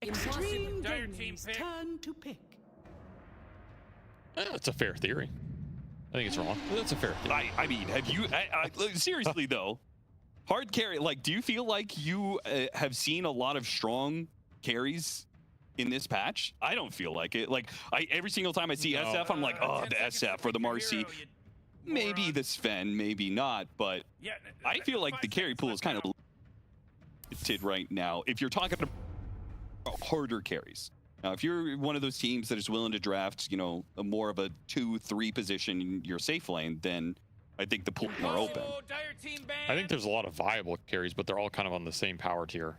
Extreme Dire Gaming's team pick. turn to pick. That's a fair theory. I think it's wrong, but that's a fair theory. I mean, have you seriously though? Hard carry. Like, do you feel like you have seen a lot of strong carries in this patch? I don't feel like it. Like, every single time I see SF, I'm like, oh, the SF or the Marcy. Maybe the Sven, maybe not. But Yeah, I feel like the carry pool is kind of limited right now. If you're talking about harder carries. Now, if you're one of those teams that is willing to draft, you know, more of a 2-3 position in your safe lane, then I think the pool is more open. I think there's a lot of viable carries, but they're all kind of on the same power tier.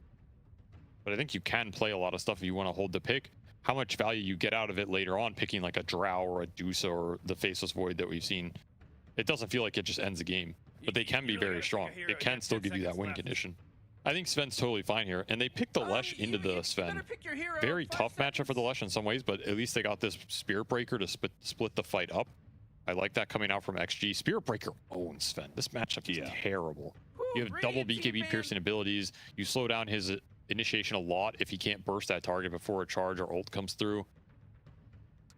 But I think you can play a lot of stuff if you want to hold the pick. How much value you get out of it later on, picking like a Drow or a Dusa or the Faceless Void that we've seen, it doesn't feel like it just ends the game. But they can be very strong. It can still give you that win condition. I think Sven's totally fine here, and they picked the Lesh into the Sven. Very tough matchup for the Lesh in some ways, but at least they got this Spirit Breaker to split the fight up. I like that coming out from XG. Spirit Breaker owns Sven. This matchup is terrible. You have double BKB piercing abilities. You slow down his initiation a lot if he can't burst that target before a charge or ult comes through.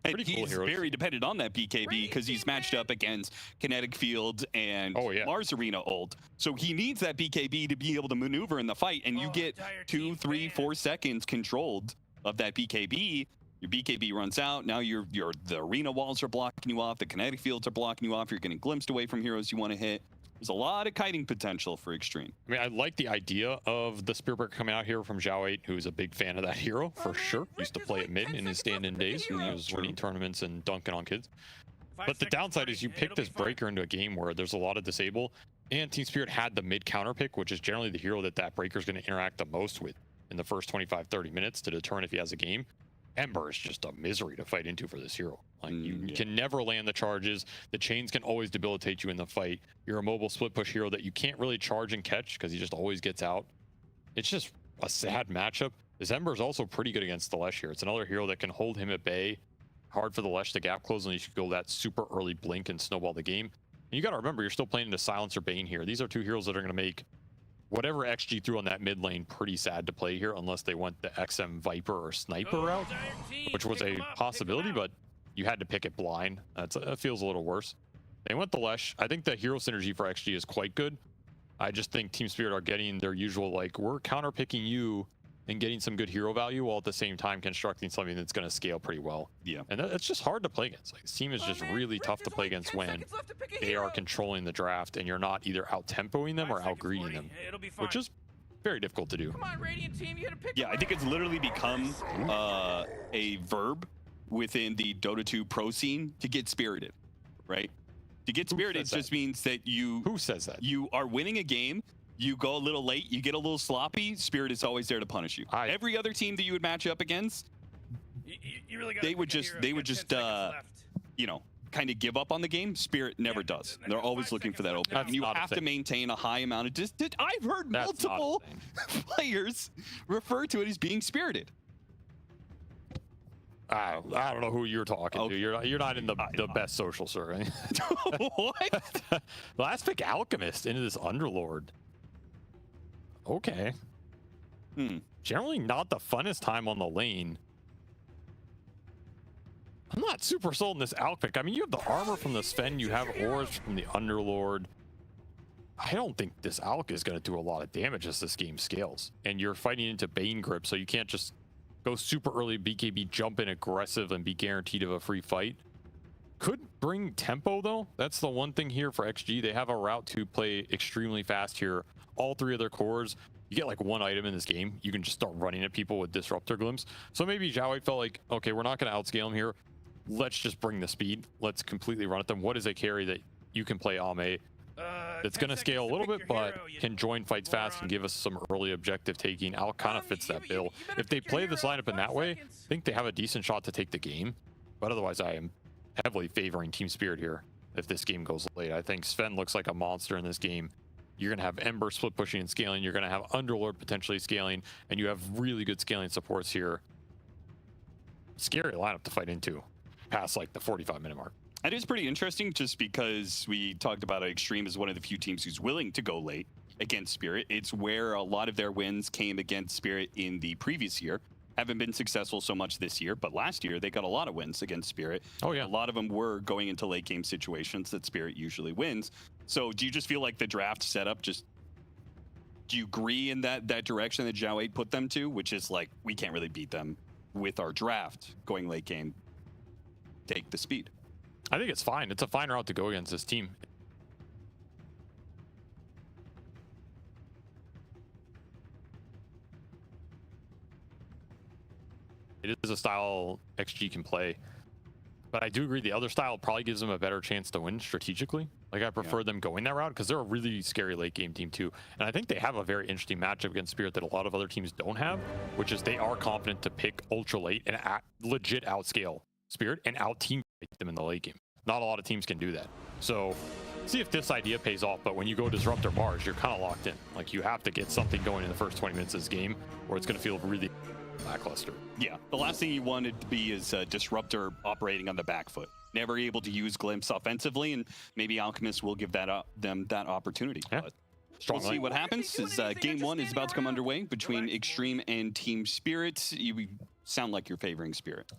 And he's very dependent on that BKB because he's matched up against Kinetic Field and Mars Arena ult. So he needs that BKB to be able to maneuver in the fight, and you get 2, 3, 4 seconds controlled of that BKB. Your BKB runs out. Now the arena walls are blocking you off. The kinetic fields are blocking you off. You're getting glimpsed away from heroes you want to hit. There's a lot of kiting potential for Extreme. I mean, I like the idea of the Spirit Breaker coming out here from Zhao 8, who's a big fan of that hero, for sure. Used to play at mid in his stand-in days when he was winning tournaments and dunking on kids. But the downside is you pick this Breaker into a game where there's a lot of disable, and Team Spirit had the mid counter pick, which is generally the hero that Breaker is going to interact the most with in the first 25-30 minutes to determine if he has a game. Ember is just a misery to fight into for this hero. Like, you can never land the charges. The chains can always debilitate you in the fight. You're a mobile split push hero that you can't really charge and catch because he just always gets out. It's just a sad matchup. This Ember is also pretty good against the Lesh here. It's another hero that can hold him at bay. Hard for the Lesh to gap close, and you should go that super early blink and snowball the game. And you got to remember, you're still playing into Silencer Bane here. These are two heroes that are going to make whatever XG threw on that mid lane pretty sad to play here, unless they went the XM Viper or Sniper route, which was a possibility, but you had to pick it blind. That feels a little worse. They went the Lesh. I think the hero synergy for XG is quite good. I just think Team Spirit are getting their usual, like, we're counter picking you and getting some good hero value while at the same time constructing something that's going to scale pretty well. Yeah. And it's just hard to play against. Like, this team is just really tough to play against when they are controlling the draft and you're not either out-tempoing them or out-greeting them, which is very difficult to do. Come on, Radiant team, you gotta pick. Yeah, I think it's literally become a verb within the Dota 2 pro scene to get spirited, right? To get spirited just means that you... Who says that? You are winning a game, you go a little late, you get a little sloppy, Spirit is always there to punish you. Every other team that you would match up against, you really they would just you know, kind of give up on the game. Spirit never does. They're always looking for that opening. And you have to maintain a high amount of distance. I've heard multiple players refer to it as being spirited. I don't know who you're talking to. You're not in the best social survey. What? Last pick Alchemist into this Underlord. Okay. Generally not the funnest time on the lane. I'm not super sold in this Alch pick. I mean, you have the armor from the Sven, you have auras from the Underlord. I don't think this Alch is going to do a lot of damage as this game scales. And you're fighting into Bane grip, so you can't just go super early BKB, jump in aggressive, and be guaranteed of a free fight. Could bring tempo, though. That's the one thing here for XG. They have a route to play extremely fast here. All three of their cores, you get like one item in this game, you can just start running at people with Disruptor Glimpse. So maybe Zhao felt like, okay, we're not going to outscale him here. Let's just bring the speed. Let's completely run at them. What is a carry that you can play Ame that's going to scale a little bit, but can join fights fast and give us some early objective taking? Al kind of fits that bill. If they play this lineup in that way, I think they have a decent shot to take the game. But otherwise, I am heavily favoring Team Spirit here if this game goes late. I think Sven looks like a monster in this game. You're going to have Ember split pushing and scaling. You're going to have Underlord potentially scaling, and you have really good scaling supports here. Scary lineup to fight into past like the 45-minute mark. It is pretty interesting just because we talked about Extreme as one of the few teams who's willing to go late against Spirit. It's where a lot of their wins came against Spirit in the previous year. haven't been successful so much this year, but last year they got a lot of wins against Spirit. Oh yeah. A lot of them were going into late game situations that Spirit usually wins. So do you just feel like the draft setup just, do you agree in that direction that Zhao 8 put them to, which is like, we can't really beat them with our draft going late game, take the speed? I think it's fine. It's a fine route to go against this team. It is a style XG can play, but I do agree the other style probably gives them a better chance to win strategically. Like I prefer them going that route because they're a really scary late game team too. And I think they have a very interesting matchup against Spirit that a lot of other teams don't have, which is they are confident to pick ultra late and legit outscale Spirit and out team them in the late game. Not a lot of teams can do that. So see if this idea pays off, but when you go Disruptor Mars, you're kind of locked in. Like you have to get something going in the first 20 minutes of this game or it's going to feel really lackluster. Yeah, the last thing you wanted to be is Disruptor operating on the back foot. Never able to use Glimpse offensively, and maybe Alchemist will give that them that opportunity. Yeah. But we'll see what happens as game one is about to come underway between Extreme and Team Spirit. You sound like you're favoring Spirit.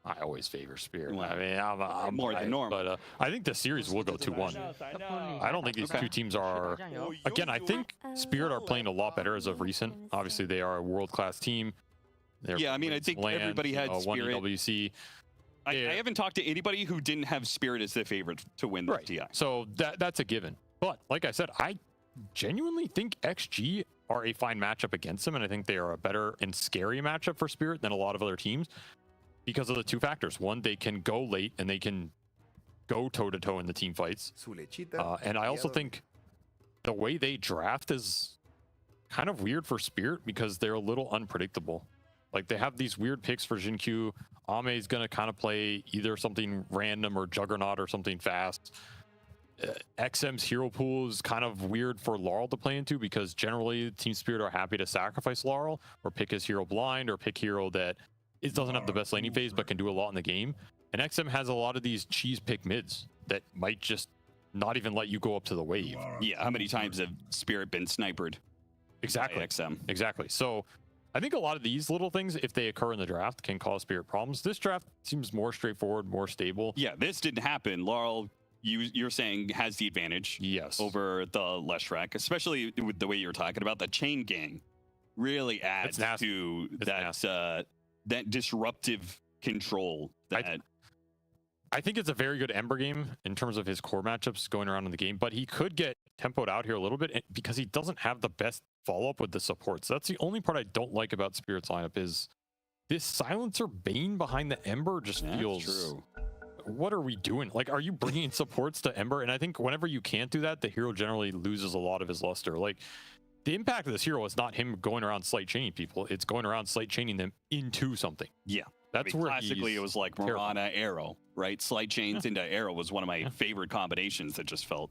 I always favor Spirit. Well, I mean, I'm more than normal. But I think the series will go 2-1. I don't think these two teams are... Again, I think Spirit are playing a lot better as of recent. Obviously, they are a world-class team. Yeah, I mean, I think everybody had Spirit. WC. I haven't talked to anybody who didn't have Spirit as their favorite to win the TI. So that's a given. But like I said, I genuinely think XG are a fine matchup against them, and I think they are a better and scary matchup for Spirit than a lot of other teams because of the two factors. One, they can go late and they can go toe-to-toe in the team fights. And I also think the way they draft is kind of weird for Spirit because they're a little unpredictable. Like they have these weird picks for Jinkyu. Ame is going to kind of play either something random or Juggernaut or something fast. XM's hero pool is kind of weird for Laurel to play into because generally Team Spirit are happy to sacrifice Laurel or pick his hero blind or pick hero that doesn't have the best laning phase but can do a lot in the game. And XM has a lot of these cheese pick mids that might just not even let you go up to the wave. Yeah, how many times have Spirit been snipered? Exactly. XM. Exactly. So I think a lot of these little things, if they occur in the draft, can cause Spirit problems. This draft seems more straightforward, more stable. Yeah, this didn't happen. Laurel, you're saying, has the advantage over the Leshrac, especially with the way you're talking about. The chain gang really adds to that disruptive control. I think it's a very good Ember game in terms of his core matchups going around in the game, but he could get tempoed out here a little bit because he doesn't have the best follow-up with the supports. That's the only part I don't like about Spirit's lineup is this Silencer Bane behind the Ember just feels... True. What are we doing? Like, are you bringing supports to Ember? And I think whenever you can't do that, the hero generally loses a lot of his luster. Like, the impact of this hero is not him going around slight chaining people. It's going around slight chaining them into something. Yeah. That's where classically it was like Mirana Arrow, right? Slight chains into Arrow was one of my favorite combinations that just felt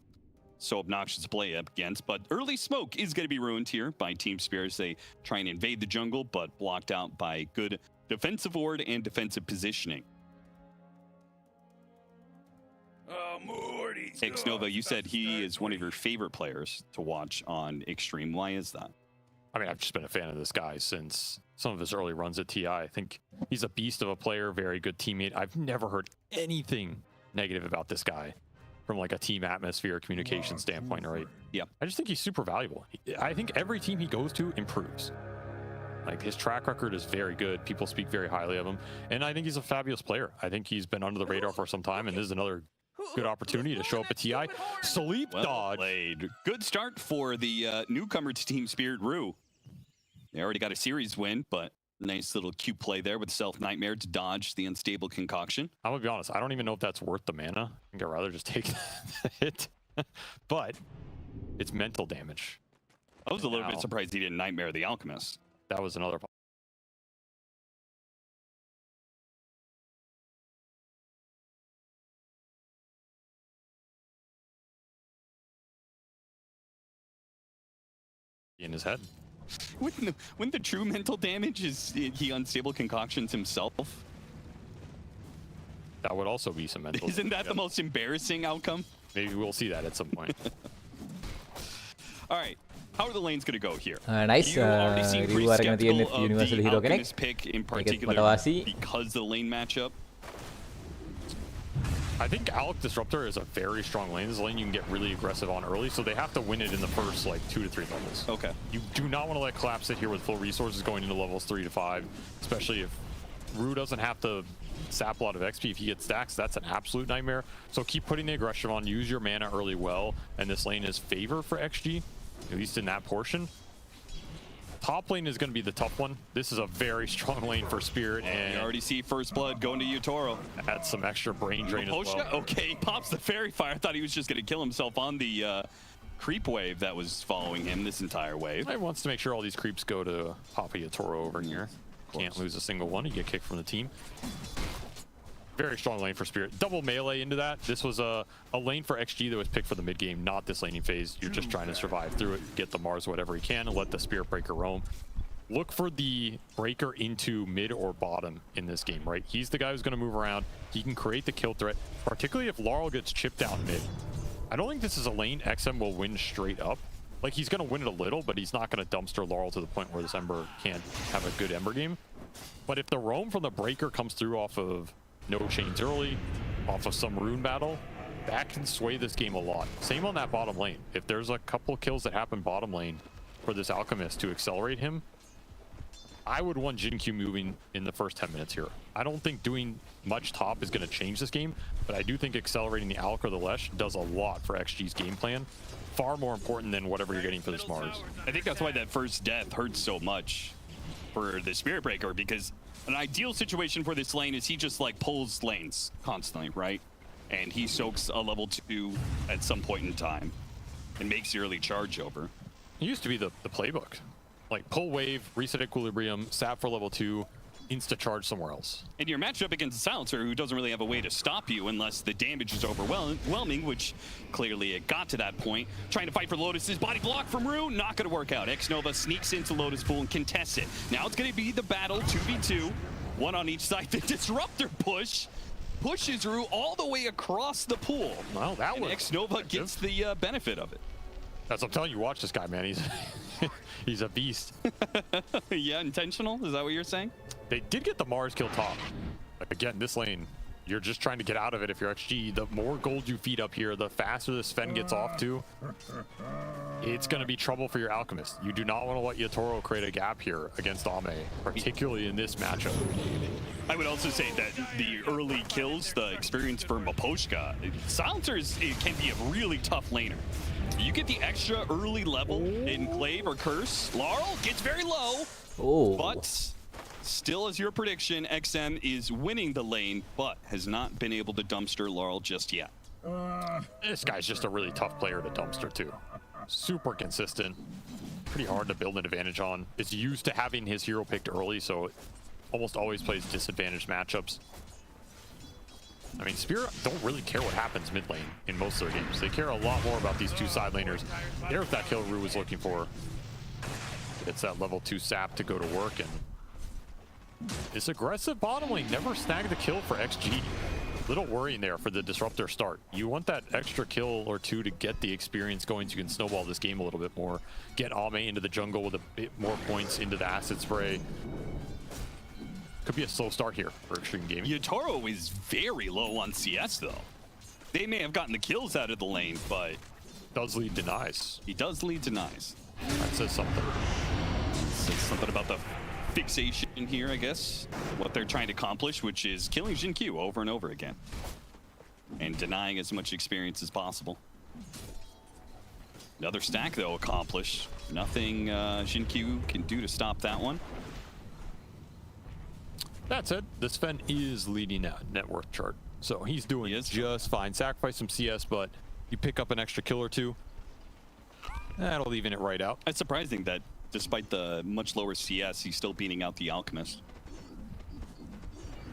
so obnoxious to play up against. But early smoke is going to be ruined here by Team Spirit. They try and invade the jungle, but blocked out by good defensive ward and defensive positioning. Xnova, you said he is one of your favorite players to watch on Extreme. Why is that? I mean, I've just been a fan of this guy since some of his early runs at TI. I think he's a beast of a player, very good teammate. I've never heard anything negative about this guy from like a team atmosphere, communication standpoint, right? Yeah. I just think he's super valuable. I think every team he goes to improves. Like his track record is very good. People speak very highly of him. And I think he's a fabulous player. I think he's been under the radar for some time, and this is another good opportunity to show up at TI. Sleep dodge. Played. Good start for the newcomer to Team Spirit, Rue. They already got a series win, but nice little cute play there with Self Nightmare to dodge the unstable concoction. I'm gonna be honest, I don't even know if that's worth the mana. I think I'd rather just take the hit. But it's mental damage. I was a little bit surprised he didn't Nightmare the Alchemist. That was another in his head. When the true mental damage is he unstable concoctions himself. That would also be some mental Isn't that the most embarrassing outcome? Maybe we'll see that at some point. All right. How are the lanes going to go here? Nice. You already seem pretty skeptical of Universal the Hero Alchemist pick in particular because the lane matchup. I think Alec Disruptor is a very strong lane. This lane you can get really aggressive on early, so they have to win it in the first like 2 to 3 levels. Okay. You do not want to let Collapse sit here with full resources going into levels 3 to 5, especially if Rue doesn't have to sap a lot of XP. If he gets stacks, that's an absolute nightmare. So keep putting the aggression on, use your mana early well, and this lane is favor for XG, at least in that portion. Top lane is going to be the tough one. This is a very strong lane for Spirit, and you already see First Blood going to Yutoro. Add some extra brain drain as well. Okay, he pops the Fairy Fire. I thought he was just going to kill himself on the creep wave that was following him this entire wave. He wants to make sure all these creeps go to Papa Yutoro over here. Can't lose a single one. You get kicked from the team. Very strong lane for Spirit. Double melee into that. This was a lane for XG that was picked for the mid game, not this laning phase. You're just trying to survive through it, get the Mars whatever he can, and let the Spirit Breaker roam. Look for the Breaker into mid or bottom in this game, right? He's the guy who's going to move around. He can create the kill threat, particularly if Laurel gets chipped down mid. I don't think this is a lane XM will win straight up. Like, he's going to win it a little, but he's not going to dumpster Laurel to the point where this Ember can't have a good Ember game. But if the roam from the Breaker comes through off of no chains early, off of some rune battle, that can sway this game a lot. Same on that bottom lane. If there's a couple kills that happen bottom lane for this Alchemist to accelerate him, I would want Jin Q moving in the first 10 minutes here. I don't think doing much top is going to change this game, but I do think accelerating the Alc or the Lesh does a lot for XG's game plan. Far more important than whatever you're getting for this Mars. I think that's why that first death hurts so much for the Spirit Breaker, because an ideal situation for this lane is he just like pulls lanes constantly, right? And he soaks a level 2 at some point in time and makes the early charge over. It used to be the playbook. Like pull wave, reset equilibrium, sap for level 2, insta charge somewhere else. And your matchup against a Silencer who doesn't really have a way to stop you unless the damage is overwhelming, which clearly it got to that point. Trying to fight for Lotus's body block from Rue, not going to work out. X-Nova sneaks into Lotus pool and contests it. Now it's going to be the battle 2v2, one on each side. The Disruptor pushes Rue all the way across the pool. Well, that was X-Nova gets the benefit of it. That's what I'm telling you, watch this guy, man. He's a beast. Yeah, intentional? Is that what you're saying? They did get the Mars kill top. Like, again, this lane, you're just trying to get out of it if you're XG. The more gold you feed up here, the faster the Sven gets off to. It's going to be trouble for your Alchemist. You do not want to let Yutoro create a gap here against Ame, particularly in this matchup. I would also say that the early kills, the experience for Miposhka, Silencers, it can be a really tough laner. You get the extra early level in Clave or Curse. Laurel gets very low, but still, as your prediction, XM is winning the lane, but has not been able to dumpster Laurel just yet. This guy's just a really tough player to dumpster too. Super consistent, pretty hard to build an advantage on. Is used to having his hero picked early, so almost always plays disadvantaged matchups. I mean, Spirit don't really care what happens mid lane in most of their games. They care a lot more about these two side laners. There's that kill Rue was looking for. It's that level 2 sap to go to work, and this aggressive bottom lane never snagged the kill for XG. Little worrying there for the Disruptor start. You want that extra kill or 2 to get the experience going so you can snowball this game a little bit more. Get Ame into the jungle with a bit more points into the acid spray. Could be a slow start here for Extreme Gaming. Yutoro is very low on CS, though. They may have gotten the kills out of the lane, but does lead denies. He does lead denies. That says something. Says something about the fixation here, I guess. What they're trying to accomplish, which is killing Jin Q over and over again. And denying as much experience as possible. Another stack, though, accomplished. Nothing Jin Q can do to stop that one. That said, the Sven is leading a net worth chart, so he's doing just fine. Sacrifice some CS, but you pick up an extra kill or 2. That'll even it right out. It's surprising that despite the much lower CS, he's still beating out the Alchemist.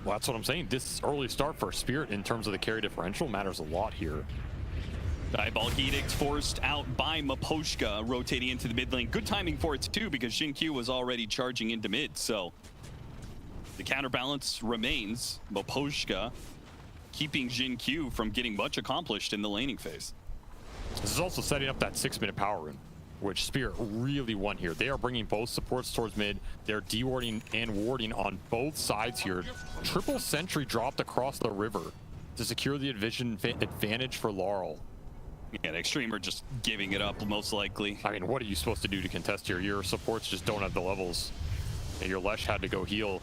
Well, that's what I'm saying. This early start for Spirit in terms of the carry differential matters a lot here. Diabolic Edict forced out by Miposhka, rotating into the mid lane. Good timing for it, too, because Jin Q was already charging into mid, so the counterbalance remains. Miposhka keeping Jin Q from getting much accomplished in the laning phase. This is also setting up that 6-minute power rune. which Spirit really want here. They are bringing both supports towards mid. They're dewarding and warding on both sides here. Triple sentry dropped across the river to secure the advantage for Laurel. Yeah, the Extreme are just giving it up, most likely. I mean, what are you supposed to do to contest here? Your supports just don't have the levels. And your Lesh had to go heal.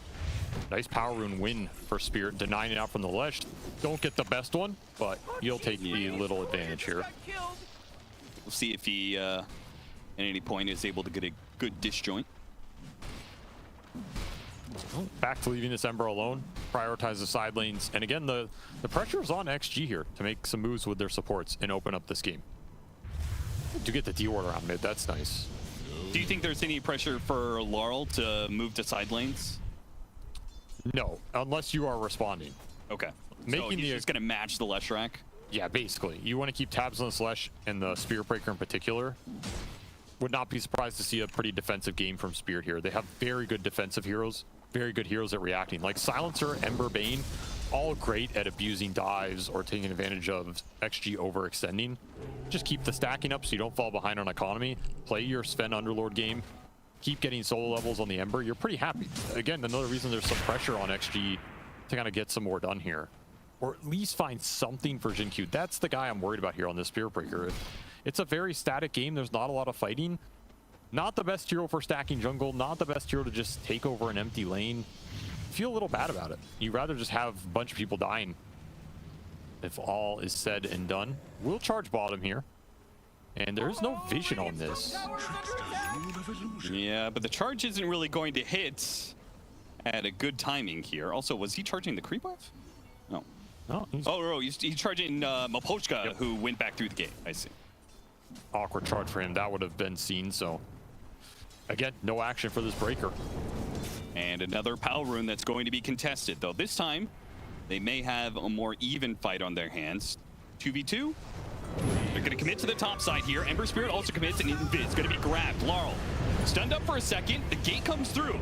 Nice power rune win for Spirit, denying it out from the Lesh. Don't get the best one, but you'll take the little advantage here. We'll see if he, at any point, is able to get a good disjoint. Back to leaving this Ember alone, prioritize the side lanes, and again the pressure is on XG here to make some moves with their supports and open up this game. To get the D-ward around mid, that's nice. Do you think there's any pressure for Laurel to move to side lanes? No, unless you are responding. Okay. So he's just gonna match the Lesh rack? Yeah, basically. You want to keep tabs on this Lesh and the Spirit Breaker in particular. Would not be surprised to see a pretty defensive game from Spirit here. They have very good defensive heroes. Very good heroes at reacting, like Silencer, Ember, Bane, all great at abusing dives or taking advantage of XG overextending. Just keep the stacking up so you don't fall behind on economy. Play your Sven Underlord game. Keep getting solo levels on the Ember. You're pretty happy. Again, another reason there's some pressure on XG to kind of get some more done here. Or at least find something for Jin Q. That's the guy I'm worried about here on this Spirit Breaker. It's a very static game. There's not a lot of fighting. Not the best hero for stacking jungle, not the best hero to just take over an empty lane. Feel a little bad about it. You'd rather just have a bunch of people dying if all is said and done. We'll charge bottom here. And there's no vision on this. Yeah, but the charge isn't really going to hit at a good timing here. Also, was he charging the creep wave? No. No. He's charging Mapochka, yep, who went back through the gate. I see. Awkward charge for him. That would have been seen, so... Again, no action for this breaker. And another power rune that's going to be contested, though this time they may have a more even fight on their hands. 2v2. They're going to commit to the top side here. Ember Spirit also commits, and it's going to be grabbed. Laurel stunned up for a second. The gate comes through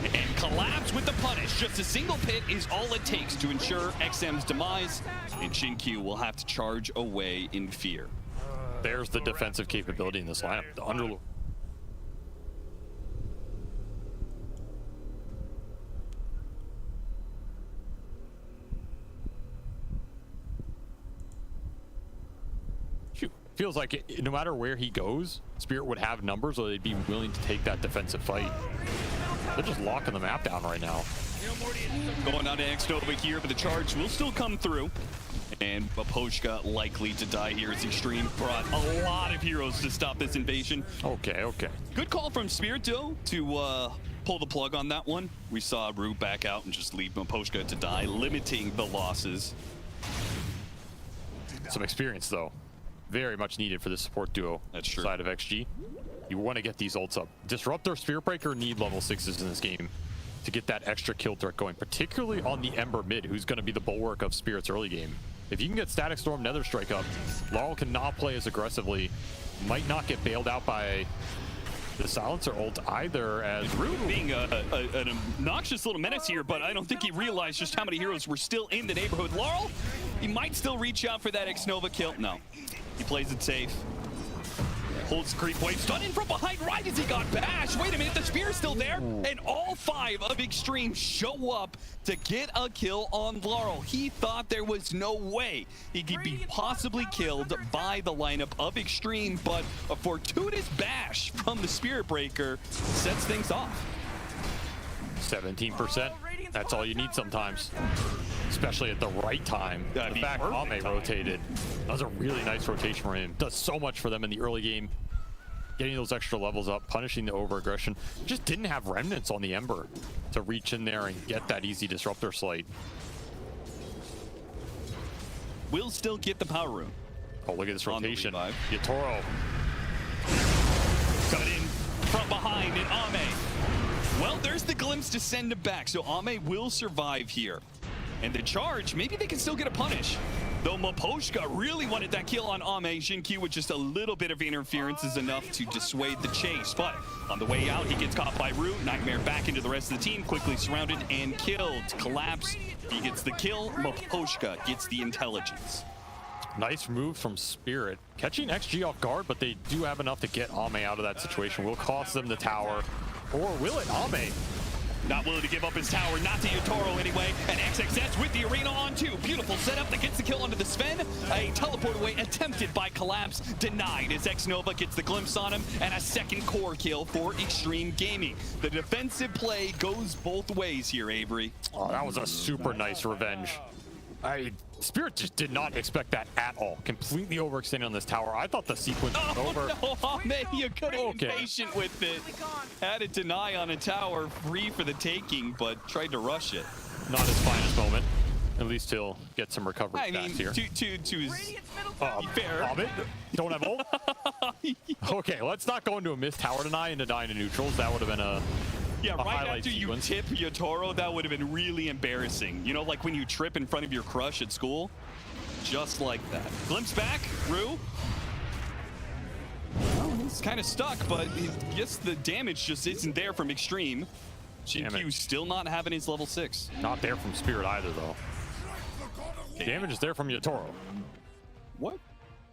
and collapse with the punish. Just a single pit is all it takes to ensure XM's demise, and Shin-Q will have to charge away in fear. There's the defensive capability in this lineup. The Underlord. Feels like no matter where he goes, Spirit would have numbers or they'd be willing to take that defensive fight. They're just locking the map down right now. Going on to X-Nova here, but the charge will still come through. And Mapochka likely to die here as Extreme brought a lot of heroes to stop this invasion. Okay. Good call from Spirit, though, to pull the plug on that one. We saw Rue back out and just leave Mapochka to die, limiting the losses. Some experience, though. Very much needed for the support duo. That's true. Side of XG. You want to get these ults up. Disruptor, Spirit Breaker need level 6s in this game to get that extra kill threat going, particularly on the Ember mid, who's going to be the bulwark of Spirit's early game. If you can get Static Storm, Nether Strike up, Laurel cannot play as aggressively. Might not get bailed out by the Silencer ult either, as Rue being an obnoxious little menace here, but I don't think he realized just how many heroes were still in the neighborhood. Laurel, he might still reach out for that X-Nova kill. No, he plays it safe. Holds Creep Wave, stunning from behind right as he got bashed. Wait a minute, the spear's still there, and all 5 of Extreme show up to get a kill on Laurel. He thought there was no way he could be possibly killed by the lineup of Extreme, but a fortuitous bash from the Spirit Breaker sets things off. 17%. That's all you need sometimes, especially at the right time. The fact Ame rotated, that was a really nice rotation for him. Does so much for them in the early game. Getting those extra levels up, punishing the over-aggression. Just didn't have remnants on the Ember to reach in there and get that easy disruptor slate. Will still get the power rune. Oh, look at this rotation. Yatoro. Coming in from behind, and Ame. Well, there's the glimpse to send him back, so Ame will survive here. And the charge, maybe they can still get a punish. Though Mapochka really wanted that kill on Ame, Shin-Q with just a little bit of interference is enough to dissuade the chase. But on the way out, he gets caught by Rue. Nightmare back into the rest of the team, quickly surrounded and killed. Collapse, he gets the kill. Mapochka gets the intelligence. Nice move from Spirit. Catching XG off guard, but they do have enough to get Ame out of that situation. Will cost them the tower. Or will it? Ame not willing to give up his tower, not to Yotaro anyway. And XXS with the arena on two. Beautiful setup that gets the kill onto the Sven. A teleport away attempted by Collapse, denied as X-Nova gets the glimpse on him, and a second core kill for Extreme Gaming. The defensive play goes both ways here, Avery. Oh, that was a super nice revenge. Spirit just did not expect that at all. Completely overextended on this tower. I thought the sequence was over. No, man, you could have been patient with it. Had to deny on a tower, free for the taking, but tried to rush it. Not his finest moment. At least he'll get some recovery fast here. To his fair. You don't have ult? Okay, let's not go into a missed tower deny and deny into neutrals. That would have been a right after sequence. You tip Yotaro, that would have been really embarrassing. You know, like when you trip in front of your crush at school? Just like that. Glimpse back, Rue. Well, he's kind of stuck, but I guess the damage just isn't there from Extreme. GQ still not having his level 6. Not there from Spirit either, though. Damage is there from Yotaro. What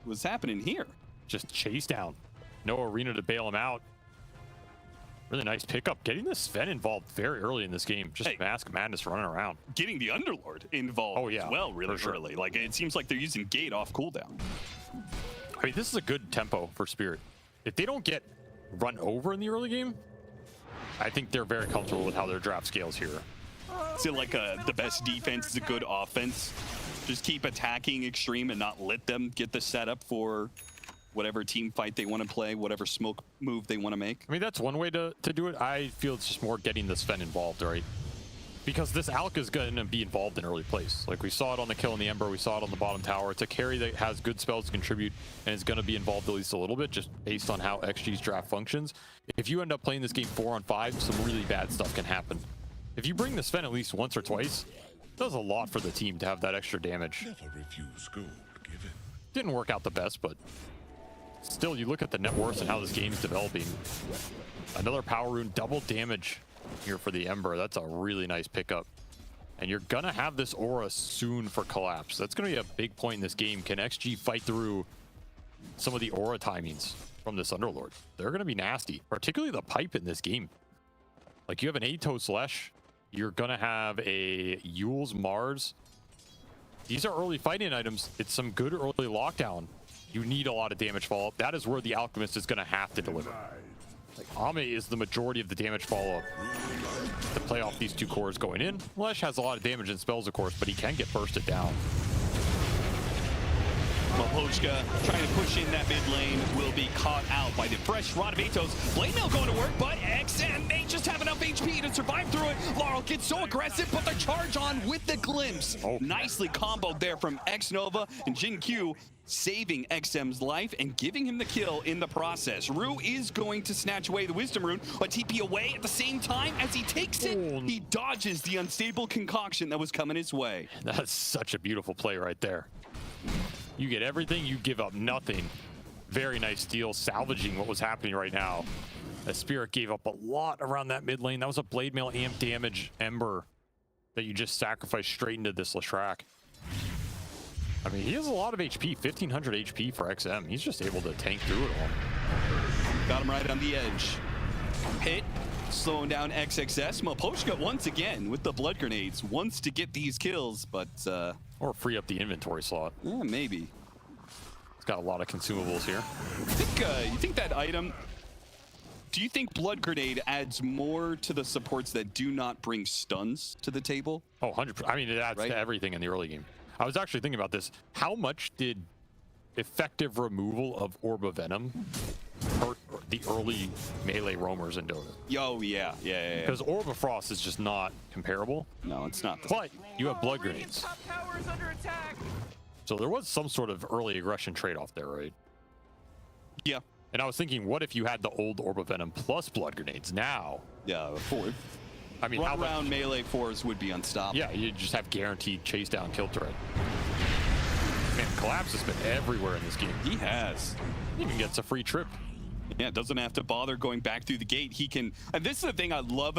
was happening here? Just chase down. No arena to bail him out. Really nice pickup. Getting the Sven involved very early in this game. Just Mask Madness running around. Getting the Underlord involved as well really early. Like, it seems like they're using Gate off cooldown. I mean, this is a good tempo for Spirit. If they don't get run over in the early game, I think they're very comfortable with how their draft scales here. So like the best defense is a good offense. Just keep attacking Extreme and not let them get the setup for whatever team fight they want to play, whatever smoke move they want to make. I mean, that's one way to do it. I feel it's just more getting the Sven involved, right? Because this Alk is going to be involved in early plays. Like, we saw it on the kill in the Ember, we saw it on the bottom tower. It's a carry that has good spells to contribute and is going to be involved at least a little bit, just based on how XG's draft functions. If you end up playing this game 4-on-5, some really bad stuff can happen. If you bring the Sven at least once or twice, it does a lot for the team to have that extra damage. Never refuse gold given. Didn't work out the best, but still, you look at the net worth and how this game's developing. Another power rune, double damage here for the Ember. That's a really nice pickup. And you're gonna have this aura soon for Collapse. That's gonna be a big point in this game. Can XG fight through some of the aura timings from this Underlord? They're gonna be nasty, particularly the pipe in this game. Like, you have an Atos Lesh, you're gonna have a Yule's Mars. These are early fighting items. It's some good early lockdown. You need a lot of damage follow-up. That is where the Alchemist is gonna have to deliver. Like, Ame is the majority of the damage follow-up to play off these two cores going in. Lesh has a lot of damage and spells, of course, but he can get bursted down. Mapochka trying to push in that mid lane will be caught out by the fresh Rod of Atos. Blade Mail going to work, but XM may just have enough HP to survive through it. Laurel gets so aggressive, but the charge on with the glimpse. Nicely comboed there from X-Nova and Jin Q, saving XM's life and giving him the kill in the process. Rue is going to snatch away the Wisdom Rune, but TP away at the same time as he takes it. He dodges the unstable concoction that was coming his way. That's such a beautiful play right there. You get everything, you give up nothing. Very nice steal, salvaging what was happening right now. The Spirit gave up a lot around that mid lane. That was a Blade Mail amp damage Ember that you just sacrificed straight into this Leshrac. I mean, he has a lot of HP, 1500 HP for XM. He's just able to tank through it all. Got him right on the edge. Hit, slowing down XXS. Mapochka once again with the blood grenades. Wants to get these kills, but... or free up the inventory slot. Yeah, maybe. It's got a lot of consumables here. You think that item... Do you think Blood Grenade adds more to the supports that do not bring stuns to the table? Oh, 100%. I mean, it adds to everything in the early game. I was actually thinking about this. How much did effective removal of Orb of Venom hurt the early melee roamers in Dota? Oh, yeah. Because Orb of Frost is just not comparable. No, it's not. But you have blood grenades. So there was some sort of early aggression trade-off there, right? Yeah. And I was thinking, what if you had the old Orb of Venom plus blood grenades now? Yeah, fourth. I mean, run around melee fours would be unstoppable. Yeah, you just have guaranteed chase down kill threat. Man, Collapse has been everywhere in this game. He has. He even gets a free trip. Yeah, doesn't have to bother going back through the gate. He can, and this is the thing I love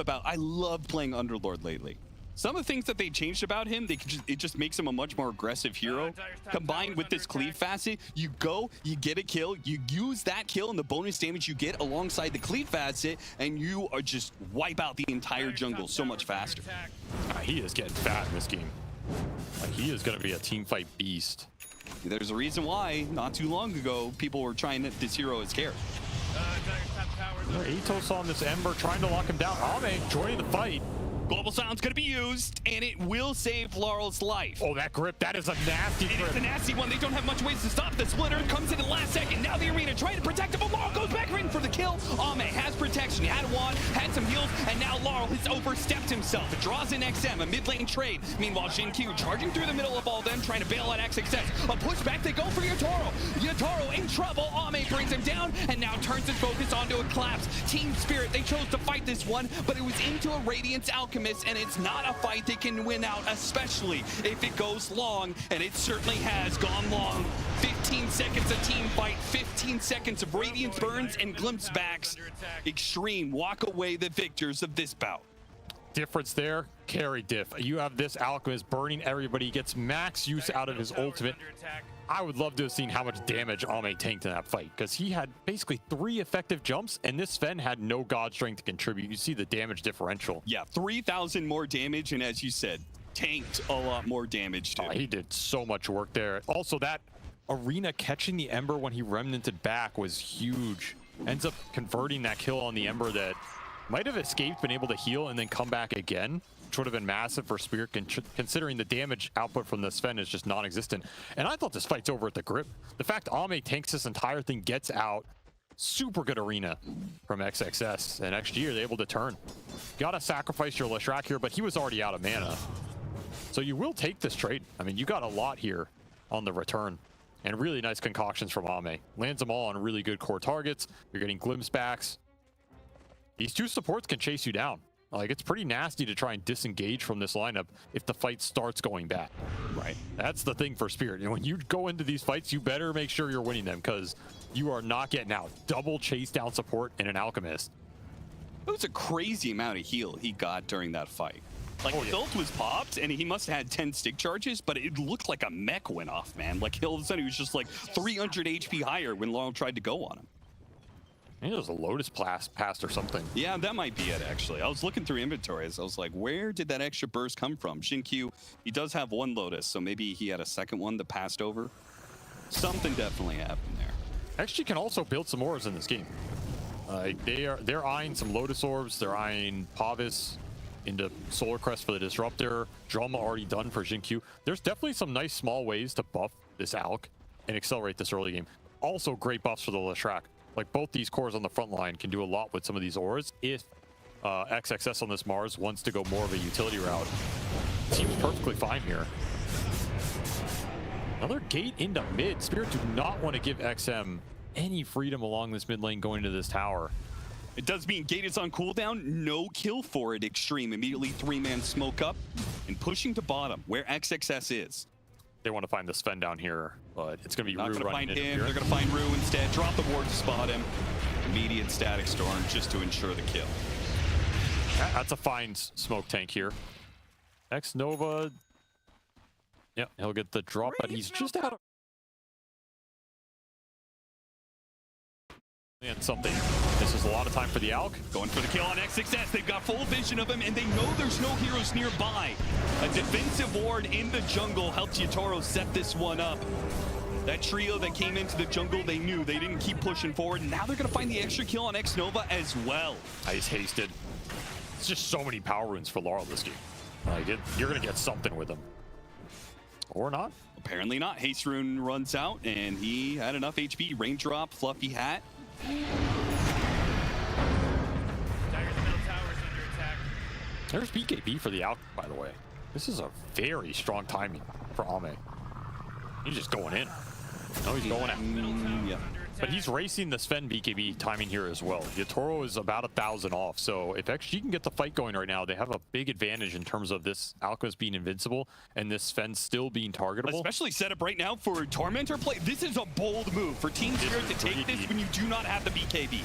playing Underlord lately. Some of the things that they changed about him, it just makes him a much more aggressive hero. Combined with this cleave facet, you go, you get a kill, you use that kill and the bonus damage you get alongside the cleave facet, and you are just wipe out the entire jungle so much faster. He is getting fat in this game. He is going to be a team fight beast. There's a reason why, not too long ago, people were trying this hero as scarce. Atos on this Ember, trying to lock him down. Ame joining the fight. Global Sound's going to be used, and it will save Laurel's life. Oh, that grip, that is a nasty grip. It is a nasty one. They don't have much ways to stop. The splitter comes in the last second. Now the arena trying to protect him, but Laurel goes back in for the kill. Ame has protection. He had a wand, had some heals, and now Laurel has overstepped himself. It draws in XM, a mid lane trade. Meanwhile, Xin charging through the middle of all of them, trying to bail out XXS. A pushback, they go for Yatoro. Yatoro in trouble. Ame brings him down, and now turns his focus onto a collapse. Team Spirit, they chose to fight this one, but it was into a Radiance Alchemist, and it's not a fight they can win out, especially if it goes long, and it certainly has gone long. 15 seconds of team fight, 15 seconds of Radiance burns and glimpse backs. Extreme walk away the victors of this bout. Difference there, carry diff. You have this Alchemist burning everybody, he gets max use out of his ultimate. I would love to have seen how much damage Ame tanked in that fight, because he had basically 3 effective jumps, and this Sven had no god strength to contribute. You see the damage differential. Yeah, 3,000 more damage, and as you said, tanked a lot more damage too. He did so much work there. Also, that arena catching the Ember when he remnanted back was huge. Ends up converting that kill on the Ember that might have escaped, been able to heal, and then come back again, which would have been massive for Spirit, considering the damage output from the Sven is just non-existent. And I thought this fight's over at the grip. The fact Ame tanks this entire thing, gets out, super good arena from XXS, and XG are able to turn. Gotta sacrifice your Leshrac here, but he was already out of mana. So you will take this trade. I mean, you got a lot here on the return. And really nice concoctions from Ame. Lands them all on really good core targets. You're getting glimpse backs. These 2 supports can chase you down. Like, it's pretty nasty to try and disengage from this lineup if the fight starts going bad. Right. That's the thing for Spirit. And when you go into these fights, you better make sure you're winning them, because you are not getting out. Double chase down support and an Alchemist. It was a crazy amount of heal he got during that fight. Like, his ult was popped, and he must have had 10 stick charges, but it looked like a mech went off, man. Like, all of a sudden, he was just like 300 HP higher when Laurel tried to go on him. I think it was a Lotus passed or something. Yeah, that might be it, actually. I was looking through inventories. I was like, where did that extra burst come from? Xin, he does have 1 Lotus, so maybe he had a second one that passed over. Something definitely happened there. XG can also build some auras in this game. They're eyeing some Lotus Orbs. They're eyeing Pavis into Solar Crest for the Disruptor. Drama already done for Xin. There's definitely some nice small ways to buff this Alk and accelerate this early game. Also great buffs for the Leshrac. Like, both these cores on the front line can do a lot with some of these auras if XXS on this Mars wants to go more of a utility route. Seems perfectly fine here. Another gate into mid. Spirit do not want to give XM any freedom along this mid lane going to this tower. It does mean gate is on cooldown. No kill for it, Extreme. Immediately 3-man smoke up and pushing to bottom where XXS is. They want to find the Sven down here, but it's going to be not Rue going to running find him. They're going to find Rue instead. Drop the ward to spot him. Immediate static storm just to ensure the kill. That's a fine smoke tank here. X Nova. Yeah, he'll get the drop, but he's just out of... And something. This is a lot of time for the Alk. Going for the kill on XXS. They've got full vision of him, and they know there's no heroes nearby. A defensive ward in the jungle helped Yatoro set this one up. That trio that came into the jungle, they knew. They didn't keep pushing forward. Now they're going to find the extra kill on X Nova as well. Ice hasted. It's just so many power runes for Laurel this game. Like, you're going to get something with them. Or not. Apparently not. Haste rune runs out, and he had enough HP. Raindrop, fluffy hat. There's BKB for the Alk, by the way. This is a very strong timing for Ame. He's just going in. No, he's going out. Yeah. But he's racing the Sven BKB timing here as well. Yatoro is about 1,000 off, so if XG can get the fight going right now, they have a big advantage in terms of this Alchemist being invincible and this Sven still being targetable. Especially set up right now for Tormentor play. This is a bold move for Team Spirit to take this when you do not have the BKB.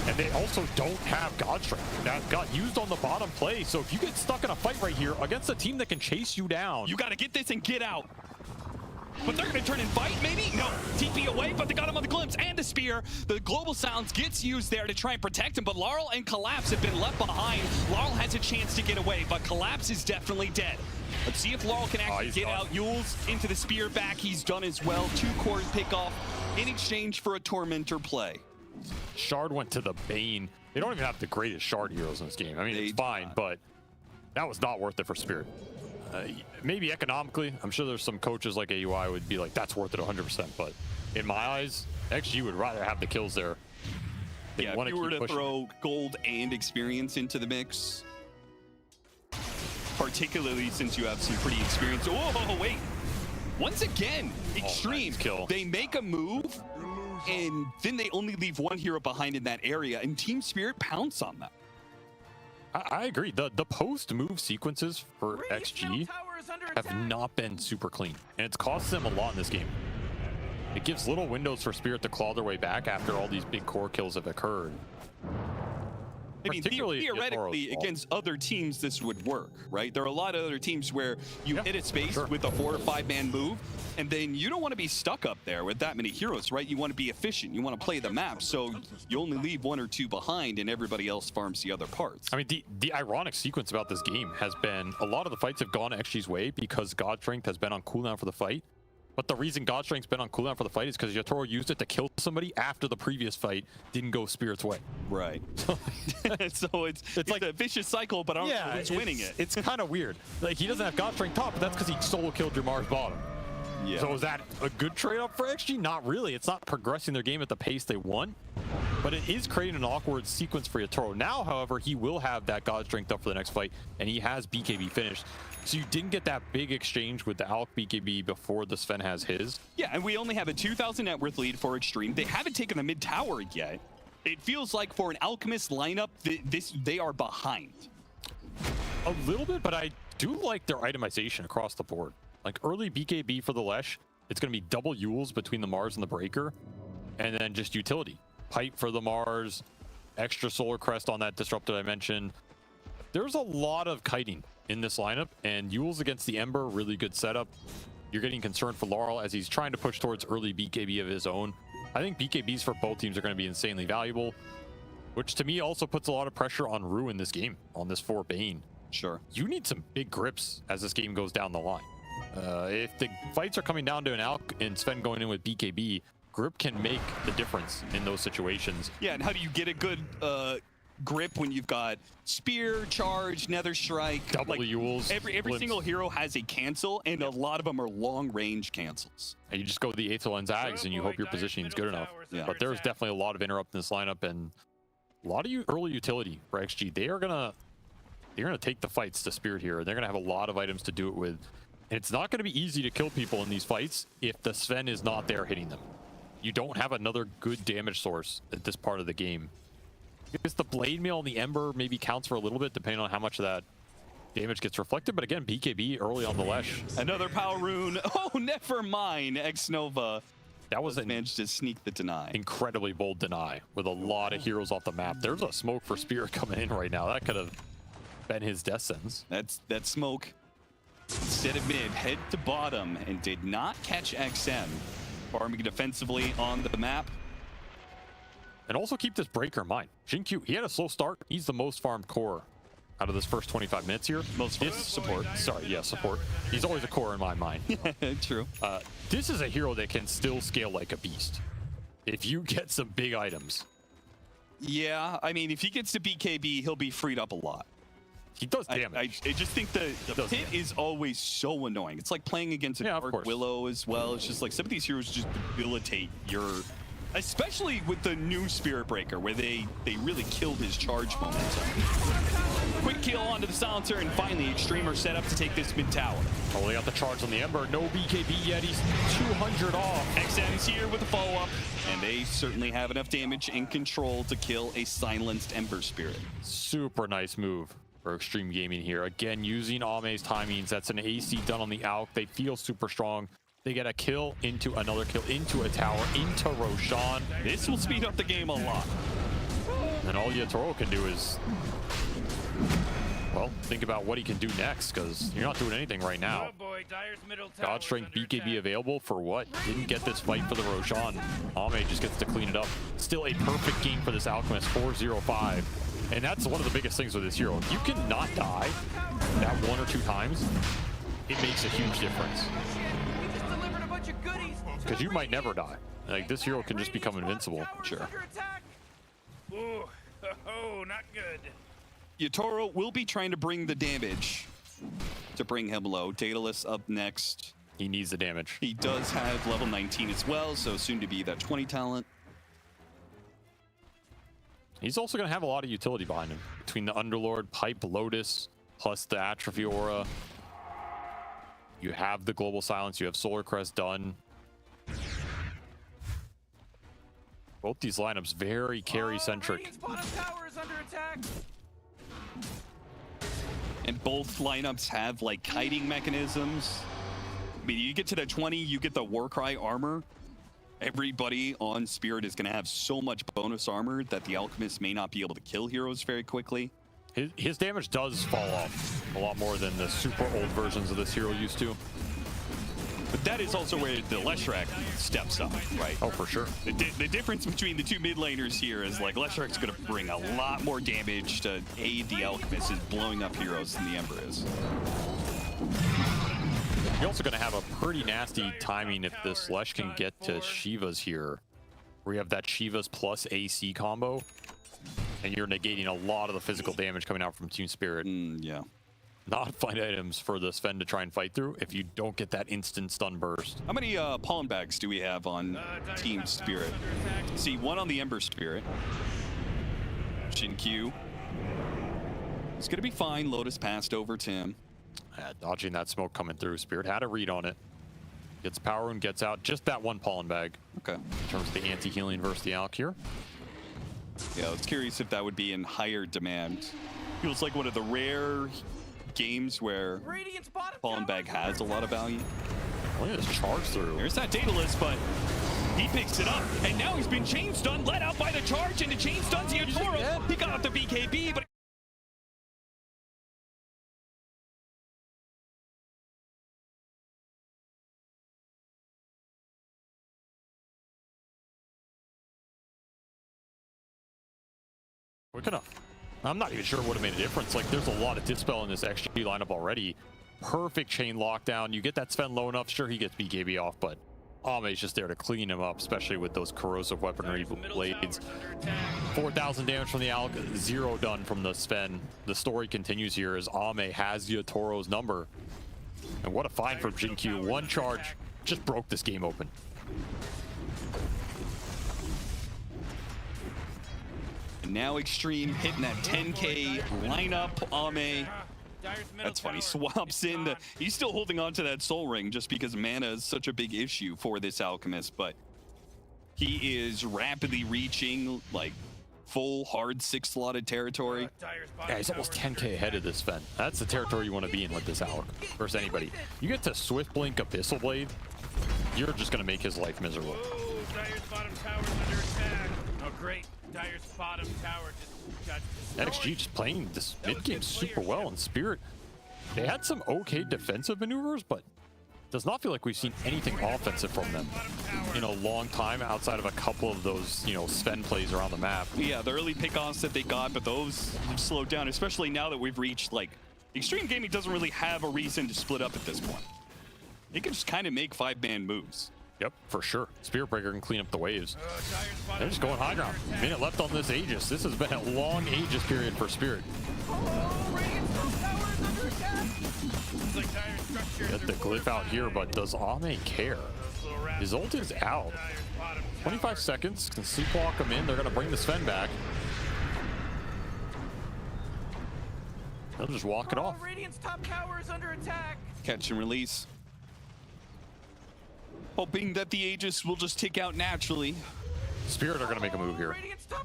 And they also don't have God Strength. That got used on the bottom play. So if you get stuck in a fight right here against a team that can chase you down, you got to get this and get out. But they're going to turn and fight, maybe? No. TP away, but they got him on the glimpse and the spear. The global sounds gets used there to try and protect him, but Laurel and Collapse have been left behind. Laurel has a chance to get away, but Collapse is definitely dead. Let's see if Laurel can actually get out. Yules into the spear back. He's done as well. 2 cores pick off in exchange for a Tormentor play. Shard went to the Bane. They don't even have the greatest Shard heroes in this game. I mean, it's fine, but that was not worth it for Spirit. Maybe economically, I'm sure there's some coaches like AUI would be like, that's worth it 100%. But in my eyes, XG would rather have the kills there. Yeah, if you were to throw gold and experience into the mix, particularly since you have some pretty experience. Oh, wait. Once again, Extreme. Nice kill. They make a move, and then they only leave 1 hero behind in that area, and Team Spirit pounce on that. I agree. The post-move sequences for XG have not been super clean, and it's cost them a lot in this game. It gives little windows for Spirit to claw their way back after all these big core kills have occurred. I mean, theoretically, against other teams, this would work, right? There are a lot of other teams where you hit a space with a 4 or 5 man move, and then you don't want to be stuck up there with that many heroes, right? You want to be efficient. You want to play the map, so you only leave 1 or 2 behind, and everybody else farms the other parts. I mean, the ironic sequence about this game has been a lot of the fights have gone XG's way because God Strength has been on cooldown for the fight. But the reason God Strength's been on cooldown for the fight is because Yatoro used it to kill somebody after the previous fight didn't go Spirit's way. Right. So it's like a vicious cycle, but I don't know who's winning it. It's kind of weird. Like, he doesn't have God Strength top, but that's because he solo killed your Mars bottom. Yeah. So is that a good trade-off for XG? Not really. It's not progressing their game at the pace they want, but it is creating an awkward sequence for Yatoro. Now, however, he will have that God Strength up for the next fight, and he has BKB finished. So you didn't get that big exchange with the Alk BKB before the Sven has his. Yeah, and we only have a 2,000 net worth lead for Extreme. They haven't taken the mid tower yet. It feels like for an Alchemist lineup, they are behind. A little bit, but I do like their itemization across the board. Like early BKB for the Lesh, it's going to be double Yules between the Mars and the Breaker, and then just utility. Pipe for the Mars, extra Solar Crest on that Disruptor I mentioned. There's a lot of kiting in this lineup, and Yules against the Ember, really good setup. You're getting concerned for Laurel as he's trying to push towards early BKB of his own. I think BKBs for both teams are going to be insanely valuable, which to me also puts a lot of pressure on Rue in this game, on this 4 Bane. Sure. You need some big grips as this game goes down the line. If the fights are coming down to an Alk and Sven going in with BKB, grip can make the difference in those situations. Yeah, and how do you get a good grip when you've got Spear, Charge, Nether Strike, double Yules? Every single hero has a cancel, and a lot of them are long-range cancels. And you just go the Aethel and Zags, and you hope your positioning is good enough. Yeah. But there's definitely a lot of interrupt in this lineup, and a lot of early utility for XG. They're gonna take the fights to Spirit here. They're gonna have a lot of items to do it with. And it's not going to be easy to kill people in these fights if the Sven is not there hitting them. You don't have another good damage source at this part of the game. Because the Blade Mail and the Ember maybe counts for a little bit, depending on how much of that damage gets reflected. But again, BKB early on the Lesh. Another power rune. Oh, never mind. X-Nova. That was managed to sneak the deny. Incredibly bold deny with a lot of heroes off the map. There's a smoke for Spirit coming in right now. That could have been his death sentence. That smoke. Instead of mid, head to bottom, and did not catch XM. Farming defensively on the map. And also keep this Breaker in mind. Xingqiu, he had a slow start. He's the most farmed core out of this first 25 minutes here. Most support. Sorry, yeah, support. He's always a core in my mind. True. This is a hero that can still scale like a beast. If you get some big items. Yeah, I mean, if he gets to BKB, he'll be freed up a lot. He does damage. I just think the pit is always so annoying. It's like playing against a Dark Willow as well. It's just like some of these heroes just debilitate your... Especially with the new Spirit Breaker, where they really killed his charge momentum. Quick kill onto the Silencer, and finally Extreme are set up to take this mid tower. Totally got the charge on the Ember. No BKB yet. He's 200 off. XM's here with the follow-up, and they certainly have enough damage and control to kill a silenced Ember Spirit. Super nice move for Extreme Gaming here. Again, using Ame's timings. That's an AC done on the Alk. They feel super strong. They get a kill into another kill into a tower into Roshan. This will speed up the game a lot. And all Yatoro can do is, well, think about what he can do next, because you're not doing anything right now. God Strength BKB available for what? Didn't get this fight for the Roshan. Ame just gets to clean it up. Still a perfect game for this Alchemist, 4-0-5. And that's one of the biggest things with this hero. If you cannot die that 1 or 2 times, it makes a huge difference. Because you might never die. Like, this hero can just become invincible. Sure. Ooh, oh, not good. Yatoro will be trying to bring the damage to bring him low. Daedalus up next. He needs the damage. He does have level 19 as well, so soon to be that 20 talent. He's also going to have a lot of utility behind him. Between the Underlord, Pipe, Lotus, plus the Atrophy Aura. You have the Global Silence, you have Solar Crest done. Both these lineups very carry-centric. And both lineups have like kiting mechanisms. I mean, you get to the 20, you get the Warcry armor. Everybody on Spirit is going to have so much bonus armor that the Alchemist may not be able to kill heroes very quickly. His damage does fall off a lot more than the super old versions of this hero used to. But that is also where the Leshrac steps up, right? Oh, for sure. The difference between the two mid laners here is like Leshrac's going to bring a lot more damage to aid the Alchemist in blowing up heroes than the Ember is. You're also going to have a pretty nasty timing if this Lesh can get to Shiva's here. Where you have that Shiva's plus AC combo. And you're negating a lot of the physical damage coming out from Team Spirit. Yeah. Not fight items for the Sven to try and fight through if you don't get that instant stun burst. How many pollen bags do we have on Team Spirit? See, 1 on the Ember Spirit. Shin-Q. It's going to be fine. Lotus passed over Tim. Dodging that smoke coming through. Spirit had a read on it. Gets power and gets out. Just that 1 pollen bag. Okay. In terms of the anti-healing versus the Alk here. Yeah, I was curious if that would be in higher demand. Feels like one of the rare games where pollen bag has a lot of value. Look at this charge through. There's that Daedalus, but he picks it up, and now he's been chain stunned, let out by the charge, and the chain stuns Yatoro. He got out the BKB, but quick enough. I'm not even sure it would have made a difference. Like, there's a lot of Dispel in this XG lineup already. Perfect chain lockdown. You get that Sven low enough, sure, he gets BKB off, but Ame's just there to clean him up, especially with those corrosive weaponry blades. 4,000 damage from the Alk, 0 done from the Sven. The story continues here as Ame has Yatoro's number. And what a find from Jin-Q. 1 charge just broke this game open. And now Extreme hitting that 10k lineup. Ame, that's funny, swaps in. He's still holding on to that soul ring just because mana is such a big issue for this Alchemist, but he is rapidly reaching like full hard 6-slotted territory. Yeah, he's almost 10k ahead of this Sven. That's the territory you want to be in with this Alk versus anybody. You get to Swift Blink Abyssal Blade, you're just going to make his life miserable. Oh, Dire's bottom tower's under attack. Oh, great. Dire's bottom tower just got destroyed. XG just playing this mid game super well in Spirit. They had some okay defensive maneuvers, but does not feel like we've seen anything offensive from them in a long time outside of a couple of those, you know, Sven plays around the map. Yeah, the early pickoffs that they got, but those have slowed down, especially now that we've reached, like, Extreme Gaming doesn't really have a reason to split up at this point. They can just kind of make 5-man moves. Yep, for sure. Spirit Breaker can clean up the waves. They're just going high ground. Minute left on this Aegis. This has been a long Aegis period for Spirit. Get the glyph out here, but does Ame care? His ult is out. 25 seconds. Can sleepwalk him in. They're going to bring the Sven back. They'll just walk it off. Radiant's top tower is under attack. Catch and release. Hoping that the Aegis will just tick out naturally. Spirit are going to make a move here.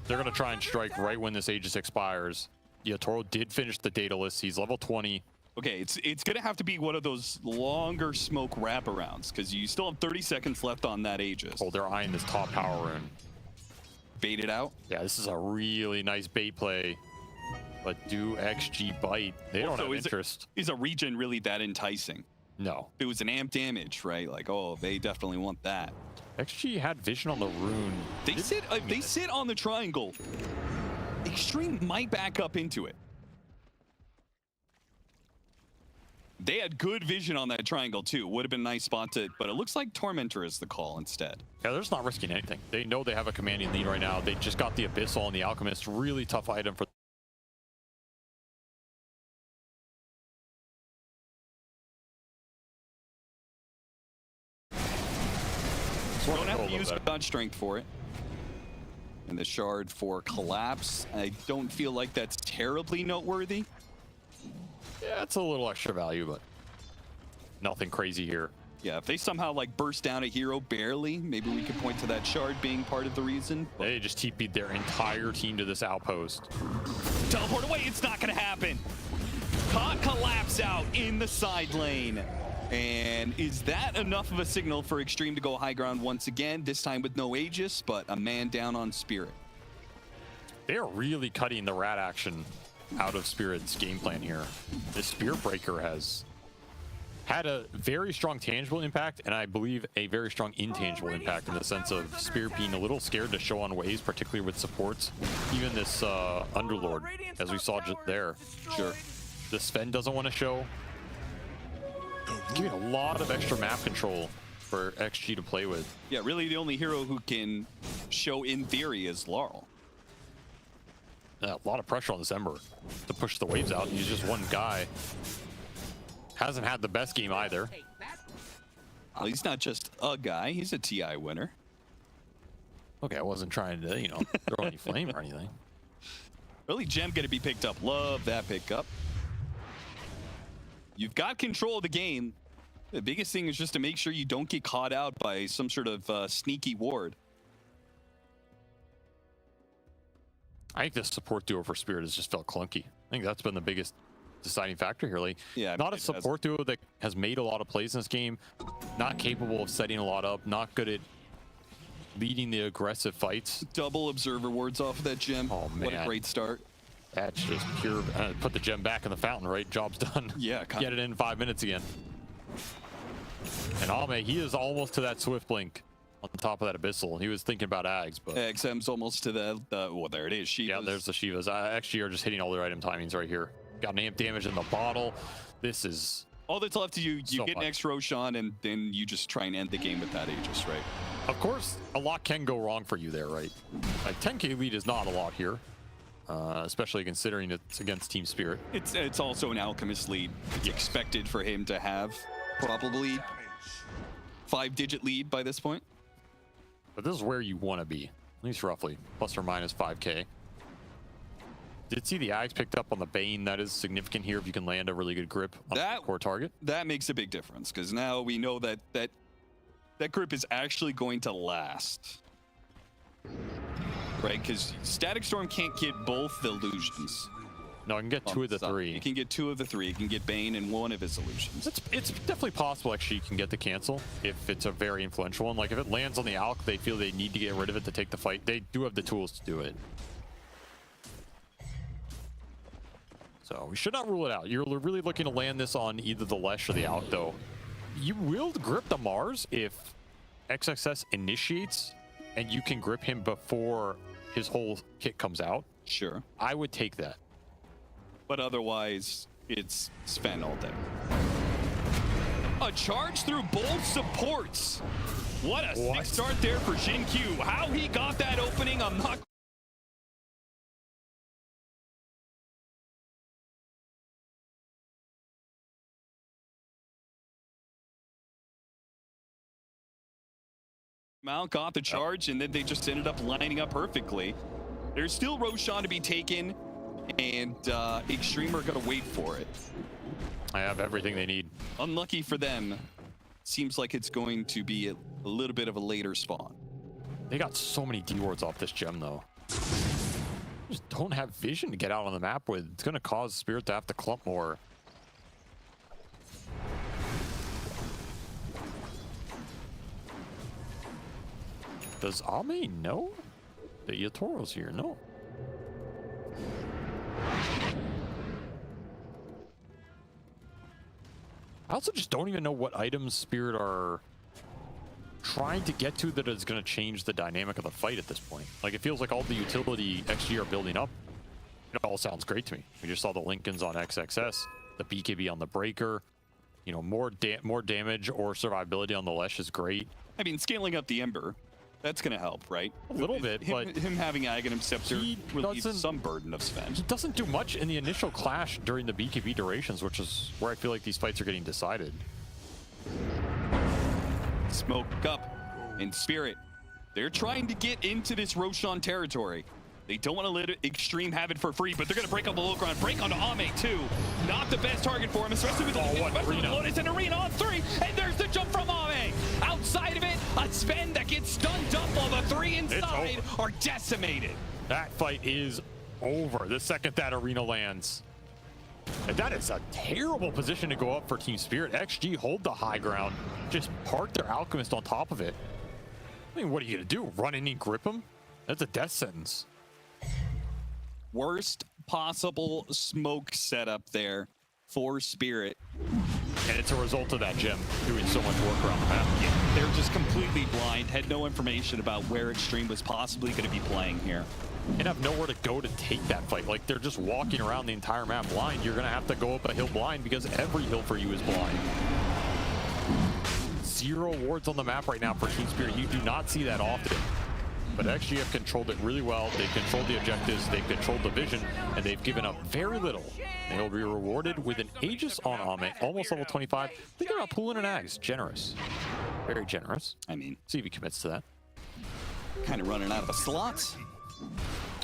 They're going to try and strike right when this Aegis expires. Yatoro did finish the Daedalus. He's level 20. Okay, it's going to have to be one of those longer smoke wraparounds because you still have 30 seconds left on that Aegis. Oh, they're eyeing this top power rune. bait it out. Yeah, this is a really nice bait play. But do XG bite? They don't have interest. Is a regen really that enticing? No. If it was an amp damage, right? Like, oh, they definitely want that. XG had vision on the rune. They sit on the triangle. Extreme might back up into it. They had good vision on that triangle too. Would have been a nice spot to, but it looks like Tormentor is the call instead. Yeah, they're just not risking anything. They know they have a commanding lead right now. They just got the Abyssal and the Alchemist. Really tough item for. Don't have to use God Strength for it. And the Shard for Collapse. I don't feel like that's terribly noteworthy. Yeah, it's a little extra value, but nothing crazy here. Yeah, if they somehow like burst down a hero barely, maybe we could point to that Shard being part of the reason. They just TP'd their entire team to this outpost. Teleport away, it's not gonna happen. Caught Collapse out in the side lane. And is that enough of a signal for Extreme to go high ground once again, this time with no Aegis, but a man down on Spirit? They're really cutting the rat action out of Spirit's game plan here. This Spirit Breaker has had a very strong tangible impact, and I believe a very strong intangible impact in the sense of Spirit being a little scared to show on waves, particularly with supports. Even this Underlord, as we saw just there. Sure. The Sven doesn't want to show. Giving a lot of extra map control for XG to play with. Yeah, really the only hero who can show in theory is Laurel. A lot of pressure on this Ember to push the waves out. He's just one guy. Hasn't had the best game either. Well, he's not just a guy, he's a TI winner. Okay, I wasn't trying to, you know, throw any flame or anything. Early gem gonna be picked up. Love that pickup. You've got control of the game. The biggest thing is just to make sure you don't get caught out by some sort of sneaky ward. I think this support duo for Spirit has just felt clunky. I think that's been the biggest deciding factor here. Like, yeah, not a support duo that has made a lot of plays in this game, not capable of setting a lot up, not good at leading the aggressive fights. Double observer wards off of that gem. Oh man, what a great start. That's just pure. Put the gem back in the fountain, right? Job's done. Yeah, get it in 5 minutes again. And Ame, he is almost to that Swift Blink on top of that Abyssal. He was thinking about Ags, but XM's almost to the well, there it is. Shivas. Yeah, there's the Shivas. Actually are just hitting all their item timings right here. Got an amp damage in the bottle. This is all that's left to you. You so get an extra Roshan, and then you just try and end the game with that Aegis, right? Of course, a lot can go wrong for you there, right? Like 10k lead is not a lot here. Especially considering it's against Team Spirit. It's also an Alchemist lead. It's expected for him to have probably 5-digit lead by this point. But this is where you want to be, at least roughly, plus or minus 5k. Did see the Ags picked up on the Bane. That is significant here if you can land a really good grip on the core target. That makes a big difference because now we know that that grip is actually going to last. Right, because Static Storm can't get both the illusions. No, I can get 2 of the 3. You can get 2 of the 3. You can get Bane and 1 of his illusions. It's definitely possible actually you can get the cancel if it's a very influential one. Like if it lands on the Alk, they feel they need to get rid of it to take the fight. They do have the tools to do it. So we should not rule it out. You're really looking to land this on either the Lesh or the Alk though. You will grip the Mars if XXS initiates and you can grip him before his whole kit comes out. Sure. I would take that. But otherwise, it's Sven all day. A charge through both supports. What a sick start there for Jin Q. How he got that opening, I'm not... Mount got the charge, and then they just ended up lining up perfectly. There's still Roshan to be taken, and Extreme are going to wait for it. I have everything they need. Unlucky for them. Seems like it's going to be a little bit of a later spawn. They got so many D-wards off this gem, though. Just don't have vision to get out on the map with. It's going to cause Spirit to have to clump more. Does Ame know? The Yatoro's here, no. I also just don't even know what items Spirit are trying to get to that is going to change the dynamic of the fight at this point. Like, it feels like all the utility XG are building up. It all sounds great to me. We just saw the Lincolns on XXS, the BKB on the Breaker. You know, more damage or survivability on the Lesh is great. I mean, scaling up the Ember, that's going to help, right? A little bit, but him having Aghanim Scepter relieves some burden of Sven. He doesn't do much in the initial clash during the BKB durations, which is where I feel like these fights are getting decided. Smoke up in Spirit. They're trying to get into this Roshan territory. They don't want to let Extreme have it for free, but they're going to break up the low ground. Break onto Ame, too. Not the best target for him, especially with the Lotus and Arena on 3. And there's the jump from Ame. Outside of it, a Sven that gets stunned up while the 3 inside are decimated. That fight is over the second that Arena lands. And that is a terrible position to go up for Team Spirit. XG hold the high ground. Just park their Alchemist on top of it. I mean, what are you going to do? Run in and grip him? That's a death sentence. Worst possible smoke setup there for Spirit. And it's a result of that gem doing so much work around the map. Yeah, they're just completely blind, had no information about where Extreme was possibly going to be playing here. And have nowhere to go to take that fight. Like, they're just walking around the entire map blind. You're going to have to go up a hill blind because every hill for you is blind. 0 wards on the map right now for Team Spirit. You do not see that often. But XG have controlled it really well. They've controlled the objectives, they've controlled the vision, and they've given up very little. They'll be rewarded with an Aegis on Ame, almost level 25. Think about pulling an Ags. Generous. Very generous. I mean, see if he commits to that. Kind of running out of a slot.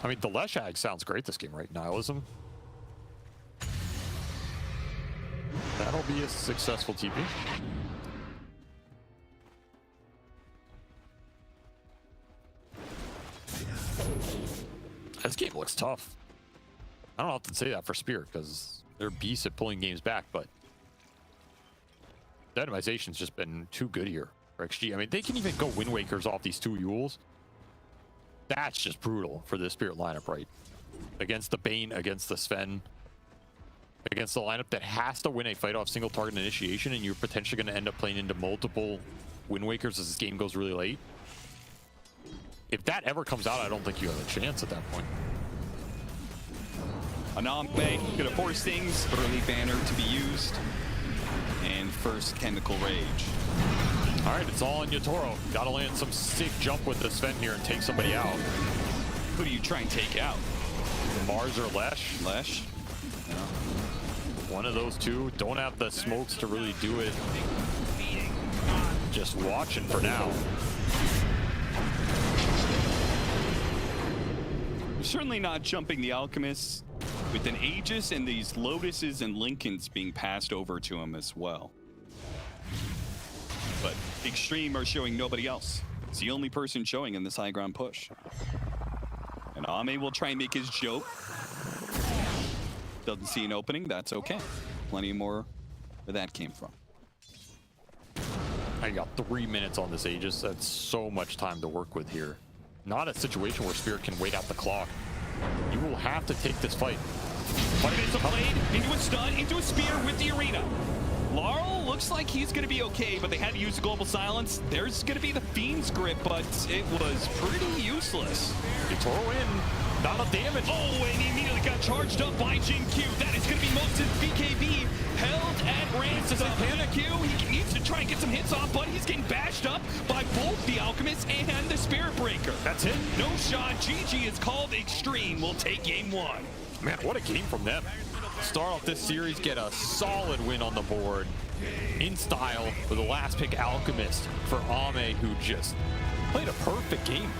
I mean, the Lesh Ag sounds great this game, right? Nihilism. That'll be a successful TP. This game looks tough. I don't often say that for Spirit because they're beasts at pulling games back, but the itemization's just been too good here for XG. I mean, they can even go Wind Wakers off these 2 Yules. That's just brutal for the Spirit lineup, right? Against the Bane, against the Sven, against the lineup that has to win a fight off single target initiation, and you're potentially going to end up playing into multiple Wind Wakers as this game goes really late. If that ever comes out, I don't think you have a chance at that point. Aname gonna force things. Early banner to be used. And first Chemical Rage. All right, it's all on Yatoro. Gotta land some sick jump with the Sven here and take somebody out. Who do you try and take out? Mars or Lesh? Lesh? Yeah. One of those two. Don't have the smokes to really do it. Just watching for now. Certainly not jumping the Alchemists with an Aegis and these Lotuses and Lincolns being passed over to him as well. But Extreme are showing nobody else. It's the only person showing in this high ground push. And Ame will try and make his joke. Doesn't see an opening, that's okay. Plenty more where that came from. I got 3 minutes on this Aegis. That's so much time to work with here. Not a situation where Spirit can wait out the clock. You will have to take this fight. But it's a blade into a stun, into a spear with the Arena. Laurel looks like he's going to be okay, but they had to use the Global Silence. There's going to be the Fiend's Grip, but it was pretty useless. Yatoro in. Not enough damage. Oh, and he immediately got charged up by Jin Q. That is going to be most of BKB held at ransom. Panic Q. He needs to try and get some hits off, but he's getting bashed up by both the Alchemist and the Spirit Breaker. That's it. No shot. GG is called Extreme. We'll take game 1. Man, what a game from them. Start off this series, get a solid win on the board in style with the last pick Alchemist for Ame, who just played a perfect game.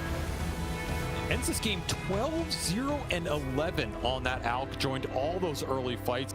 Ends this game 12-0 and 11 on that Alch, joined all those early fights.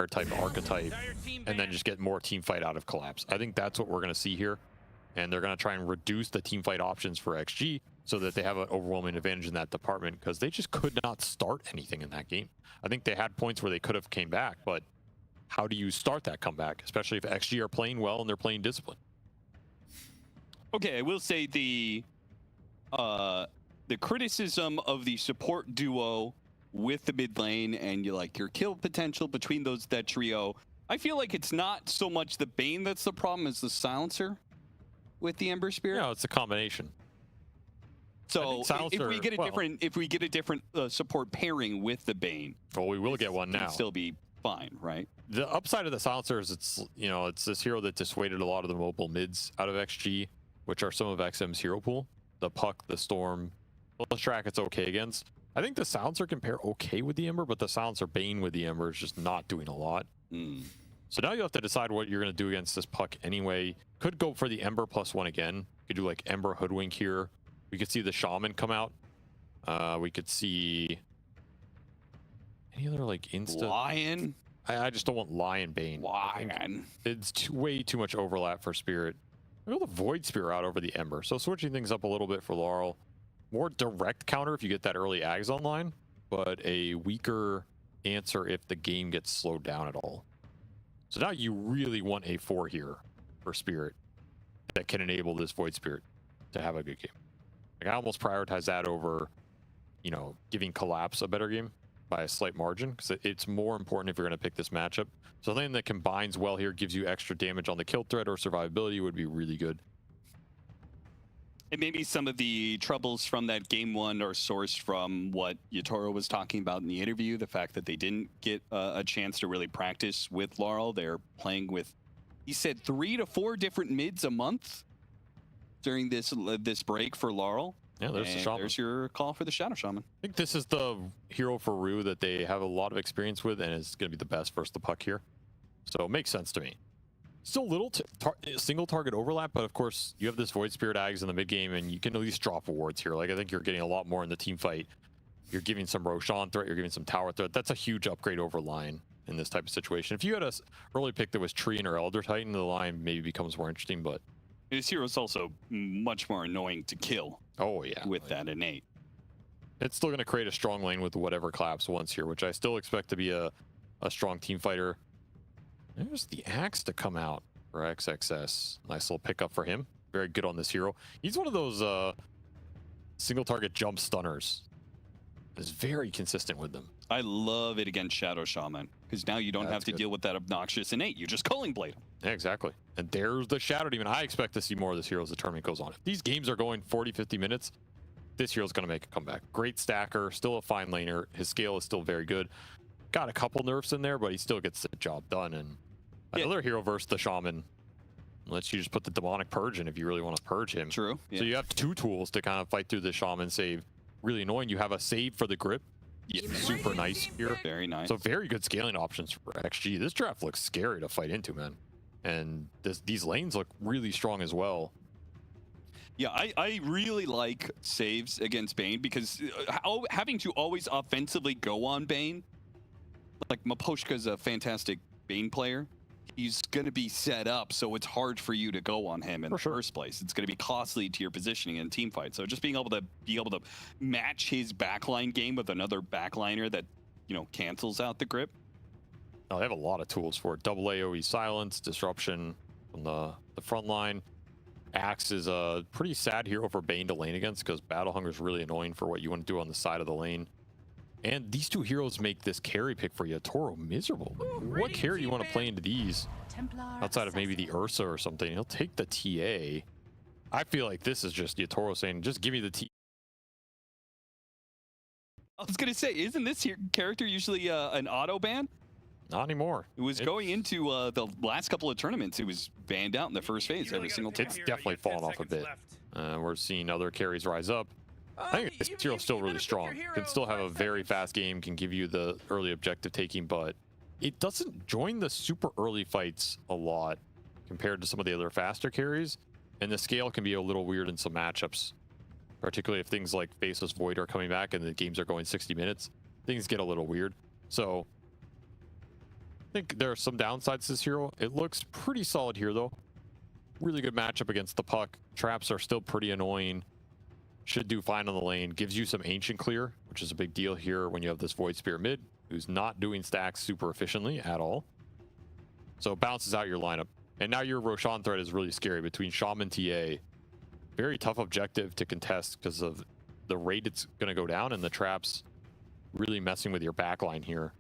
type archetype, and then just get more team fight out of collapse. I think that's what we're going to see here, and they're going to try and reduce the team fight options for XG so that they have an overwhelming advantage in that department, because they just could not start anything in that game. I think they had points where they could have came back, but how do you start that comeback, especially if XG are playing well and they're playing discipline? Okay, I will say the criticism of the support duo with the mid lane and your kill potential between that trio, I feel like it's not so much the Bane that's the problem as the silencer with the Ember Spirit. No, it's a combination. So if we get a different support pairing with the Bane, well, we will get one now. It'll still be fine, right? The upside of the silencer is it's this hero that dissuaded a lot of the mobile mids out of XG, which are some of XM's hero pool. The Puck, the Storm, Leshrac it's okay against. I think the silencer can pair okay with the Ember, but the silencer Bane with the Ember is just not doing a lot. So now you have to decide what you're going to do against this Puck anyway. Could go for the Ember +1 again. Could do like Ember Hoodwink here. We could see the Shaman come out. We could see any other like insta Lion. I just don't want Lion Bane. Lion. It's way too much overlap for Spirit. We'll the Void Spear out over the Ember. So switching things up a little bit for Laurel. More direct counter if you get that early Ags online, but a weaker answer if the game gets slowed down at all. So now you really want a 4 here for Spirit that can enable this Void Spirit to have a good game. Like I almost prioritize that over, giving Collapse a better game by a slight margin, because it's more important if you're going to pick this matchup. So something that combines well here, gives you extra damage on the kill threat or survivability would be really good. And maybe some of the troubles from that game 1 are sourced from what Yatoro was talking about in the interview, the fact that they didn't get a chance to really practice with Laurel. They're playing with, he said, 3 to 4 different mids a month during this break for Laurel. Yeah, there's the Shaman. There's your call for the Shadow Shaman. I think this is the hero for Rue that they have a lot of experience with, and is going to be the best versus the Puck here. So it makes sense to me. Still little single target overlap, but of course you have this Void Spirit Ags in the mid game, and you can at least drop awards here. Like I think you're getting a lot more in the team fight. You're giving some Roshan threat, you're giving some tower threat. That's a huge upgrade over Lion in this type of situation. If you had a early pick that was Tree or Elder Titan, the Lion maybe becomes more interesting, but his hero is also much more annoying to kill. Oh yeah, with that innate. It's still going to create a strong lane with whatever Collapse wants here, which I still expect to be a strong team fighter. There's the Axe to come out for XXS. Nice little pickup for him. Very good on this hero. He's one of those single target jump stunners. Is very consistent with them. I love it against Shadow Shaman, because now you don't have to deal with that obnoxious innate. You just Culling Blade him. Yeah, exactly. And there's the Shadow Demon. I expect to see more of this hero as the tournament goes on. If these games are going 40-50 minutes, this hero's going to make a comeback. Great stacker, still a fine laner. His scale is still very good. Got a couple nerfs in there, but he still gets the job done. And another hero versus the Shaman lets you just put the Demonic Purge in if you really want to purge him. True. Yeah. So you have 2 tools to kind of fight through the Shaman save. Really annoying. You have a save for the grip. Yeah, super nice here. Very nice. So very good scaling options for XG. This draft looks scary to fight into, man. And these lanes look really strong as well. Yeah, I really like saves against Bane, because having to always offensively go on Bane, like Maposhka's a fantastic Bane player. He's going to be set up, so it's hard for you to go on him in the first place. It's going to be costly to your positioning in team fight. So just being able to match his backline game with another backliner that, cancels out the grip. Oh, they have a lot of tools for it. Double AoE silence, disruption from the front line. Axe is a pretty sad hero for Bane to lane against, because Battle Hunger is really annoying for what you want to do on the side of the lane. And these 2 heroes make this carry pick for Yatoro miserable. What carry do you want to play into these? Outside of maybe the Ursa or something. He'll take the TA. I feel like this is just Yatoro saying, just give me the TA. I was going to say, isn't this character usually an auto ban? Not anymore. It was going into the last couple of tournaments. It was banned out in the first phase every single time. It's definitely fallen off a bit. We're seeing other carries rise up. I think this hero's still really strong. Can still have a very fast game, can give you the early objective taking, but it doesn't join the super early fights a lot compared to some of the other faster carries, and the scale can be a little weird in some matchups, particularly if things like Faceless Void are coming back and the games are going 60 minutes. Things get a little weird. So think there are some downsides to this hero. It looks pretty solid here, though. Really good matchup against the puck. Traps are still pretty annoying. Should do fine on the lane. Gives you some ancient clear, which is a big deal here when you have this Void Spear mid, who's not doing stacks super efficiently at all. So it bounces out your lineup. And now your Roshan threat is really scary between Shaman TA. Very tough objective to contest because of the rate it's going to go down, and the traps really messing with your backline here.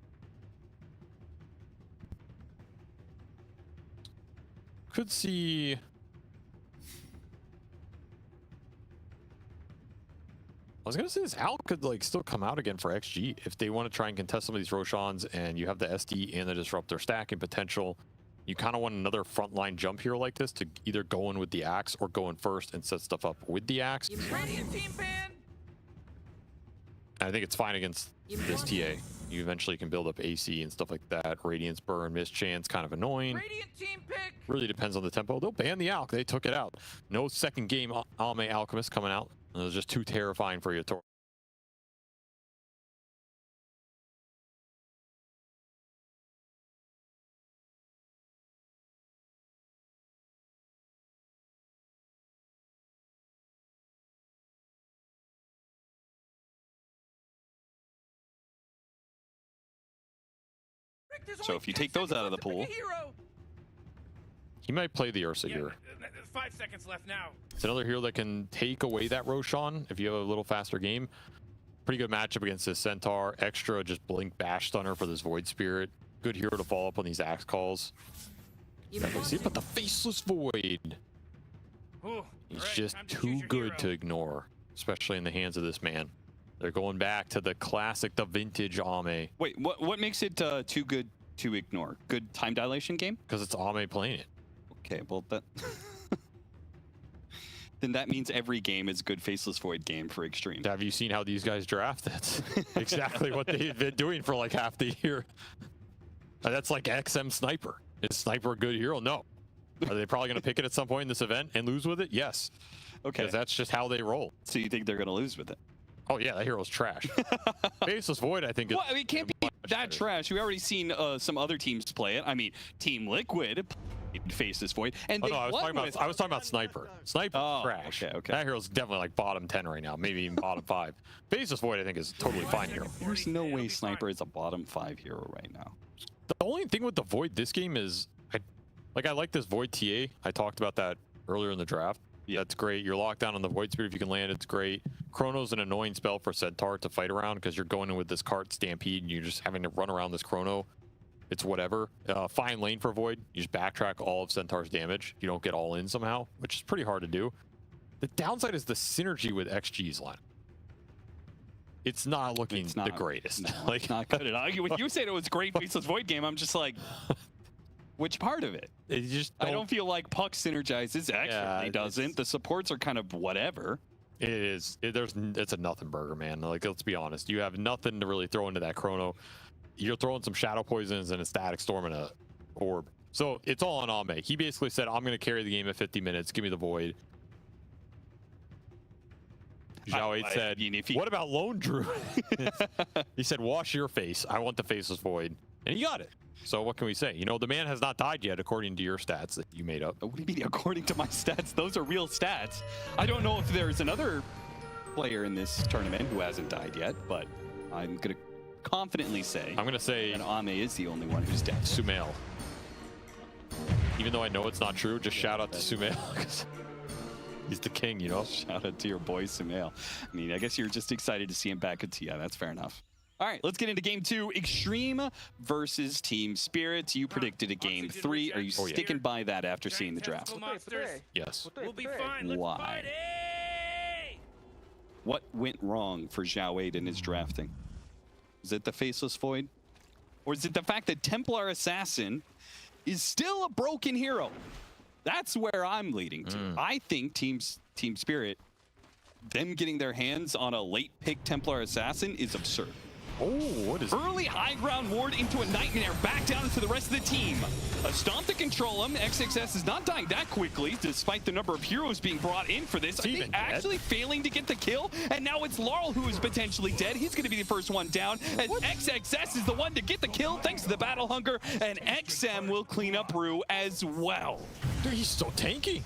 Could see... I was gonna say this Al could like still come out again for XG if they want to try and contest some of these Roshans, and you have the SD and the Disruptor stacking potential. You kind of want another frontline jump hero like this to either go in with the axe or go in first and set stuff up with the axe. I think it's fine against this TA. You eventually can build up AC and stuff like that. Radiance Burn, Mischance, kind of annoying. Really depends on the tempo. They'll ban the Alch. They took it out. No second game Alme Alchemist coming out. It was just too terrifying for you to... So if you take those out of the pool, he might play the Ursa here. 5 seconds left now. It's another hero that can take away that Roshan if you have a little faster game. Pretty good matchup against this Centaur. Extra just blink bash stunner for this Void Spirit. Good hero to follow up on these axe calls. See, but the Faceless Void. He's just too good to ignore, especially in the hands of this man. They're going back to the classic, the vintage Ame. Wait, what makes it too good to ignore? Good time dilation game? Because it's Ame playing it. Okay, well, that... then that means every game is good Faceless Void game for Extreme. Have you seen how these guys draft? That's exactly what they've been doing for like half the year. That's like XM Sniper. Is Sniper a good hero? No. Are they probably going to pick it at some point in this event and lose with it? Yes. Okay. Because that's just how they roll. So you think they're going to lose with it? Oh, yeah, that hero's trash. Faceless Void, I think... Well, I mean, it can't be that trash. We've already seen some other teams play it. I mean, Team Liquid Faceless Void. And I was talking about Sniper. Sniper trash. Okay. That hero's definitely like bottom 10 right now, maybe even bottom 5. Faceless Void, I think, is a totally fine hero. There's no way Sniper is a bottom 5 hero right now. The only thing with the Void this game is, I like this Void TA. I talked about that earlier in the draft. Yeah, that's great. You're locked down on the Void Spirit if you can land. It's great. Chrono's an annoying spell for Centaur to fight around because you're going in with this cart Stampede and you're just having to run around this Chrono. It's whatever. Fine lane for Void. You just backtrack all of Centaur's damage. You don't get all in somehow, which is pretty hard to do. The downside is the synergy with XG's line. It's not looking the greatest. No, like, it's not good at all. When you said it was a great Faceless Void game, I'm just like... Which part of it? I don't feel like Puck synergizes. Actually, it doesn't. The supports are kind of whatever. It is. It's a nothing burger, man. Like, let's be honest. You have nothing to really throw into that Chrono. You're throwing some Shadow Poisons and a Static Storm and a Orb. So it's all on Ame. He basically said, I'm going to carry the game at 50 minutes. Give me the Void. Zhao 8 said, what about Lone Druid? He said, wash your face. I want the Faceless Void. And he got it. So what can we say? You know, the man has not died yet, according to your stats that you made up. What do you mean, according to my stats? Those are real stats. I don't know if there's another player in this tournament who hasn't died yet, but I'm going to confidently say... I'm going to say... And Ame is the only one who's dead. Sumail. Even though I know it's not true, just shout out to Sumail. He's the king, you know? Shout out to your boy, Sumail. I mean, I guess you're just excited to see him back at TI. That's fair enough. All right, let's get into game 2. Extreme versus Team Spirit. You predicted a game 3. Are you sticking by that after seeing the draft? Yes. We'll be fine. Why? What went wrong for Zhao 8 in his drafting? Is it the Faceless Void? Or is it the fact that Templar Assassin is still a broken hero? That's where I'm leading to. I think Team Spirit, them getting their hands on a late pick Templar Assassin is absurd. Oh, what is early high ground ward into a nightmare, back down into the rest of the team. A stomp to control him. XXS is not dying that quickly, despite the number of heroes being brought in for this. I think actually failing to get the kill, and now it's Laurel who is potentially dead. He's going to be the first one down, as XXS is the one to get the kill thanks to the battle hunger, and XM will clean up Rue as well. Dude, he's so tanky.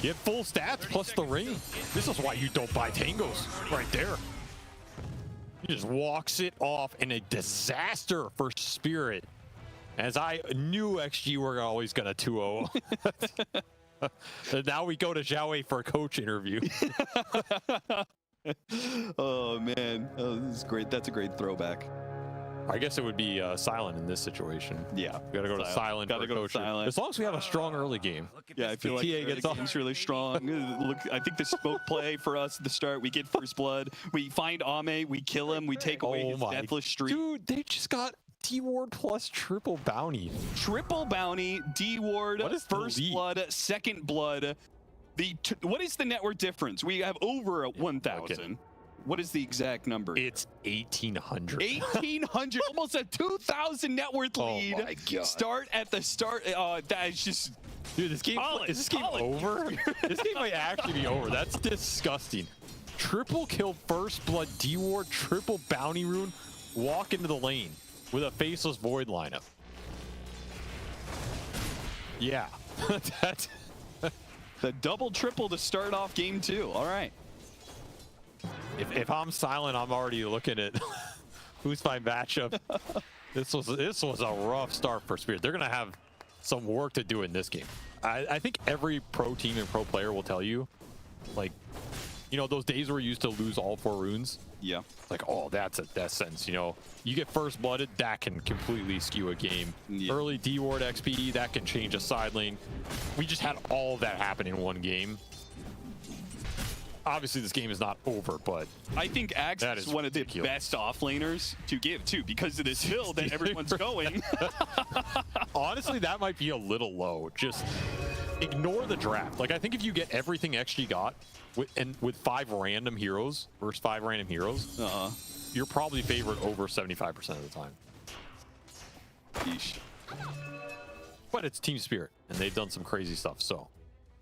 You have full stats plus the ring. This is why you don't buy tangos right there. He just walks it off in a disaster for Spirit. As I knew XG were always going to 2-0. And now we go to Xiaowei for a coach interview. Oh, man. Oh, this is great. That's a great throwback. I guess it would be silent in this situation. Yeah. We gotta go to silent. Gotta go to silent. As long as we have a strong early game. Yeah, I feel like TA gets game's really strong. Look, I think the smoke play for us at the start, we get first blood. We find Ame, we kill him, we take away his deathless streak. Dude, they just got D-Ward plus triple bounty. Triple bounty, D-Ward, first blood, second blood. What is the network difference? We have over 1,000. Okay. What is the exact number? It's 1,800. 1,800, almost a 2,000 net worth lead. Oh my God. Start at the start. That is just... Dude, this game, is this game over? This game might actually be over. That's disgusting. Triple kill, first blood, D-Ward, triple bounty rune, walk into the lane with a faceless void lineup. Yeah. That's... The double triple to start off game 2. All right. If I'm silent, I'm already looking at who's my matchup. This was a rough start for Spirit. They're gonna have some work to do in this game. I think every pro team and pro player will tell you, like, you know, those days where you used to lose all 4 runes. Yeah. Like, oh, that's a death sentence. You know, you get first blooded, that can completely skew a game. Yeah. Early D-Ward XP, that can change a side lane. We just had all of that happen in one game. Obviously, this game is not over, but I think Axe is one of the best offlaners to give, too, because of this hill that everyone's going. Honestly, that might be a little low. Just ignore the draft. Like, I think if you get everything XG got with 5 random heroes versus 5 random heroes, you're probably favored over 75% of the time. Yeesh. But it's Team Spirit, and they've done some crazy stuff, so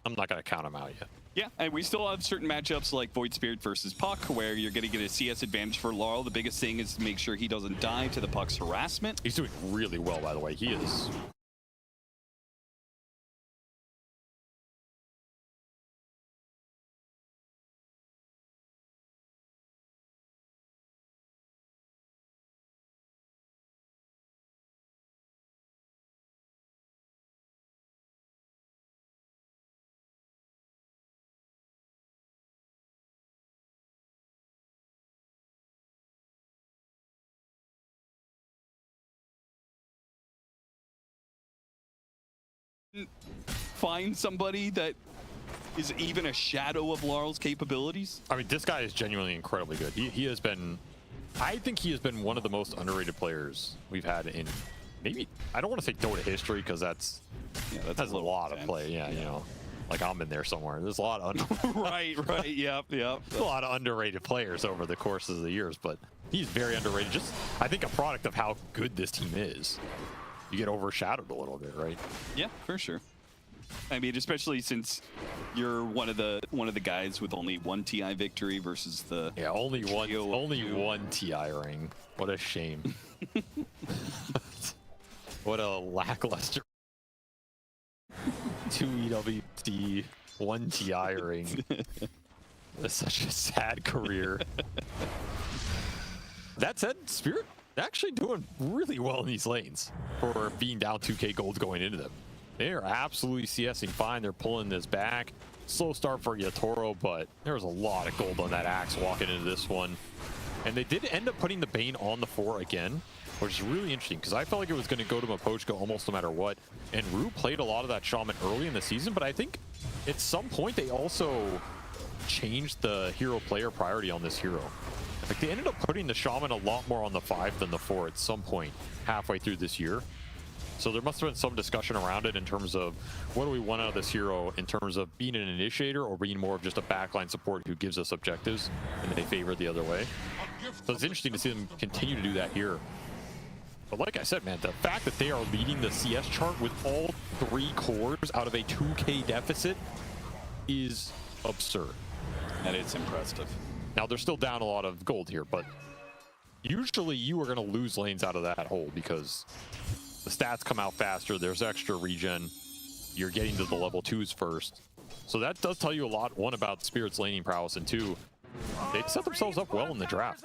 I'm not going to count them out yet. Yeah, and we still have certain matchups like Void Spirit versus Puck, where you're going to get a CS advantage for Laurel. The biggest thing is to make sure he doesn't die to the Puck's harassment. He's doing really well, by the way. He is. Find somebody that is even a shadow of Laurel's capabilities. I mean, this guy is genuinely incredibly good. He has been, I think he has been one of the most underrated players we've had in maybe, I don't want to say Dota history, because that's a lot of play. Yeah, you know, like I'm in there somewhere. There's a lot of right, yep. A lot of underrated players over the course of the years, but he's very underrated. Just, I think, a product of how good this team is. You get overshadowed a little bit, right? Yeah, for sure. I mean, especially since you're one of the guys with only 1 TI victory versus the only one TI ring. What a shame. What a lackluster 2 EWC 1 TI ring. That's such a sad career. That said, Spirit actually doing really well in these lanes for being down 2k gold going into them. They are absolutely CSing fine. They're pulling this back. Slow start for Yatoro, but there was a lot of gold on that Axe walking into this one. And they did end up putting the Bane on the 4 again, which is really interesting, because I felt like it was going to go to Mapochka almost no matter what. And Rue played a lot of that Shaman early in the season, but I think at some point they also changed the hero player priority on this hero. Like, they ended up putting the Shaman a lot more on the 5 than the 4 at some point halfway through this year. So there must have been some discussion around it in terms of what do we want out of this hero in terms of being an initiator or being more of just a backline support who gives us objectives, and they favor the other way. So it's interesting to see them continue to do that here. But like I said, man, the fact that they are leading the CS chart with all 3 cores out of a 2K deficit is absurd. And it's impressive. Now, they're still down a lot of gold here, but usually you are going to lose lanes out of that hole because the stats come out faster, there's extra regen, you're getting to the level 2s first. So that does tell you a lot, one, about Spirit's laning prowess, and 2, they set themselves up well in the draft.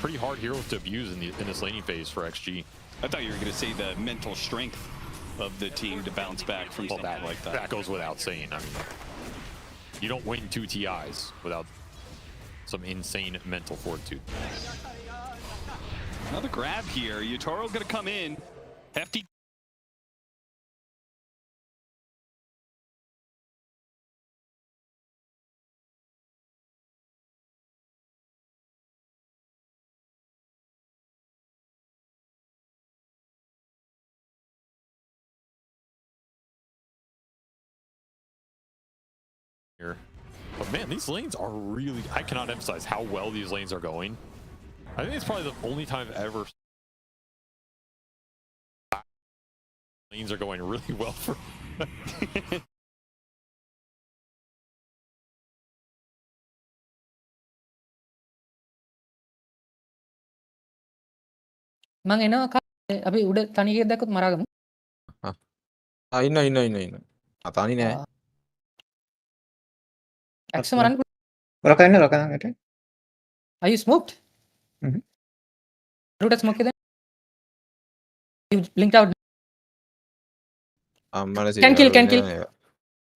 Pretty hard heroes to abuse in this laning phase for XG. I thought you were going to say the mental strength of the team to bounce back from something like that. That goes without saying. I mean, you don't win 2 TIs without some insane mental fortitude. Another grab here. Yutaro going to come in. Hefty. Here. But man, these lanes are really, I cannot emphasize how well these lanes are going. I think it's probably the only time I've ever lanes are going really well for මං එනවා අපි උඩ තනියෙක් දැක්කොත් මරාගමු. ඉන්න. අතානි නෑ. Axe මරන්න. රකන්න. Are you smoked? Mhm. Root smoke then. You blinked out. අම්මලා Can kill.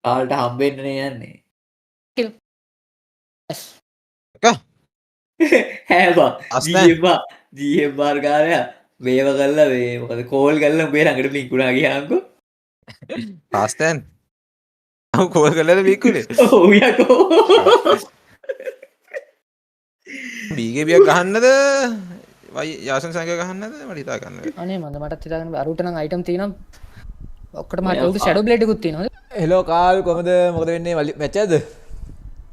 ආල්ට හම්බෙන්නේ යන්නේ. Kill. Yes. හැබා අස්නෑ. ජීහෙබ්බාර් කාරයා මේව කල්ලා මේ මොකද කෝල් කරලා උඹේ ළඟට ලින්ක් වුණා ගියාන්කෝ. පාස්තන්. අව කෝල් කරලා බීකුනේ. ඔව් යකෝ. බීගේබියක් ගහන්නද? වයි යාසන් සංගය ගහන්නද? මට හිතා ගන්න බැහැ. අනේ මටත් හිතාගන්න බෑ. අරුට නම් අයිටම් තියෙනවා. ඔක්කොටම හරි. ඔයක ෂැඩෝ බ්ලේඩ් එකකුත් තියෙනවද? හෙලෝ කාල් කොහමද මොකද වෙන්නේ මැච් එකද?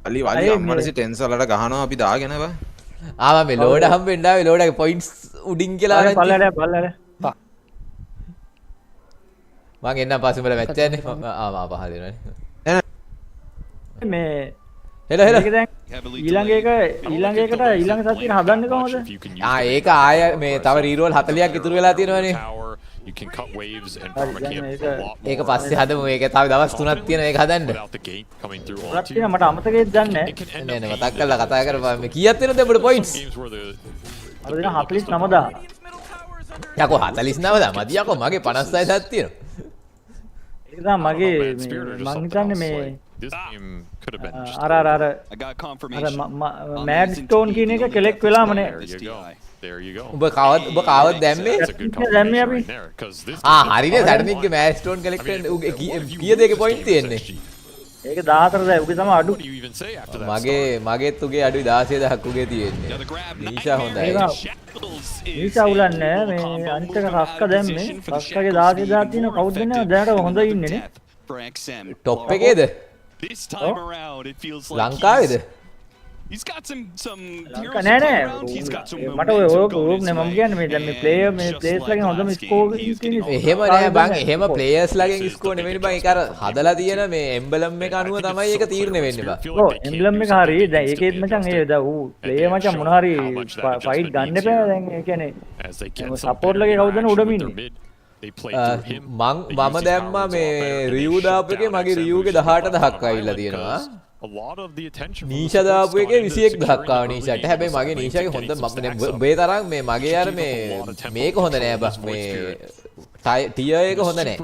අලි අම්මලා ටෙන්ස් වලට ගහනවා අපි දාගෙන බා. ආ මම ලෝඩ හම්බෙන්න ආවේ ලෝඩගේ පොයින්ට්ස් උඩින් කියලා ආරංචි. පල්ලට. මං එන්නම් පස්සේ උඹලා මැච් එකනේ. ආ පහ දෙනවනේ. මේ හෙලෝ ඊළඟ එකට ඊළඟ සතියේ හදන්නේ කොහොමද? ඒක ආය මේ තව රීරෝල් 40ක් ඉතුරු වෙලා තියෙනවනේ. You can cut waves and farm a camp a lot ඒක පස්සේ හදමු. ඒක තව දවස් 3ක් තියෙනවා ඒක හදන්න. without the gate coming through ගොඩක් onto තියෙනවා මට අමතකෙත් දන්නේ It can end නෑ up නෑ being මතක් කරලා කතා කරපන්. මේ කීයක් තියෙනවද උඹට පොයින්ට්ස්? games where the අර දෙන 49000 යකෝ 49000 මදි යකෝ මගේ 56000ක් තියෙනවා. ඒක තමයි මගේ man, Spirit or මං something හිතන්නේ else, මේ like, this game could have been just අර I got confirmation. Mad stone කියන එක කෙලෙක් වෙලාමනේ. there you go. උඹ කාවත් දැම්මේ? That's a good දැම්මේ confirmation අපි. right there, 'cause this ආ game- හරිනේ සඩනික්ගේ මෑච් ස්ටෝන් කලෙක්ට් වෙන්න උගේ කීයද ඒකේ පොයින්ට් තියෙන්නේ? ඒක 14යි උගේ තමයි අඩු. What do you even say after that? මගේත් උගේ අඩුයි 16000ක් උගේ තියෙන්නේ. Another grab. නීෂා හොඳයි. Shackles ඊට is අවුලන්නේ මේ අනිත් එක රස්ක දැම්මේ. රස්කගේ 10000 තියෙන කවුද දන්නේ දැනට හොඳ ඉන්නේ නේ. for XM. ටොප් එකේද? This time around, it feels like ලංකාවේද? he's got some ලංකා නෑ නෑ he's got some මට ඔය ඕක නේ මම කියන්නේ මේ දැන් මේ ප්ලේයර් මේ ප්ලේයර්ස් ලගෙන් හොඳම ස්කෝර් තියෙන්නේ. එහෙම නෑ බං එහෙම ප්ලේයර්ස් ලගෙන් ස්කෝර් නෙවෙයි බං ඒක අර හදලා තියෙන මේ එම්බලම් එක අනුව තමයි ඒක තීරණය වෙන්නේ බං. ඔව් එම්බ්ලම් එක හරි දැන් ඒකෙත් මචං ඒ දැන් ඌ ප්ලේයර් මචං මොන හරි ෆයිට් ගන්න එපා දැන් ඒ කියන්නේ As they get some support ලගේ better කවුද උඩම interaction with ඉන්නේ. their mid, they play through him. මම දැම්මා මේ රියු දාපු එකේ මගේ රියුගේ 18000ක් ආවිල්ලා තියෙනවා. A lot of the attention නීෂා දාපු එකේ 21000ක් ආව නීෂාට. හැබැයි මගේ නීෂාගේ හොඳ මේ තරම් මේ මගේ අර මේක හොඳ නෑ බස් මේ ටියර් එක හොඳ නෑ.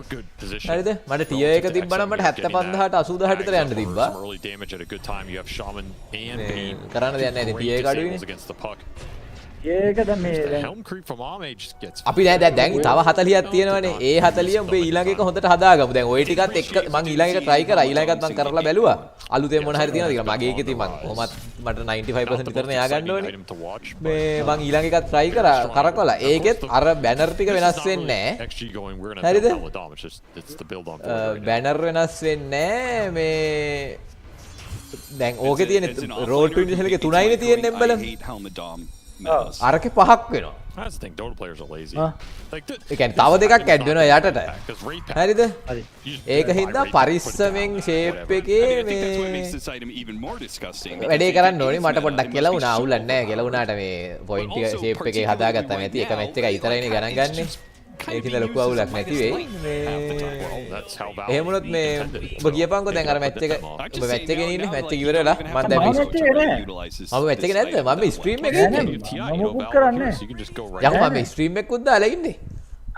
හරිද? මට ටියර් එක තිබ්බනම් මට 75000ට 80000ට විතර යන්න තිබ්බා. කරන්න දෙයක් නෑ. ටියර් එක අඩුයිනේ. ඒක දැන් මේ අපි දැන් තව 40ක් තියෙනවනේ. ඒ 40 උඹේ ඊළඟ එක හොඳට හදාගමු. දැන් ওই ටිකත් එක්ක මම ඊළඟ එක try කරා. ඊළඟ එකත් මම කරලා බැලුවා. අලුතෙන් මොන හරි තියෙනවද කියලා. මගේ එකේ තියෙන මම කොහොමත් මට 95% විතර නේ ය아가න්න ඕනේ. මේ මම ඊළඟ එකත් try කරා. කරකවලා. ඒකෙත් අර බැනර් ටික වෙනස් වෙන්නේ නැහැ. හරිද? බැනර් වෙනස් වෙන්නේ නැහැ. මේ දැන් ඕකේ තියෙන roll to initial එකේ 3යිනේ තියෙන්නේ එම්බලම්. අරකේ 5ක් වෙනවා. I just think Dota players are lazy. Like ඒ කියන්නේ තව දෙකක් ඇඩ් වෙනවා යටට. හරිද? ඒක හින්දා පරිස්සමෙන් shape එකේ මේ වැඩේ කරන්න ඕනේ. මට පොඩ්ඩක් කියලා වුණා. අවුලක් නැහැ. කියලා වුණාට මේ point එක shape එකේ හදාගත්තාම ඇති. එක match එකයි විතරයිනේ ගණන් ගන්නෙ. ඒකින්ද ලොකු අවුලක් නැති වෙයි. එහෙම වුණොත් මේ ඔබ කියපන්කෝ දැන් අර මැච් එක ඔබ මැච් එකේ ඉන්නේ මැච් එක ඉවර වෙලා මම දැන් මම මැච් එකේ නැද්ද මම ස්ට්‍රීම් එකේ ඉන්නේ මම බුක් කරන්නේ යකෝ මම ස්ට්‍රීම් එකකුත් දාලා ඉන්නේ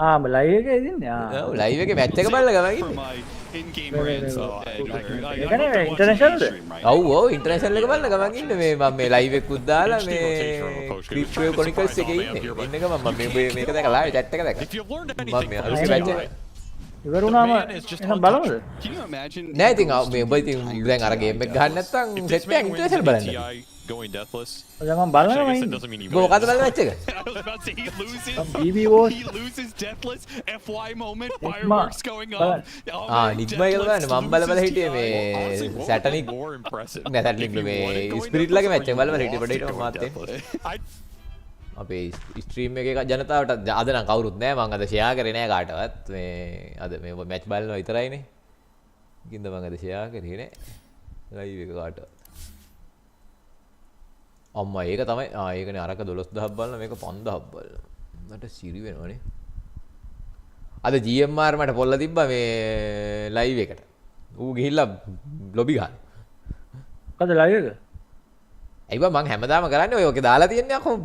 ආ මම ලයිව් එකේ ඉන්නේ ඔව් ලයිව් එකේ මැච් එක බලලා ගමන් ඉන්නේ ඒකනේ ඉන්ටර්නැෂනල්ද ඔව් ඔව් ඉන්ටර්නැෂනල් එක බලලා ගමන් ඉන්නේ මේ මම මේ ලයිව් එකකුත් දාලා මේ Creep Wave Chronicles එකේ ඉන්නේ ඉන්න ගමන් මම මේක දැකලා ආයෙ chat එක දැක්කා මම මේ අලුත් මැච් එක ඉවර වුණාම එහෙනම් බලමුද නෑ ඉතින් මේ ඔබ ඉතින් දැන් අර ගේම් එක ගහන්න නැත්නම් සෙට් එකක් ඉන්ටර්නැෂනල් බලන්න going deathless. දැන් මම බලනවා ඉන්නේ Doesn't mean you මොකද බලන මැච් එක BBO he loses deathless FY moment fireworks going on. නිග්මා කියලා බලන්න මම බල හිටියේ මේ සැටනික් නෑ සැටනික් මේ ස්පිරිට් ලගේ මැච් එක බලලා හිටියේ පොඩ හිටව මාත් අපේ ස්ට්‍රීම් එකේ ජනතාවට අද නම් කවුරුත් නෑ මම අද ෂෙයා කරේ නෑ කාටවත් මේ අද මේ මැච් බලනවා විතරයිනේ කින්ද මම අද ෂෙයා කරේ නෑ ලයිව් එක කාටවත් අම්මා ඒක තමයි ඒකනේ අරක 12000ක් බලන මේක 5000ක් බලන මට සිරි වෙනවනේ අද GMR මට පොල්ල තිබ්බා මේ ලයිව් එකට ඌ ගිහිල්ලා ලොබි ගහන මොකද ලයිව් එක අයිබා මං හැමදාම කරන්නේ ඔය ඔකේ දාලා තියන්නේ අකෝ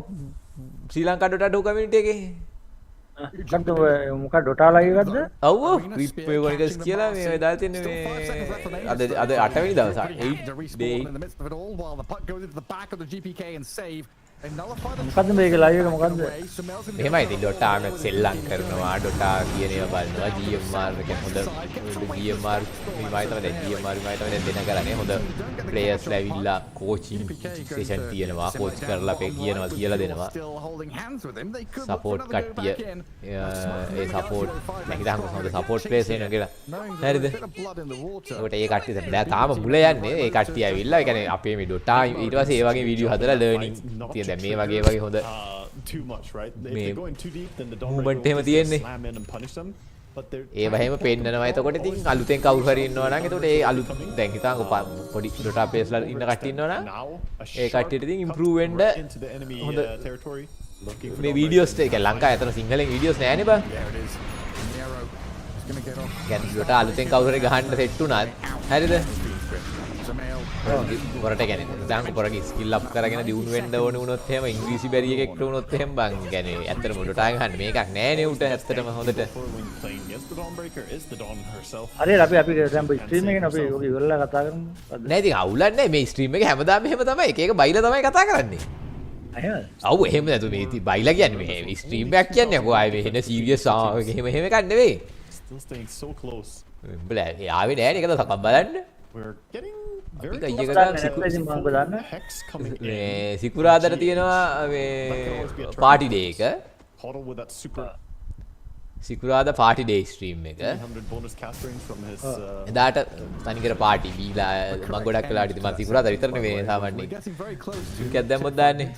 ශ්‍රී ලංකා Dota 2 community එකේ මොකක් Dota ලයිව් එකක්ද ඔව් ඔව් Creep Wave Chronicles කියලා මේ ඔය දාලා තියන්නේ මේ අද 8 වෙනි දවස් 8 day මොකද්ද මේක ලයිව් එක මොකද්ද මෙහෙමයි ඉතින් Dota ආමත් සෙල්ලම් කරනවා Dota කියන ඒවා බලනවා GMR එක හොඳ GMR විමයි තමයි දැන් GMR විමයි තමයි දැන් දෙන කරන්නේ හොඳ players ලැවිලා coaching session තියෙනවා coach කරලා අපේ කියනවා කියලා දෙනවා support කට්ටිය ඒ support නැගිටහම හොඳ support players එනවා කියලා හරිද ඔකට ඒ කට්ටිය දැන් තාම මුල යන්නේ ඒ කට්ටිය ඇවිල්ලා ඒ කියන්නේ අපේ මේ Dota ඊට පස්සේ ඒ වගේ වීඩියෝ හදලා learning තියෙන දැන් මේ වගේ හොඳ too much, right? If මේ they're going too deep, then the movement dominant එහෙම players තියෙන්නේ slam in and punish them. But they're ඒව හැම පෙන්නනවා එතකොට ඉතින් අලුතෙන් කවුරු හරි ඉන්නවා නම් එතකොට ඒ අලුත් දැන් හිතන්කො පොඩි Dota players ඉන්න කට්ටිය ඉන්නවා නම් ඒ කට්ටියට ඉතින් improve වෙන්න into the enemy territory, looking for මේ වීඩියෝස් එක ලංකාවේ අතන සිංහලෙන් වීඩියෝස් නෑනේ බං ගැන Dota අලුතෙන් කවුරු හරි ගහන්න සෙට් උනාත් හරිද පොරට ගැන දැන් පොරගේ ස්කිල් අප් කරගෙන දියුණු වෙන්න ඕන වුණොත් එහෙම ඉංග්‍රීසි බැරි එකෙක්ට වුණොත් එහෙම බං කියන්නේ ඇත්තටම Dota ගහන්න මේකක් නෑනේ උට ඇත්තටම හොඳට හරි අපි දැන් ස්ට්‍රීම් එකේ අපි ඔක ඉවරලා කතා කරමු නෑ ඉතින් අවුලක් නෑ මේ ස්ට්‍රීම් එක හැමදාම එහෙම තමයි එක එක බයිලා තමයි කතා කරන්නේ එහෙමද ඔව් එහෙම නැතු මේ ඉතින් බයිලා කියන්නේ මේ ස්ට්‍රීම් එකක් කියන්නේ අකෝ ආයේ මේ එන සීරියස් එහෙම එකක් නෙවෙයි still staying so close. බලා ආවේ නෑනේ ඒක තමයි බලන්න We're getting very අපි close. Hex coming in. සිකුරාදට තියෙනවා මේ පාටි ඩේ එක Huddle with that super සිකුරාද පාටි ඩේ ස්ට්‍රීම් එක 100 bonus cast range from his එදාට තනිකර පාටි බීලා මම ගොඩක් වෙලාවට ඉතින් මම සිකුරාද විතරනේ මේ සාමාන්‍යයෙන් එකක් දැම්මොත් දාන්නේ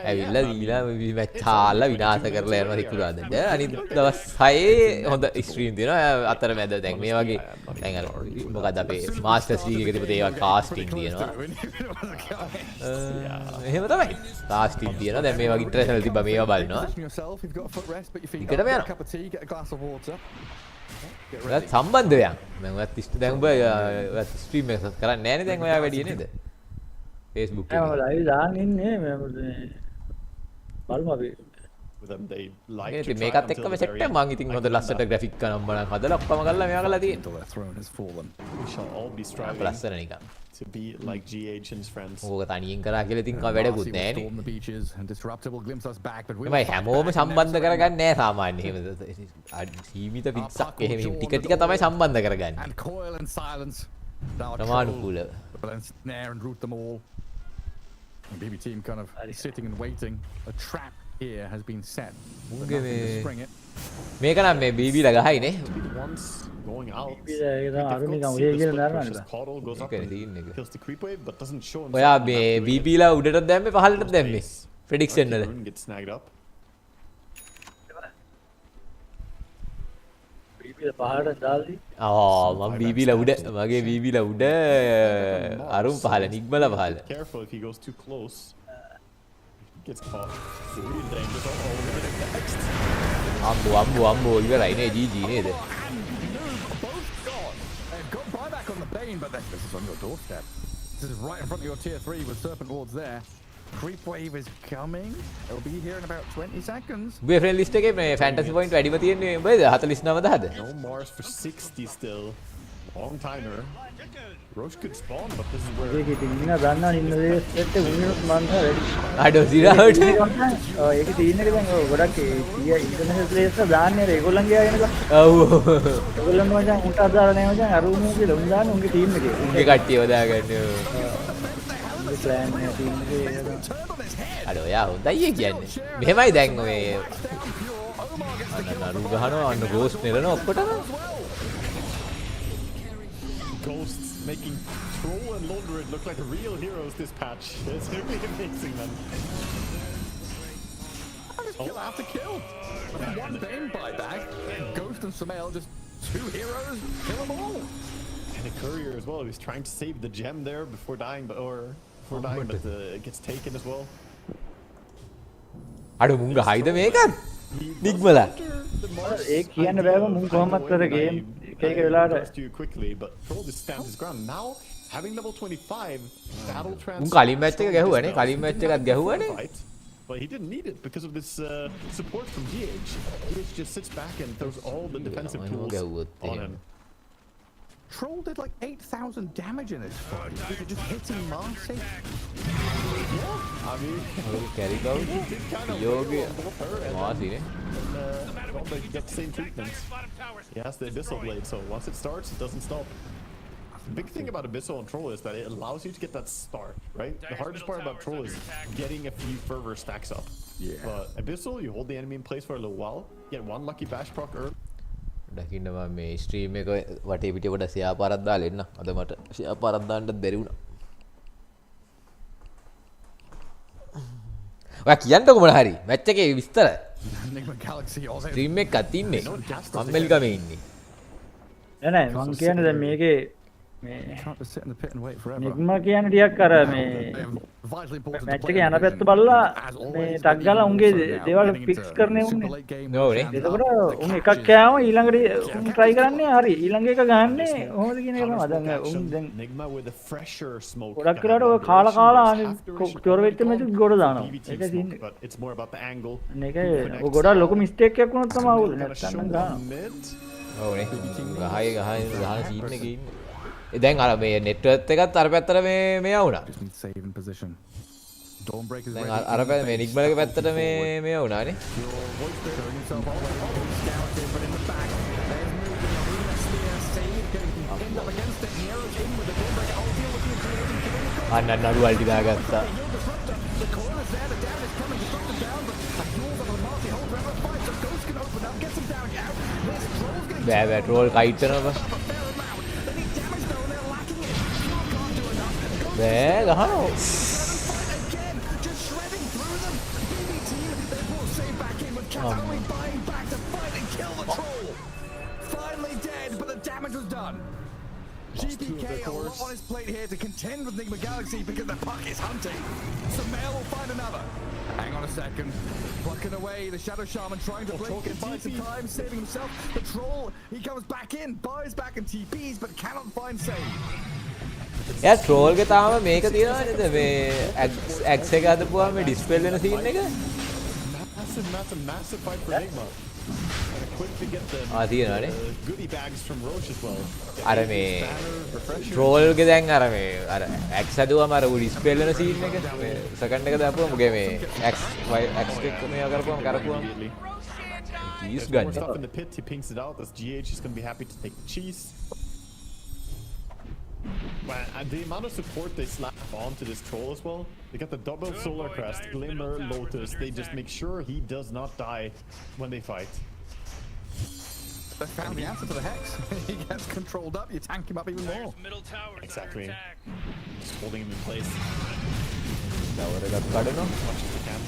ඇවිල්ලා දීලා මැච් හාලා විනාශ කරලා යනවා සිකුරාදට අනිත් දවස් 6 හොඳ ස්ට්‍රීම් තියෙනවා අතරමැද දැන් මේ වගේ දැන් අර මොකද අපේ මාස්ටර්ස් ලීග් එකේ තිබුණේ ඒවා කාස්ටිං තියෙනවා එහෙම තමයි කාස්ටිං තියෙනවා දැන් මේ වගේ ඉන්ටර්නැෂනල් තිබ්බා මේවා බලනවා ටිකටම යනවා ඔයත් සම්බන්ධයක් මම ඔයත් දැන් ඔබ ඔයත් ස්ට්‍රීම් එක කරන්නේ නැහැ නේ දැන් ඔයා වැඩි නේද Facebook එකේ මම ලයිව් දාන්න ඉන්නේ බලමු අපි ඉතින් මේකත් එක්කම සෙට් එක මම ඉතින් හොඳ ලස්සට ග්‍රැෆික් කනම් බලන් හදලා ඔක්කොම කරලා මේවා කරලා තියෙනවා ලස්සන නිකන් to be like GH and his friends. ඕක තනියෙන් කරා කියලා ඉතින් වැඩකුත් නැහැ නේ. මේ හැමෝම සම්බන්ධ කරගන්නේ නැහැ සාමාන්‍යයෙන්. එහෙම සීමිත පිටසක් එහෙම ටික ටික තමයි සම්බන්ධ කරගන්නේ. ප්‍රමාණිකූලව. The BB team kind of sitting and waiting. A trap here has been set. මේක නම් මේ BB ලා ගහයි නේ. Once going out. goes up and kills the creep wave, but doesn't show himself. ඔයා මේ BP ලා උඩට දැම්මේ පහළට දැම්මේ prediction වල. Gets snagged up. පහළට දාල්දී. මම BP ලා උඩ මගේ BP ලා උඩ අරුම් පහළ නිග්මල පහළ. Careful if he goes too close. Gets caught. Really dangerous all over the next. අම්බෝ ඉවරයි නේ GG නේද? Buyback on the Bane, but this is on your doorstep. This is right in front of your tier 3 with Serpent Wards there. Creep Wave is coming. It'll be here in about 20 seconds. උඹේ friend list එකේ මේ fantasy point වැඩිම තියෙන්නේ උඹේද 49ද? No Mars for 60 still. Long timer. Roche could spawn, but this is where ඒකේ තියෙන ගන්නවා ඉන්න දේ සෙට් එක වුණොත් මං හරි. අඩෝ සිරාවට. ඒකේ තියෙන එක දැන් ගොඩක් ඉන්ටර්නැෂනල් ප්ලේයර්ස් ලා දාන්නේ ඒගොල්ලන්ගේ ආයෙ නේද? ඔව්. ඒගොල්ලන් මචං උන්ට අදාළ නැහැ මචං අර උමු කියලා උන් දාන්නේ උන්ගේ ටීම් එකේ. උන්ගේ කට්ටියව දාගන්නේ. උන්ගේ ප්ලෑන් එක ටීම් එකේ. අඩෝ යා හොඳයි කියන්නේ. මෙහෙමයි දැන් ඔය අන්න නරු ගහනවා අන්න ගෝස්ට් නෙලන ඔක්කොටම. Ghosts making Troll and Laundred look like real heroes this patch. It's really amazing, man. Kill after kill. One Bane buyback. Ghost and Sumail, just two heroes. Kill them all. And a courier as well. He's trying to save the gem there before dying, but it gets taken as well. අඩෝ මුංග හයිද මේකත්? නිග්මලා. ඒ කියන්න බෑම මුන් කොහොමත් කර game එක වෙලාවට too quickly, but Troll just stands his ground. Now having level 25 battle trans. මුං කලින් match එක ගැහුවානේ. කලින් මැච් එකත් ගැහුවානේ. But he didn't need it because of this support from GH. GH just sits back and throws all the defensive tools on him. Troll did like 8,000 damage in this fight. Did it just hitting Marcy? Yeah, I mean, carry go. Yogi. Marcy, ne? They get the same treatment. He has the Abyssal Blade, so once it starts, it doesn't stop. The big thing about Abyssal and Troll is that it allows you to get that start, right? The hardest part about Troll is getting a few fervor stacks up. Yeah. But Abyssal, you hold the enemy in place for a little while, get one lucky bash proc early. දකින්න මම මේ stream එක වටේ පිටේ කොට share පාරක් දාලා එන්න. අද මට ෂෙයා පාරක් දාන්නත් බැරි වුණා. ඔයා කියන්නකො මොන හරි මැච් එකේ විස්තර. ස්ට්‍රීම් එකක් ඉන්නේ. මම මෙල්ගමේ ඉන්නේ. නෑ මං කියන්නේ දැන් මේකේ මේ නිග්ම කියන්නේ ටිකක් අර මේ මැච් එකේ යන පැත්ත බලලා මේ ටක් ගාලා උන්ගේ දේවල් ෆික්ස් කරන්නේ උන්නේ. නෝනේ. එතකොට උන් එකක් කෑම ඊළඟට උන් try කරන්නේ හරි ඊළඟ එක ගහන්නේ කොහොමද කියන එක තමයි. දැන් උන් දැන් Nigma with a fresher smoke. ගොඩක් වෙලාවට ඔය කාලා චොර වෙච්ච මැච් ගොඩ දානවා. ඒක තියෙන්නේ. But it's more about the angle. මේක ඔය ගොඩක් ලොකු මිස්ටේක් එකක් වුණොත් තමයි අවුල්. නැත්නම් ගහනවා. ඕනේ. ගහයි ගහන සීන් එකේ ඉන්නේ. දැන් අර මේ නෙට්වර්ක් එකත් අර පැත්තට මේ ආවුණා. දැන් අර පැත්ත මේ නිග්මලගේ පැත්තට මේ ආවුණානේ. අන්න නඩු වල්ටි දාගත්තා. බෑ ට්‍රෝල් කයිට් කරනවා. There, gahano. Finally dead, but the damage was done. GPK a lot on his plate here to contend with Nigma Galaxy because the puck is hunting. Sumail will find another. Hang on a second. Plucking away, the Shadow Shaman trying to blink and buy some time, saving himself. The Troll, he comes back in, buys back and TPs, but cannot find save. එයා troll ගේ තාම මේක තියනවා නේද මේ X එක හදපුවා මේ ඩිස්පෙල් වෙන සීන් එක massive fight for Nigma. Quick to get the goodie bags from Roche as well. අර මේ ට්‍රෝල් ගේ දැන් අර මේ අර X හදුවම අර ඩිස්පෙල් වෙන සීන් එක මේ සෙකන්ඩ් එක දාපුවම මුගේ මේ X එක මේ කරපුවම cheese gun. Up in the pit, he pings it out as GH is going to be happy to take the cheese. And the amount of support they slap onto this Troll as well. They got the double Solar Crest, Glimmer, Lotus. They just make sure he does not die when they fight. they found the answer to the hex. He gets controlled up, you tank him up even more. Middle tower Exactly. Just holding him in place. Tower එකක් කඩනවා. Much as we can.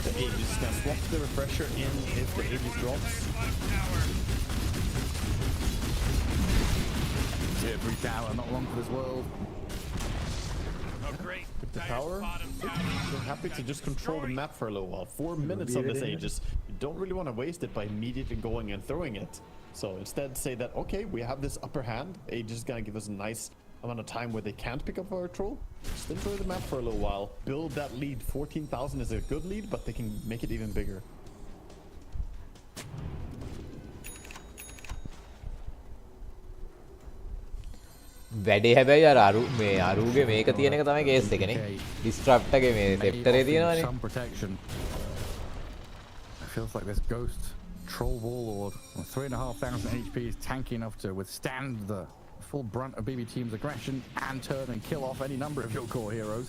The Aegis now swap the refresher in if the Aegis drops. Tier 3 tower, not long for this world. With the power, we're happy to just control the map for a little while. 4 minutes on this Aegis. You don't really want to waste it by immediately going and throwing it. So instead say that, okay, we have this upper hand. Aegis is going to give us a nice amount of time where they can't pick up our troll. Just enjoy the map for a little while. Build that lead. 14,000 is a good lead, but they can make it even bigger. වැඩේ හැබැයි අර අරුගේ මේක තියෙන එක තමයි case එකනේ. ඩිස්ට්‍රප්ට් එකේ මේ සෙප්ටරේ තියෙනවනේ. Some protection. It feels like this ghost troll warlord on 3,500 HP is tanky enough to withstand the full brunt of BB Team's aggression and turn and kill off any number of your core heroes.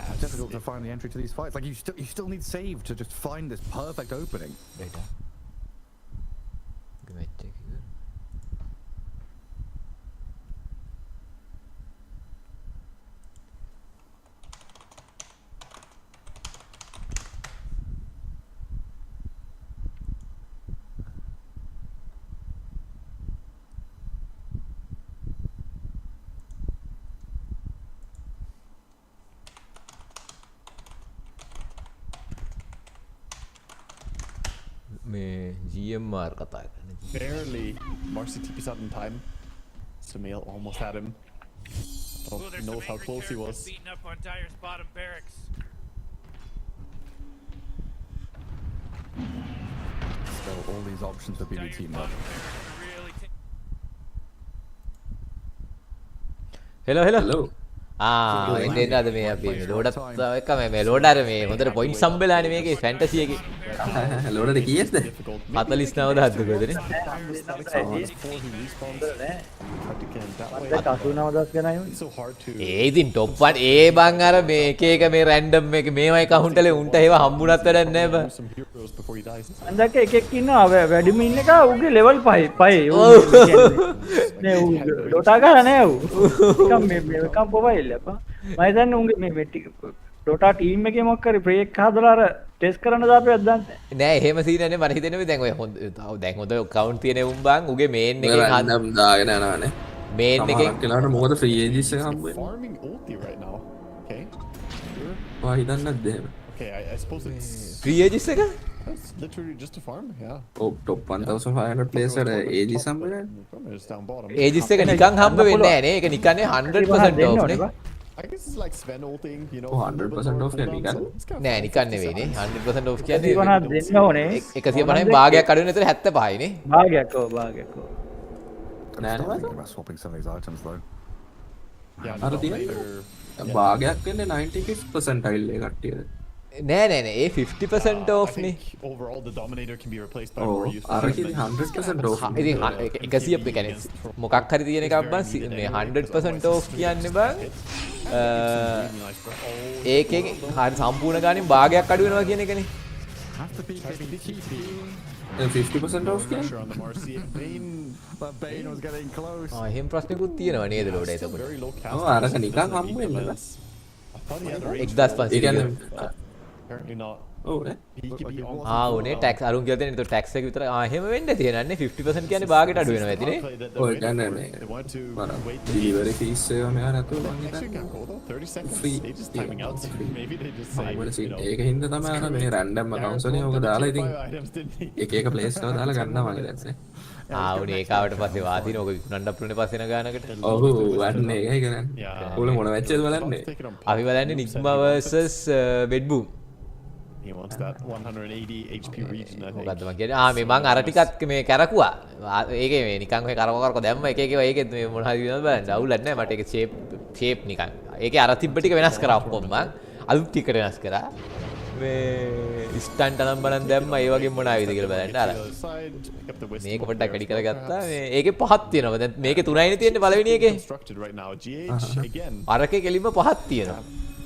It's difficult to find the entry to these fights. Like you still need save to just find this perfect opening. Data. GMR කතා කරන්නේ. Barely. Marcy TP's out in time. Sumail almost had him. He knows how close he was. Beating up on Dyer's bottom barracks. Still all these options for BB Team though. Hello. එන්න අද මේ අපි ලෝඩත් එක්ක මේ ලෝඩර් මේ හොඳට point සම්බෙලානේ මේකේ fantasy එකේ. ලෝඩර් කීයද? 49000ක් දුකදනේ. 89,000 ගණයි. ඒ ඉතින් টොප් 1 ඒ බං අර මේ එක එක මේ රැන්ඩම් එක මේවා account වල උන්ට ඒව හම්බුණත් වැඩක් නැහැ බං. අන්දක එකෙක් ඉන්නවා වැඩිම ඉන්න එක උගේ ලෙවල් 5 නේ ඌ ඩොටා ගහලා නෑ ඌ. නිකම් මොබයිල් අපා මම හිතන්නේ උන්ගේ මේ ඩොටා ටීම් එකේ මොකක් හරි බ්‍රේක් හදලා අර ටෙස්ට් කරන්න දාපියක් දන්නේ නෑ එහෙම සීන් නැහැ මට හිතෙන්නේ දැන් ඔය හොඳ දැන් හොඳ account තියෙන උන් බං උගේ මේන් එකෙන් හදම් දාගෙන යනවානේ මේන් එකෙන් කියලාට මොකද ෆ්‍රී ඒජස් එක හම්බ වෙන්නේ Farming ulti right now. Okay. ඔයා හිතන්නත් දෙහෙම Okay, I suppose it's free aegis එක It's literally just a farm, yeah. Oh, top 1,500 players at Aegis somewhere. It's down bottom. Aegis එක නිකන් හම්බ වෙන්නේ නැහැ නේ. ඒක නිකන් 100% off නේ. I guess it's like Sven ulting, you know. 100% off නේ නිකන්. නෑ නිකන් නෙවෙයි නේ. 100% off කියන්නේ 150 දෙන්න ඕනේ. 150න් භාගයක් අඩු වෙන විතර 75යි නේ. භාගයක් ඔව්. Nah, about swapping some of these items though. Yeah, අර තියෙන්නේ භාගයක් වෙන්නේ 95th percentile එක කට්ටියද. නෑ ඒ 50% off නේ. Overall the dominator can be replaced by more useful. අර කියන්නේ 100% off. ඉතින් 100 ඒ කියන්නේ මොකක් හරි තියෙන එකක් බං මේ 100% off කියන්නේ බං ඒකෙන් හරි සම්පූර්ණ ගානේ භාගයක් අඩු වෙනවා කියන එකනේ. 50% off Pressure on the Marcy. But Bane was getting close. එහෙම ප්‍රශ්නකුත් තියෙනවා නේද ලෝඩ එතකොට. Very low cast. ඔව් අරක නිකන් හම්බ වෙන්නේ නේද? I thought he had a range. 1500 ඒ කියන්නේ Apparently not. ඔව් නේ. He could be on. උනේ ටැක්ස් අරුන් කියලා දෙන. ඒතකොට ටැක්ස් එක විතර එහෙම වෙන්න තියෙනන්නේ 50% කියන්නේ භාගයට අඩු වෙනවා ඇතිනේ. ඔය කියන්නේ මේ delivery fees ඒවා මෙහා නැතුව මං හිතන්නේ 30 seconds. free. They just timing out. Maybe they just say, you know, ඒක හින්දා තමයි අර මේ random accounts වලින් ඔක දාලා ඉතින් items didn't he? එක එක place වල දාලා ගන්නවා මගේ දැක්සේ. උනේ ඒකාවට පස්සේ වාදින ඕක විකුණන්න අපුනේ පස්සේ යන ගානකට. ඔව් වන්නේ ඒකයි කරන්නේ. ඕල මොන මැච් එකද බලන්නේ? අපි බලන්නේ නිග්මා versus බෙඩ්බූම්. He wants that 180 HP region, I think. මොකද්ද මං කියන්නේ මේ මං අර ටිකත් මේ කැරකුවා ඒකේ මේ නිකන් ඔය කරක දැම්ම එක එක ඒකෙත් මේ මොන හරි වෙනවද බලන්න අවුලක් නැහැ මට ඒක ෂේප් නිකන් ඒකේ අර තිබ්බ ටික වෙනස් කරා ඔක්කොම මං අලුත් ටිකට වෙනස් කරා මේ ස්ටන්ට් නම් බලන් දැම්ම ඒ වගේ මොන ආවිද කියලා බලන්න අර මේක පොඩ්ඩක් වැඩි කරගත්තා මේ ඒකේ පහක් තියෙනවා දැන් මේකේ 3යිනේ තියෙන්නේ පළවෙනි එකේ අරකේ කෙලින්ම පහක් තියෙනවා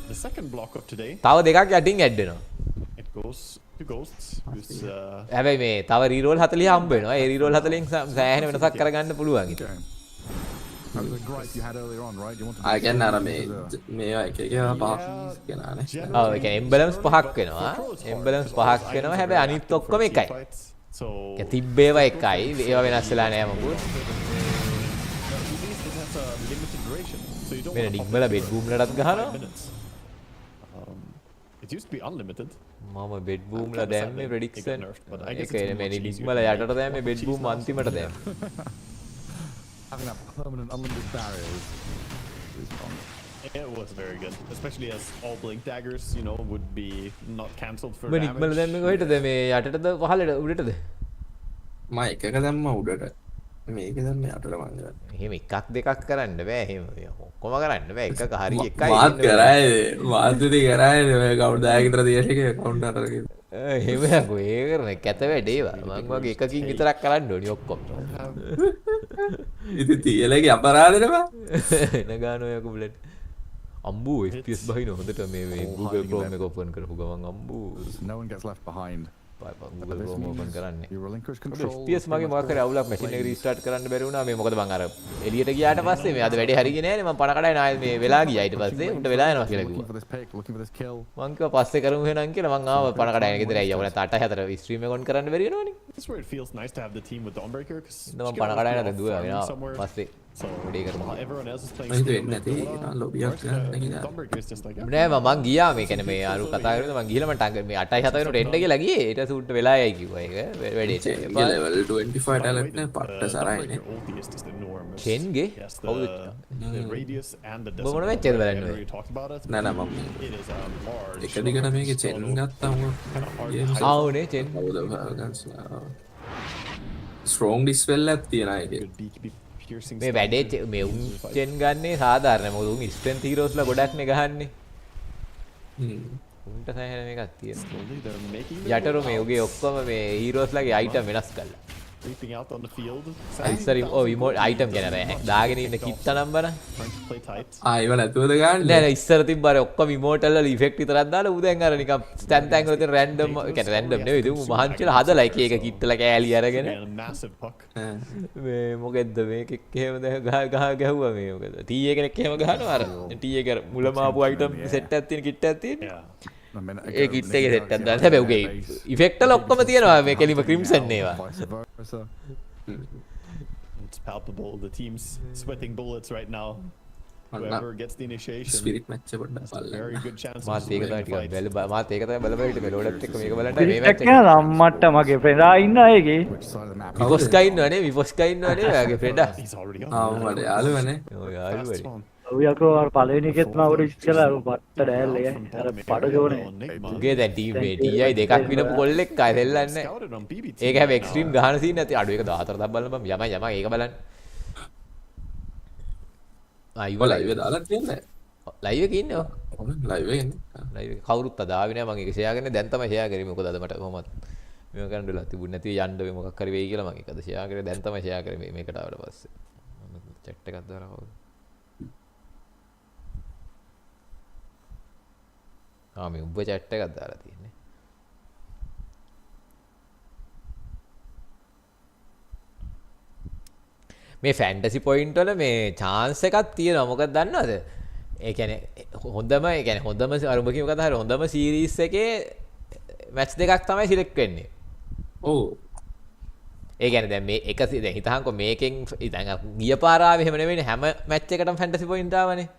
The second block of today. තව දෙකක් යටින් ඇඩ් වෙනවා It goes to to Ghosts, who's හැබැයි මේ තව රීරෝල් 40 හම්බ වෙනවා. ඒ රීරෝල් 40න් සෑහෙන වෙනසක් කරගන්න පුළුවන් ඉතින්. I කියන්නේ අර මේවා එක එක පහක් කියනවානේ. ඔව් ඒ කියන්නේ එම්බලම්ස් පහක් වෙනවා. එම්බලම්ස් පහක් වෙනවා. හැබැයි අනිත් ඔක්කොම එකයි. ඒ තිබ්බේවා එකයි. ඒවා වෙනස් වෙලා නෑ මොකුත්. මේ ඩිග්මල බෙඩ්රූම් වලටත් ගහනවා. It used to be unlimited. මම බෙඩ්රූම් වල දැම්මේ ප්‍රෙඩික්ෂන්. ඒක මේ ඩිග්මල යටට දැම්මේ බෙඩ්රූම් අන්තිමට දැම්මේ. Having that permanent unlimited barrier is wrong. It was very good, especially as all blink daggers, you know, would be not cancelled for මේ damage. ඩිග්මල දැම්මේ කොහෙටද මේ යටටද පහළට උඩටද? මම එකක දැම්ම උඩට. මේක දැම්මේ යටට මං ගන්න. එහෙම එකක් දෙකක් කරන්න බෑ. එහෙම ඔක්කොම කරන්න බෑ. එකක හරි එකයි. මාත් කරායේ. මාත් ඉතින් කරායේ මේ කවුන්ට් 10 කට තියෙන එකේ කවුන්ට් 4 එහෙම නකෝ ඒ කරන කැත වැඩේවා මම වගේ එකකින් විතරක් කරන්න ඕනි ඔක්කොම ඉතින් තියලගේ අපරාධනේ බා එන ගානෝ යකෝ බුලට් අම්බු FPS බහින හොඳට මේ Google Chrome එක open කරපු ගමන් අම්බු No one gets left behind. Google Chrome open කරන්නේ You relinquish control. FPS මගේ මොකක් කරේ අවුලක් මැෂින් එක රීස්ටාර්ට් කරන්න බැරි වුණා මේ මොකද මං අර එළියට ගියාට පස්සේ මේ අද වැඩේ හරියන්නේ නැහැ නේ මං පණ කඩයි නාය මේ වෙලා ගියා ඊට පස්සේ උන්ට වෙලා යනවා කියලා කිව්වා මං කිව්වා පස්සේ කරමු එහෙනම් කියලා මං ආව පණ කඩයි ගෙදර ඇයියා ඔයාලා තාට 4 ස්ට්‍රීම් එක ඔන් කරන්න බැරි වෙනවනේ That's where it feels nice to have the team with Dawnbreaker because මං පණ කඩයි නැද දුවා වෙනවා පස්සේ වැඩේ කරමු everyone else is playing. Dawnbreaker is just like නෑ මං ගියා මේ කියන්නේ මේ අරු කතා කරගෙන මං ගිහලා මට මේ 8යි 7යි වෙනකොට එන්න කියලා ගියේ ඊට පස්සේ උන්ට වෙලා යයි කිව්වා ඒක වැඩේට level 25 talent නේ පට්ට සරයිනේ කෙන්ගේ කවුද radius and the මොන මැච් එකද බලන්නේ නෑ නෑ මම එක දිගට මේකේ චෙන් ගත්තාම ආවනේ චෙන් ස්ට්‍රෝං ඩිස්පෙල් එකක් තියෙනවා ඒකේ මේ වැඩේ මේ උන් චෙන් ගන්නේ සාධාරණ මොකද උන් ස්ට්‍රෙන්ත් හීරෝස්ලා ගොඩක්නේ ගහන්නේ උන්ට සෑහෙන මේකක් තියෙනවා යටරෝ මේ උගේ ඔක්කොම මේ හීරෝස්ලාගේ අයිටම් වෙනස් කළා creeping out on the field. ඉස්සරින් ඔව් ඉමෝට් අයිටම් ගැන දාගෙන ඉන්න කිට්ට නම්බර ඒව නැතුවද ගන්න නෑ නෑ ඉස්සර තිබ්බ අර ඔක්කොම ඉමෝට් වල ඉෆෙක්ට් විතරක් දාලා ඌ දැන් අර නිකන් ස්ටෑන් තැන් වල තියෙන රැන්ඩම් කියන්නේ රැන්ඩම් නෙවෙයි ඌ මහන්සියලා හදලා එක එක කිට්ටලා කෑලි අරගෙන මේ මොකෙද්ද මේකෙක් එහෙම දැන් ගහ ගැහුවා මේ මොකද ටී කෙනෙක් එහෙම ගහනවා අර ටී එක මුලම ආපු අයිටම් සෙට් එකක් තියෙන කිට්ට එකක් තියෙන ඒ කිට් එකේ සෙට් එකක් දාන්න හැබැයි උගේ ඉෆෙක්ට් වල ඔක්කොම තියෙනවා මේ කෙලිම ක්‍රිම්සන් ඒවා It's palpable. The team's sweating bullets right now. Whoever gets the initiation. Spirit match එක පොඩ්ඩක් බලන්න. Very good chance. මාත් ඒක තමයි ටිකක් මාත් ඒක තමයි බලපෑ හිට මෙලෝඩත් එක්ක මේක බලන්න මේ මැච් එක අම්මට මගේ ෆ්‍රෙන්ඩ් ඉන්න අයගේ විපොස්කා ඉන්නවනේ විපොස්කා ඉන්නවනේ ඔයාගේ ෆ්‍රෙන්ඩ් මට යාළුවනේ ඔය යාළුවනේ ඔයකෝ අර පළවෙනි එකෙත් මම උඩ ඉස්සලා පට්ට ඩෑල්ලේ අර පඩ ජෝනේ උගේ දැන් ටීම් මේ TI දෙකක් විනපු කොල්ලෙක් අය දෙල්ලන්නේ ඒක හැබැයි එක්ස්ට්‍රීම් ගහන සීන් නැති අඩු එක 14 දක් බලන්න බම් යමයි ඒක බලන්න ආ ලයිව් එක දාලා තියන්නේ ලයිව් එකේ ඉන්නේ ඔව් ලයිව් එකේ ඉන්නේ ලයිව් එක කවුරුත් අදාවේ නෑ මම ඒක ෂෙයා කරන්නේ දැන් තමයි ෂෙයා කරේ මොකද අද මට කොහොමද මේක කරන්න දෙලා තිබුණ නැති යන්න වෙයි මොකක් හරි වෙයි කියලා මම ඒක අද ෂෙයා කරේ දැන් තමයි ෂෙයා කරේ මේකට ආවට පස්සේ චැට් එකක් දාලා කවුද මේ උඹ chat එකක් දාලා තියෙන්නේ මේ ෆැන්ටසි පොයින්ට් වල මේ chance එකක් තියෙනවා මොකක්ද දන්නවද ඒ කියන්නේ හොඳම අර උඹ කියව කතාව හොඳම සීරීස් එකේ මැච් දෙකක් තමයි සිලෙක්ට් වෙන්නේ ඔව් ඒ කියන්නේ දැන් මේ එක දැන් හිතහන්කෝ මේකෙන් දැන් ගිය පාර ආවේ එහෙම නෙවෙයිනේ හැම මැච් එකකටම ෆැන්ටසි පොයින්ට් ආවනේ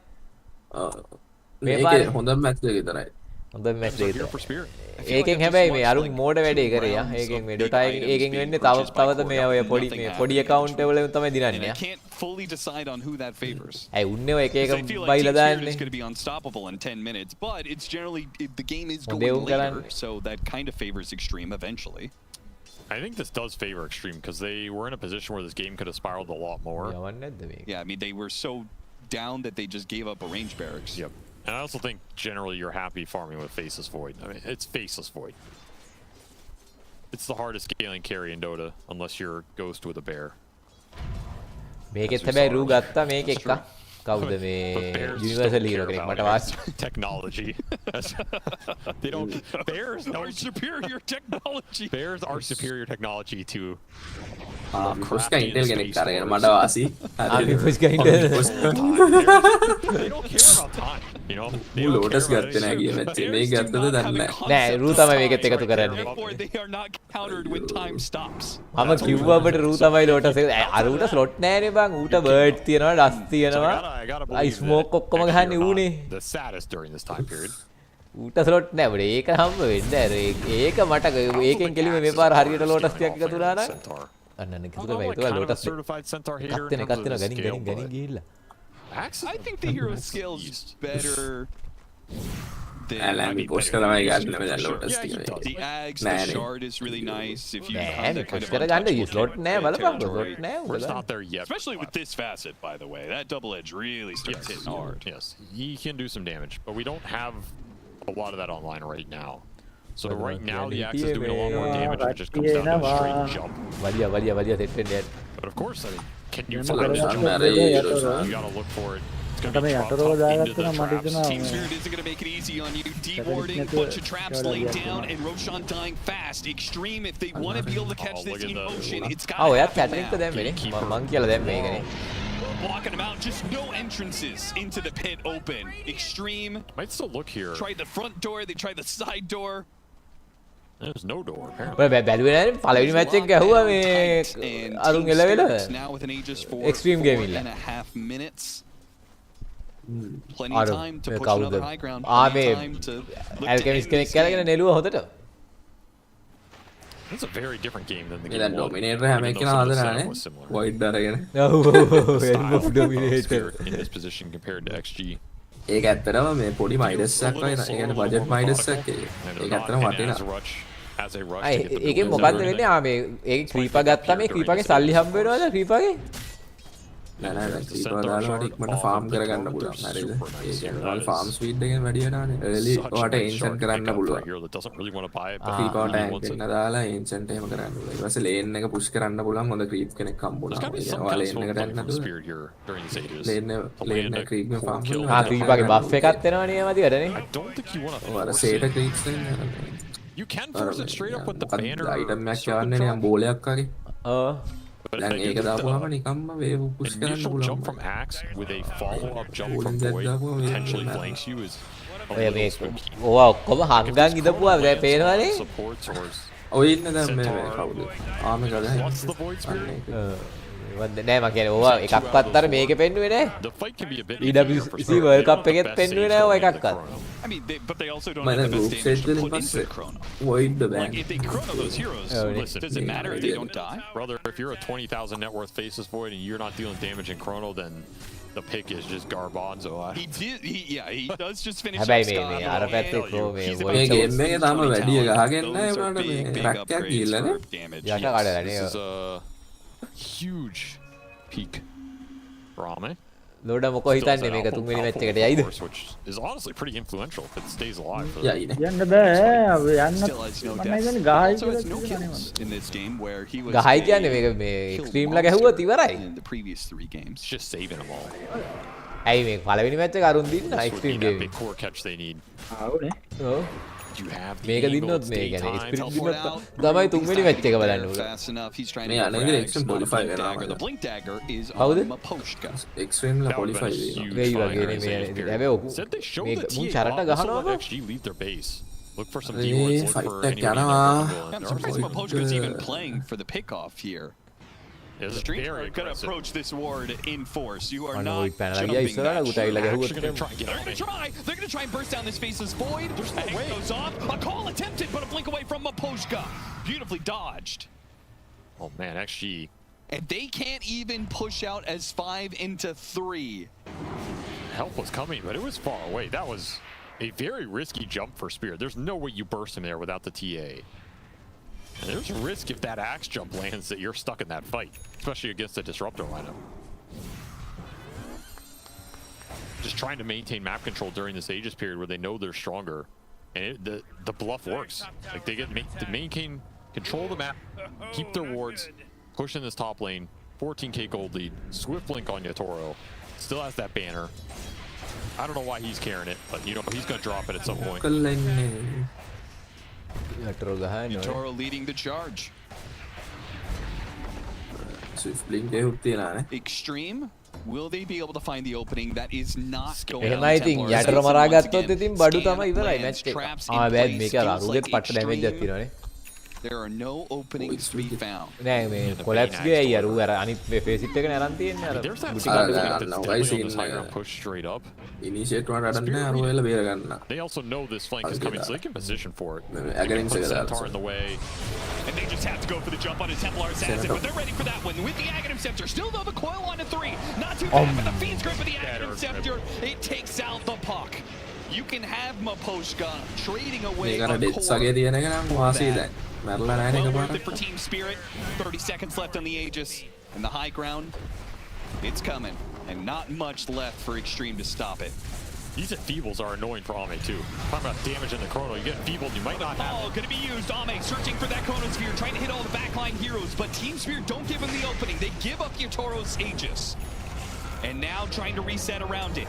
මේකේ හොඳම මැච් එක විතරයි හොඳ මැච් එක ඒකෙන් හැබැයි මේ අරුන් මෝඩ වැඩේ කරේ යා ඒකෙන් මේ Dota එකෙන් වෙන්නේ තවද මේ ඔය පොඩි account වල තමයි දිනන්නේ යා fully decide on who that favors. ඇයි උන්නේ ඔය එක එක බයිලා දාන්නේ It's going to be unstoppable in 10 minutes, but it's generally the game is going later, so that kind of favors Extreme eventually. I think this does favor Extreme because they were in a position where this game could have spiraled a lot more. Yeah, I mean they were so down that they just gave up a range barracks. Yep. And I also think generally you're happy farming with Faceless Void. I mean, it's Faceless Void. It's the hardest scaling carry in Dota unless you're Ghost with a bear. මේකෙත් හැබැයි රූ ගත්තා මේක එක කවුද මේ universal hero කෙනෙක් මට වාස් technology. They don't. Bears Our superior technology. Bears are superior technology to. පුස්ක ඉන්ටෙල් කෙනෙක් කරගෙන මට වාසි. පුස්ක intel. They don't care about time. You know. මූ ලෝටස් ගත්තේ නැහැ ගිය මැච් එකේ. මේක ගත්තද දන්නේ නැහැ. නෑ රූ තමයි මේකෙත් එකතු කරන්නේ. They are not countered when time stops. මම කිව්වා අපිට රූ තමයි ලෝටස් එක. අර ඌට ස්ලොට් නෑනේ බං. ඌට බර්ඩ් තියෙනවා, ඩස් තියෙනවා. ස්මෝක් ඔක්කොම ගහන්නේ ඌනේ. The saddest during this time period. ඌට ස්ලොට් නෑ බඩ. ඒක හම්බ වෙන්නේ අර ඒක මට ඒකෙන් කෙලිම මේ පාර හරියට ලෝටස් ටිකක් එකතු වුණා නම් අන්න එකතු කරලා මේක ලෝටස් certified centaur here. කත්තෙන ගනින් ගිහිල්ලා. I think the hero scales better. The Ags, the shard is really nice. If you have that kind of We're not there yet. Especially with this facet, by the way. That double edge really starts hitting hard. Yes, he can do some damage, but we don't have a lot of that online right now. So right now the axe is doing a lot more damage, and it just comes down to a straight jump. But of course, I mean, can you find a jump? You gotta look for it. Team Spirit isn't going to make it easy on you. Dewarding, bunch of traps laid down, and Roshan dying fast. Extreme, if they want to be able to catch this in motion, it's got to happen. Blocking them out, just no entrances into the pit open. Extreme. Might still look here. Tried the front door, they tried the side door. There's no door. බැලුවේ නෑනේ පළවෙනි match එක ගැහුවා මේ අරුන් එළවෙල. Now with an Aegis for Extreme game ඉල්ල. 4.5 minutes. Plenty of time to push another high ground. මේ ඇල්කෙමිස් කෙනෙක් කරගෙන නෙළුව හොදට. It's a very different game than the game. දැන් ඩොමිනේටර් හැම එකම හදලානේ. වොයිඩ් අරගෙන. ඔව් ඩොමිනේටර් in this position compared to XG. ඒක ඇත්තටම මේ පොඩි මයිනස් එකක් වගේ නේද? ඒ කියන්නේ බජට් මයිනස් එකක් ඒක. ඒක ඇත්තටම වටිනවා. ඒකෙන් මොකද්ද වෙන්නේ? මේ ඒක ක්‍රීපා ගත්තා මේ ක්‍රීපාගේ සල්ලි හම්බ වෙනවද ක්‍රීපාගේ? නෑ නෑ ක්‍රීපා දාලා ඉක්මනට ෆාම් කරගන්න පුළුවන්. හරිද? ඒ කියන්නේ ඔයාලා ෆාම් ස්පීඩ් එකෙන් වැඩි වෙනානේ. early ඔයාලට එන්ෂන් කරන්න පුළුවන්. ක්‍රීපා ටැන්ක් එක දාලා එන්ෂන්ට් එහෙම කරන්න පුළුවන්. ඊට පස්සේ ලේන් එක පුෂ් කරන්න පුළුවන්. හොඳ ක්‍රීප් කෙනෙක් හම්බුණා. ඒ කියන්නේ ඔයාලා ලේන් එකට යන්න ලේන් ක්‍රීප් එක ෆාම් කරනවා. ක්‍රීපාගේ බෆ් එකක් එනවනේ මදිවටනේ. ඔයාලා සේට ක්‍රීප්ස් දෙන්න. You can force it straight up with the banner. Item එකක් යවන්නේ නිකන් බෝලයක් වගේ. දැන් ඒක දාපුවාම නිකම්ම වේව් පුෂ් කරන්න Initial පුළුවන්. jump from Axe with a follow-up jump from Void potentially flanks you is. ඔය මේ ඕවා ඔක්කොම හංගන් ඉදපුවා දැන් පේනවනේ. Supports or ඔය ඉන්න දැන් මේ කවුද? ආමේ ගලයි. what's the Void Spirit? නෑ මම කියන්නේ ඕවා එකක්වත් අර මේකේ පෙන්නුවේ නෑ. The fight can be a bit EWC World Cup එකෙත් පෙන්නුවේ නෑ ඔය එකක්වත්. I mean, but they also don't මම have the group best set damage to වලින් put into පස්සේ Chrono. Void ban. Like, if they Chrono those heroes, listen, does it matter if they don't die? Brother, if you're a 20,000 net worth faceless Void and you're not dealing damage in Chrono, then the pick is just garbanzo. He does just finish හැබැයි මේ අර පැත්තේ කො මේ මේ game එකේ තාම වැඩි ගහගෙන නැහැ උනාට මේ රැක්කයක් ගිහිල්ලානේ. යට කඩලානේ. This is a huge peak for Ame. Load මොකෝ හිතන්නේ මේක තුන්වෙනි මැච් එකට යයිද? Which is honestly pretty influential if it stays alive. යයිනේ. යන්න බෑ යන්න Still has no මම deaths. හිතන්නේ ගහයි Also has no කියලා kills in this game where he was ගහයි කියන්නේ මේක මේ එක්ස්ට්‍රීම් ලා ගැහුවත් ඉවරයි. in the previous 3 games. It's just saving them all. ඇයි මේ පළවෙනි මැච් එක අරුන් දින්න This would extreme be that game. big core catch they need. ආවනේ ඔව්. You have the මේක angle, දින්නොත් it's මේ කියන්නේ daytime. ස්පිරිට් දින්නොත් තමයි තුන්වෙනි මැච් එක බලන්න ඕන. Fast enough. He's trying මේ to go අනේ for ඉතින් Axe, extreme not a qualify blink වෙනවා. dagger. The blink dagger is කවුද? on Maposhka. එක්ස්ට්‍රීම් ලා qualify වෙනවා. වෙයි වගේනේ මේ හැබැයි ඔකු Said they showed මේ the මුන් TA චරට bot, so ගහනවා let XG leave their base. Look for some Hey, keywords, look fight for back, anybody Yana. vulnerable, and I'm there surprised are Maposhka's even playing for the pickoff here. It's Street very are going to aggressive. approach this ward in force. You are අන්න not ඔයි පැනලා jumping ගියා ඉස්සරහට that උටයිලා short. ගැහුවොත් Actually gonna try and get They're on going me. to try. They're going to try and burst down this faceless void. Egg goes off. A call attempted, but a blink away from Maposhka. Beautifully dodged. Oh man, XG. And they can't even push out as 5 into 3. Help was coming, but it was far away. That was a very risky jump for Spirit. There's no way you burst him there without the TA. And there's a risk if that axe jump lands that you're stuck in that fight, especially against the Disruptor lineup. Just trying to maintain map control during this Aegis period where they know they're stronger. And the bluff works. Like they get to maintain control of the map, keep their wards, push in this top lane, 14k gold lead, swift blink on Yatoro. still has that banner. I don't know why he's carrying it, but you know he's gonna drop it at some point. Toro leading the charge. Swift blink එකකුත් තියෙනවානේ. Extreme. Will they be able to find the opening? That is not going එහෙම ඉතින් යටර මරා ගත්තොත් ඉතින් බඩු තමයි ඉවරයි මැච් එක. බෑඩ් මේක අරුගෙත් පට්ට ඩැමේජ් එකක් තියෙනවානේ. There are no openings to be found. නෑ මේ කොලැප්ස් ගියේ අය අර අර අනිත් ෆේස් ඉට් එක නරන් තියෙන්නේ අර push straight up. Initiate one අරන්න අර වෙල බේර ගන්න. They also know this flank is coming, so they can position for it. Against Centaur in the way. And they just have to go for the jump on a Templar Assassin, but they're ready for that one with the Aghanim Scepter. Still though, the coil on to 3. Not too bad, but the Fiend's grip of the Aghanim Scepter, it takes out the puck. You can have Maposhka trading away a core. Well worth it for Team Spirit. 30 seconds left on the Aegis. And the high ground, it's coming. And not much left for Extreme to stop it. These enfeebles are annoying for Ame too. Talking about damage in the chrono, you get enfeebled, you might not have. Oh, gonna be used. Ame searching for that chronosphere, trying to hit all the backline heroes, but Team Spirit don't give him the opening. They give up Yatoro's Aegis. And now trying to reset around it.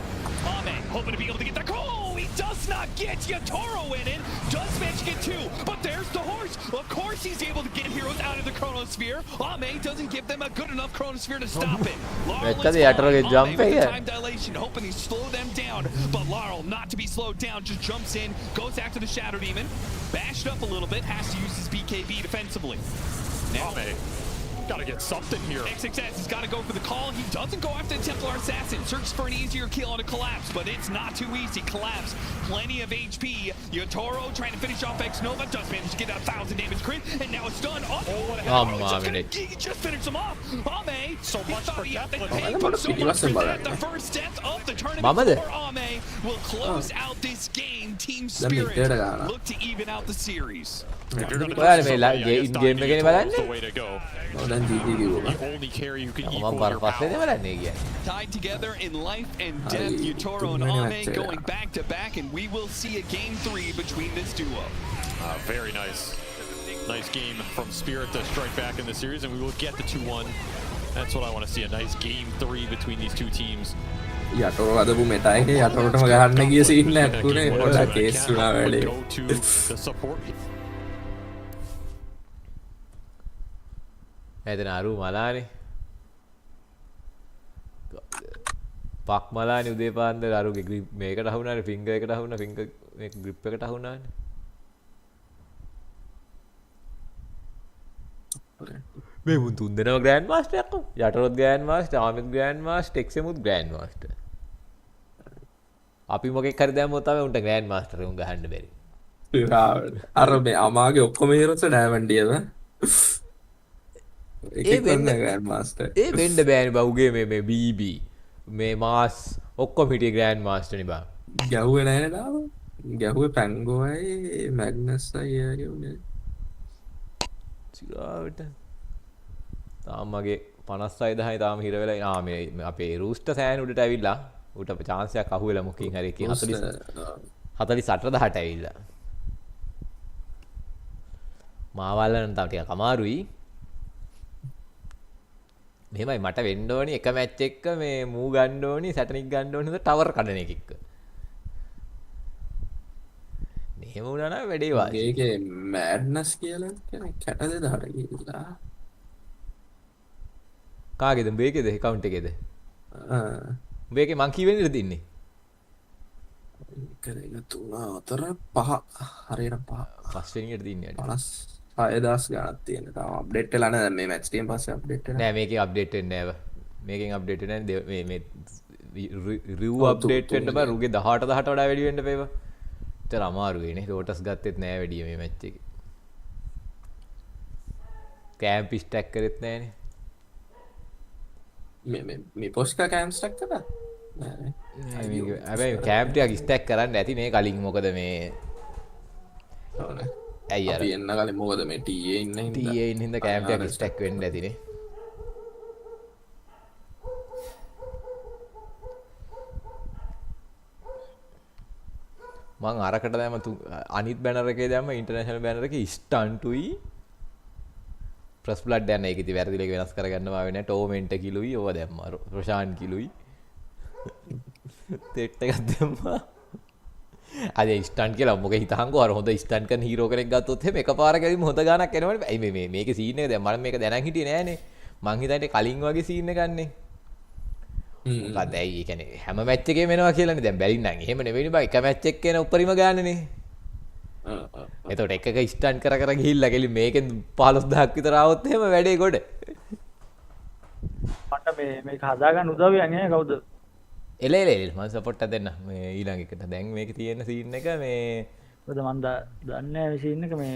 Ame hoping to be able to get the goal. He does not get Yatoro in it. Does manage to get 2, but there's the horse. Of course he's able to get heroes out of the chronosphere. Ame doesn't give them a good enough chronosphere to stop it. Laurel is Ame with the time dilation, hoping he slow them down. But Laurel, not to be slowed down, just jumps in, goes after the Shadow Demon. Bashed up a little bit, has to use his BKB defensively. Now Ame. Gotta get something here. XXS has got to go for the call. He doesn't go after the Templar Assassin. Searches for an easier kill on a collapse, but it's not too easy. Collapse, plenty of HP. Yatoro trying to finish off X Nova. Does manage to get 1,000 damage crit, and now it's done. Oh, he just finished him off. Ame, so much for the first death of the tournament for Ame will close out this game. Team Spirit look to even out the series. If you're gonna ඔයාලා මේ game එකනේ බලන්නේ. the way to go. දැන් GG කිව්වා. The only carry you can equal මම your පස්සේ power. බලන්නේ කියන්නේ. Tied together in life and death, Yatoro and Ame going back to back, and we will see a game 3 between this duo. Very nice. Nice game from Spirit to strike back in the series, and we will get the 2-1. That's what I want to see, a nice game 3 between these two teams. යටොර අදපු මෙතා එකේ යටොරටම ගහන්න ගිය scene එකක් තුනේ පොඩ්ඩක් case වුණා වැඩි. Go to the support. එතන අරු මලානේ. පක් මලානේ උදේ පාන්දර අරුගේ ග්‍රිප් මේකට අහුණානේ ෆින්ගර් එකට අහුණා ෆින්ගර් මේ ග්‍රිප් එකට අහුණානේ. මේ මුන් තුන් දෙනාම ග්‍රෑන්ඩ් මාස්ටර් යක්කෝ. යටරොත් ග්‍රෑන්ඩ් මාස්ටර්, ආමිත් ග්‍රෑන්ඩ් මාස්ටර්, එක්සෙමුත් ග්‍රෑන්ඩ් මාස්ටර්. අපි මොකෙක් හරි දැම්මොත් තමයි උන්ට ග්‍රෑන්ඩ් මාස්ටර් උන් ගහන්න බැරි. අර මේ අමාගේ ඔක්කොම හීරෝස් ඩයමන්ඩ් ඩියද? ඒ වෙන්න ග්‍රෑන්ඩ් මාස්ටර්. ඒ වෙන්න බෑනේ බවුගේ මේ BB මේ මාස් ඔක්කොම හිටියේ ග්‍රෑන්ඩ් මාස්ටර් නේ බා. ගැහුවේ නැහැ නේද? ගැහුවේ පැංගෝයි මැග්නස් අයියාගේ උනේ. සිරාවට තාම මගේ 56000යි තාම හිර වෙලා මේ අපේ රූස්ටර් සෑන් උඩට ඇවිල්ලා උට chance එකක් අහුවෙලා මොකකින් හරි කියන 48000ට ඇවිල්ලා මාවල්ල නම් තාම ටිකක් අමාරුයි මෙහෙමයි මට වෙන්න ඕනි එක මැච් එක මේ මූ ගන්න ඕනි සැටනික් ගන්න ඕනි ටවර් කඩන එක එක්ක මෙහෙම වුණා නම් වැඩේ වාසි ඒකේ මැඩ්නස් කියලා කියන්නේ කැට 2000ට ගිහිල්ලා කාගේද මේකේද account එකේද මේකේ මං කී වෙන්නේද තින්නේ 1 2 3 4 5 හරියට 5 වෙනියට තින්නේ 56000 ගානක් තියෙන තාම අප්ඩේට් වෙලා නැහැ දැන් මේ මැච් ටීම් පස්සේ අප්ඩේට් වෙනවා නෑ මේකේ අප්ඩේට් වෙන්නේ නැහැ මේකෙන් අප්ඩේට් වෙන්නේ නැහැ මේ රිව් අප්ඩේට් වෙන්න බෑ රුගේ 18 වඩා වැඩි වෙන්න බෑවා ඒතර අමාරු වෙන්නේ ලෝටස් ගත්තෙත් නෑ වැඩි මේ මැච් එකේ කැම්ප් ස්ටැක් කරෙත් නෑනේ මේ පොස්කා කැම්ප් ස්ටැක් කරා නෑ හැබැයි කැම්ප් ටිකක් ස්ටැක් කරන්න ඇති මේ කලින් මොකද මේ ඇයි අර අපි එන්න කලින් මොකද මේ TA ඉන්න හින්දා කැම්ප් ටිකක් ස්ටැක් වෙන්න ඇතිනේ මං අරකට දැම්ම අනිත් බැනර් එකේ දැම්ම ඉන්ටර්නැෂනල් බැනර් එකේ ස්ටන්ටුයි ප්‍රස් බ්ලඩ් යන එක ඉතින් වැරදිලා ඒක වෙනස් කරගන්නවා වෙන්නේ ටෝමෙන්ට් කිලුයි ඕවා දැම්මා රොෂාන් කිලුයි තෙට් එකක් දැම්මා. අද ස්ටන්ට් කියලා මොකද හිතහන්කෝ අර හොඳ ස්ටන්ට් කරන හීරෝ කෙනෙක් ගත්තොත් එහෙම එකපාර ගැලීම හොඳ ගානක් එනවනේ. ඇයි මේ මේකේ සීන් එක දැන් මම මේක දැනන් හිටියේ නෑනේ. මං හිතන්නේ කලින් වගේ සීන් එකක් නේ. මොකද ඇයි ඒ කියන්නේ හැම මැච් එකේම එනවා කියලානේ. දැන් බැලින් නම් එහෙම නෙවෙයිනේ බා. එක මැච් එකක එන උඩරිම ගානනේ. එතකොට එක ස්ටන්ට් කර ගිහිල්ලා කෙලි මේකෙන් 15000ක් විතර ආවොත් එහෙම වැඩේ ගොඩ. මට මේක හදාගන්න උදව්වක් නෑ කවුද? එල මම සපෝට් එක දෙන්න මේ ඊළඟ එකට. දැන් මේකේ තියෙන සීන් එක මේ මොකද මම දන්නේ නෑ මේ සීන් එක මේ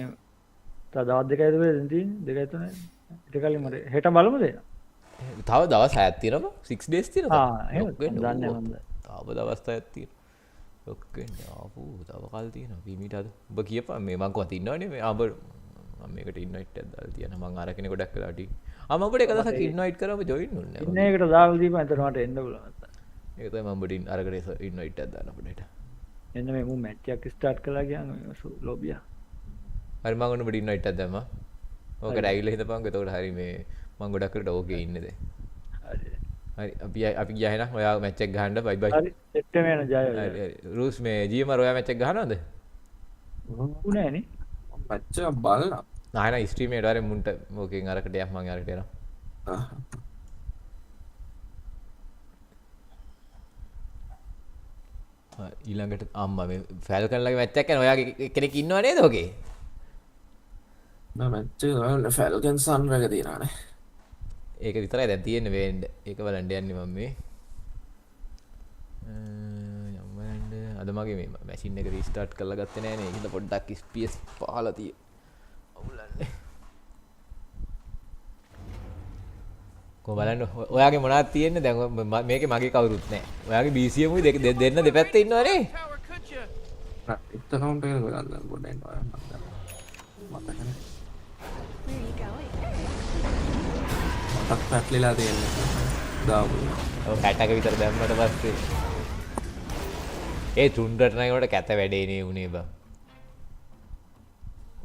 දවස් දෙකයි තුනේ දැන් තියෙන්නේ. දෙකයි තුනේ. ඊට කලින් මට හෙට බලමුද? තව දවස් 6ක් තියෙනවා. 6 days තියෙනවා. එහෙම දන්නේ නෑ මම. තව දවස් 6ක් තියෙනවා. ඔක්කොම ආපු තව කල් තියෙනවා. පීමීට අද ඔබ කියපන් මේ මං කොහොමද ඉන්නවනේ මේ අඹ මම මේකට ඉන්වයිට් එකක් දාලා තියනවා. මං අර කෙනෙක් ගොඩක් වෙලා ටී. අපිට එක දවසක් ඉන්වයිට් කරාම ජොයින් වුණේ නෑ. ඉන්න එකට දාලා දීපන් එතන මට එන්න පුළුවන්. ඒක තමයි මම බඩින් අරකට ඉන්වයිට් එකක් දාන්න අපිට. එන්න මේ මු මැච් එකක් ස්ටාර්ට් කළා ගියාම ලොබිය. හරි මම ඔන්න බඩින් ඉන්වයිට් එකක් දැම්මා. ඕක රැගිලා හිටපන්කෝ. එතකොට හරි මේ මම ගොඩක් කරට ඕකේ ඉන්නේ දැන්. හරි අපි ගියා එහෙනම් ඔයා මැච් එක ගහන්න බයි බයි. හරි සෙට් එක යන ජය. හරි රූස් මේ ජීමර් ඔයා මැච් එක ගහනවද? උනේ නේ. මැච් එක බලන්න. නෑ නෑ ස්ට්‍රීම් එකට වරෙන් මුන්ට ඕකෙන් අරකට යක් මම අරකට එනවා. ඊළඟට අම්මා මේ ෆැල්කන්ලගේ මැච් එකක් යන ඔයාගේ කෙනෙක් ඉන්නව නේද ඔකේ? මම මැච් එක ගහන්න ෆැල්කන් සන්රක තියනවානේ. ඒක විතරයි දැන් තියෙන්නේ වෙන්න. ඒක බලන්න යන්නේ මම මේ. යම් බලන්න අද මගේ මේ මැෂින් එක රීස්ටාර්ට් කරලා ගත්තේ නෑනේ. ඒකින්ද පොඩ්ඩක් FPS පහලා තියෙ. අවුලන්නේ. කො බලන්න ඔයාගේ මොනවද තියෙන්නේ දැන් මේකේ මගේ කවුරුත් නෑ. ඔයාගේ BCM උයි දෙන්න දෙපැත්තේ ඉන්නවනේ. එක්ක කවුන්ට් එක ගන්න පොඩ්ඩක් එන්න මතක නෑ. මතක් පැටලිලා තියෙන්නේ. දාමු. ඔව් කැටක විතර දැම්මට පස්සේ ඒ තුන්ඩට නේකට කැත වැඩේ නේ උනේ බං.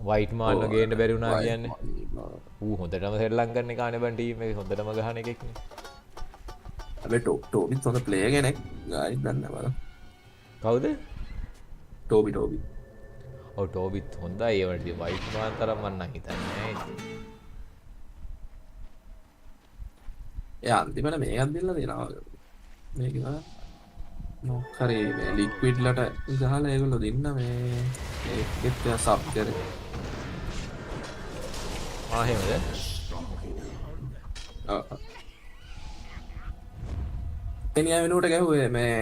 වයිට් මාල්න ගේන්න බැරි වුණා කියන්නේ. ඌ හොඳටම ශ්‍රී ලංකන් කානේ බන් ටීම් එකේ හොඳටම ගහන එකෙක් නේ. අපි ටෝබිත් හොඳ ප්ලේයර් කෙනෙක්. ගායිත් දන්න බලන්න. කවුද? ටෝබි. ඔව් ටෝබිත් හොඳයි. ඒ වගේ වයිට් මාල් තරම් මම නම් හිතන්නේ නෑ. එයා අන්තිමට මේකක් දෙන්න දෙනවා. මේක මොකරි මේ ලික්විඩ්ලට ගහලා ඒගොල්ලෝ දෙන්න මේ ඒකෙත් සබ් කරේ. එහෙමද? එනියා වෙනුවට ගැහුවේ මේ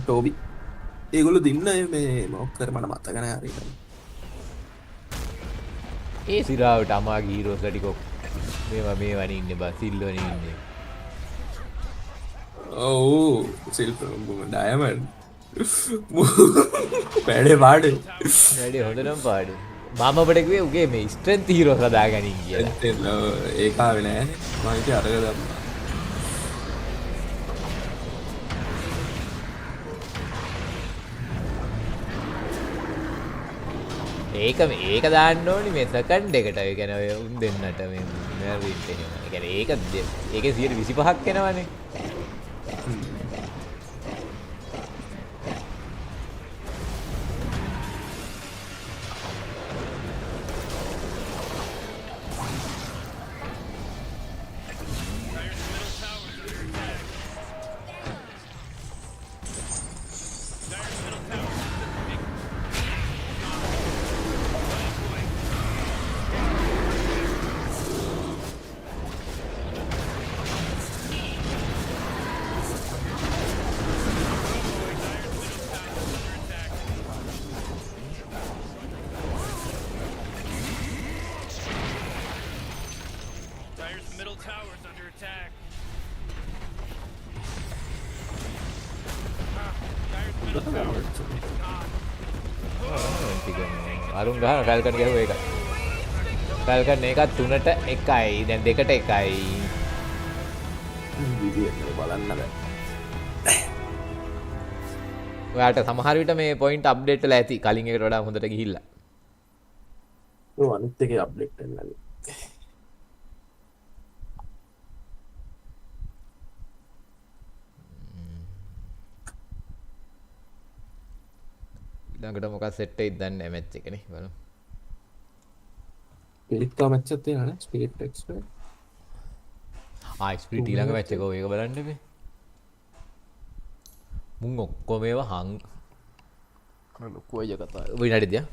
ටෝබි. ඒගොල්ලෝ දින්න මේ මොකක් කර මට මතක නෑ හරියට. ඒ සිරාවට අමාගේ හීරෝස්ලා ටික මේවා ඉන්නේ බා සිල්වනේ ඉන්නේ. ඔව් සිල්වර් ඩයමන්ඩ්. වැඩේ පාඩේ. වැඩේ හොඳටම පාඩේ. මම ඔබට කිව්වේ උගේ මේ ස්ට්‍රෙන්ත් හීරෝස් හදාගනින් කියලා. ඒක ආවේ නෑනේ. මම හිතේ අරක දැම්මා. ඒක දාන්න ඕනි මේ සෙකන්ඩ් එකට. ඒ කියන්නේ ඔය උන් දෙන්නට මේ මෙරිට් එහෙම. ඒ කියන්නේ ඒකේ 125ක් එනවනේ. අරුන් ගහන ෆැල්කන් ගැහුවා ඒකයි. ෆැල්කන් එකත් 3ට 1යි. දැන් 2ට 1යි. වීඩියෝ බලන්න බෑ. ඔයාලට සමහර විට මේ පොයින්ට් අප්ඩේට් වෙලා ඇති. කලින් එකට වඩා හොඳට ගිහිල්ලා. ඔව් අනිත් එකේ අප්ඩේට් වෙනවා. ඊළඟට මොකක් සෙට් වෙයිද දන්නේ නැහැ මැච් එකනේ බලමු. පිළිත්තා මැච් එකක් තියෙනවනේ ස්පීඩ් එක්ස්පර්ට්. එක්ස්පීඩ් ඊළඟ මැච් එක ඔය එක බලන්න මේ. මුන් ඔක්කොම ඒවා හං ලොකු අය කතා. විනාඩි දෙයක්.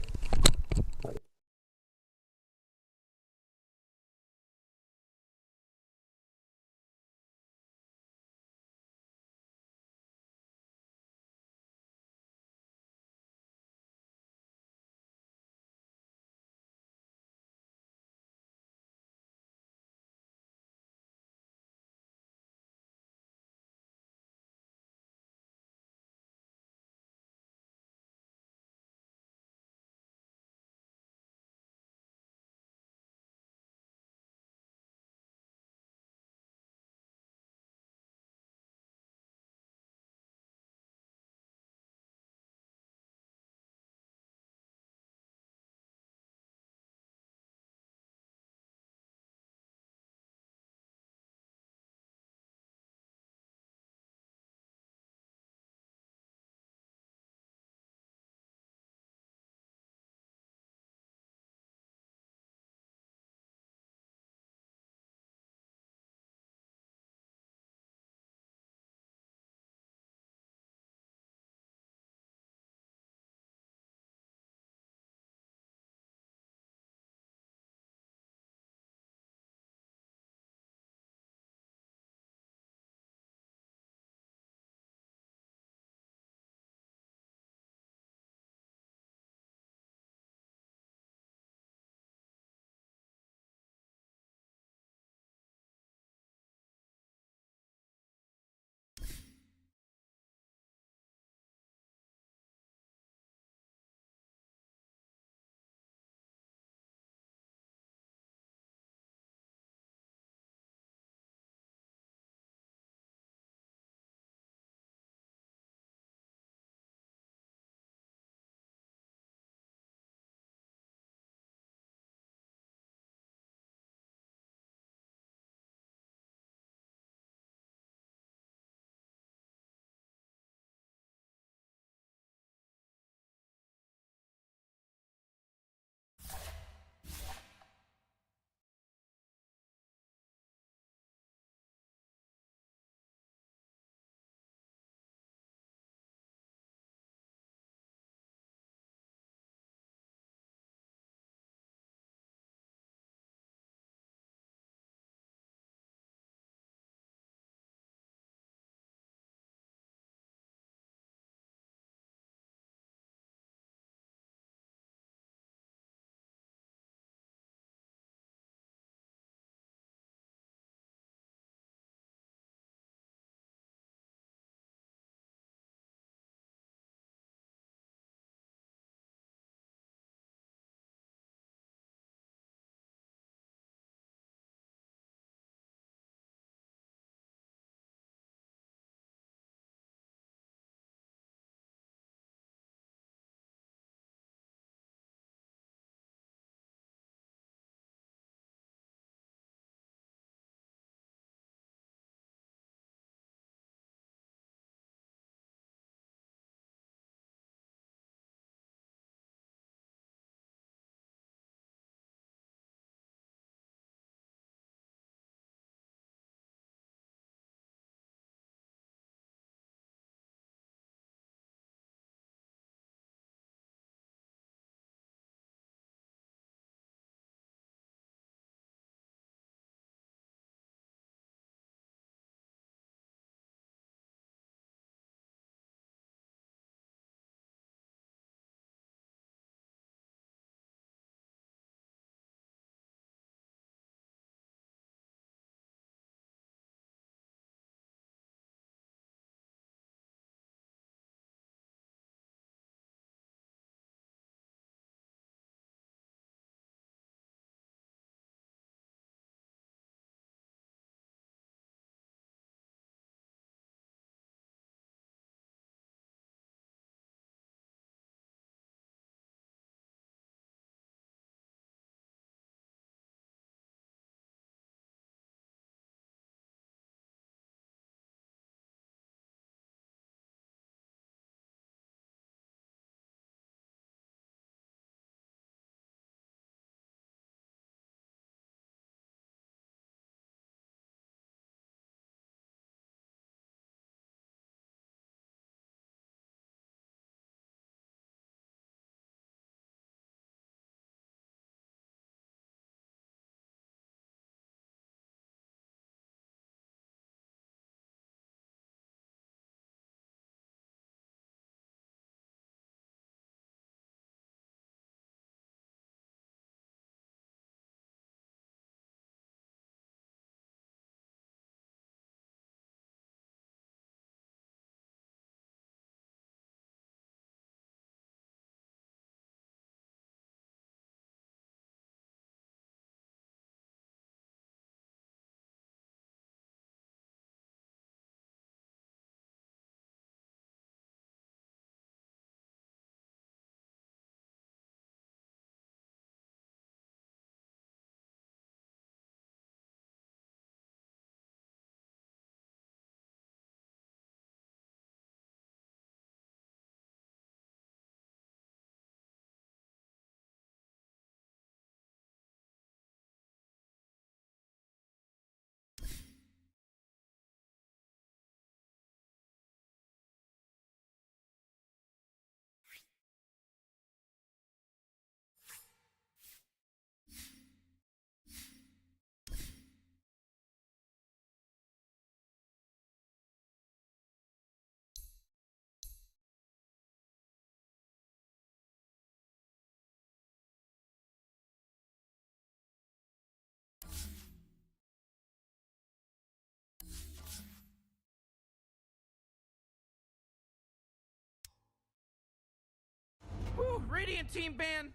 Radiant team ban.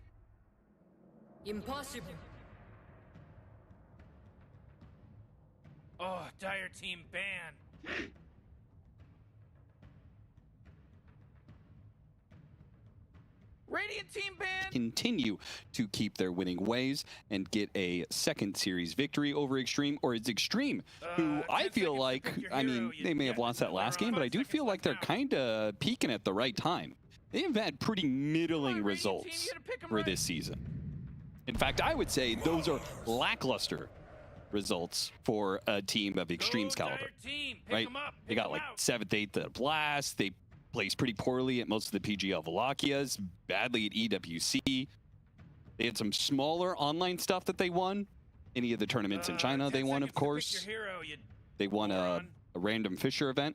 Impossible. Oh, Dire team ban. Radiant team ban. Continue to keep their winning ways and get a second series victory over Extreme, or it's Extreme, who I feel like, I mean, they may have lost that last game, but I do feel like they're kind of peaking at the right time. They've had pretty middling results for this season. In fact, I would say those are lackluster results for a team of Extreme's caliber, right? They got like 7th, 8th at Blast. They placed pretty poorly at most of the PGL Valakias, badly at EWC. They had some smaller online stuff that they won. Any of the tournaments in China they won, of course. They won a random Fisher event.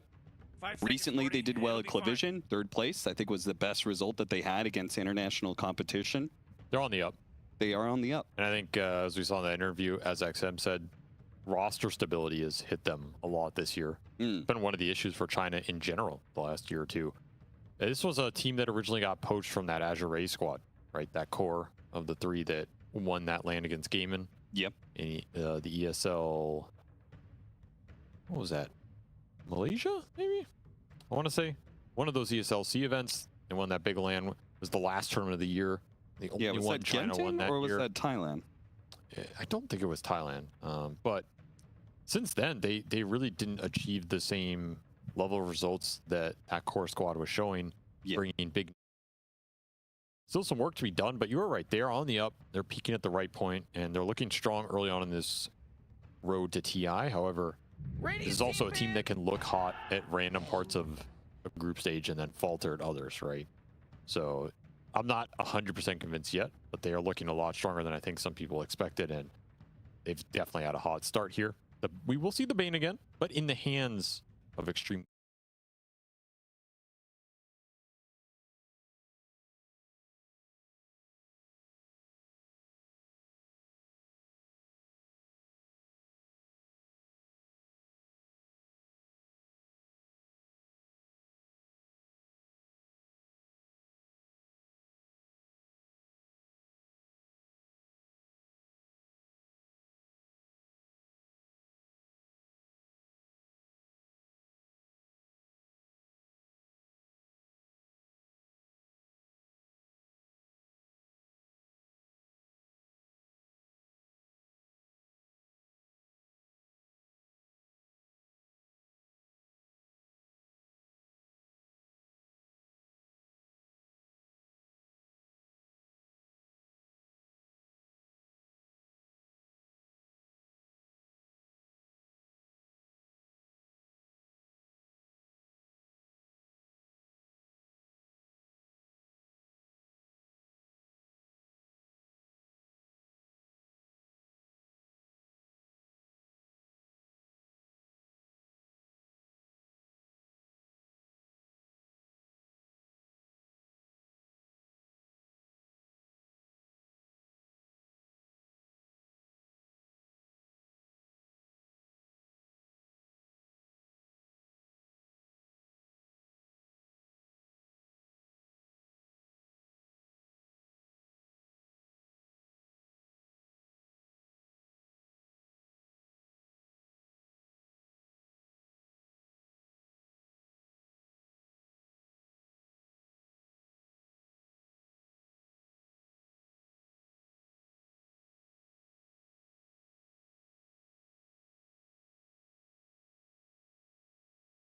Recently, they did well at Clavision, 3rd place. I think was the best result that they had against international competition. They're on the up. They are on the up. And I think, as we saw in that interview, as XM said, roster stability has hit them a lot this year. It's been one of the issues for China in general the last year or two. This was a team that originally got poached from that Azure Ray squad, right? That core of the 3 that won that land against Gaiman. Yep. And the ESL, what was that? Malaysia, maybe? I want to say one of those ESLC events. They won that big land. Was the last tournament of the year. The only was one that China won that or was year. that Thailand? I don't think it was Thailand. But since then, they really didn't achieve the same level of results that core squad was showing, bringing big. Still some work to be done, but you were right. They're on the up. They're peaking at the right point, and they're looking strong early on in this road to TI. However, this is also a team that can look hot at random parts of a group stage and then falter at others, right? So I'm not 100% convinced yet, but they are looking a lot stronger than I think some people expected, and they've definitely had a hot start here. We will see the Bane again, but in the hands of Extreme.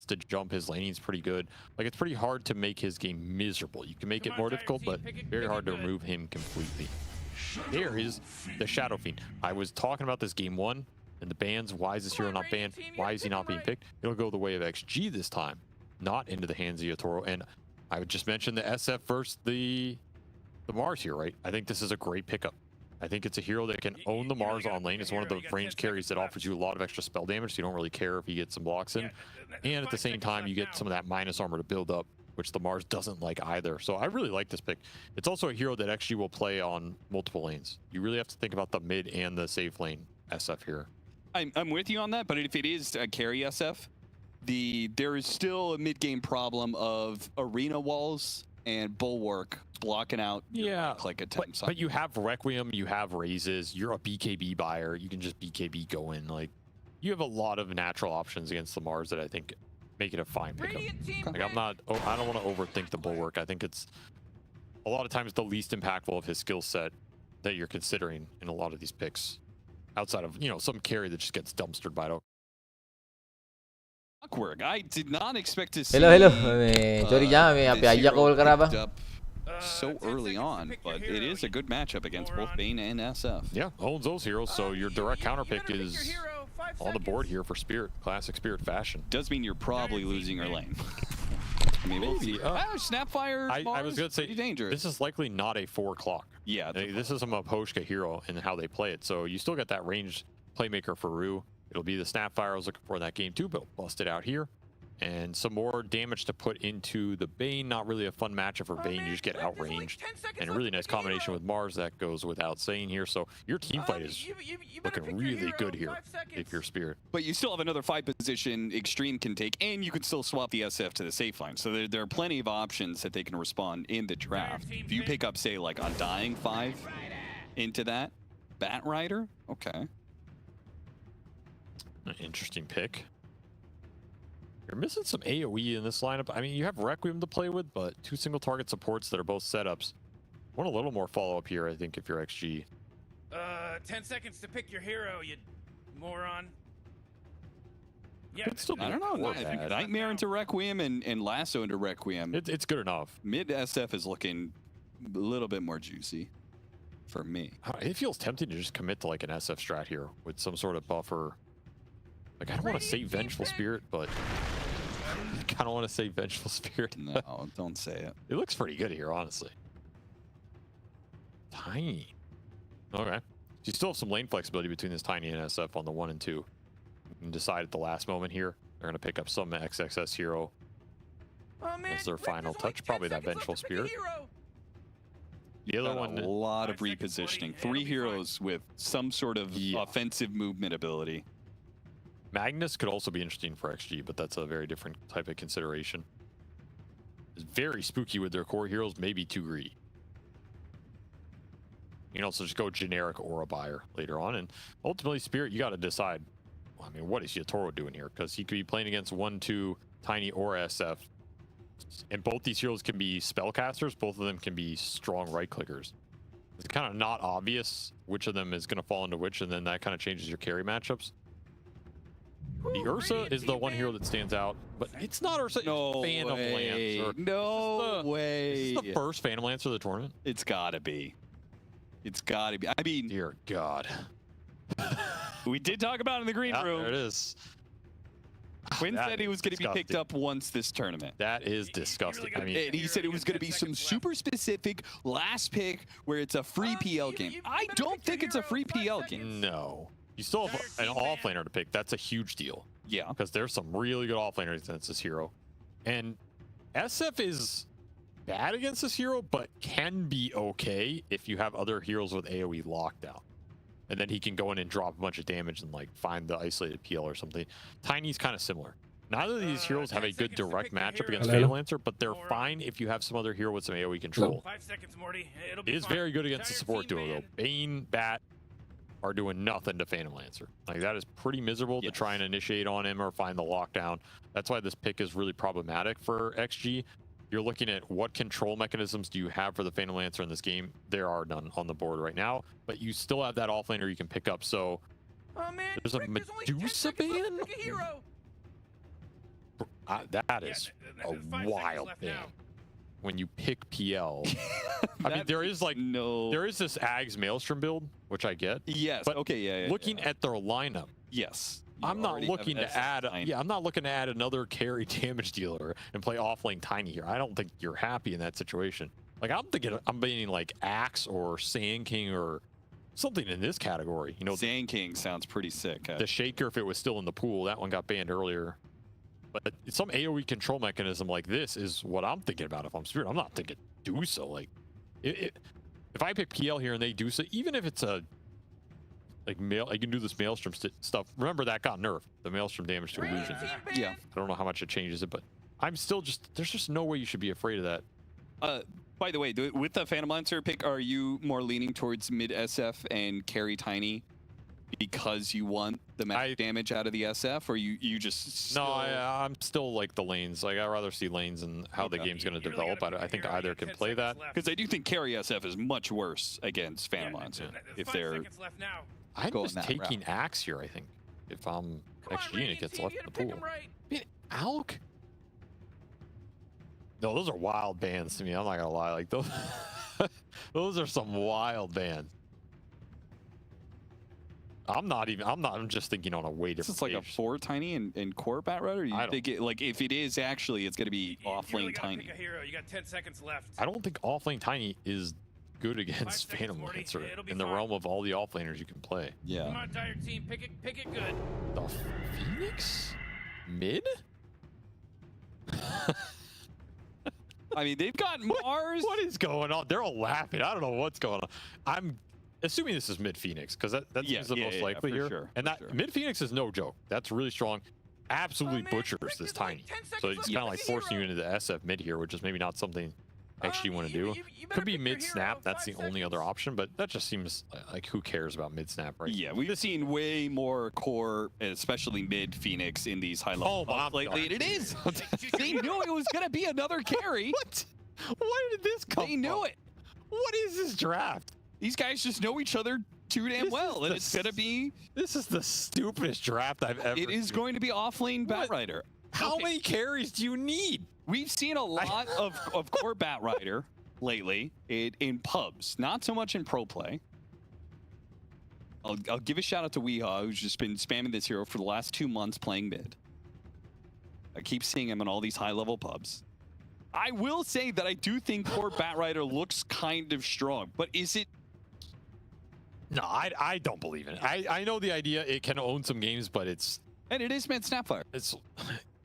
To jump his laning is pretty good. Like, it's pretty hard to make his game miserable. You can make it more difficult, but very hard to remove him completely. There is the Shadow Fiend. I was talking about this game 1 and the bans. Why is this hero not banned? Why is he not being picked? It'll go the way of XG this time, not into the hands of Yatoro. And I would just mention the SF versus the Mars here, right? I think this is a great pickup. I think it's a hero that can own the Mars on lane. It's one of the range carries that offers you a lot of extra spell damage, so you don't really care if you get some blocks in. And at the same time, you get some of that minus armor to build up, which the Mars doesn't like either. So I really like this pick. It's also a hero that actually will play on multiple lanes. You really have to think about the mid and the safe lane SF here. I'm with you on that, but if it is a carry SF, there is still a mid-game problem of arena walls and bulwark blocking out click attempts. But you have Requiem, you have raises, you're a BKB buyer, you can just BKB go in. Like, you have a lot of natural options against the Mars that I think make it a fine pickup. Like, I don't want to overthink the Bulwark. I think it's a lot of times the least impactful of his skill set that you're considering in a lot of these picks, outside of, you know, some carry that just gets dumpstered by it. Awkward. I did not expect to see. Hello. Sorry, අපි අයියා call කරා බා. So early on, but it is a good matchup against both Bane and SF. Yeah, owns those heroes, so your direct counter pick is on the board here for Spirit, classic Spirit fashion. Does mean you're probably losing your lane. I mean, we'll see. Snapfire, I was going to say, dangerous. This is likely not a 4 o'clock. Yeah. This is a Maposhka hero and how they play it, so you still get that ranged playmaker for Rue. It'll be the Snapfire I was looking for in that game too, but bust it out here. And some more damage to put into the Bane. Not really a fun matchup for Bane. You just get outranged. And a really nice combination with Mars that goes without saying here. So your team fight is looking really good here if you're Spirit. But you still have another 5 position Extreme can take, and you can still swap the SF to the safe line. So there are plenty of options that they can respond in the draft. If you pick up, say, like Undying 5 into that, Bat Rider, okay. An interesting pick. You're missing some AoE in this lineup. I mean, you have Requiem to play with, but 2 single target supports that are both setups. Want a little more follow-up here, I think, if you're XG. 10 seconds to pick your hero, you moron. Yeah, I don't know. I think Nightmare into Requiem and Lasso into Requiem. It's good enough. Mid SF is looking a little bit more juicy for me. It feels tempting to just commit to like an SF strat here with some sort of buffer. Like, I don't want to say Vengeful Spirit, but I kind of want to say Vengeful Spirit. No, don't say it. It looks pretty good here, honestly. Tiny. Okay. You still have some lane flexibility between this Tiny and SF on the 1 and 2. You can decide at the last moment here. They're going to pick up some XXS hero as their final touch. Probably that Vengeful Spirit. The other one, a lot of repositioning. 3 heroes with some sort of offensive movement ability. Magnus could also be interesting for XG, but that's a very different type of consideration. It's very spooky with their core heroes, maybe too greedy. You can also just go generic Aura buyer later on, and ultimately, Spirit, you got to decide. I mean, what is Yatoro doing here? Because he could be playing against 1-2 Tiny or SF, and both these heroes can be spellcasters. Both of them can be strong right clickers. It's kind of not obvious which of them is going to fall into which, and then that kind of changes your carry matchups. The Ursa is the one hero that stands out, but it's not Ursa. No it's Phantom way. Lancer. No way. Is this the first Phantom Lancer of the tournament? It's gotta be. It's gotta be. I mean, dear God. We did talk about it in the green room. There it is. Quinn said he was going to be picked up once this tournament. That is disgusting. I mean, and he said it was going to be some super specific last pick where it's a free PL game. I don't think it's a free PL game. No. You still have an offlaner to pick. That's a huge deal. Yeah. Because there's some really good offlaners against this hero. And SF is bad against this hero, but can be okay if you have other heroes with AoE lockdown. And then he can go in and drop a bunch of damage and like find the isolated PL or something. Tiny's kind of similar. Neither of these heroes have a good direct matchup against Phantom Lancer, but they're fine if you have some other hero with some AoE control. 5 seconds, Morty. It is very good against the support duo, though. Bane, Bat are doing nothing to Phantom Lancer. Like, that is pretty miserable to try and initiate on him or find the lockdown. That's why this pick is really problematic for XG. You're looking at what control mechanisms do you have for the Phantom Lancer in this game. There are none on the board right now, but you still have that offlaner you can pick up. So there's a Medusa ban? That is a wild ban. When you pick PL, I mean, there is like there is this Ags Maelstrom build, which I get. Yes. But okay. looking at their lineup, yes. I'm not looking to add. I'm not looking to add another carry damage dealer and play offlane Tiny here. I don't think you're happy in that situation. Like, I'm thinking, I'm being like Axe or Sand King or something in this category. You know, Sand King sounds pretty sick. The Shaker, if it was still in the pool, that one got banned earlier. But some AoE control mechanism like this is what I'm thinking about if I'm Spirit. I'm not thinking do so. Like, if I pick PL here and they do so, even if it's a like I can do this Maelstrom stuff. Remember that got nerfed, the Maelstrom damage to illusions. Yeah. I don't know how much it changes it, but I'm still there's just no way you should be afraid of that. By the way, with the Phantom Lancer pick, are you more leaning towards mid SF and carry Tiny because you want the max damage out of the SF, or you just still... No, I'm still like the lanes. Like, I'd rather see lanes and how the game's going to develop. I think either can play that. Because I do think carry SF is much worse against Phantom Lancer if they're I'm going just that taking route. Axe here, I think. If I'm XG and it gets left in the pool. I mean, Alk? No, those are wild bans to me. I'm not going to lie. Like, those, those are some wild bans. I'm just thinking on a way different. This is like a 4 Tiny and core Bat Rider? You think it, like, if it is actually, it's going to be off-lane Tiny. Pick a hero. You got 10 seconds left. I don't think off-lane Tiny is good against Phantom Lancer in the realm of all the off-laners you can play. Yeah. Come on, Dire team. Pick it good. The Phoenix? Mid? I mean, they've got Mars. What is going on? They're all laughing. I don't know what's going on. I'm assuming this is mid Phoenix because that seems the most likely here. Sure, and that mid Phoenix is no joke. That's really strong. Absolutely butchers this Tiny. So it's kind of like forcing you into the SF mid here, which is maybe not something I actually want to do. Could be mid snap. That's the only other option, but that just seems like who cares about mid snap, right? Yeah, we've seen way more core, especially mid Phoenix, in these high level lately. And it is. They knew it was going to be another carry. What? Where did this come from? They knew it. What is this draft? These guys just know each other too damn well, and it's going to be... This is the stupidest draft I've ever It is going to be off-lane Bat Rider. How many carries do you need? We've seen a lot of core Bat Rider lately in pubs, not so much in pro play. I'll give a shout out to Weehaw, who's just been spamming this hero for the last 2 months playing mid. I keep seeing him in all these high-level pubs. I will say that I do think core Bat Rider looks kind of strong, but is it? No, I don't believe in it. I know the idea. It can own some games, but it's... And it is Mid Snapfire. It's...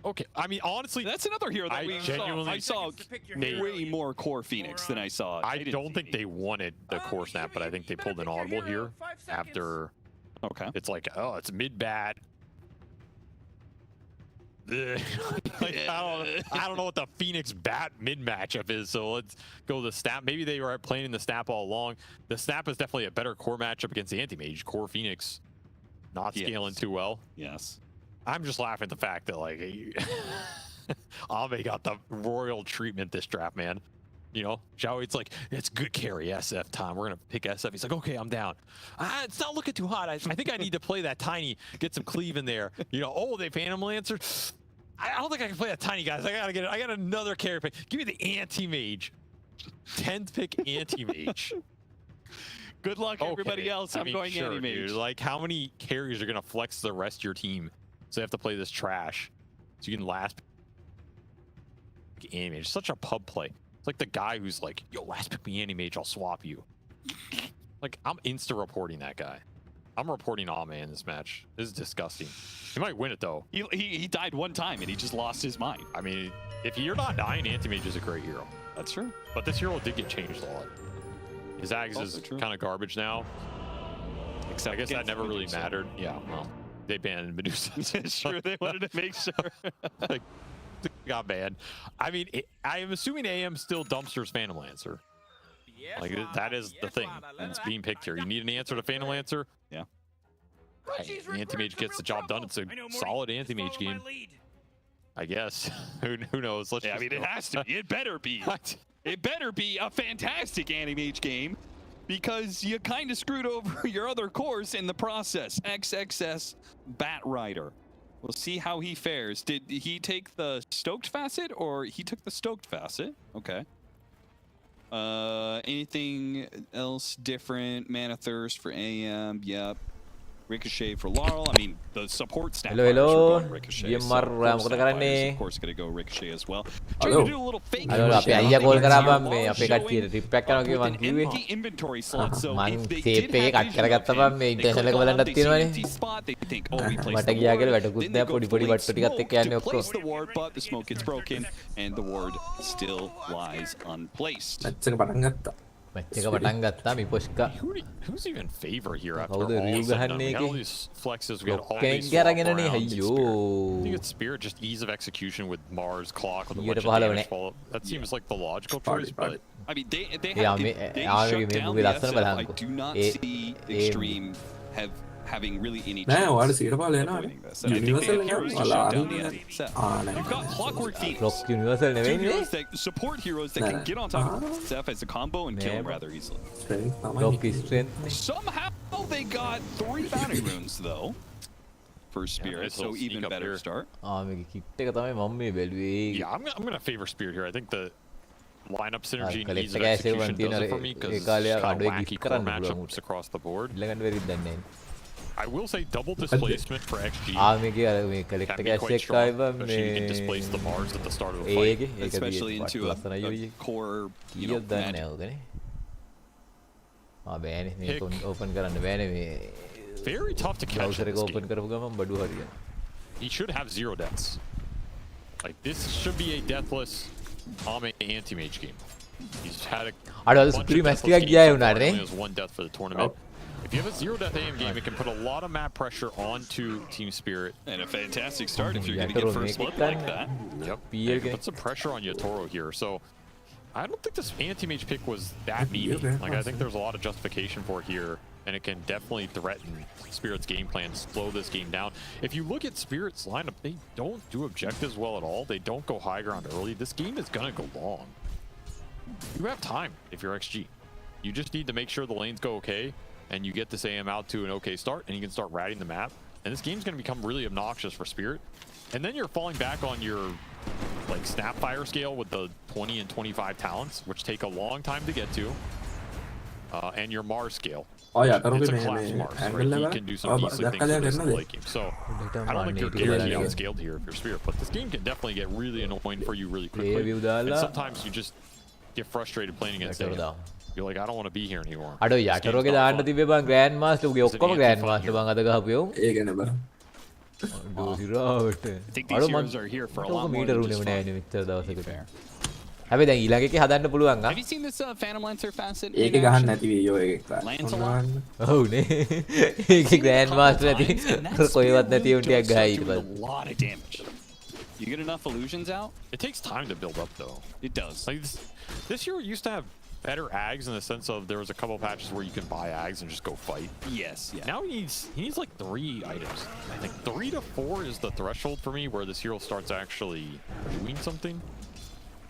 Okay, I mean, honestly... That's another hero that I saw way more core Phoenix than I saw. I don't think they wanted the core snap, but I think they pulled an audible here after... Okay. It's like, oh, it's mid-bat. Like, I don't know what the Phoenix Bat mid matchup is, so let's go the snap. Maybe they were playing the snap all along. The snap is definitely a better core matchup against the anti-mage. Core Phoenix not scaling too well. Yes. I'm just laughing at the fact that, like, Ame got the royal treatment this draft, man. You know, Zhao, it's like, it's good carry SF time. We're going to pick SF. He's like, okay, I'm down. It's not looking too hot. I think I need to play that Tiny, get some cleave in there. You know, oh, they Phantom Lancer. I don't think I can play that Tiny, guys. I got another carry pick. Give me the anti-mage. 10th pick anti-mage. Good luck, everybody else. I'm going anti-mage. Dude. Like, how many carries are going to flex the rest of your team? So you have to play this trash. So you can last pick anti-mage. Such a pub play. It's like the guy who's like, yo, last pick me anti-mage, I'll swap you. Like, I'm insta-reporting that guy. I'm reporting Ame in this match. This is disgusting. He might win it, though. He died one time, and he just lost his mind. I mean, if you're not dying, Anti-Mage is a great hero. That's true. But this hero did get changed a lot. His Ags is kind of garbage now. Except I guess that never really mattered. Yeah, well, they banned Medusa. It's true. They wanted to make sure. Like, got banned. I mean, I am assuming AM still dumpsters Phantom Lancer. Like, that is the thing that's being picked here. You need an answer to Phantom Lancer. Yeah. Anti-Mage gets the job done. It's a solid Anti-Mage game. I guess. Who knows? Let's I mean, it has to be. It better be. It better be a fantastic Anti-Mage game because you kind of screwed over your other cores in the process. XXS Bat Rider. We'll see how he fares. Did he take the Stoked Facet or he took the Stoked Facet? Okay. Anything else different? Mana Thirst for AM. Yep. Ricochet for Laurel. I mean, the support snap. Hello. Ricochet. Diemar මොකද කරන්නේ? Of course, going to go Ricochet as well. Hello. Trying to do a little fake. Hello. අපේ අයියා call කරාම මේ අපේ කට්ටියට රිප්පැක් කරනවා කිව්ව මං කිව්වේ. Empty inventory slot. So මං ටේප් එකේ කට් කරගත්තම මේ ඉන්ටර්නල් එක බලන්නත් තියෙනවනේ. මට ගියා කියලා වැටකුත් නෑ පොඩි පොඩි වට්ටු ටිකත් එක්ක යන්නේ ඔක්කොම. Place the ward, but the smoke gets broken and the ward still lies unplaced. Match එක පටන් ගත්තා. මැච් එක පටන් ගත්තා මිපොෂ්කා. Who's even favor here after කවුද all රියු is said and done? ගහන්නේ We got all එකේ? these flexes, we got all කෙන් these ගරගෙනනේ swap අයියෝ. I think it's Spirit, just ease of execution with Mars, Clock, with a bunch of damage follow. That seems like the logical choice, but I mean, they Yeah, shut down the SF. I do not see Extreme having really any නෑ chance ඔයාලා 100% එනවනේ. avoiding this. And I think they have heroes to shut down the SF. නෑ. You've got Clockwork Phoenix. Rock Universal Two නෙවෙයිනේ. heroes that support heroes that can get on top of SF as a combo and kill him rather easily. Rock strength නේ. Somehow they got 3 bounty runes though for Spirit, nice so little even sneak up better here. start. මේක කිට් එක තමයි මම මේ බැලුවේ. yeah, I'm gonna favor Spirit here. I think the lineup synergy and collect ease of එක execution තියෙන does it for me because ඒ කාලේ kind of අඩුවේ wacky gift core කරන්න පුළුවන් matchups across the board. ඊළඟට වෙරිද දන්නේ නැහැ. I will say double displacement for XG මේකේ අර මේ collect can එක be ඇස් quite එක strong, ආව especially you can මේ displace the Mars at the start of the fight. ඒක Especially into a core, you know, කීයක් දන්නේ නැහැ ඔකනේ. බෑනේ මේක ඕපන් කරන්න බෑනේ මේ Very tough to catch browser in එක this ඕපන් game. කරපු ගමන් බඩු හරියන. He should have 0 deaths. Like this should be a deathless Ame anti-mage game. He's had a අර bunch of supreme deathless match එකක් games ගියා so far, වුණා and නේ. only has 1 death for the tournament. If you have a 0 death AM game, it can put a lot of map pressure onto Team Spirit. And a fantastic start if you're going to get first blood like that. Yep. And put some pressure on Yatoro here. So I don't think this anti-mage pick was that meaty. Like I think there's a lot of justification for it here, and it can definitely threaten Spirit's game plan, slow this game down. If you look at Spirit's lineup, they don't do objectives well at all. They don't go high ground early. This game is gonna go long. You have time if you're XG. You just need to make sure the lanes go okay, and you get this AM out to an okay start, and you can start ratting the map. And this game's gonna become really obnoxious for Spirit. And then you're falling back on your like Snapfire scale with the 20 and 25 talents, which take a long time to get to, and your Mars scale. Oh yeah, It's a collapse Mars, right? You can do some easy things with this in the late game. So I don't think you're guaranteed outscaled here if you're Spirit, but this game can definitely get really annoying for you really quickly. And sometimes you just get frustrated playing against it. You're like, I don't want to be here anymore. අඩෝ යටරෝගේ දාන්න තිබ්බේ බං grand master උගේ ඔක්කොම grand master බං අද ගහපු යෝ. ඒකනේ බං. ඩෝසිරාවට. I think these heroes are here for a lot more than just නෑ මෙච්චර දවසකට. හැබැයි දැන් ඊළඟ එකේ හදන්න පුළුවන් ආ. Have you seen this Phantom Lancer facet? ඒකේ ගහන්න නැති වීඩියෝ එකක්. Lancelot? ඔව් නේ. ඒකේ ග්‍රෑන්ඩ් මාස්ටර් ඇති කොයිවත් නැති උන් ටිකක් ගහයි ඊට පස්සේ. A lot of damage. You get enough illusions out? It takes time to build up though. It does. Like this hero used to have better ags in the sense of there was a couple patches where you can buy ags and just go fight. Yes, yeah. Now he needs like 3 items. I think 3 to 4 is the threshold for me where this hero starts actually doing something.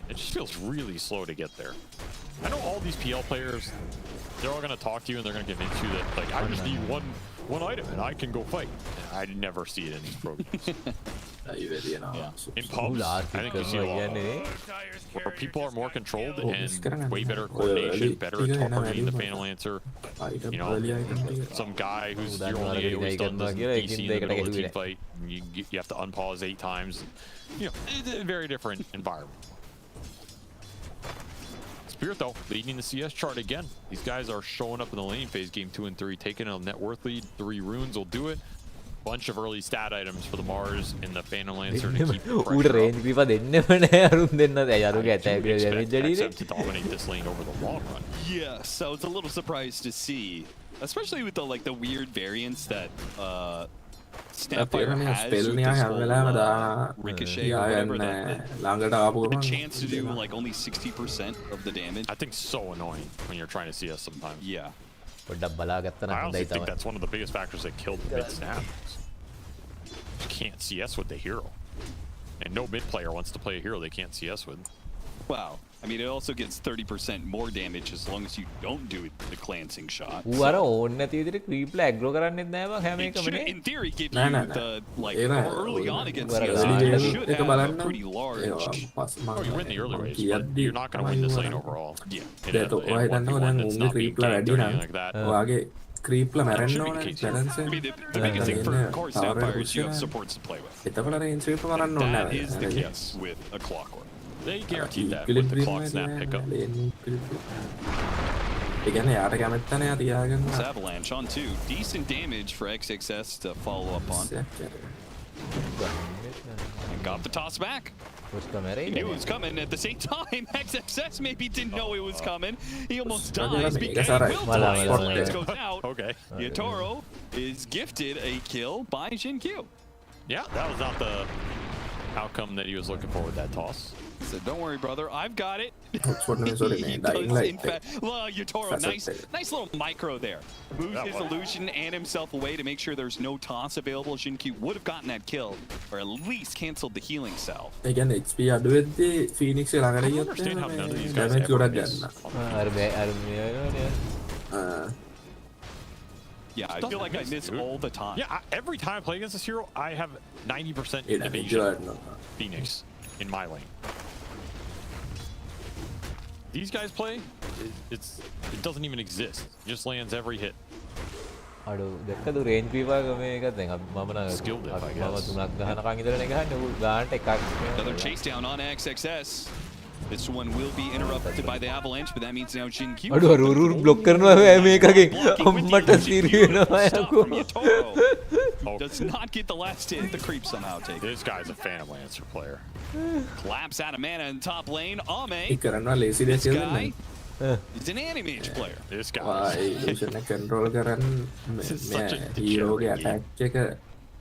It just feels really slow to get there. I know all these PL players, they're all gonna talk to you and they're gonna get into that. Like I just need one item and I can go fight. I never see it in these programs. In pubs, I think you see a lot where people are more controlled and way better coordination, better at targeting the Phantom Lancer. You know, some guy who's your only AoE stun does DC in the middle of a team fight. You have to unpause 8 times. You know, it's a very different environment. Spirit though, leading the CS chart again. These guys are showing up in the lane phase game 2 and 3, taking a net worth lead. 3 runes will do it. Bunch of early stat items for the Mars and the Phantom Lancer to keep the ඌට pressure Range පීපා දෙන්නෙම නෑ අරුන් දෙන්න දැන් අරුගේ attack එක expect දැනෙන්නේ XM to dominate this lane over the long run. Yeah, so it's a little surprised to see, especially with the weird variants that Snapfire has with this whole ricochet or whatever, the chance to do like only 60% of the damage. I think so annoying when you're trying to CS sometimes. Yeah. පොඩ්ඩක් බලාගත්තා I නම් honestly හොඳයි think තමයි. that's one of the biggest factors that killed the mid snap. You can't CS with the hero. And no mid player wants to play a hero they can't CS with. Wow. I mean, it also gets 30% more damage as long as you don't do the glancing shot. ඌ අර ඕන්න නැති විදිහට ක්‍රීප් ලා agro කරන්නෙත් නෑ බං හැම It එකම should, නේ. in theory, give Nah, you nah, the, like, nah. early on against Nah, CSI, nah. you should Itu have a බලන්න. pretty large... Oh, you win the early waves, but කියද්දි you're not going to win this lane overall. Yeah. ඒක ඔය හිතන්නකෝ දැන් උන්ගේ ක්‍රීප් ලා වැඩි නම් ඔයාගේ ක්‍රීප් ලා මැරෙන්න ඕනේ balance I mean, the biggest thing for core Snapfire is you have supports to play with. එතකොට රේන්ජ් ස්වීප් කරන්න ඕනේ That නෑ. is the case with a Clockwork. They guaranteed that with the clock snap pickup. ඒ කියන්නේ යාට කැමැත්ත නෑ තියාගන්න. It's Avalanche on 2. Decent damage for XXS to follow up on. And got the toss back. He knew it was coming at the same time. XXS maybe didn't know it was coming. He almost dies because he will die as Lance goes out. Okay. Yatoro is gifted a kill by Xin-Q. Yeah, that was not the outcome that he was looking for with that toss. He said, don't worry, brother, I've got it. He does, in fact. Well, Yatoro, nice little micro there. Moves his illusion and himself away to make sure there's no toss available. Xin-Q would have gotten that kill, or at least canceled the healing salve. Again, XP අඩුවෙද්දී Phoenix I don't understand how none of these guys ever miss. Yeah, I feel like I miss all the time. Yeah, every time I play against this hero, I have 90% evasion Phoenix in my lane. These guys play, it doesn't even exist. It just lands every hit. දැක්කද Range විභාග මේක දැන් මම නම් Skill dip, I මම guess. 3ක් ගහනකම් ඉඳලානේ ගහන්නේ ඌ ගානට එකක් Another chase down on XXS. This one will be interrupted by the avalanche, but that means now Xin-Q අඩුව රුරු බ්ලොක් කරනවා මේකගෙන් අම්මට සිරි වෙනවා යකෝ. does not get the last hit. The creep somehow takes. This guy's a Phantom Lancer player. Collapse out of mana in top lane. Ame. කරනවා ලේසි දෙයක් This කියලා guy is an animage player. This guy. illusion එක control කරන් hero ගේ attack එක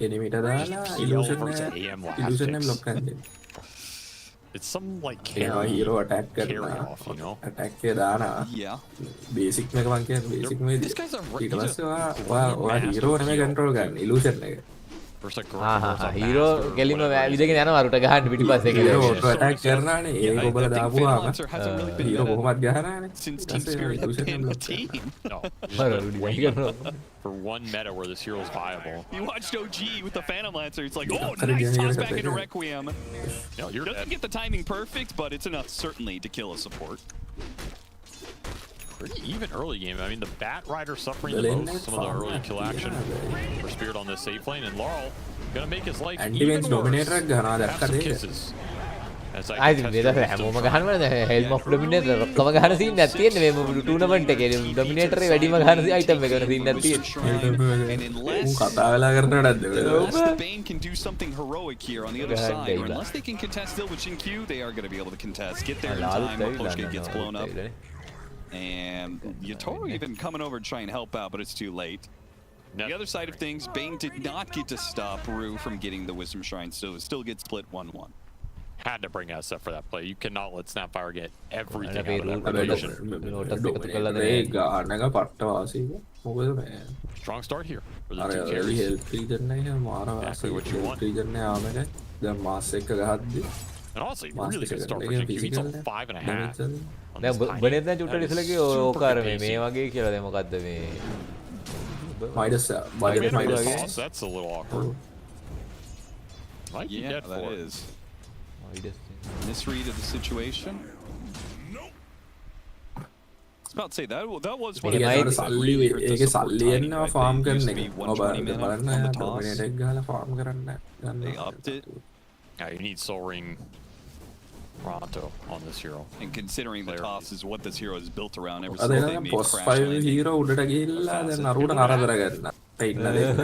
enemy ට දාලා illusion එක block කරන්න. It's some like hero attack carry කරනවා. off, you know. attack එක දානවා. Yeah. basic එක මං කියන්නේ basic මේ This guy's a ඊට පස්සේ ඔයා hero නෙමෙයි control කරන්නේ illusion එක. හීරෝ කෙලිම විදගෙන යනවා අරුට ගහන්න පිටිපස්සේ hero auto attack කරනානේ ඒක ඔබලා දාපුවාම hero කොහොමද ගහනානේ. Since Team Spirit have been a team. No. For one meta where this hero is viable. You watched OG with the Phantom Lancer. It's like, oh, nice toss back into Requiem. No, Doesn't get the timing perfect, but it's enough certainly to kill a support. Pretty even early game. I mean, the Bat Rider suffering the most. Some of the early kill action for Spirit on this safe lane, and Laurel gonna make his life even worse. Have some kisses. ආයි මේක හැමෝම ගහනවා හෙල්ම් of ඩොමිනේටර් ඔක්කොම ගහන scene එකක් තියෙන්නේ මේ tournament එකේ ඩොමිනේටර් එක වැඩිම ගහන අයිටම් එක කරන සීන් එකක් තියෙන්නේ උන් කතා වෙලා කරන වැඩක්ද Unless the Bane can do something heroic here on the other side, or unless they can contest still with Xin-Q, they are going to be able to contest. Get there in time, Pushka gets blown up. And Yatoro even coming over to try and help out, but it's too late. The other side of things, Bane did not get to stop Rue from getting the Wisdom Shrine, so it still gets split 1-1. Had to bring SF for that play. You cannot let Snapfire get everything out of that rotation. Strong start here for the two carries. Exactly what you want. And honestly, really good start for Xin-Q. He's on 5.5. දැන් බනෙත් දැන් චුට්ට ඉස්සලගේ ඕකාර මේ වගේ කියලා දැන් මොකද්ද මේ Midas that's a little awkward. Might be dead that for it. is. Misread of the situation. I was about to say that was one of ඒකේ සල්ලි එනවා ෆාම් කරන එක ඔබ බලන්න ඩොමිනේට් එක ගහලා ෆාම් කරන්න they upped it. Yeah, you need Soul Ring pronto on this hero. And considering the toss is what this hero is built around, ever අද since they නම් made පොස් crash 5 hero උඩට ගිහිල්ලා දැන් අරුණ කරදර ගන්න. ඉන්න දෙන්න.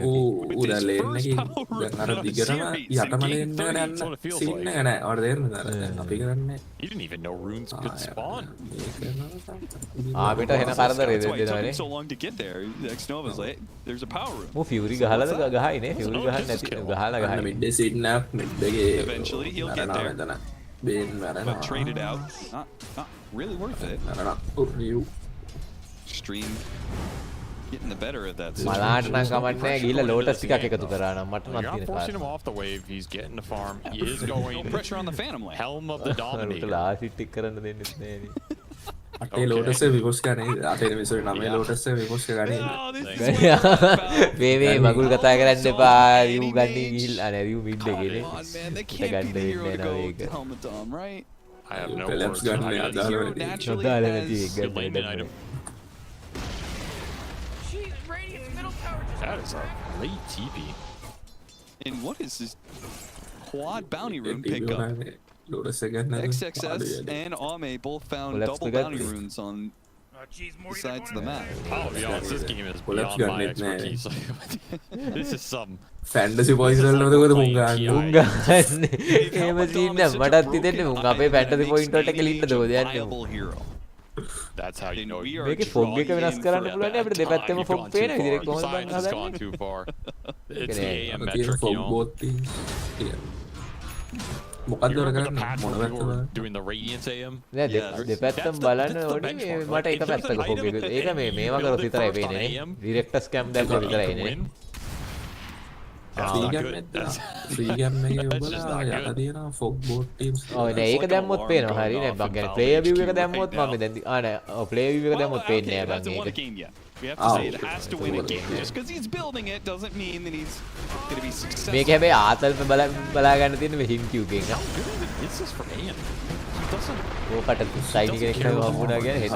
ඌ දැන් ලේන් එකේ දැන් අර දිගටම යටම ලේන් එකට යන්න සීන් එක නෑ. ඔයාලට තේරෙනවද? දැන් අපි කරන්නේ You didn't even know runes could spawn. ආපිට එන කරදරේ That's why it took දෙන්නවනේ him so long to get there. X-Nova's like, there's a power room. ඌ ෆියුරි ගහලාද ගහයිනේ ෆියුරි ගහන්න නැති ගහලා ගහයි මිඩ් සීන් එකක් මිඩ් එකේ Eventually he'll get there. මෙතන බේන් But මරනවා. traded out. Not really worth it. මරනවා. රියු Stream getting the better of that මලාට නම් කමන්නේ නැහැ ගිහිල්ලා ලෝටස් ටිකක් එකතු කරා නම් මට නම් You're not තියෙන forcing him off the wave. He's getting the farm. He is going. No pressure on the Phantom lane. Helm of the Dominator. ලාසිට් එක කරන්න දෙන්නෙත් නැහැ අටේ ලෝටස් එක විපොස් ගන්නේ. අටේ නෙමෙයි නමේ ලෝටස් එක විපොස් ගන්නේ. මේ මගුල් කතා කරන්න එපා රියු ගන්නේ ගිහිල්ලා අනේ රියු mid එකේනේ They can't be the hero to go to Helmetom, right? I have no Phillips words. gun I में got Hero Adalo. naturally Adalo has में good lane item. That is a late TP. And what is this quad bounty rune pickup? Lotus එක ගන්න. XXS and Ame both found Collapse double together. bounty runes on besides the map. I'll be honest, this game is Collapse beyond my gun, expertise. This is some fantasy point වලට මොකද මුං ගන්න මුං ගන්න එහෙම scene නෑ මටත් හිතෙන්නේ මුං අපේ fantasy point වලට කෙලින්න දෝ යන්නේ That's how you know මේකේ ෆොග් එක වෙනස් කරන්න පුළුවන් නේ අපිට දෙපැත්තෙම ෆොග් පේන විදිහට කොහොමද බං හදන්නේ It's the AM metric, you know. මොකක්ද වර කරන්නේ මොන We පැත්තද were doing the Radiance AM. නෑ දෙපැත්තම බලන්න ඕනේ මට එක පැත්තක ෆොග් එක ඒක මේවා කරොත් විතරයි පේන්නේ නේ ඩිරෙක්ටර් ස්කෑම් දැක්කම විතරයි නේ ෆ්‍රීගම් එකේ ඔබලා යට තියෙනවා ෆොග් බෝට් ටීම්ස් ඔව් නේ ඒක දැම්මොත් පේනවා හරි නේ බං කියන්නේ ප්ලේයර් view එක දැම්මොත් මම දැන් නෑ ප්ලේයර් view එක දැම්මොත් පේන්නේ නෑ බං ඒක We have to say it has to win a game. Just because he's building it doesn't mean that he's going to be successful. මේක හැබැයි ආතල්ප බලා ගන්න තියෙන මේ හිම් කියුකෙන් This is for AM. He doesn't. ඕකට සයින් කෙනෙක් හම්බුණා කියන්නේ හෙට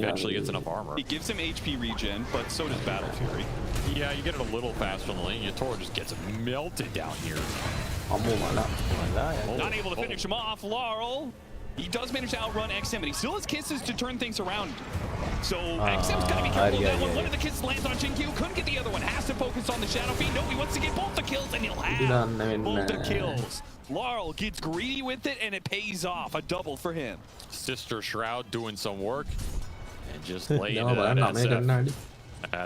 Eventually gets enough armor. He gives him HP regen, but so does Battle Fury. Yeah, you get it a little faster in the lane. Your Tor just gets melted down here. Not able to finish him off. Laurel, he does manage to outrun XM, but he still has kisses to turn things around. So XM's got to be careful of that one. One of the kisses lands on Jinkyu, couldn't get the other one. Has to focus on the Shadow Fiend. No, he wants to get both the kills, and he'll have both the kills. Laurel gets greedy with it, and it pays off. A double for him. Sister Shroud doing some work and just laying it on SF.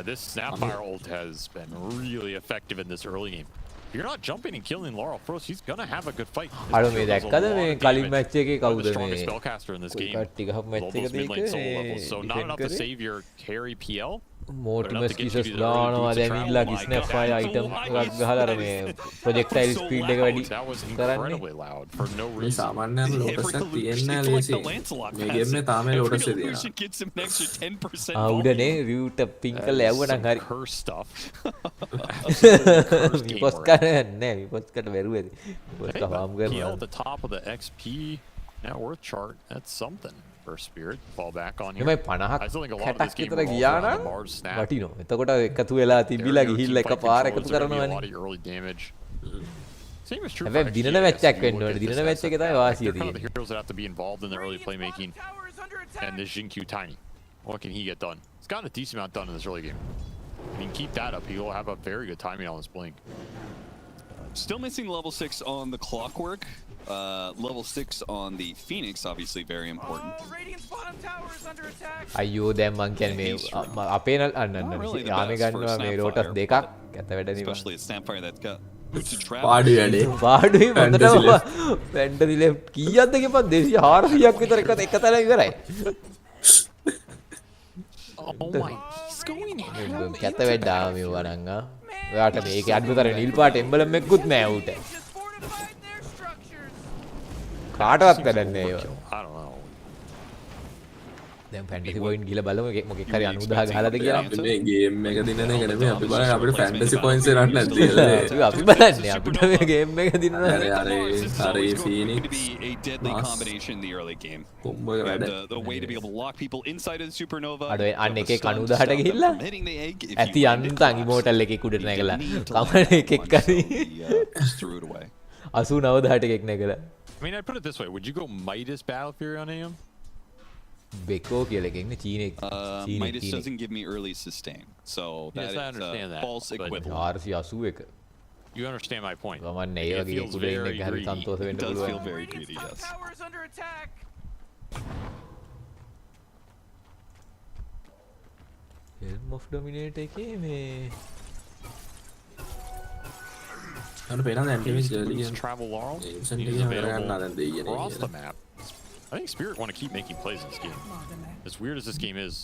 This Snapfire ult has been really effective in this early game. If you're not jumping and killing Laurel first, he's gonna have a good fight. අර මේ දැක්කද මේ කලින් match එකේ The කවුද strongest මේ spellcaster in this game. කට්ටිය ගහපු මැච් All those එක mid lane solo දෙක levels, so not enough to save your carry PL. මෝටිමස් කිසස් දානවා දැන් ඉල්ලා කිස්නැප් ෆයි අයිටම් එකක් ගහලා අර මේ ප්‍රොජෙක්ටයිල් ස්පීඩ් එක වැඩි That was කරන්නේ incredibly loud for no මේ reason. සාමාන්‍යයෙන් ලෝටස් එකක් තියෙන්නේ ලේසි මේ ගේම් එකේ තාම ලෝටස් එක තියෙනවා Gets him an extra 10% අවුඩනේ රියුට පින් කරලා යවුවා නම් හරි Curse stuff. විපොස් කරන්නේ නැහැ විපොස් කට බැරුවේද විපොස් කවම් PL කරනවා at the top of the XP net worth chart. That's something for Spirit. Fall back on here. එමේ I still think a lot of this 50ක් game විතර revolves ගියා around the නම් Mars snap. වටිනවා එතකොට එකතු වෙලා තිබිලා ගිහිල්ලා එකපාර එකතු A lot කරනවනේ of your early damage. Same is true. හැබැයි දිනන මැච් එකක් වෙන්න ඕනේ දිනන මැච් එකේ තමයි වාසිය They're kind of the තියෙන්නේ heroes that have to be involved in the early playmaking. And this Jinkyu Tiny. What can he get done? He's gotten a decent amount done in this early game. I mean, keep that up. He'll have a very good timing on this blink. Still missing level 6 on the Clockwork. Level 6 on the Phoenix, obviously very important. අයියෝ දැන් මං කියන්නේ මේ අපේ අන්න රාමේ ගන්නවා මේ රෝටස් දෙකක් ඇත වැඩ නේ Especially at Snapfire that's got boots to travel. පාඩු වැඩේ පාඩුයි හොඳටම ෆැන්ටසි ලෙෆ්ට් කීයක්ද කියපන් 200 400ක් විතර එක තැන ඉවරයි Oh my, he's going in. කැත වැඩා මේවා නම් ඔයාට මේකේ අද්භුතතර නිල් පාට එම්බලම් එකකුත් නෑ උට කාටවත් වැඩක් නෑ ඒවා I don't know. දැන් ෆැන්ටසි පොයින්ට් ගිහලා බලමු මොකෙක් හරි 90,000 ගහලාද කියලා මේ ගේම් එක දිනන එක නෙමෙයි අපි බලන්නේ අපිට ෆැන්ටසි පොයින්ට්ස් එරක් නැද්ද කියලා අපි බලන්නේ අපිට මේ ගේම් එක දිනනවා හරි Going to be a deadly combination in the early game. And the way to be able to lock people inside of the supernova. අර අන්න එකේ 90,000ට ගිහිල්ලා Hitting the egg if ඇති යන්තම් ඉමෝටල් එකේ කුඩට නැගලා කමන එකෙක් කරි just threw it away. 89,000ට එකෙක් නැගලා I mean, I'd put it this way. Would you go Midas Battle Fury on AM? බෙකෝ කියලා එකෙක් නේ චීනෙක් Midas doesn't give me early sustain. So that Yes, I is understand that, false but- equivalent. 481 You understand my point. ගමන්නේ A It වගේ feels කුඩේ ඉන්න very එක හරි greedy. සන්තෝෂ It වෙන්න does feel පුළුවන් very greedy, yes. Helm of Dominate එකේ මේ අර පේනවා දැන් ටීම් එක Boots travel Laurel. Instant He's game available කරගන්න දැන් දෙයියනේ across the map. I think Spirit want to keep making plays in this game. As weird as this game is,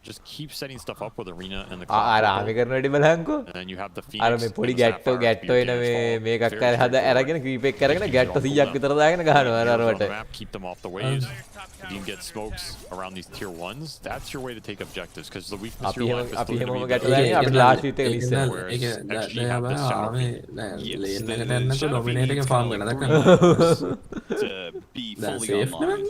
just keep setting stuff up with Arena and the ආර ආමි කරන වැඩි බලහන්කෝ And then you have the අර Phoenix. මේ පොඩි and the ගැට්ටෝ Sapphire ගැට්ටෝ එන speed මේ damage මේකක් fall. හද අරගෙන ක්‍රීප් එක කරගෙන ගැට්ටෝ 100ක් විතර දාගෙන ගහනවා අර Heroes on අරවට the map, keep them off the waves. If you can get smokes around these tier 1s, that's your way to take objectives because the weakness අපි your එහෙම life is අපි still එහෙමම going to ගැට්ටෝ be දාගෙන අපිට last විතර ඒක ඉස්සෙල්ලා නෑ ඒක Actually දැන් have the ආවේ Shadow ලේන් the එකට එන්නකෝ Shadow ඩොමිනේට් Fiend's එක ෆාම් kinda කරන like දක්වන්න to be That's fully safe online.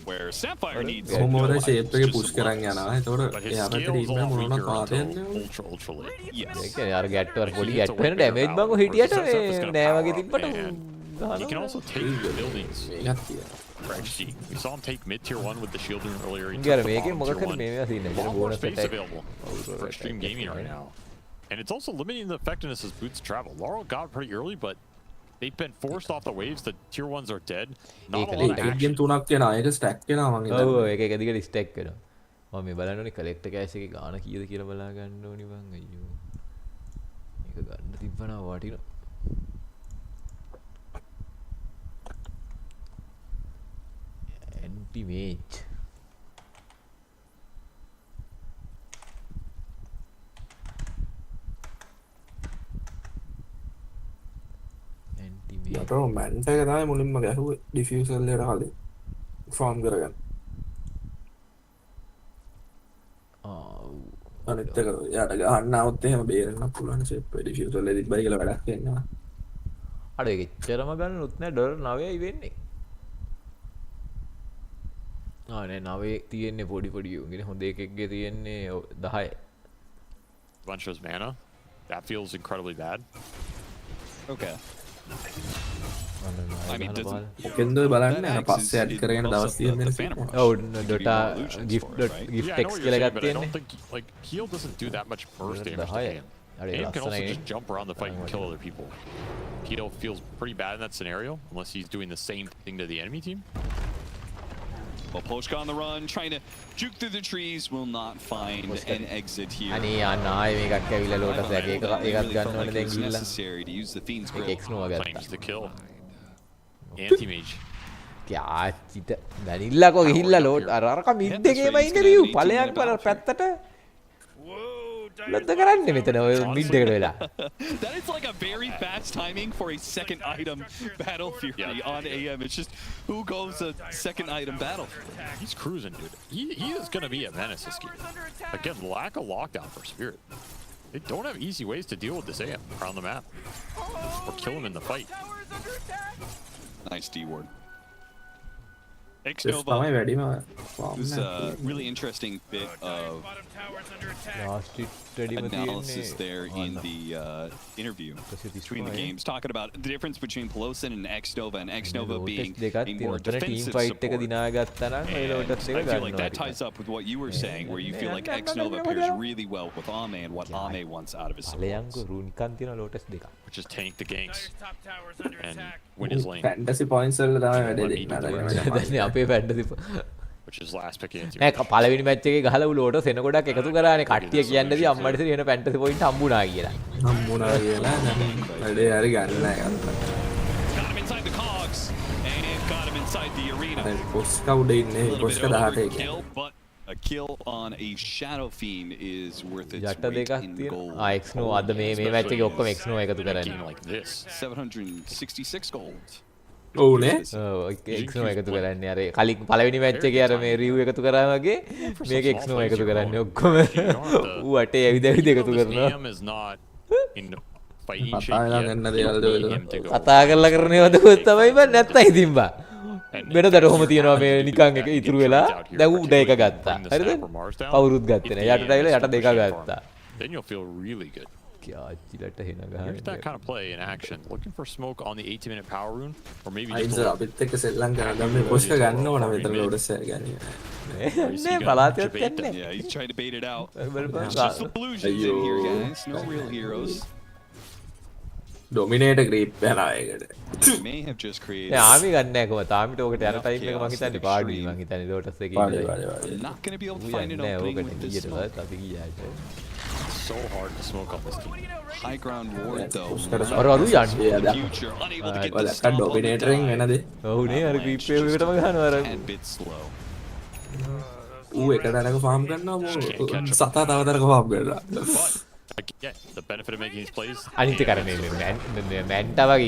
Where Sapphire needs to කොහොම go හරි up ෂේප් එක just පුෂ් some කරන් levels. යනවා ඒතකොට But his එයා පැත්තට scale is a ඉන්න lot මොනවා weaker පාතෙන් until ultra late. Yes. ඒ කියන්නේ අර ගැට්ටෝ අර පොඩි He's a ගැට්ටෝ වෙන weapon ඩැමේජ් valve බං හිටියට versus මේ Sephiroth's gonna නෑ power වගේ up තිබ්බට and He can also take buildings. මේකක් තියෙනවා for XG. We saw him take mid tier 1 with the shield rune earlier. He Yeah, took the make it bottom tier more 1. maybe I think A lot more space available for extreme gaming right now. And it's also limiting the effectiveness as boots travel. Laurel got pretty early, but they've been forced off the waves. The tier 1s are dead. Not a lot of action. තුනක් යනවා. ඒක stack වෙනවා මං හිතන්නේ. ඔව් ඒක එක දිගට ස්ටැක් වෙනවා. මම මේ බලන්න ඕනේ කලෙක්ටර් කෑෂ් එකේ ගාන කීයද කියලා බලා ගන්න ඕනි බං අයියෝ. මේක ගන්න තිබ්බනා වටිනවා. Anti mage. මට රොමැන්ට් එක තමයි මුලින්ම ගැහුවේ ඩිෆියුසල් එකට කලින් ෆාම් කරගන්න. අනිත් එක යාට ගහන්න આવොත් එහෙම බේරෙන්න පුළුවන් ෂේප් එක ඩිෆියුසල් එකේ තිබ්බයි කියලා වැඩක් වෙන්නේ නැහැ. අර ඒක එච්චරම ගන්නලුත් නෑ ඩොලර් 9යි වෙන්නේ. නෑ 9 තියෙන්නේ පොඩි පොඩි උන්ගේ හොඳ එකෙක්ගේ තියෙන්නේ 10. Bunch of mana. That feels incredibly bad. Okay. I mean, ඔකෙන්ද බලන්න අර පස්සේ ඇඩ් කරගෙන දවස් 30 වෙනකන්. ඔව් Dota gift X කියලා එකක් තියෙන්නේ. Like heal doesn't do that much burst damage to him. Aim can also just jump around the fight and kill other people. Keto feels pretty bad in that scenario unless he's doing the same thing to the enemy team. Well, Polska on the run, trying to juke through the trees, will not find an exit here. අනේ යන්න ආයේ මේකක් ඇවිල්ලා Lotus එකක් ඒකත් ගන්න ඕනේ දැන් ගිහිල්ලා. Necessary to use the Fiend's Grip. X නෝ ගත්තා. Claims the kill. Anti-mage. ක්‍යාචිට දැනිල්ලකෝ ගිහිල්ලා ලෝට් අරක මිඩ් එකේම ඉන්නේ රියු ඵලයක් බල පැත්තට. ලොද්ද කරන්නේ මෙතන ඔය මිඩ් එකට වෙලා. That is like a very fast timing for a second item battle fury on AM. It's just who goes a second item battle. He's cruising, dude. He is going to be a menace this game. Again, lack of lockdown for Spirit. They don't have easy ways to deal with this AM around the map. Or kill him in the fight. Nice D-ward. X-Nova. This is a really interesting bit of analysis there in the interview between the games, talking about the difference between Pelosin and X-Nova, and X-Nova being a more defensive support. And I feel like that ties up with what you were saying, where you feel like X-Nova pairs really well with Ame and what Ame wants out of his support. Which is tank the ganks and win his lane. Fantasy points අපේ fantasy which is last pick into. නෑ පළවෙනි match එකේ ගහලා උලෝට සෙන ගොඩක් එකතු කරානේ කට්ටිය කියන්නේදී අම්මට ඉතින් එන fantasy point හම්බුණා කියලා. හම්බුණා කියලා දැන් වැඩේ හරි ගන්න නැහැ. Got him inside the cogs and got him inside the arena. පොස්කා උඩ ඉන්නේ පොස්කා 18. But a kill on a Shadow Fiend is worth its යට weight දෙකක් in තියෙනවා. gold. X නෝ අද මේ මැච් එකේ ඔක්කොම X නෝ එකතු කරන්නේ. Like this. 766 gold. ඕනේ. ඔව් X නෝ එකතු කරන්නේ අර කලින් පළවෙනි මැච් එකේ අර මේ රිව් එකතු කරා වගේ මේක X නෝ එකතු කරන්නේ ඔක්කොම ඌ අටේ ඇවිද ඇවිද එකතු කරනවා. කතා කරලා කරන ඒවා දුක තමයි බං නැත්තම් ඉතින් බං. වෙනදට කොහොම තියනවා මේ නිකන් එක ඉතුරු වෙලා දැන් ඌ උඩ එක ගත්තා. හරිද? කවුරුත් ගත්තේ නෑ. යට ඇවිල්ලා යට දෙක ගත්තා. Then you'll feel really good. ක්‍යාචිලට හෙන Here's that kind of play in action. Looking for smoke on the 18-minute power rune, or maybe අයින්ද just අපිත් එක්ක සෙල්ලම් කරලා දැන් මේ පොස්කා ගන්න ඕන මෙතන ලෝඩස් එක ගන්න. නේ පලාතියත් යන්නේ. Yeah, he's trying to bait it out. බලපන්. Just illusions in here, guys. No real heroes. ඩොමිනේටර් ක්‍රීප් යනවා ඒකට. May have just created. නෑ ආමි ගන්න නැහැ කොහොමද? තාමිට ඔකට යන ටයිම් එක මං හිතන්නේ පාඩුයි මං හිතන්නේ ලෝටස් එකේ ඉඳලා. Not going to be able to find an opening with this smoke. අපි ගියාට. so hard to smoke on this team. High ground ward though. අර අරු යන්නේ. Future unable to get the ඔලක stop on the ඩොමිනේටරින් down. වෙනද? ඔව් නේ අර ක්‍රීප් wave එකටම ගහනවා අර. And bit slow. ඌ එක තැනක ෆාම් කරනවා සතා තව තැනක ෆාම් කරනවා. Again, the benefit of making these plays. අනිත් කරන්නේ මැන්ටා වගේ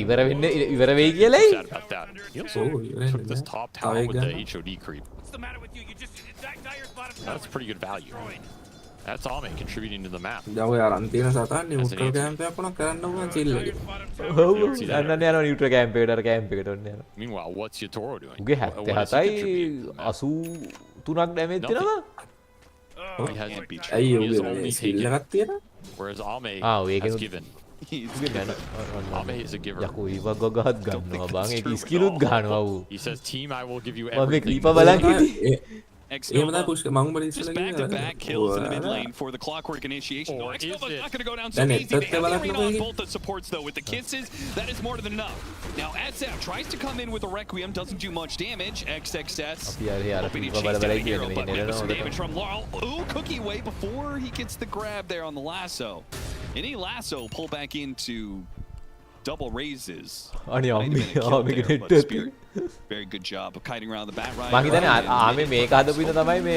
ඉවර වෙයි කියලායි. Sad about that. He also took this top tower with the HOD creep. That's pretty good value. That's Ame contributing to the map. දැන් ඔය අරන් තියෙන සතා නියුට්‍රල් කැම්ප් එකක් වුණා කරන්න ඕන චිල් එකේ. ඔව් යන්න යනවා නියුට්‍රල් කැම්ප් එකට අර කැම්ප් එකට ඔන්න යනවා. Meanwhile, what's Yatoro doing? උගේ 77යි 83ක් ඩැමේජ් දෙනවා. He has අයියෝ උගේ ස්කිල් එකක් තියෙනවා. Whereas Ame Ah, we has can- given Ame is a giver. යකෝ ඊව ගොගහත් ගන්නවා බං ඒක ස්කිලුත් ගන්නවා ඌ He says, "Team, I will give you මගේ everything." ක්‍රීපර් බලන් හිටියේ එහෙම තමයි පුෂ් මම උඹට Just ඉස්සෙල්ලා back-to-back kills in the mid lane for the clockwork initiation. No, Or is X-Nova's it- not going to go down so Then easy. They it's have the to lean on Valkyrie. both the supports, though. With the kisses, that is more than enough. Now, SF tries to come in with a Requiem, doesn't do much damage. XXS අපි අර යාර hoping to ක්‍රීපර් chase බල down බල a hero, කියන්නේ but මේ with some නෙලනවා damage from Laurel. Ooh, cookie way before he gets the grab there on the lasso. Any lasso pull back into double raises. අනේ Might have been a kill අම්මේ there, net but Spirit, very good job of kiting around the bat right. මං හිතන්නේ ආමේ මේක හදපු ඉඳ තමයි මේ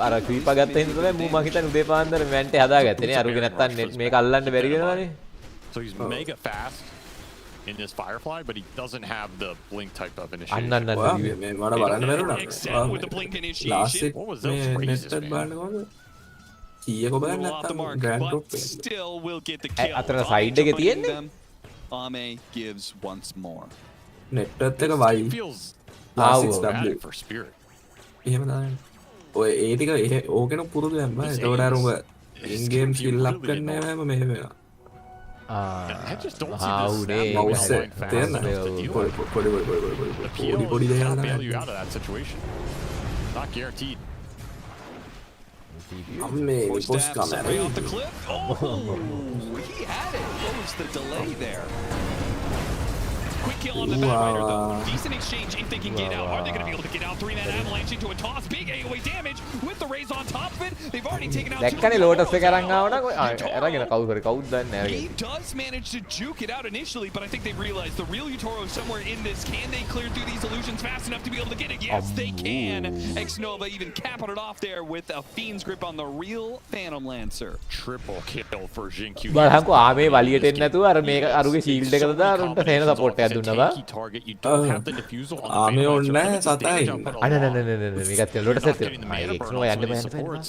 අර ක්‍රීපර් ගත්ත හින්දා තමයි මම හිතන්නේ උදේ පාන්දර මැන්ටේ හදාගත්තේ නේ අරුගේ නැත්තම් මේක අල්ලන්න බැරි වෙනවනේ So he's mega fast in this Firefly, but he doesn't have the blink type of initiation. අන්න අන්න ඔයා මේ මට බලන්න බැරුණා Except with the blink initiation. Last What was those මේ phrases, නෙට් man? බලන්න කොහොමද 100ක බලන්න Well, off the නැත්තම් mark, grand but top still will get the kill. අතන Ame side එකේ joining තියෙන්නේ? them. Ame gives once more. Net එකත් එක වයි Feels last ආවෝ. 6 W bad for Spirit. එහෙම තමයි ඔය ඒ ටික ඕකෙන පුරුදු දැම්ම එතකොට අර උඹ ඉන් ගේම් ස්කිල් අප් කරන්න යෑම මෙහෙම වෙනවා I just don't see ආව් this නේ snap mouse going fast තේරෙනවද? enough to deal පොඩි with. පොඩි පොඩි පොඩි The පොඩි PO පොඩි cannot දේවල් bail you ගන්න out of that situation. Not guaranteed. අම්මේ Forced පොස් stab somebody කමරේ off the cliff. Oh, he had it. What was the delay there? Quick kill on the back rider, though. Decent exchange if they can get out. Are they going to be able to get out? 3-man avalanche into a toss. Big AOE damage with the raise on top of it. They've already taken out two. දැක්කනේ lotus එක අරන් ආවනම් අරගෙන කවුද දන්නේ නැහැ He does manage to juke it out initially, but I think they realized the real Utoro is somewhere in this. Can they clear through these illusions fast enough to be able to get it? Yes, they can. X-Nova even capping it off there with a Fiend's grip on the real Phantom Lancer. Triple kill for Jinq. බලහන්කෝ ආමේ වලියට එන්නේ නැතුව අර මේක අරුගේ shield එකද දාලා උන්ට සේන support එකක් දුන්නා බා Target, you don't have the diffusal on the ආමේ Phantom ඕනේ Lancer, නැහැ but the damage සතයි output අනේ alone. නේ මේකත් තියෙන ලෝටස් Not එකත් getting the තියෙනවා mana එක්ස් burn නෝ on යන්න some of බෑ these යන්න බෑ supports.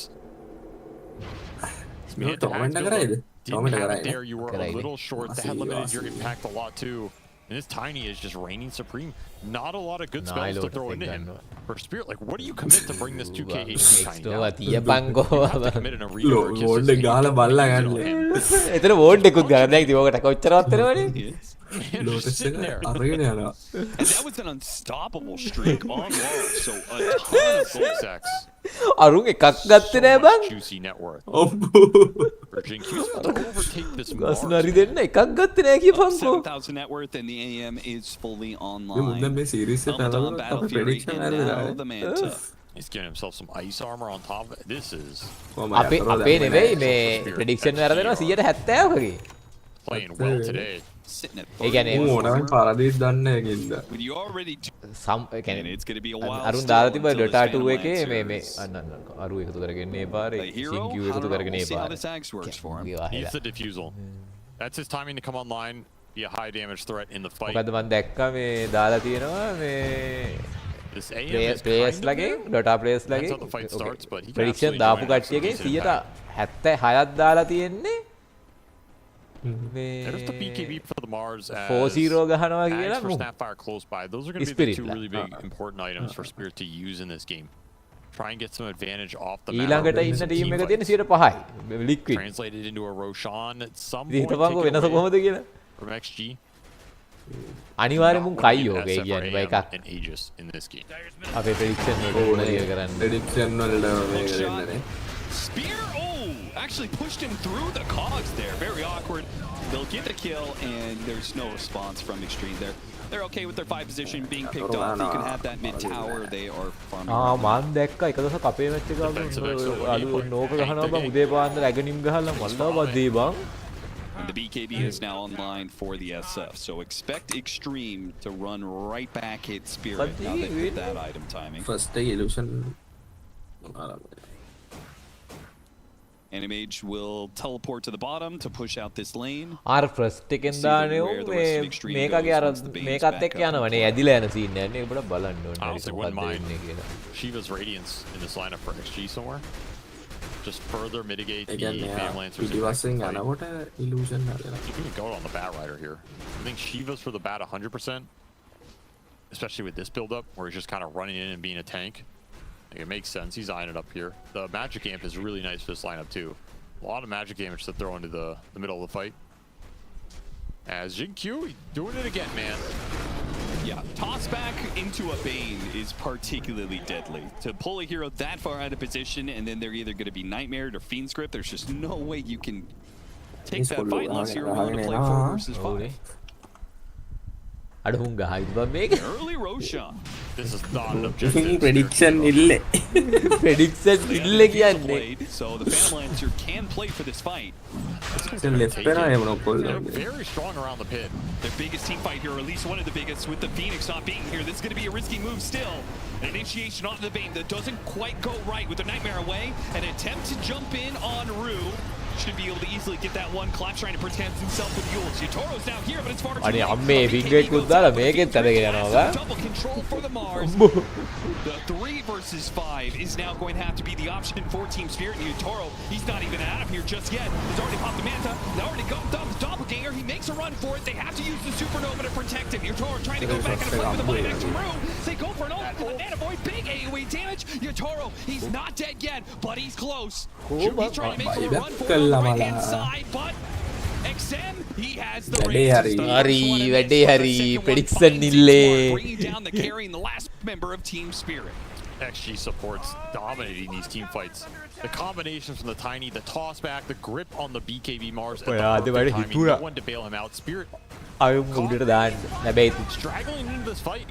මේ ටොමෙන්ට් කරයිද Didn't ටොමෙන්ට් have it කරයි there, you were a Correct. little short. That had limited your impact a lot too. And this Tiny is just reigning supreme. Not a lot of good spells to throw into him. For Spirit, like, what do you commit to bring this 2K Tiny X down? නෝවා තියපන්කෝ You have to commit in a read or a kiss word to එක ගහලා බලලා use it on ගන්න him. එතන word එකකුත් ගන්න දැන් ඉතින් ඕකට කොච්චරවත් වෙනවනේ And just ලෝටස් sitting එක there. අරගෙන යනවා And that was an unstoppable streak on Laurel. So a ton of goals. 6x. අරුන් එකක් ගත්තේ නෑ බං Juicy net worth. ඔබ්බෝ For Jinq to overtake this ගස්නරි Mars. දෙන්න එකක් ගත්තේ නෑ කියපන්කෝ 7,000 net worth and the AM is fully මේ මුන්ද online. මේ සීරීස් එක Helmet on බලනකොට Battle අපේ Fury ප්‍රෙඩික්ෂන් and now වැරදිලා the Manta. He's giving himself some ice armor on top of it. This is අපේ අපේ නෙවෙයි මේ ප්‍රෙඩික්ෂන් වැරදෙනවා 170කගේ playing well today. Sitting at ඒ කියන්නේ ඕනම පාරදීස් දන්න එකකින්ද When you already do, සම් ඒ and කියන්නේ it's going to be a while Arun still දාලා තිබ්බ until this Dota 2 Phantom එකේ මේ මේ Lancers. අන්න අරු එකතු කරගෙන මේ පාරේ A hero, සින්කියු I එකතු don't know. කරගෙන මේ We'll see how පාරේ this axe works for him. He's the diffusal. That's his timing to come online. Be a high damage threat in the fight. මොකද මම දැක්කා මේ දාලා තියෙනවා මේ This AM is players kind of ලගේ there. Dota players ලගේ That's how the fight starts, but he can prediction absolutely දාපු join us කට්ටියගෙන් with decent impact. 76ක් දාලා තියෙන්නේ There's the BKB for the Mars as 4-0 ගහනවා Axe කියලා for මු Snapfire close by. Those are going to be the Spirit two ලා. really big important items for Spirit to use in this game. Try and get some advantage off the map. ඊළඟට ඉන්න Some team team එක fights. තියෙන 5යි Liquid Translated into a Roshan at some ඉතින් point. හිතපන්කෝ take it වෙනස away කොහොමද කියලා from XG. අනිවාර්යෙන් මුන් Not කයි winning ඕකේ SF or කියන්නේ AM එකක් and Aegis in this game. අපේ ප්‍රෙඩික්ෂන් වලට ඕන දේ කරන්න ප්‍රෙඩික්ෂන් වලට මේක දෙන්නනේ Spear, oh, actually pushed him through the cogs there. Very awkward. They'll get the kill, and there's no response from Extreme there. They're okay with their 5 position being picked off. You can have that mid tower. They are farming. මන් දැක්කා එක දවසක් අපේ match එක අලු නෝක ගහනවා බං උදේ පාන්දර ඇගනිම් ගහලා මල්ලා බද්දේ බං And the BKB is now online for the SF. So expect Extreme to run right back at Spirit now that with that item timing. First එක ඉලුෂන් Animage will teleport to the bottom to push out this lane. අර first එකෙන් දානේ උන් මේ මේකගේ අර මේකත් එක්ක යනවනේ ඇදිලා යන සීන් එකනේ ඔබට බලන්න ඕනේ I honestly wouldn't මොකක්ද mind වෙන්නේ කියලා Shiva's Radiance in this lineup for XG somewhere. Just further mitigate A the කියන්නේ Phantom Lancer's impact පිටිවස්සෙන් in the fight. යනකොට ඉලුෂන් හදලා You can go on the Bat Rider here. I think Shiva's for the Bat 100%, especially with this build-up where he's just kind of running in and being a tank. Like, it makes sense. He's eyeing it up here. The Magic Amp is really nice for this lineup too. A lot of magic damage to throw into the middle of the fight. As Jin-Q doing it again, man. Yeah, toss back into a Bane is particularly deadly. To pull a hero that far out of position, and then they're either going to be Nightmared or Fiend Script, there's just no way you can take that fight unless you're willing to play 4 versus 5. Early Roshan. This is not an objective. Prediction ille. Prediction ille kiyanne. So the Phantom Lancer can play for this fight. They're very strong around the pit. Their biggest team fight here, or at least one of the biggest, with the Phoenix not being here. This is going to be a risky move still. An initiation onto the Bane that doesn't quite go right with the Nightmare away. An attempt to jump in on Rue. Should be able to easily get that one. Collapse trying to protect himself with Yules. Yatoro's now here, but it's far too late. Double control for the Mars. The 3 versus 5 is now going to have to be the option for Team Spirit. And Yatoro, he's not even out of here just yet. He's already popped the Manta. They already got the Doppelganger. He makes a run for it. They have to use the Supernova to protect him. Yatoro trying to go back and play with the buyback to Rue. They go for an ult for the Nanoboy. Big AoE damage. Yatoro, he's not dead yet, but he's close. He's trying to make a run for it. Right hand side, but XM, he has the Hari, prediction ille. Bringing down the carry and the last member of Team Spirit. XG supports dominating these team fights. The combinations from the Tiny, the toss back, the grip on the BKB Mars, and the perfect timing, no one to bail him out. Spirit straggling into this fight.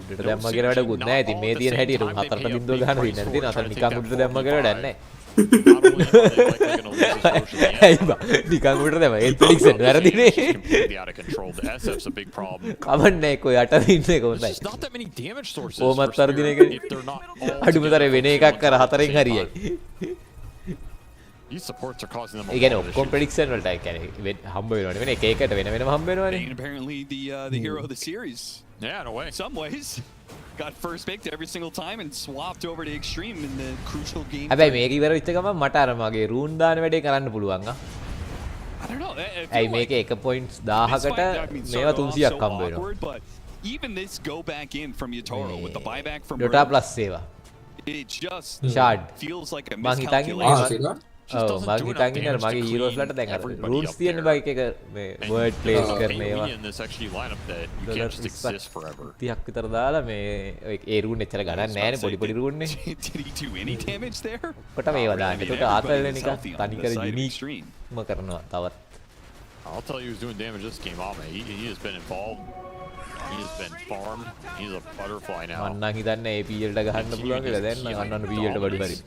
දැම්ම කියලා වැඩකුත් නැහැ. ඉතින් මේ තියෙන හැටියට උන් 4ට බින්දුව ගන්න දින්න නැති නතර නිකන් උඩට දැම්ම කියලා වැඩක් නැහැ. ඇයි බා නිකන් උඩට දැම්ම ඒ ප්‍රෙඩික්ෂන් වැරදිනේ. කවන්නේ කොයි යට ඉන්නේ කොහොමදයි. කොහොමත් වර්ධින එක. අඩුමතරේ වෙන එකක් කර 4න් හරියයි. These supports are causing them. ඒ කියන්නේ ඔක්කොම ප්‍රෙඩික්ෂන් වලට ඒ කියන්නේ හම්බ වෙනවනේ. වෙන එක එකකට වෙන වෙනම හම්බ වෙනවනේ. Apparently the hero of the series. Yeah, in a way. In some ways. Got first picked every single time and swapped over to Extreme in the crucial game. හැබැයි මේක ඉවර වෙච්ච ගමන් මට අර මගේ රූන් දාන වැඩේ කරන්න පුළුවන් ආ. I don't know. ඇයි මේක 1 points 1000කට මේවා 300ක් හම්බ වෙනවා. Even this go back in from Yatoro with the buyback from Dota plus ඒවා. It just feels like a miscalculation. Oh, මම හිතන් ඉන්නේ මගේ heroes ලට දැන් අර rules තියෙන බයික් එක මේ word plays කරන ඒවා. තියක් විතර දාලා මේ ඒ rune එච්චර ගණන් නැහැ නේ පොඩි පොඩි rune නේ. Did he do any damage there? කොට මේවා දාන්න. ඒකට ආතල්නේ නිකන් තනිකර unique ම කරනවා තවත්. I'll tell you who's doing damage this game, man. He has been involved. He has been farmed. He's a butterfly now. මම නම් හිතන්නේ ඒ PL එක ගහන්න පුළුවන් කියලා දැන් නම් අන්නන්න PL එකට බඩු හරි.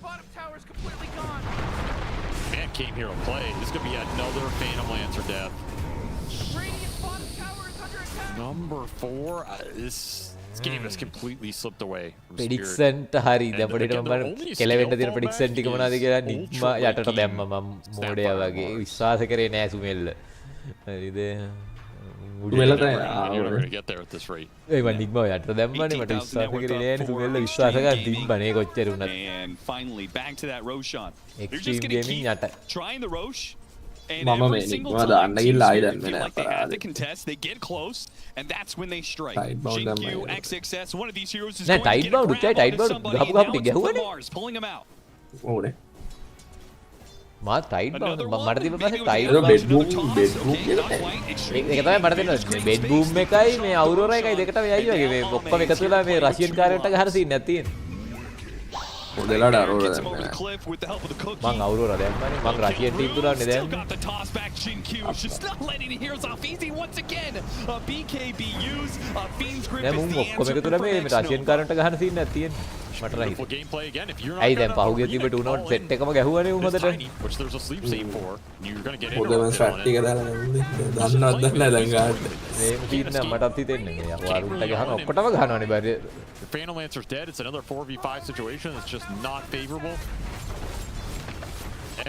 Man came here to play. This could be another Phantom Lancer death. Number 4. This game has completely slipped away. Prediction හරි දැන් මම කෙලවෙන්න තියෙන prediction ටික මොනවද කියලා නිග්ම යටට දැම්ම මම මෝඩයා වගේ විශ්වාස කරේ නෑ සුමෙල්ල. හරිද? You're not going to get there at this rate. ඒ මම නිග්ම යටට දැම්මනේ මට විශ්වාස කරේ නෑ සුමෙල්ල විශ්වාස කරන් තිබ්බනේ කොච්චර උනත්. And finally back to that Roshan. Extreme gaming යට. Trying the Rosh. මම මේ නිග්ම දාන්න ගිහලා ආයි දැන් they have to contest, they get close, and that's when they strike. GQ, XXS, one of these heroes is going to get around on somebody, and now it's the Mars pulling him out. ඕනේ. මා tight bound මට තිබ්බ පස්සේ tight bedroom කියලා ඒක තමයි මට දෙන්නේ බෙඩ්රූම් එකයි මේ අවුරෝරා එකයි දෙකටම යයි වගේ මේ ඔක්කොම එකතු වෙලා මේ රෂියන් කාරයන්ට ගහන සීන් එකක් තියෙනවා. පොඩේලාට අරෝරා දැන් මං අවුරෝරා දැම්මනේ මං රෂියන් ටීම් තුනන්නේ දැන් දැන් මුන් ඔක්කොම එකතු වෙලා මේ රෂියන් කාරයන්ට ගහන සීන් එකක් තියෙනවා. මට රහයි. ඇයි දැන් පහුගිය තිබ්බ ටූනෝට් සෙට් එකම ගැහුවනේ උන් හොදට. පොඩම ස්ට්‍රැට් එක දාලා දන්නවද නැහැ දැන් ගන්න. මේක තියෙන මටත් හිතෙන්නේ නේ. වාරුන්ට ගහන ඔක්කොටම ගහනවනේ බෑ. The Phantom Lancer's dead. It's another 4v5 situation. It's just not favorable.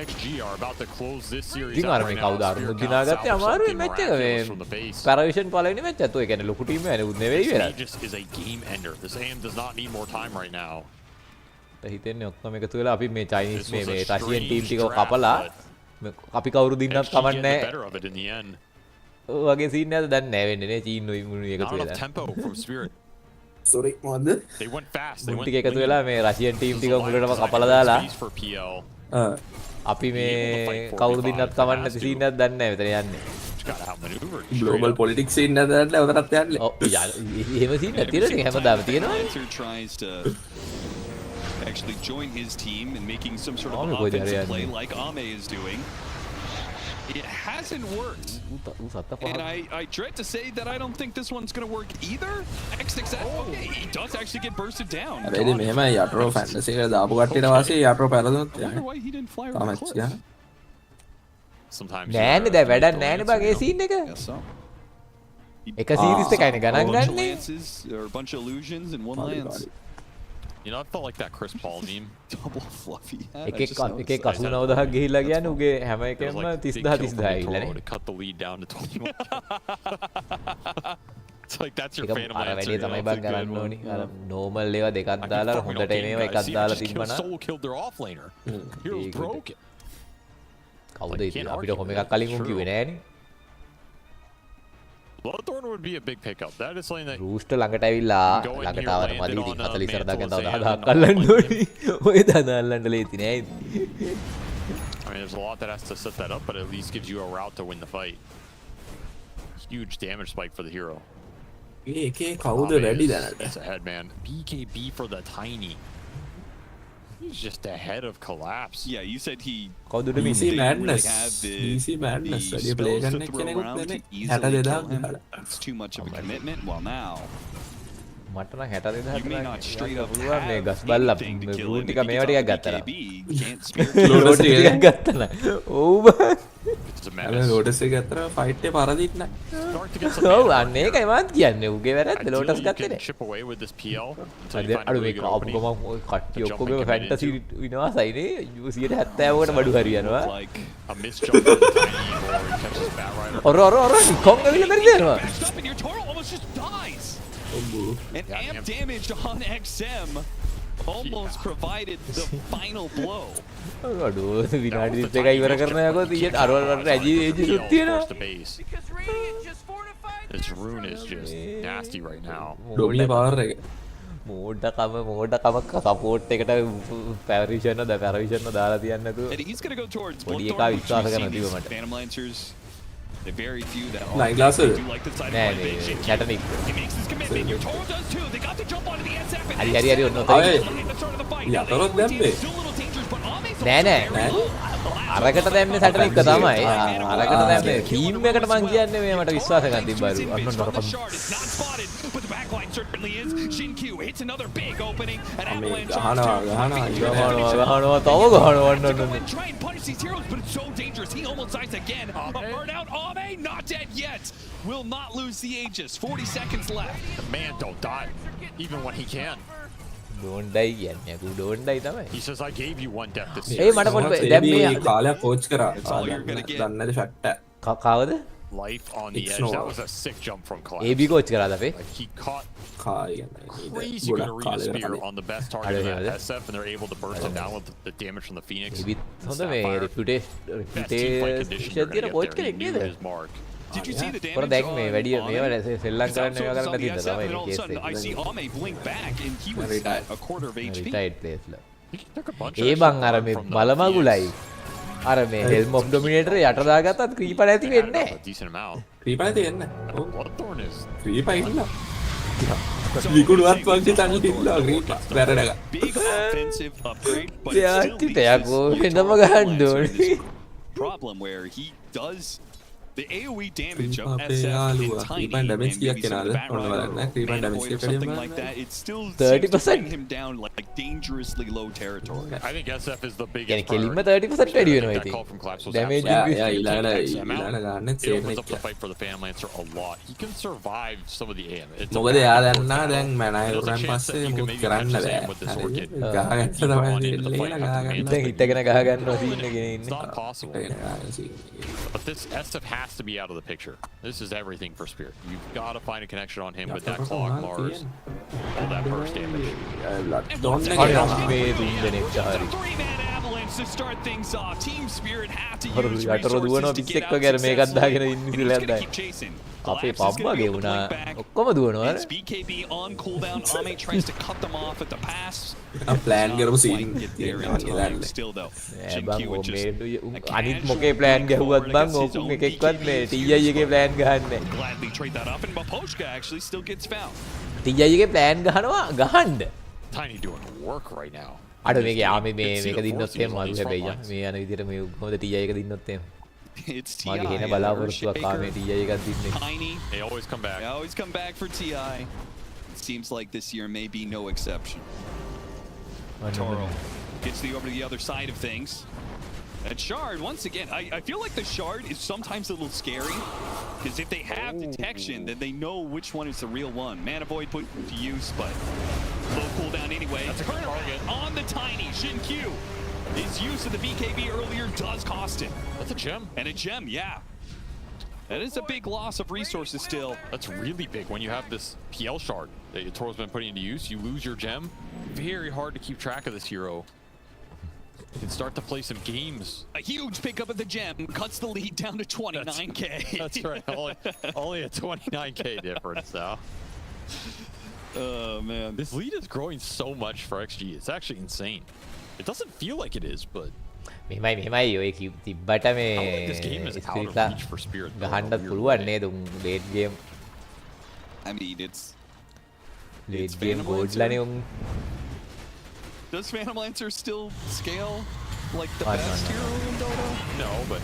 XG are about to close this series out right now. කවුද අරුමුත් දිනාගත්තේ අමාරුයි මැච් එක මේ පැරවිෂන් පළවෙනි මැච් එක. ඒ කියන්නේ ලොකු ටීම් එකක් නෙවෙයි වෙලා. This is a game ender. This AM does not need more time right now. හිතෙන්නේ ඔක්කොම එකතු වෙලා අපි මේ චයිනීස් මේ රෂියන් ටීම් ටික කපලා අපි කවුරු දින්නත් කමන්නේ නැහැ. වගේ සීන් එකක් දැන් නැහැ වෙන්නේ නේ චීනුයි මුනුයි එකතු වෙලා. Tempo from Spirit. Sorry මොකද? They went fast. They went එකතු වෙලා මේ රෂියන් ටීම් ටික මුලටම කපලා දාලා අපි මේ කවුරු දින්නත් කමන්නේ නැති සීන් එකක් දැන් නැහැ මෙතන යන්නේ. just got outmaneuvered. Global politics scene නැදලා උදටත් යන්නේ. ඔව් එහෙම සීන් නැතිරනේ හැමදාම තියෙනවා. Lancer tries to actually join his team and making some sort of offensive play like Ame is doing. It hasn't worked. And I dread to say that I don't think this one's going to work either. XXF, okay, he does actually get bursted down. හැබැයි මෙහෙමයි යටරෝ fantasy එකට දාපු කට්ටියට වාසිය යටරෝ පැලදුනොත් wonder why he didn't fly over Comments, close. yeah. Sometimes නෑනේ දැන් වැඩක් නෑනේ බං ඒ සීන් එක. එක සීරීස් එකයිනේ ගණන් ගන්නේ. Or a bunch of illusions and one lance. You know, I felt like that Chris Paul meme. Double fluffy hat. එකෙක් 89000ක් ගිහිල්ලා කියන්නේ උගේ හැම එකෙම 30000 ඇවිල්ලානේ. To cut the lead down to 21. It's like that's your Phantom අර වැඩේ Lancer. තමයි බං ගන්න ඕනි. අර normal ඒවා දෙකක් දාලා හොඳට මේවා එකක් දාලා තිබ්බනම් Soul killed their offlaner. Heroes broke it. කවුද ඉතින් අපිට කොහොම එකක් කලින් උන් කිව්වේ නෑනේ. Bloodthorn would be a big pickup. That is something that රූස්ටර් ළඟට ඇවිල්ලා ළඟට ආවට මදි ඉතින් 40 සරදාගෙන් තව 10000ක් අල්ලන්න ඕනි. ඔය 10000 අල්ලන්න ලේති නෑ ඉතින්. I mean, there's a lot that has to set that up, but at least gives you a route to win the fight. Huge damage spike for the hero. ඒකේ කවුද වැඩි දැනට? It's ahead, man. BKB for the tiny. He's just ahead of collapse. Yeah, you said he. කවුද DC Madness. DC Madness. වැඩි play කරන්න කෙනෙකුත් නෙමෙයි. 62000 It's too much of a commitment. Well, now. මට නම් 62000 පුළුවන් මේ ගස් බල්ලා රූට් ටික මේවා ටිකක් ගත්තා. ලෝටස් ටිකක් ගත්තා. ඔව් බං. අර ලෝටස් එක ගත්තා ෆයිට් එක පරදිත් නෑ. ඔව් අන්න ඒකයි මම කියන්නේ. උගේ වැරද්ද ලෝටස් ගත්තේ නෑ. Chip away with this PL. අර මේක ආපු ගමන් ඔය කට්ටිය ඔක්කොගේම ෆැන්ටසි විනාසයිනේ 170කට බඩු හරියනවා. A missed jump on the tiny or he catches bat right. ඔර නිකොන් ඇවිල්ලා බැරි දෙනවා. And your Toro almost just dies. And amp damage on XM almost provided the final blow. අඩෝ විනාඩි 2ක ඉවර කරනවා යකෝ ඊට අර රැජි සුත් තියෙනවා. This rune is just nasty right now. ඩොබ්ලි පවර් එක. මෝඩකම සපෝට් එකට පැරිෂන් දාලා තියන්න නැතුව. And he's going to go towards පොඩි එකා විශ්වාස කරන්න තිබ්බ මට. Phantom Lancers. The very few that are Nine glasses. do like the side නෑ of මේ elevation. කැටනික්. He makes his commitment. Your Toro does too. They got the jump onto the SF. And හරි ඔන්න අය at the start of the fight. Now, the යතරොත් AOE team දැම්මේ. is still a little dangerous, but Ame's නෑ නෑ. අරකට දැම්මේ සැටනික්ක තමයි. අරකට දැම්මේ ටීම් එකට මං කියන්නේ මේ මට විශ්වාස ගන්න තිබ්බලු. අන්න නරකම්. It's not spotted, but the backline certainly is. Shin-Q hits another big opening. And මේ Avalanche ගහනවා ගහනවා තව to go and try and punish these heroes, but it's so dangerous. He almost dies again. A burnout. Ame not dead yet. Will not lose the Aegis. 40 seconds left. The man don't die, even when he can. Don't die කියන්නේ අකු don't die තමයි. He says, I gave you one death this ඒ year. මට පොඩි දැන් මේ කාලයක් coach කරා. gonna දන්නද ෆැක්ට්. කවද? Life on the It's edge. no. That was a sick jump from Collapse. AB coach කරාද අපේ? Like he caught කායි crazy good arena spear on the best target of that SF, and they're able to burst it down with the damage from the Phoenix. AB හොඳ මේ reputation තියෙන coach කෙනෙක් නේද? Did you see the damage? පොර දැන් මේ වැඩි මේවා සෙල්ලම් කරන්න මේවා කරන්න තියද තමයි And all of a මේ sudden, I see case Ame blink back, and he was a quarter of HP. රිටයිඩ් ප්ලේස්ලා. He took a bunch A of බං අර මේ from the බලමගුලයි. අර මේ හෙල්ම් ඔෆ් ඩොමිනේටර් යට දාගත්තත් ක්‍රීපර් ඇති වෙන්නේ a decent amount. ක්‍රීපර් තියෙන්නේ. ඔව් Bloodthorn is ක්‍රීපර් ඉන්නවා. විකුණුවත් වගේ තන්නේ ඉන්නවා ක්‍රීපර් වැරදක. Big offensive upgrade, but Yeah, it still තිතයක් වෙනම ගහන්න ඕනේ. problem where he does the AoE damage of අපේ SF in යාළුවා Tiny ක්‍රීපර් and ඩැමේජ් කීයක් maybe some of එනවාද? the back ඔන්න runner බලන්න. ක්‍රීපර් or ඩැමේජ් Manboy or කීයක් something එනවා? like that. It still seems to 30%. bring him down like dangerously low territory. I think SF is the කියන්නේ biggest කෙලින්ම priority. 30% වැඩි වෙනවා That ඉතින්. call from Collapse was Damage absolutely යා huge. ඊළඟ Takes them out. ගන්න It same opens up the එක. fight for the Phantom Lancer a lot. He can survive some of the AM. It's a මොකද එයා back and දන්නා forth දැන් battle. මනයි There's a උරන් chance that පස්සේ you can මුත් maybe කරන්න catch the බෑ. Sam with this sword kid. ගහගන්න තමයි ලේලා ගහගන්න. දැන් හිටගෙන ගහ ගන්නවා සීන් එකේ It's ඉන්නේ. not possible. But this SF has to be out of the picture. This is everything for Spirit. You've got to find a connection on him with that clock, Mars, all that burst damage. Don එක හරි යනවා. මේ තුන් දෙනෙක් හරි. Three-man avalanche to start things off. Team Spirit have to හරි use යටර දුවනවා resources to පිස්සෙක් get out වගේ අර මේකත් දාගෙන successfully. ඉන්නේ And he's කියලා gonna දැන්. keep chasing. අපේ පබ් වගේ වුණා ඔක්කොම දුවනවා It's BKB on cooldown. Ame tries to cut them off at the pass. Plan කරපු සීන් Still though. අනිත් මොකේ ප්ලෑන් ගැහුවත් බං ඕකුන් එකෙක්වත් මේ TI එකේ ප්ලෑන් ගහන්නේ Gladly trade that up, and Baposhka actually still gets found. TI එකේ plan ගහනවා ගහන්න Tiny doing work right now. අර මේක ආමේ මේක දින්නොත් එහෙම මරු හැබැයි මේ යන විදිහට මේ කොහොමද TI එක දින්නොත් එහෙම It's TI. මගේ හේන බලාපොරොත්තුවක් ආමේ TI එකක් දින්නේ Tiny. They always come back. They always come back for TI. It seems like this year may be no exception. Toro gets over to the other side of things. And Shard, once again, I feel like the Shard is sometimes a little scary. Because if they have detection, then they know which one is the real one. Mana Void put to use, but low cooldown anyway. That's a good target. On the Tiny, Shin Q. His use of the BKB earlier does cost him. That's a gem. And a gem, yeah. That is a big loss of resources still. That's really big when you have this PL shard that your Toro's been putting into use. You lose your gem. Very hard to keep track of this hero. You can start to play some games. A huge pickup of the gem cuts the lead down to 29k. That's right. Only a 29k difference now. Oh man. This lead is growing so much for XG. It's actually insane. It doesn't feel like it is, but මෙහෙමයි ඔය තිබ්බට මේ ගහන්නත් පුළුවන් නේද late game I mean it's late game ගෝඩ්ලානේ උන් Does Phantom Lancer still scale like the best hero in Dota? No, but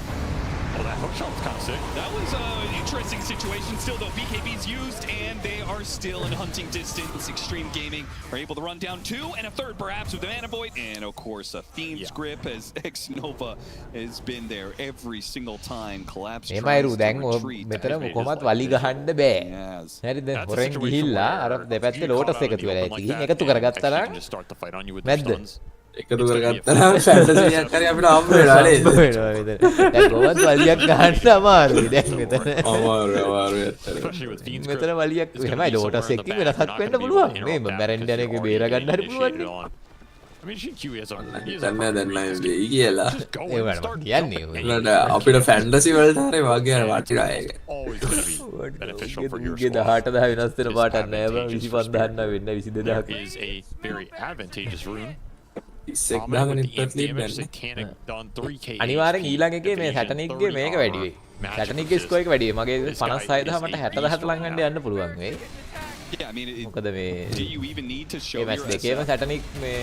that hook shot was kind of sick. That was an interesting situation. Still, though, BKB's used, and they are still in hunting distance. Extreme Gaming are able to run down 2 and a third, perhaps, with the Mana Void. And, of course, a Fiend's Grip as X-Nova has been there every single time. Collapse tries to retreat. මෙතන කොහොමත් වලි ගහන්න බෑ. හරිද? හොරෙන් ගිහිල්ලා අර දෙපැත්තේ Lotus එකතු වෙලා ඇති. එකතු කරගත්තා නම් නැද්ද? එකතු කරගත්තා නම් ෆැන්ටසි එකක් හරි අපිට හම්බ වෙනවා නේද? දැන් කොහොමද වලියක් ගහන්න අමාරුයි දැන් මෙතන. අමාරුයි මෙතන වලියක් එහෙමයි ලෝටස් එකකින් වෙනසක් වෙන්න පුළුවන්. මේ බැරෙන්ඩන් එක බේර ගන්න හරි පුළුවන්. I mean, she has a දැන් දැන් වෙයි කියලා. ඒ වරම කියන්නේ අපිට ෆැන්ටසි වලට හරි වාගේ වටිනා එක. beneficial for your ගේ 18000 වෙනස් වෙන පාටක් නෑ බං 25000 නම් වෙන්න 22000ක්. is a very advantageous rune. අනිවාර්යෙන් ඊළඟ එකේ මේ සැටනික්ගේ මේක වැඩි වෙයි. සැටනික්ගේ ස්කෝර් එක වැඩි වෙයි. මගේ 56000 මට 60000ට ලඟ වෙන්න යන්න පුළුවන් වෙයි. මොකද මේ මේ දෙකේම සැටනික් මේ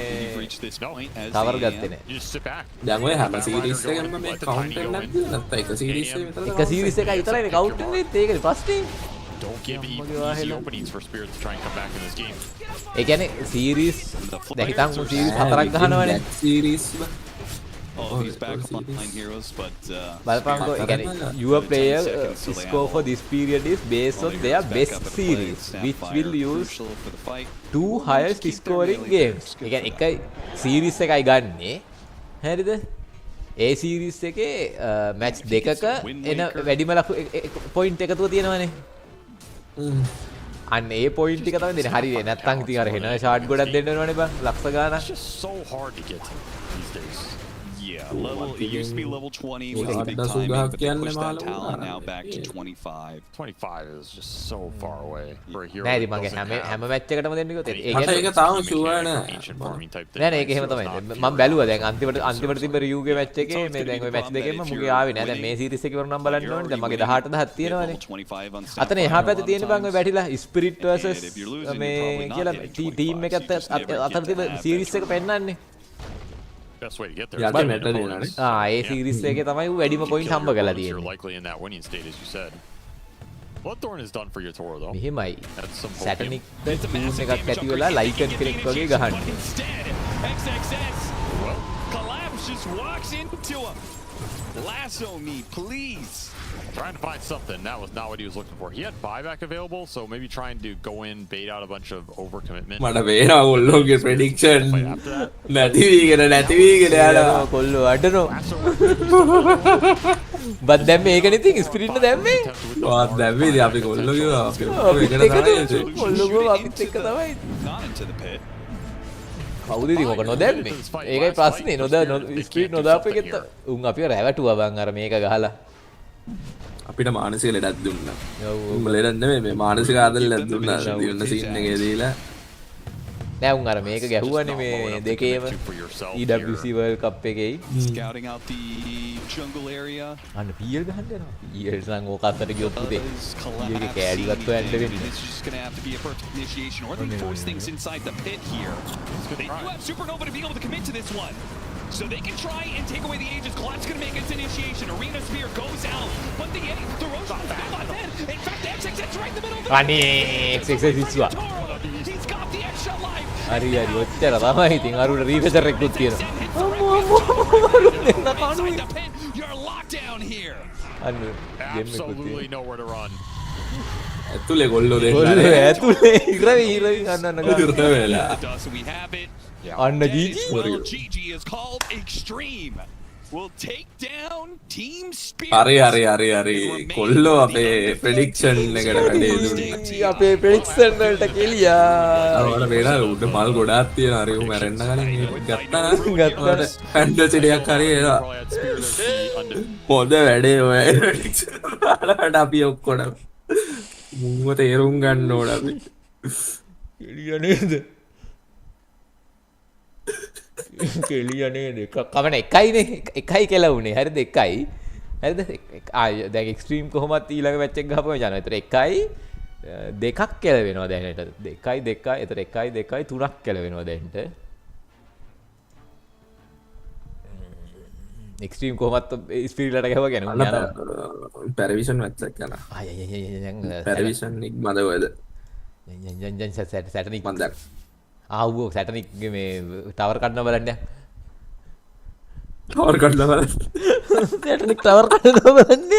කවර් ගත්තේ නෑ. දැන් ඔය හැම සීරීස් එකකම මේ කවුන්ටර් නැද්ද? නැත්නම් එක සීරීස් එක විතරද? එක සීරීස් එකයි විතරයි කවුන්ටර් නෙත් ඒකනේ ප්‍රශ්නේ. Don't give easy openings for Spirit to try and come back in this game. ඒ කියන්නේ සීරීස් දැන් හිතන් සීරීස් 4ක් ගහනවනේ. Series all these backline heroes, but බලපංකෝ ඒ කියන්නේ your player score for this period is based on their best series which will use 2 highest scoring games. ඒ කියන්නේ එකයි සීරීස් එකයි ගන්නෙ. හරිද? ඒ සීරීස් එකේ මැච් දෙකක එන වැඩිම පොයින්ට් එකතුව තියෙනවනේ. අන්න ඒ පොයින්ට් එක තමයි දෙන්නේ. හරිනේ. නැත්තම් ඉතින් අර හෙන ෂාට් ගොඩක් දෙන්න වෙනවනේ බං. ලක්ෂ ගාණක්. It's just so hard to get to these days. Yeah, it used to be level 20 was the big time, but they pushed that talent now back to 25. 25 is just so far away for a hero. නෑ ඉතින් මගේ හැම match එකකටම දෙන්න කිව්වොත් ඒ කියන්නේ ඒක තාම sure නෑ. නෑ නෑ ඒක එහෙම තමයි. මම බැලුවා දැන් අන්තිමට තිබ්බ රියුගේ මැච් එකේ මේ දැන් ওই මැච් දෙකෙන්ම මුගේ ආවේ නෑ. දැන් මේ සීරීස් එකේ වරුනම් බලන්න ඕනේ. දැන් මගේ 18000ක් තියෙනවානේ. අතන එහා පැත්තේ තියෙන බං ඔය වැටිලා ස්පිරිට් vs මේ කියලා ටීම් එකත් අතර තිබ්බ සීරීස් එක පෙන්නන්නේ. Best way to get there. A series එකේ තමයි ඌ වැඩිම පොයින්ට් හම්බ කරලා තියෙන්නේ. Likely in that winning state as you said. Bloodthorn is done for your Toro though. මෙහෙමයි. සැටනික් ටීම් එකක් ඇති වෙලා ලයිකන් කෙනෙක් වගේ ගහන්නේ. Collapse just walks into him. Lasso me, please. Trying to find something. That was not what he was looking for. He had buyback available, so maybe trying to go in, bait out a bunch of overcommitment. මට වෙනවා ඔල්ලෝගේ prediction නැති වීගෙන යනවා කොල්ලෝ අඩනෝ. බත් දැම්මේ ඒකනේ ඉතින් spirit දැම්මේ. වාත් දැම්මේ ඉතින් අපි කොල්ලෝ කිව්වා. කොල්ලෝ ගෝ අපිත් එක්ක තමයි. කවුද ඉතින් ඔක නොදැම්මේ? ඒකයි ප්‍රශ්නේ. ස්පිරිට් නොදාපු එකෙත් උන් අපිව රැවටුවා බං අර මේක ගහලා. අපිට මානසික ලෙඩක් දුන්නා. උඹ ලෙඩක් නෙමෙයි මේ මානසික ආදල්ලක් දුන්නා. දිවන්න සීන් එකේ දීලා. නෑ උන් අර මේක ගැහුවනේ මේ දෙකේම EWC World Cup එකේයි. Scouting out the jungle area. අන්න PL ගහන්න යනවා. PL නම් ඕක අතට ගියොත් පුතේ. ඊයේ කෑලි ගත්ත යන්න වෙන්නේ. It's just going to have to be a perfect initiation or they force things inside the pit here. They do have Supernova to be able to commit to this one. So they can try and take away the Aegis. Collapse going to make its initiation. Arena Spear goes out. But the Roshan is still not dead. In fact, the XXX right in the middle of the අනේ XXX ඉස්සුවා. He's got the extra life. හරි හරි ඔච්චර තමයි ඉතින් අරුණ රීෆෙසර් එකකුත් තියෙනවා. You're locked down here. අන්න Absolutely nowhere to run. ඇතුලේ ගොල්ලෝ දෙන්න. ඇතුලේ ඉරවි අන්න ඉරත වෙලා. We have it. අන්න GG. Well, GG is called Extreme. Will take down Team Spirit. හරි. කොල්ලෝ අපේ ප්‍රෙඩික්ෂන් එකට වැඩේ දුන්නා. අපේ ප්‍රෙඩික්ෂන් වලට කෙලියා. අර වේලා උඩ මල් ගොඩාක් තියෙනවා. හරි උ මැරෙන්න කලින් ගත්තා. ෆැන්ටසි එකක් හරි එනවා. පොද වැඩේ ඔය ප්‍රෙඩික්ෂන් අපි ඔක්කොම මුව තේරුම් ගන්න ඕන අපි. කෙලියා නේද? කෙලිය නේද? කමන එකයිනේ. එකයි කියලා උනේ. හරිද? එකයි. හරිද? දැන් එක්ස්ට්‍රීම් කොහොමත් ඊළඟ මැච් එක ගහපුවම යනවා. ඒතර එකයි දෙකක් කියලා වෙනවා දැනට. දෙකයි ඒතර එකයි 3ක් කියලා වෙනවා දැනට. එක්ස්ට්‍රීම් කොහොමත් ස්පීරිට් ගැහුවා කියන උන් යනවා. පැරවිෂන් මැච් එක යනවා. පැරවිෂන් නික් මදවද? යන් සැටනික් මන්දක්. ආවෝ සැටනික් මේ ටවර් කඩන බලන්න. ටවර් කඩන බලන්න. සැටනික් ටවර් කඩන බලන්න.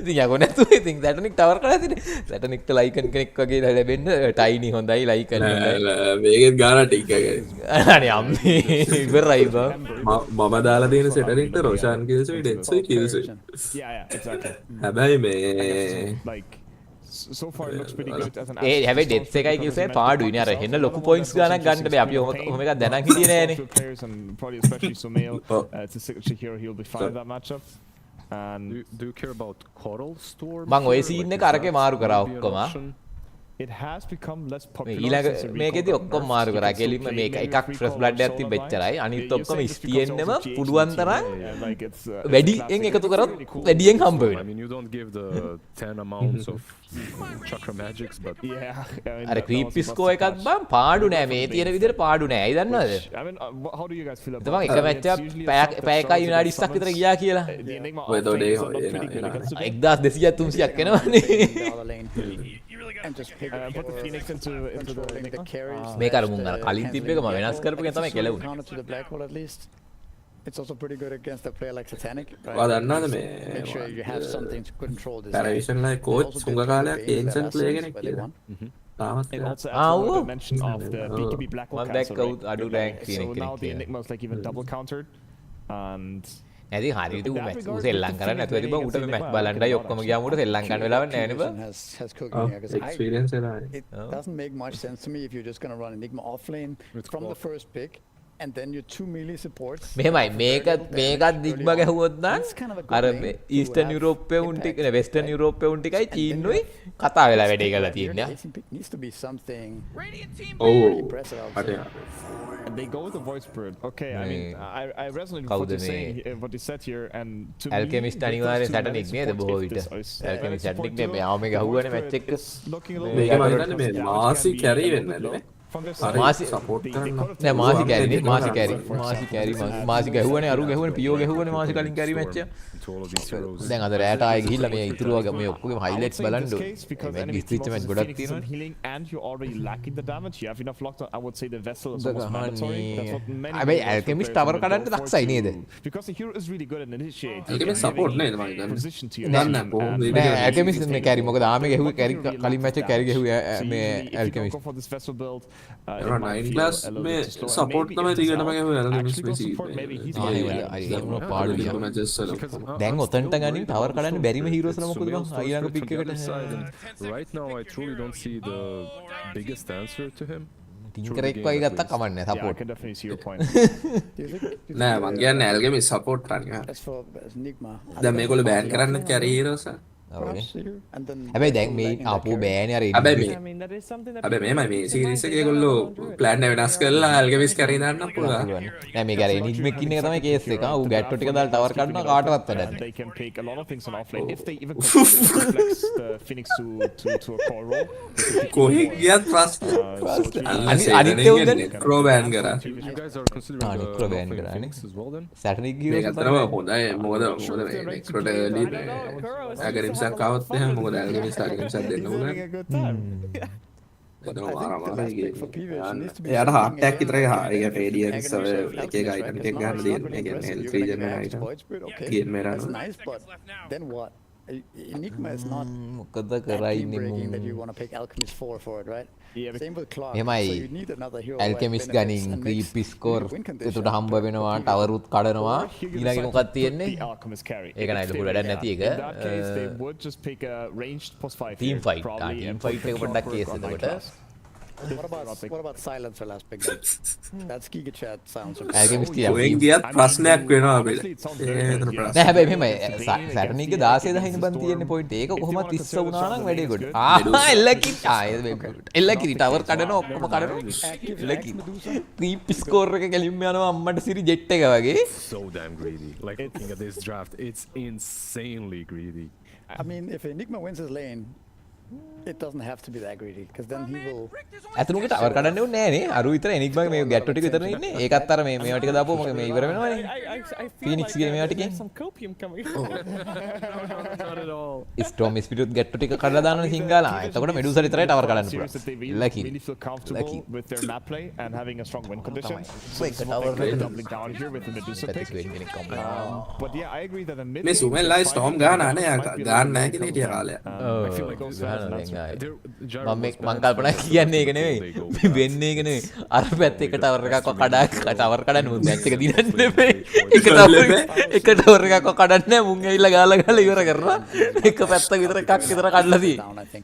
ඉතින් යකෝ නැතුව ඉතින් සැටනික් ටවර් කඩලා තියෙන්නේ. සැටනික්ට ලයිකන් කෙනෙක් වගේ ලැබෙන්න ටයිනි හොඳයි ලයිකන් හොඳයි. මේකෙත් ගාන ටික අනේ අම්මේ ඉවරයි බං. මම දාලා තියෙන සැටනික්ට රොෂාන් කිල්සුයි ඩෙන්සුයි කිල්සුයි. හැබැයි මේ so far it looks pretty good as an ඒ හැබැයි ඩෙත්ස් එකයි කිව්සේ පාඩුයිනේ අර හෙන්න ලොකු පොයින්ට්ස් ගානක් ගන්න බෑ අපි ඔහොම එකක් දැනන් හිටියේ නෑනේ probably especially Sumail to secure he'll be fine that matchup and do you care about coral storm මම ඔය සීන් එක අරකේ මාරු කරා ඔක්කොම it has become less popular ඊළඟ මේකෙදි ඔක්කොම මාරු කරා කෙලින්ම මේක එකක් ෆ්‍රෙෂ් බ්ලඩ් එකක් තිබෙච්චරයි අනිත් ඔක්කොම ස්ටියෙන්නෙම පුළුවන් තරම් වැඩියෙන් එකතු කරොත් වැඩියෙන් හම්බ වෙනවා I mean you don't give the 10 amounts of chakra magics but අර ක්‍රීප් ස්කෝ එකක් බම් පාඩු නෑ මේ තියෙන විදිහට පාඩු නෑ ඇයි දන්නවද I mean how do you guys feel about තමන් එක මැච් එකක් පැය එකයි විනාඩි 20ක් විතර ගියා කියලා ඔය දොඩේ 1200 300ක් එනවනේ and just put the Phoenix into the carries. මේක අර මුං අර කලින් තිබ්බ එක මම වෙනස් කරපු එක තමයි කෙලවුනේ. Counter to the black hole at least. It's also pretty good against a player like Satanic. ඔයා දන්නවද මේ Make sure you have something to control this. පැරවිෂන් ලයි කෝච් සුංග කාලයක් ඒන්සන් ප්ලේ කෙනෙක් කියලා. තාමත් and also after the mention of the BKB black hole cancel. අඩු රෑන්ක් තියෙන So now the කෙනෙක්. Enigma's like even double countered and නැති හරියට ඌ මැච් ඌ සෙල්ලම් කරන්නේ නැතුව ඉතින් බං ඌට මේ මැච් බලන්නයි ඔක්කොම ගියාම ඌට සෙල්ලම් ගන්න වෙලාවක් නැහැ නේ බං. experience it doesn't make much sense to me if you're just going to run Enigma offlane from the first pick and then your 2 melee supports. මෙහෙමයි මේකත් දිග්බ ගැහුවොත් නම් අර ඊස්ටර්න් යුරෝපේ උන් ටික නේ වෙස්ටර්න් යුරෝපේ උන් ටිකයි චීනුයි කතා වෙලා වැඩේ කරලා තියෙන්නේ. Needs to be something impressive. And they go with the voice spirit. Okay, I mean, I resonate with what you're saying, what you said here, and to Alchemist අනිවාර්යෙන් සැටනික් නේද බොහෝ විට. Alchemist සැටනික් නේ මෙයාව මේ ගහුවනේ මැච් එක. මේක මම හිතන්නේ මේ මාසි කැරි වෙන්නේ නැද්ද? මාසි සපෝට් කරන්න. නෑ මාසි කැරි මාසි ගැහුවනේ අරු ගැහුවනේ පියෝ ගැහුවනේ මාසි කලින් කැරි මැච් එක. දැන් අද රැට ආයේ ගිහිල්ලා මේ ඉතුරු වගේ මේ ඔක්කොගේම highlights බලන්න ඕනේ. මේ ඉස්තිච්ච මැච් ගොඩක් තියෙනවා. And you already lacking the damage. You have enough lockdown. I would say the vessel is almost mandatory. That's what many. හැබැයි Alchemist tower කඩන්න දක්ෂයි නේද? Because the hero is really good at initiate. Alchemist support නේද මම හිතන්නේ. නෑ බොහොම නෑ Alchemist මේ කැරි මොකද ආමේ ගැහුවේ කැරි කලින් මැච් එක කැරි ගැහුවේ මේ Alchemist. For this vessel build. 9 class මේ support තමයි දිගටම ගැහුවේ Alchemist මේසි. පාඩු දැන් ඔතනට ගනින් ටවර් කඩන්න බැරිම හීරෝස් ලා මොකද බං ඊළඟ පික් එකට right now I truly don't see the biggest answer to him ටින්කර් එක්ක වගේ ගත්තා කමන්නේ Yeah, I support. can definitely see your point. නෑ මං කියන්නේ ඇල්ගෙමි සපෝට් කරන්න. As for Enigma, දැන් මේගොල්ලෝ බෑන් කරන්න කැරි හීරෝස්. and then හැබැයි දැන් මේ ආපු බෑනේ අර හැබැයි මේමයි මේ සීරීස් එකේ ඒගොල්ලෝ ප්ලෑන් එක වෙනස් කරලා ඇල්ගෙමිස් කැරි දාන්න පුළුවන්. නෑ මේක අර එනිග්මෙක් ඉන්න එක තමයි කේස් එක. ඌ ගැට්ටෝ ටික දාලා ටවර් කඩනවා කාටවත් වැඩක් නෑ. They can pick a lot of things on offlane if they even flex the Phoenix to a core role. කොහේ ගියත් ප්‍රශ්න. අනිත් උන්දනේ ක්‍රෝ බෑන් කරා. You guys are considering අනිත් ක්‍රෝ බෑන් කරා නේ. as well then? සැටනික් මේක ගියෝ අතරම හොඳයි මොකද මේ නෙක්ස්ට් එලි ඇල්ගෙමිස් කවුත් එහෙම මොකද ඇල්ගෙමිස් ඇල්ගෙමිස් දෙන්න ඕනේ. එයාට හાર્ට් ඇටැක් විතරයි ඒ රේඩියන්ස් එක එක අයිටම් ටික ගන්න දෙන්නේ. ඒ කියන්නේ හෙල්ත් රීජන් එක අයිටම්. ගේම් මේරා that's nice, but then what? Enigma is not මොකද that කරයිනේ game-breaking that you මූ. want to pick Alchemist 4 for it, right? Yeah, Same with Clark. එහෙමයි So you need another hero ඇල්කෙමිස් who benefits ගනින් and ක්‍රීප් makes score win condition. එතකොට හම්බ වෙනවා ටවරුත් කඩනවා ඊළඟ මොකක්ද තියෙන්නේ The Alchemist carry. ඒක නයි ලොකු වැඩක් නැති එක In that case, they would just pick a ranged post 5 team here, fight probably team and fight එක put පොඩ්ඩක් Clark කේස් on 9 එතකොට plus. What about Silencer last pick then? That's Giga Chat sounds okay. ඇල්කෙමිස් කොහෙන් ගියත් ප්‍රශ්නයක් වෙනවා අපිට. ඒතර ප්‍රශ්න. නෑ හැබැයි මෙහෙමයි සැටනික්ගේ 16 දහින් බන් තියෙන්නේ පොයින්ට් ඒක කොහොමත් 30 වුණා නම් වැඩේ ගොඩ එල්ලකින් එල්ලකින් ටවර් කඩනවා ඔක්කොම කඩනවා එල්ලකින් ක්‍රීප් ස්කෝර් එක කෙලින්ම යනවා අම්මට සිරි ජෙට් එක වගේ So damn greedy. Like looking at this draft, it's insanely greedy. I mean, if Enigma wins his lane, it doesn't have to be that greedy, because then he will. ඇතුණුගේ tower කඩන්න ඕනේ නෑනේ අරු විතර එනිග්මා මේ ගැට්ටෝ ටික විතරනේ ඉන්නේ ඒකත් අර මේ මේවා ටික දාපුවම මේ ඉවර වෙනවනේ ෆීනික්ස් ගේ මේවා ටිකෙන් ස්ටෝම් ස්පිරිට් ගැට්ටෝ ටික කඩලා දානවනේ සිංගාලා එතකොට මෙඩුසා විතරයි ටවර් කඩන්න පුළුවන් ලකි Really feel comfortable with their map play and having a strong win condition. So ඒක it's ටවර් not like එක doubling down here with the Medusa pick. But yeah, I agree that the mid මේ සුමෙන් ලයි storm ගාන අනේ ගාන්න නැහැ කියන හිටිය කාලයක්. I feel like those fans මම කල්පනා කියන්නේ ඒක නෙවෙයි වෙන්නේ ඒක නෙවෙයි අර පැත්තේ එක ටවර් එකක් ටවර් කඩන්න මුන් මැච් එක දිනන්න එපේ එක ටවර් එකක් කඩන්න නෑ මුන් ඇවිල්ලා ගාලා ඉවර කරනවා එක පැත්තක විතර එකක් විතර කඩලා තියෙන්නේ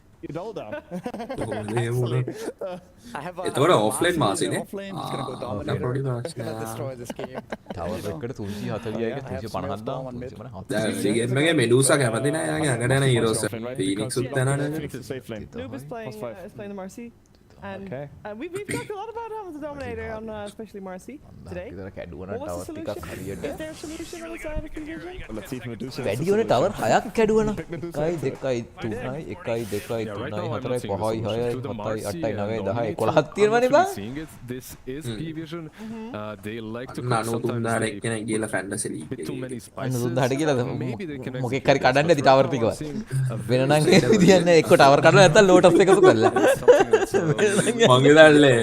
එතකොට ඔෆ්ලයින් මාසිනේ ටවර් එකට 340 එක 350 දැන් මේකේ මෙඩුසා කැමති නෑ යාගේ අඟට යන හීරෝස් ෆීනික්ස් උත් යනනේ Noob is playing the Marcy. And we've talked a lot about having the Dominator on especially Marcy today. What was the solution? Is there a solution on the side of Fusion? Let's see if Medusa. වැඩි වල tower 6ක් කැඩුවන 1 2 3 1 2 3 4 5 6 7 8 9 11 තියෙනවනේ බා This is P-Vision. They like to නනු තුන්දාට එක්කෙනෙක් ගිහලා fantasy league too many අන්න දුන්නාට කියලා මොකෙක් හරි කඩන්න ඇති ටවර් ටිකවත් වෙන නම් ඒ විදිහක් නෑ එක්ක ටවර් කඩලා නැත්තම් ලෝටස් එකතු කරලා මගේ දල්ලේ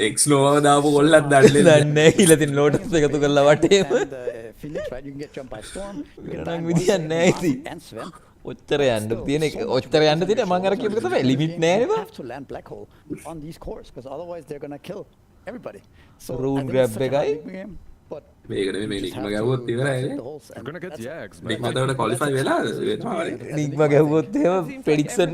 එක්ස් නෝව දාපු කොල්ලක් දන්නේ දන්නේ කියලා තින් ලෝටස් එකතු කරලා වටේම Phoenix, right? You can get jumped by Storm. You can නම් විදියක් නෑ ඉතින් and Sven. ඔච්චර යන්න තියෙන එක ඔච්චර යන්න තියෙන මම අර කියපු එක තමයි ලිමිට් නෑනේ බා Have to land black hole on these cores, because otherwise they're gonna kill everybody. So Rune I think grab it's such a එකයි. hard game, but මේකට මේ නික්ම ගැව්වොත් ඉවරයි You're gonna get Jags, man. නික්ම එතකොට qualify වෙලා වෙනවා නිග්ම ගැහුවොත් එහෙම prediction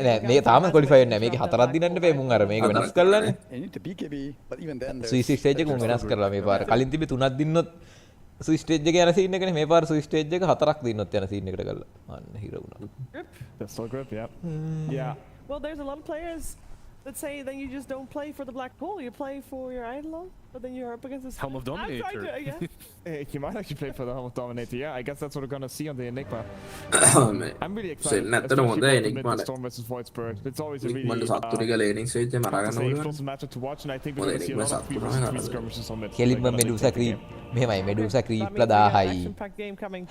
නෑ මේ තාම ක්වොලිෆයි වෙන්නේ නෑ මේකේ හතරක් දිනන්න බෑ මුන් අර මේක වෙනස් කරලානේ you need to BKB, but even then switch stage එක මුන් වෙනස් කරලා මේ පාර කලින් තිබි තුනක් දින්නොත් ස්විච් ස්ටේජ් එක යන සීන් එකනේ මේ පාර ස්විච් ස්ටේජ් එක හතරක් දින්නොත් යන සීන් එකට කරලා අන්න හිර වුණා That's still grip, yeah. Yeah. Well, there's a lot of players that say then you just don't play for the black hole. You play for your Eidolon, but then you're up against this Helm of Dominator. He might actually play for the Helm of Dominator. Yeah, I guess that's what we're gonna see on the Enigma. I'm really excited. Storm versus Voidspur. It's always a really සතුටික laning switch එක මරා ගන්න ඕනේ close matchup to watch, and I think we're gonna see a lot of 3 skirmishes on mid. කෙලින්ම Medusa ක්‍රීප් මෙහෙමයි Medusa ක්‍රීප්ලා 1000යි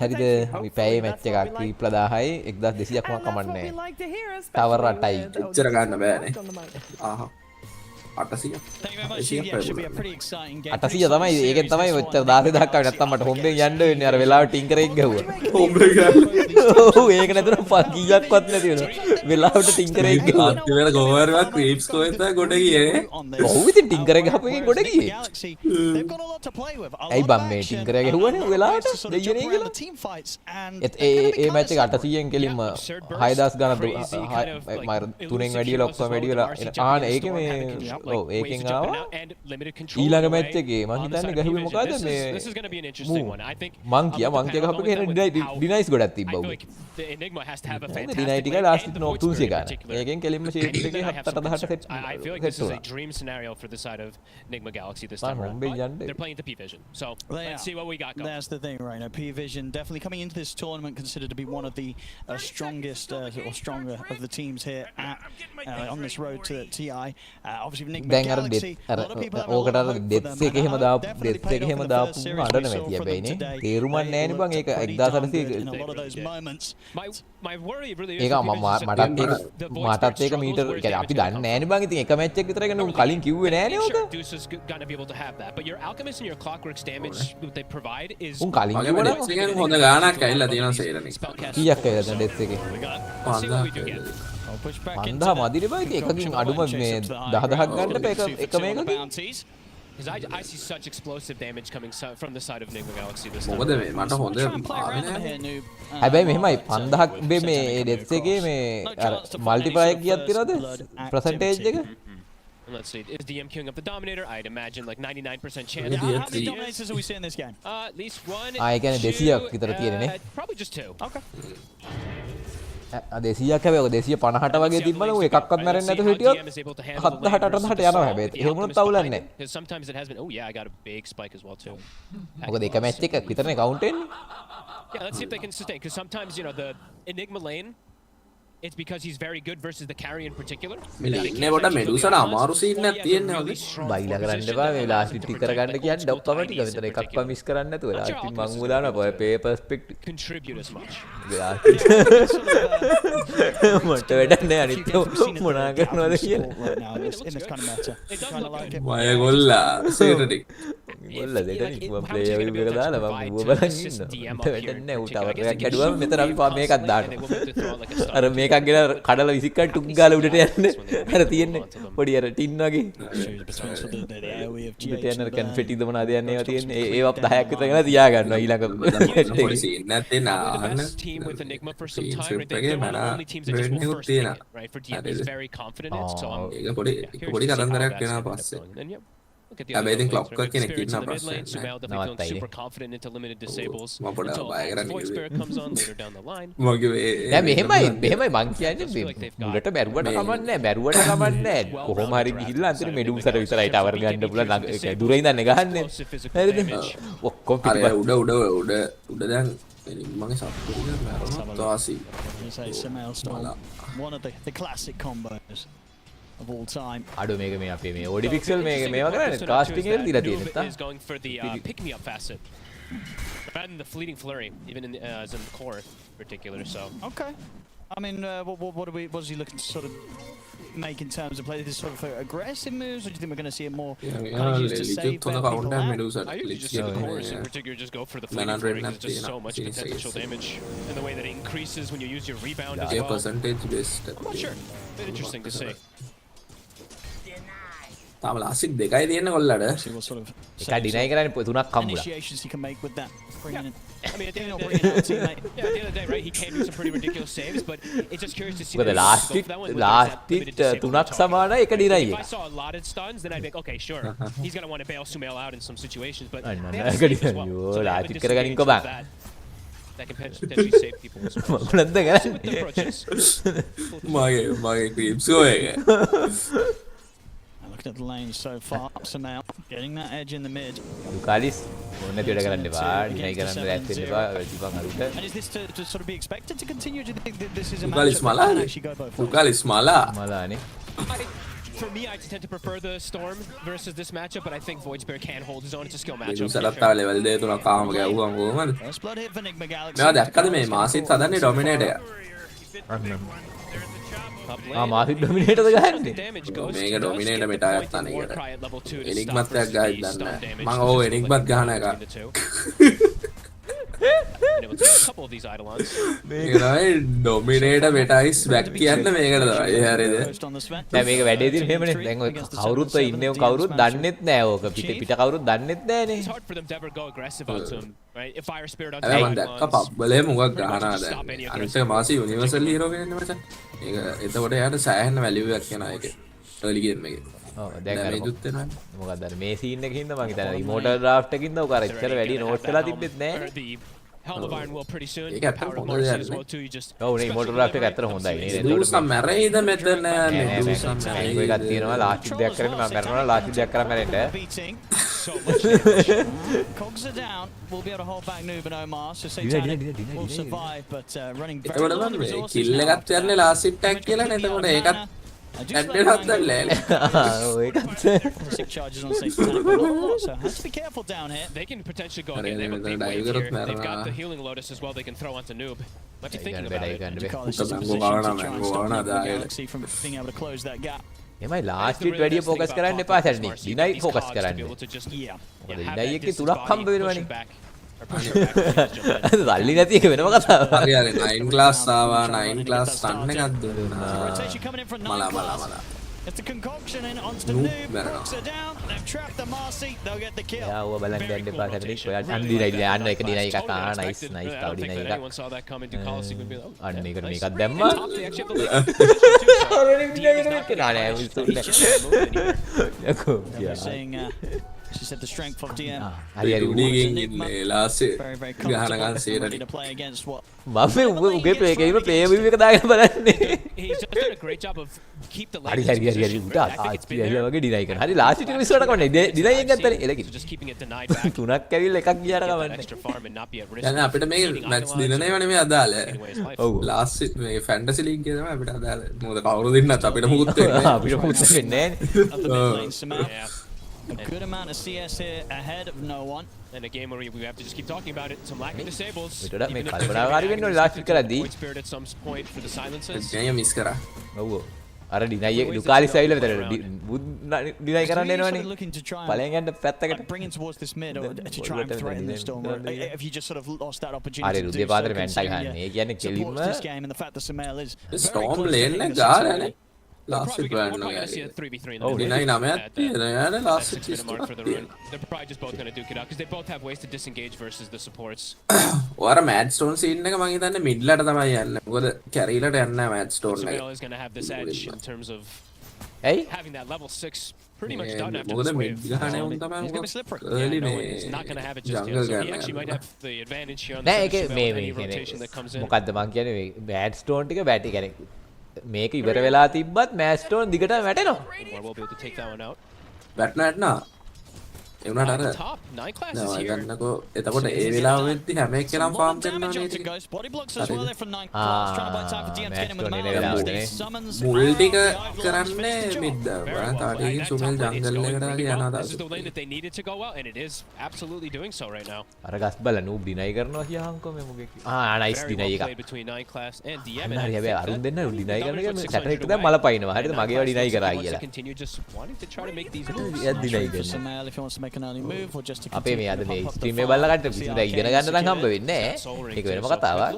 හරිද අපි පැයේ match එකක් ක්‍රීප්ලා 1000යි 1200ක්ම කමන්නේ ටවර් 8යි එච්චර ගන්න බෑනේ ආහා 800 800 තමයි ඒකෙන් තමයි ඔච්චර 16 දහක් ආවේ නැත්තම් මට හොම්බෙන් යන්න වෙන්නේ අර වෙලාවට ටින්කර් එක ගැහුවා හොම්බෙන් ගන්න ඔව් ඒක නැතුව කීයක්වත් නැති වෙනවා වෙලාවට ටින්කර් එක ගැහුවා අන්තිමට ගෝවර්වා ක්‍රීප්ස් කොහෙන්ද ගොඩ ගියේ ඔව් ඉතින් ටින්කර් එක ගහපු එකෙන් ගොඩ ගියේ ඇයි බම් මේ ටින්කර් එක ගැහුවනේ වෙලාවට දෙයියනේ කියලා ඒ මැච් එක 800න් කෙලින්ම 6000 ගණන් මම තුනෙන් වැඩි වෙලා ඔක්කොම වැඩි වෙලා ආන ඒකේ මේ ඔව් ඒකෙන් jumping ආවා out and limited control. ඊළඟ in a way මැච් එකේ මං on the හිතන්නේ side of ගහුවේ P-Vision. මොකද This මේ is going to be an interesting one. I think මං කියා with the මං panel කියා going කපුවේ with them, how- ඩිනයිස් ගොඩක් I තිබ්බා feel උගේ like the Enigma has to have a ඩිනයි fantastic ටික lane last and the no Void 200 Spirit in ගන්න particular. ඒකෙන් කෙලින්ම ෂේප් They're එකේ gonna have 7 some 8 concerns. Set I feel like this is a dream scenario for the side of Enigma Galaxy this time around. But they're playing the P-Vision. So let's see what we got going. That's the thing, right? Now, P-Vision definitely coming into this tournament considered to be one of the strongest or stronger of the teams here at, on this road to TI. Obviously, Enigma දැන් අර Galaxy, a lot of people have a ඕකට lot අර of hope for them. ඩෙත්ස් එක එහෙම දාපු ඩෙත්ස් එක එහෙම දාපු අඩන මැටි හැබැයිනේ තේරුමක් නැහැ නේ බං ඒක 1800 My worry really ඒක මටත් ඒක මීටර් කියන්නේ අපි දන්නේ නැහැ නේ බං ඉතින් එක මැච් එක විතරයි ගන්න උන් කලින් කිව්වේ නැහැ නේ ඕක Deuce is gonna be able to have that, but your Alchemist and your Clockwork's damage that they provide is උන් කලින් කිව්වනේ හොඳ ගානක් ඇවිල්ලා තියෙනවා සේරනේ කීයක් ඇවිල්ලාද ඩෙත්ස් එකේ 5000 මදිනේ බං ඉතින් එකකින් අඩුම මේ 10000ක් ගන්න බෑ එක මේකකින් Because I see such explosive damage coming from the side of Enigma Galaxy this time. මොකද මේ මට හොඳ හැබැයි මෙහෙමයි 5000ක් මේ ඩෙත්ස් එකේ මේ අර මල්ටිප්ලයි එකක් ගියක් තියනවද පර්සන්ටේජ් එක Let's see. Is DM queuing up the Dominator? I'd imagine like 99% chance. How many Dominators are we seeing in this game? At least one. ඒ කියන්නේ 200ක් විතර තියෙනනේ. Probably just two. Okay. 200ක් හැබැයි ඔක 250ට වගේ තිබ්බම ඔය එකක්වත් මැරෙන්නේ නැතුව හිටියොත් 70 80 යනවා හැබැයි එහෙම වුණොත් අවුලක් නැහැ. Because sometimes it has been. Oh yeah, I got a big spike as well too. මොකද එක මැච් එකක් විතරනේ කවුන්ට් වෙන්නේ. Yeah, let's see if they can sustain. Because sometimes the Enigma lane. It's because he's very good versus the carry in particular. ඉන්නේ කොට මෙඩුසට අමාරු scene එකක් තියෙන්නේ වගේ. බයිලා කරන්න එපා මේ ලාස්ට් ටික කරගන්න කියන්නේ ඩොප්පම ටික විතර එකක්වත් මිස් කරන්නේ නැතුව ලාස්ට් මං ඌ දානවා පේ පර්ස්පෙක්ටිව් contribute as much. මට වැඩක් නැහැ අනිත් මොනා කරනවද කියලා. මය ගොල්ලා සේරටි. ගොල්ලා දෙටනි මම ප්ලේයර් වීව් එක දාලා මම ඌව බලන් ඉන්නවා. මට වැඩක් නැහැ ඌ ටවර් එකක් ගැඩුවම මෙතන අපි මේකක් දානවා. අර මේකක් ගෙන කඩලා විසිකන් ටුක් ගාලා උඩට යන්නේ. අර තියෙන්නේ පොඩි අර ටින් වගේ. මෙතන අර කන්ෆෙටි ද මොනවද යන්නේ ඒවා තියෙන්නේ. ඒවා 10ක් විතර ගෙන තියා ගන්නවා ඊළඟ පොඩි සීන් නැත්තේ නාන්න. With Enigma for some time, right? They're one of the only teams that just will first pick it, right? For DM, he's very confident in it, so I'm ඒක පොඩි කතන්දරයක් වෙනවා පස්සේ. හැබැයි ඉතින් ක්ලොක් එකක් කෙනෙක් ඉන්නවා පස්සේ. Sumail definitely feeling super confident into limited disables. මම පොඩ්ඩක් බය කරන්නේ. Void Spirit comes on later down the line. නෑ මෙහෙමයි මං කියන්නේ උඩට බැරුවට කමන්නේ බැරුවට කමන්නේ කොහොම හරි ගිහිල්ලා අන්තිම මෙඩුම්සට විතරයි ටවර් ගන්න පුළුවන් දුර ඉඳන් ගහන්නේ හරිද ඔක්කොම උඩ දැන් මගේ සප්පුරිය තාසි one of the classic combos of all time. අඩෝ මේක මේ අපේ මේ OD pixel මේවා කරන්නේ කාස්ටිං එකේ දීලා තියෙන තා is going for the pick me up facet. And the fleeting flurry even in as in the core in particular, so okay. I mean, what is he looking to sort of make in terms of play? This sort of aggressive moves, or do you think we're going to see it more kind of used to save people out? I usually just see the chorus in particular just go for the fleeting flurry because there's just so much potential damage and the way that it increases when you use your rebound as well. Percentage based. I'm not sure. Bit interesting to see. තාම ලාස්ටික් දෙකයි තියෙන කොල්ලට එක deny කරන්නේ තුනක් හම්බුණා initiations he can make with that. Bringing in I mean, at the end of the day, right? He can do some pretty ridiculous saves, but it's just curious to see. But the last තුනක් සමානයි එක deny If I saw a lot of stuns, then I'd be like, okay, sure, he's gonna want to bail Sumail out in some situations, but එක deny ලාස්ටික් කරගනින්කො බං that can potentially save people as well. මොකක්ද කරන්නේ මගේ ක්‍රීප්ස් ගෝයක Looking at the lane so far, Sumail getting that edge in the mid. Lucalis, මොන දෙයක් කරන්න එපා, deny කරන්න රැස් වෙන්න එපා, ඉතින් අරුට. And is this to sort of be expected to continue? Do you think that this is a Lucalis matchup that can මලා actually go both ways? Lucalis මලා මලානේ. For me, I tend to prefer the Storm versus this matchup, but I think Void Spirit can hold his own. It's a skill matchup. මෙඩුසට තාව level 2 3 කාම ගැව්වම කොහමද? First blood hit for Enigma Galaxy. මෙයා දැක්කද මේ මාසිත් හදන්නේ ඩොමිනේටර් එක. මාසිත් ඩොමිනේටර්ද ගහන්නේ? මේක ඩොමිනේටර් මෙටා ගත්තානේ ඒකට. එනිග්මත් එකක් ගහයි දන්නේ. මම ඕ එනිග්මත් ගහන එක. මේක තමයි ඩොමිනේටර් මෙටායිස් බැක් කියන්න මේකට තමයි. ඒ හරියද? දැන් මේක වැඩේ තියෙන එහෙමනේ. දැන් ඔය කවුරුත් ඔය ඉන්නේ කවුරුත් දන්නෙත් නෑ ඕක. පිට කවුරුත් දන්නෙත් නෑනේ. මම දැක්ක පබ්බලේ මොකක් ගහනවා දැන්. අනිත් එක මාසි යුනිවර්සල් හීරෝ වෙන්නේ මචං. ඒක එතකොට එයාට සෑහෙන වැලියු එකක් යනවා ඒකේ. early game එකේ. ඔව් දැන් අර මොකක්ද අර මේ සීන් එකකින් ඉඳ මම හිතන්නේ ඉමෝටල් ඩ්‍රාෆ්ට් එකකින් ඉඳ උක අර එච්චර වැඩි නෝට් වෙලා තිබෙත් නෑ Helm of Iron will pretty soon. ඒක Power of Marcy as well too. You just ඔව් නේ ඉමෝටල් ඩ්‍රාෆ්ට් එක ඇත්තට හොඳයි නේ දූසම් මැරෙයිද මෙතන දූසම් එකක් තියෙනවා ලාස්ට් දෙයක් කරගෙන මම මැරෙනවා ලාස්ට් දෙයක් කරන් මැරෙන්න Cogs are down. We'll be able to hold back Noob and Omar. So Satanic will survive, but running very low on the resources kill එකක් යන්නේ ලාස්ට් attack කියලා නේ එතකොට ඒකත් ඇඩ්ඩේවත් දැල්ලා ඔව් ඒකත් sick charges on Satanic. So have to be careful down here. they can potentially go again. They have a big wave here. They've got the healing lotus as well. They can throw onto Noob. Might be thinking about it. Galaxy from being able to close that gap. MI last ඊට වැඩිය focus කරන්න එපා සැඩ්නි. Deny focus කරන්න. මොකද deny එකේ තුනක් හම්බ වෙනවනේ. සල්ලි නැති එක වෙනම කතාවක්. හරි හරි 9 class ආවා 9 class රන් එකක් දුන්නා. මලා. It's the concoction in onto Noob. Brooks are down. They've trapped the Marcy. They'll get the kill. යා ඔය බලන්න යන්න එපා සැඩ්නි. ඔයා අන්න ඩිනයි යන්න එක ඩිනයි එකක් ආ නයිස් තව ඩිනයි එකක්. අන්න ඒකට මේකක් දැම්මා. She said the strength of DM. හරි හරි උඩින් ලාස්ට් ගහනකන් සේරට play against what? මම උගේ ප්ලේ එකේම ප්ලේ වීව් එක දාගෙන බලන්නේ. He's just done a great job of keep the හරි හරි උඩ ආච්චිලා වගේ ඩිනයි කරන. හරි ලාස්ට් ටික විශ්වට කවන්නේ. ඩිනයි එක ගත්තනේ එලකින්. just keeping it denied back. තුනක් ඇවිල්ලා එකක් ගියාට කවන්නේ. extra farm and not be at risk. දැන් අපිට මේ මැච් දිනනේව නෙමෙයි අදාළ. ඔව් ලාස්ට් මේ ෆැන්ටසි ලීග් එකේ තමයි අපිට අදාළ. මොකද කවුරු දෙන්නත් අපිට මුකුත් වෙන්නේ නැහැ. අපිට මුකුත් වෙන්නේ නැහැ. A good amount of CS here ahead of no one. And a game where we have to just keep talking about it. Some lack of disables. මේ කල්පනාකාරී වෙන්න ඕනේ ලාස්ට් කරද්දී. Spirit at some point for the silences. ජය miss කරා. ඔව්. අර deny එක ඩුකාලිස් ඇවිල්ලා මෙතන ඩිනයි කරන්න එනවනේ. පලෙන් යන්න පැත්තකට. Bringing towards this mid or to try and threaten the storm. If you just sort of lost that opportunity. අර රුදේ පාදේ මැන්ටා ගන්න. ඒ කියන්නේ කෙලින්ම this game and the fact that Sumail is storm lane එක ගාලානේ. ලාස්ට් එක ගන්න ඕනේ. ඩිනයි නමයක් තියෙනවා last එක They're probably just both going to duke it out because they both have ways to disengage versus the supports. ඔයාලා මැඩ් stone scene එක මම හිතන්නේ මිඩ්ලට තමයි යන්නේ. මොකද කැරීලට යන්නේ නැහැ මැඩ් ස්ටෝන් එක. Sumail is going to have this edge in terms of having that level 6 pretty much done after this wave. He's going to be slippery. He's not going to have it just yet. So he actually might have the advantage here on the any rotation that comes in. මොකද්ද මං කියන්නේ මැඩ් stone ටික බැටි කියන්නේ මේක ඉවර වෙලා තිබ්බත් මෑස්ටෝන් දිගටම වැටෙනවා. වැටෙනවා. ඒ වුණාට අර ගන්නකෝ එතකොට ඒ වෙලාව වෙද්දි හැම එක්කෙනාම ෆාම් කරනවා නේද? මුල් ටික කරන්නේ මිඩ් දානවා. තාටින් සුමෙල් ජංගල් එකට වගේ යනවා දාස. අර ගස් බල නූබ් ඩිනයි කරනවා කියහන්කෝ මේ මොකෙක්. නයිස් ඩිනයි එකක්. හරි හැබැයි අරුන් දෙන්න ඩිනයි කරන එක සැටර් එක දැන් මල පයින්නවා. හරිද මගේ වා ඩිනයි කරා කියලා. ඩිනයි කරනවා. අපේ මේ අද මේ ස්ට්‍රීම් එක බලලා කට්ට කිසිම දෙයක් ඉගෙන ගන්න නම් හම්බ වෙන්නේ නැහැ. ඒක වෙනම කතාවක්.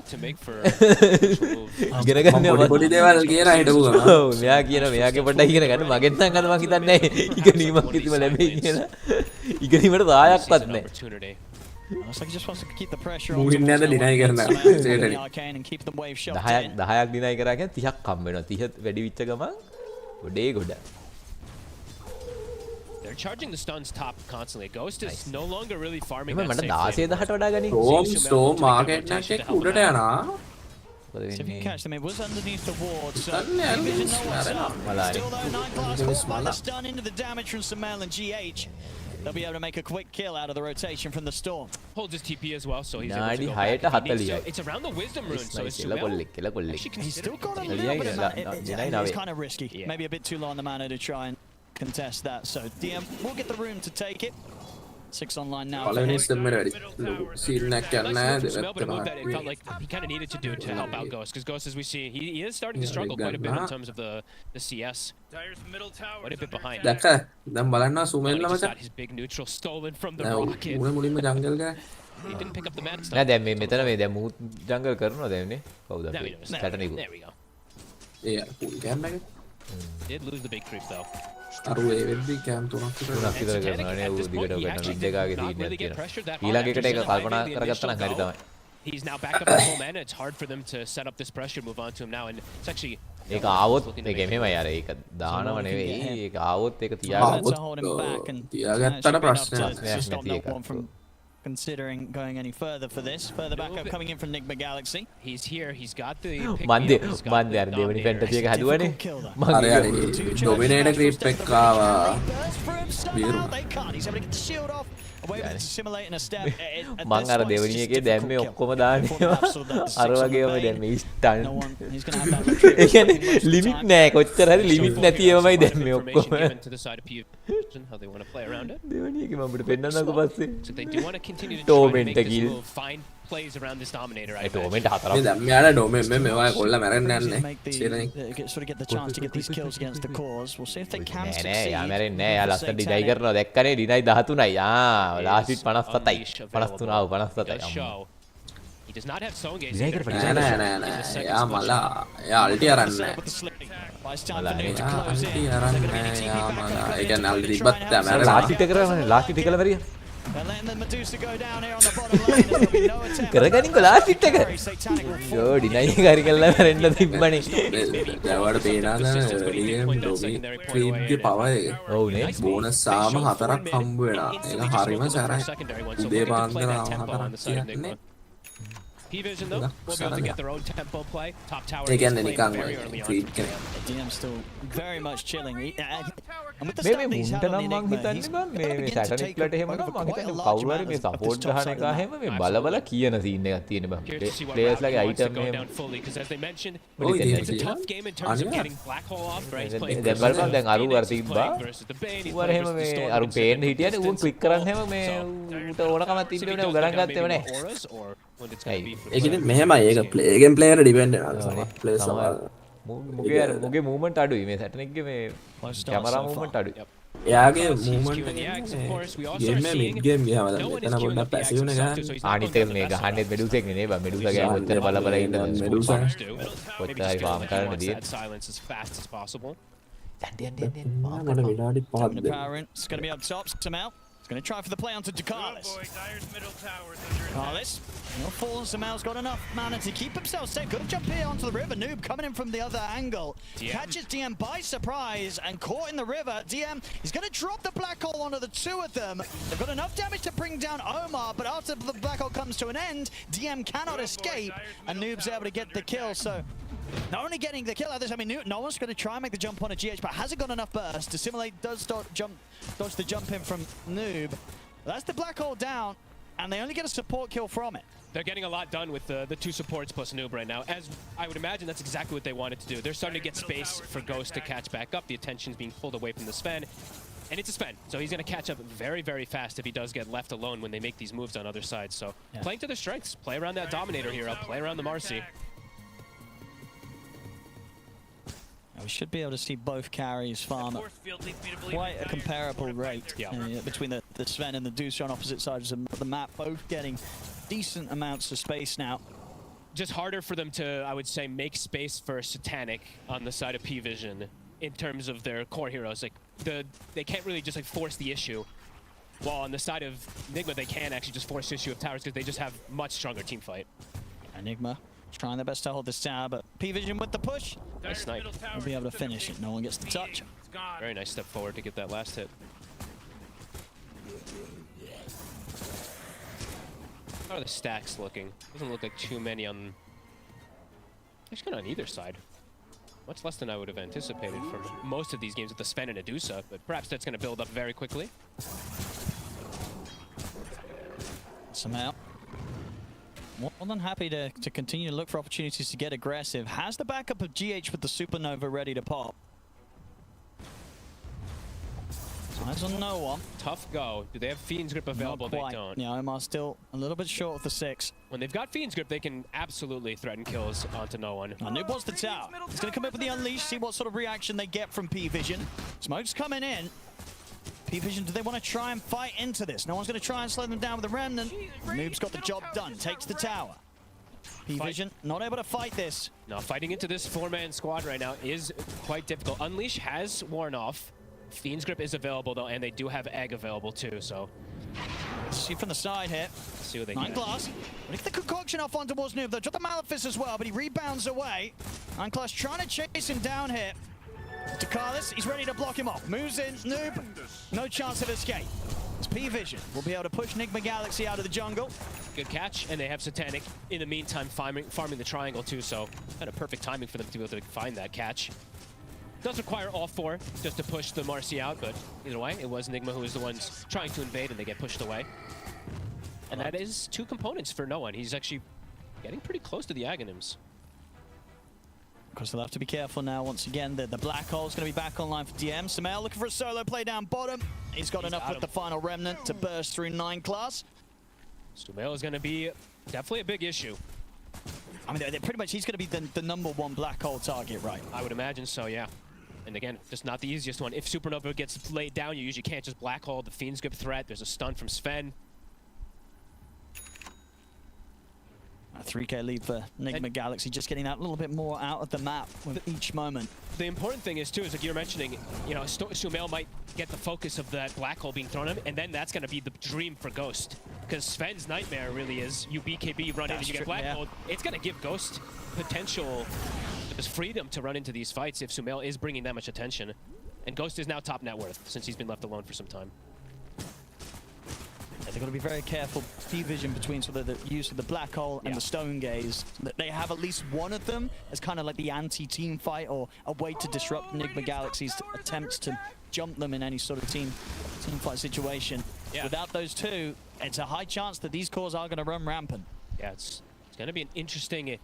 ඉගෙන ගන්න පොඩි දේවල් කියන හිටපු ගමන්. ඔව් මෙයා කියනවා මෙයාගේ පොඩ්ඩක් ඉගෙන ගන්න. මගෙන් නම් අද මම හිතන්නේ නැහැ ඉගෙනීමක් කිසිම ලැබෙයි කියලා. ඉගෙනීමට දායක්වත් නැහැ. Looks like he just wants to keep the pressure on. මුහින් නේද ඩිනයි කරනවා. and keep them wave shot. 10ක් ඩිනයි කරා කියන්නේ 30ක් හම්බ වෙනවා. 30 වැඩි විච්ච ගමන් ගොඩේ ගොඩ. They're charging the stuns top constantly. Ghost is no longer really farming that safe. මට 16,000ට වඩා ගනි. Storm market නැක් එක උඩට යනවා. So if you catch them, it was underneath the ward. So still though 9 class minus done into the damage from Sumail and GH. They'll be able to make a quick kill out of the rotation from the storm. Holds his TP as well, so he's able to go back. It's around the wisdom rune, so it's He's still got a little bit of it's kind of risky. Maybe a bit too low on the mana to try and contest that. So DM will get the room to take it. 6 online now. Following is the mirror. Seen that can it felt like he kind of needed to do to help out Ghost, because Ghost, as we see, he is starting to struggle quite a bit in terms of the CS. Quite a bit behind. දැන් බලන්න සුමෙල්ලා මචං. His big neutral stolen from the rocket. මුලින්ම ජංගල් ගා. He didn't pick up the mana. නෑ දැන් මේ මෙතන මේ දැන් මූ ජංගල් කරනවා දැන් නේ. කවුද අපි? සැටනිකු. There we go. ඒ පුල් කැම් එක. Did lose the big creep though. අර ඒ වෙද්දි කැම් තුනක් විතර කරනවා නේ ඌ දිගට වෙන මිඩ් එකගේ තියෙනවා. ඊළඟ එකට ඒක කල්පනා කරගත්තා නම් හරි තමයි. He's now back up at full mana. It's hard for them to set up this pressure, move on to him now, and it's actually. ඒක ආවොත් ඒක මෙහෙම යාර ඒක දානව නෙවෙයි ඒක ආවොත් ඒක තියාගත්තට ප්‍රශ්නයක් from considering going any further for this. Further back up coming in from Nigma Galaxy. He's here. He's got the. මන්දේ අර දෙවෙනි ෆැන්ටසි එක හැදුවනේ. හරි හරි. ඩොමිනේටර් ක්‍රීප් එක ආවා. He's able to get the shield off. Away with simulating a step. මං අර දෙවෙනි එකේ දැම්මේ ඔක්කොම දාන්නේ. අර වගේම දැම්මේ ස්ටන්. ඒ කියන්නේ ලිමිට් නෑ කොච්චර හරි ලිමිට් නැති ඒවාමයි දැම්මේ ඔක්කොම. දෙවෙනි එකේ මම අපිට පෙන්නන්නකෝ පස්සේ. Torment kill. Plays around this dominator. I Torment හතරක්. මේ දැන් මෙයාලා ඩොමෙන් මේවා කොල්ල මැරෙන්න යන්නේ. Sort of get the chance to get these kills against the cause. We'll see if they can succeed. නෑ යා මැරෙන්නේ නෑ යා ලස්සන ඩිනයි කරනවා දැක්කනේ ඩිනයි 13යි. Last hit 57යි. 53 ආව 57යි. He does not have song gaze. Deny කරපන්. නෑ යා මලා යා අල්ටි අරන්නේ නෑ. අල්ටි අරන්නේ යා මලා. ඒ කියන්නේ අල්ටි තිබ්බත් මැරෙන්නේ. ලාස්ට් හිට් කරනවා ලාස්ට් හිට් කළා මැරියා. And letting the Medusa go down here on the bottom lane. There'll be no attempt. කරගනින්කෝ ලාස්ට් හිට් එක. යෝ ඩිනයි කරි කළා මැරෙන්න තිබ්බනේ. දැවට පේනාද ඩීඑම් ඩොමි ක්‍රීප්ගේ පවර් එක. ඔව් නේ. බෝනස් සාම 4ක් හම්බ වෙනවා. ඒක හරිම සැරයි. උදේ පාන්දර 4ක් කියන්නේ. P-Vision though, will be able to get their own tempo play. Top tower. ඒ කියන්නේ නිකන් ක්‍රීප් කෙනෙක්. DM still very much chilling. And with the මේ stab he's had on the මං හිතන්නේ බං මේ සැටනික් ප්ලට එහෙම නම් මං හිතන්නේ කවුරු හරි මේ සපෝට් ගහන එක හැම මේ බල බල කියන සීන් එකක් තියෙන බං ප්ලේයර්ස් ලගේ අයිටම් එහෙම it's a tough game in terms of getting black hole off, right? දැන් බලන්න දැන් අරු අර තිබ්බා ඌවර එහෙම මේ අරු පේන්න හිටියනේ ඌන් ක්ලික් කරන් හැම මේ ඌට ඕනකමක් තිබ්බේ නේ ඌ ගණන් ගත්තේම නැහැ ඒක ඉතින් මෙහෙමයි ඒක ප්ලේගෙන් ප්ලේයර් ඩිපෙන්ඩ් වෙනවා ප්ලේස් මුගේ මූවමන්ට් අඩුයි මේ සැටනික්ගේ මේ කැමරා මූවමන්ට් අඩුයි එයාගේ මූවමන්ට් ගේම් මේ මිඩ් ගේම් ගියාම දැන් මෙතන පොඩ්ඩක් පැසිව් නේ ගහන්නේ අනිත් එක මේ ගහන්නේ මෙඩුසෙක් නේ බං මෙඩුසා ගෑ ඔච්චර බල බල ඉන්න මෙඩුසා ඔච්චරයි ෆාම් කරන්න දී මට විනාඩි 5ක් දෙන්න It's going to be up top somehow. Going to try for the play onto Ducalis. Ducalis, falls. Samel's got enough mana to keep himself safe. Good jump here onto the river. Noob coming in from the other angle. Catches DM by surprise and caught in the river. DM, he's going to drop the black hole onto the two of them. They've got enough damage to bring down Omar, but after the black hole comes to an end, DM cannot escape, and Noob's able to get the kill. So not only getting the kill out of this, I mean, no one's going to try and make the jump on a GH, but hasn't got enough burst to simulate. Does dodge the jump in from Noob. That's the black hole down, and they only get a support kill from it. They're getting a lot done with the two supports plus Noob right now. As I would imagine, that's exactly what they wanted to do. They're starting to get space for Ghost to catch back up. The attention's being pulled away from the Sven. And it's a Sven, so he's going to catch up very, very fast if he does get left alone when they make these moves on other sides. So playing to their strengths, play around that Dominator hero, play around the Marcy. We should be able to see both carries farm at quite a comparable rate between the Sven and the Deuce on opposite sides of the map, both getting decent amounts of space now. Just harder for them to, I would say, make space for Satanic on the side of P-Vision in terms of their core heroes. Like they can't really just like force the issue. While on the side of Enigma, they can actually just force the issue of towers because they just have much stronger team fight. Enigma trying their best to hold this tower, but P-Vision with the push. Nice snipe. Will be able to finish it. No one gets the touch. Very nice step forward to get that last hit. How are the stacks looking? Doesn't look like too many on... Actually, kind of on either side. Much less than I would have anticipated for most of these games with the Sven and Adusa, but perhaps that's going to build up very quickly. Somehow. More than happy to continue to look for opportunities to get aggressive. Has the backup of GH with the Supernova ready to pop. Eyes on no one. Tough go. Do they have Fiend's Grip available? They don't. Yeah, Omar's still a little bit short of the 6. When they've got Fiend's Grip, they can absolutely threaten kills onto no one. Noob wants the tower. He's going to come up with the Unleash, see what sort of reaction they get from P-Vision. Smoke's coming in. P-Vision, do they want to try and fight into this? No one's going to try and slow them down with the Remnant. Noob's got the job done, takes the tower. P-Vision not able to fight this. No, fighting into this 4-man squad right now is quite difficult. Unleash has worn off. Fiend's Grip is available though, and they do have Egg available too, so See from the side here. See what they Nine Glass. Look at the concoction off on towards Noob. They've got the Malefice as well, but he rebounds away. Nine Glass trying to chase him down here. Dakalis, he's ready to block him off. Moves in, Noob. No chance of escape. It's P-Vision. We'll be able to push Nigma Galaxy out of the jungle. Good catch, and they have Satanic in the meantime farming the triangle too, so kind of perfect timing for them to be able to find that catch. Does require all four just to push the Marcy out, but either way, it was Nigma who was the ones trying to invade, and they get pushed away. And that is 2 components for no one. He's actually getting pretty close to the Aghanims. Of course, they'll have to be careful now. Once again, the black hole's going to be back online for DM. Sumail looking for a solo play down bottom. He's got enough with the final remnant to burst through 9 Class. Sumail is going to be definitely a big issue. I mean, they're pretty much, he's going to be the #1 black hole target, right? I would imagine so, yeah. And again, just not the easiest one. If Supernova gets laid down, you usually can't just black hole the Fiend's Grip threat. There's a stun from Sven. A 3K lead for Nigma Galaxy, just getting that little bit more out of the map with each moment. The important thing is, too, is like you're mentioning, you know, Sumail might get the focus of that black hole being thrown at him, and then that's going to be the dream for Ghost. Because Sven's nightmare really is you BKB, run in, and you get black hole. It's going to give Ghost potential, just freedom to run into these fights if Sumail is bringing that much attention. And Ghost is now top net worth since he's been left alone for some time. They've got to be very careful, P-Vision between sort of the use of the black hole and the stone gaze. That they have at least one of them as kind of like the anti-team fight or a way to disrupt Nigma Galaxy's attempts to jump them in any sort of team fight situation. Without those two, it's a high chance that these cores are going to run rampant. Yeah, it's going to be an interesting,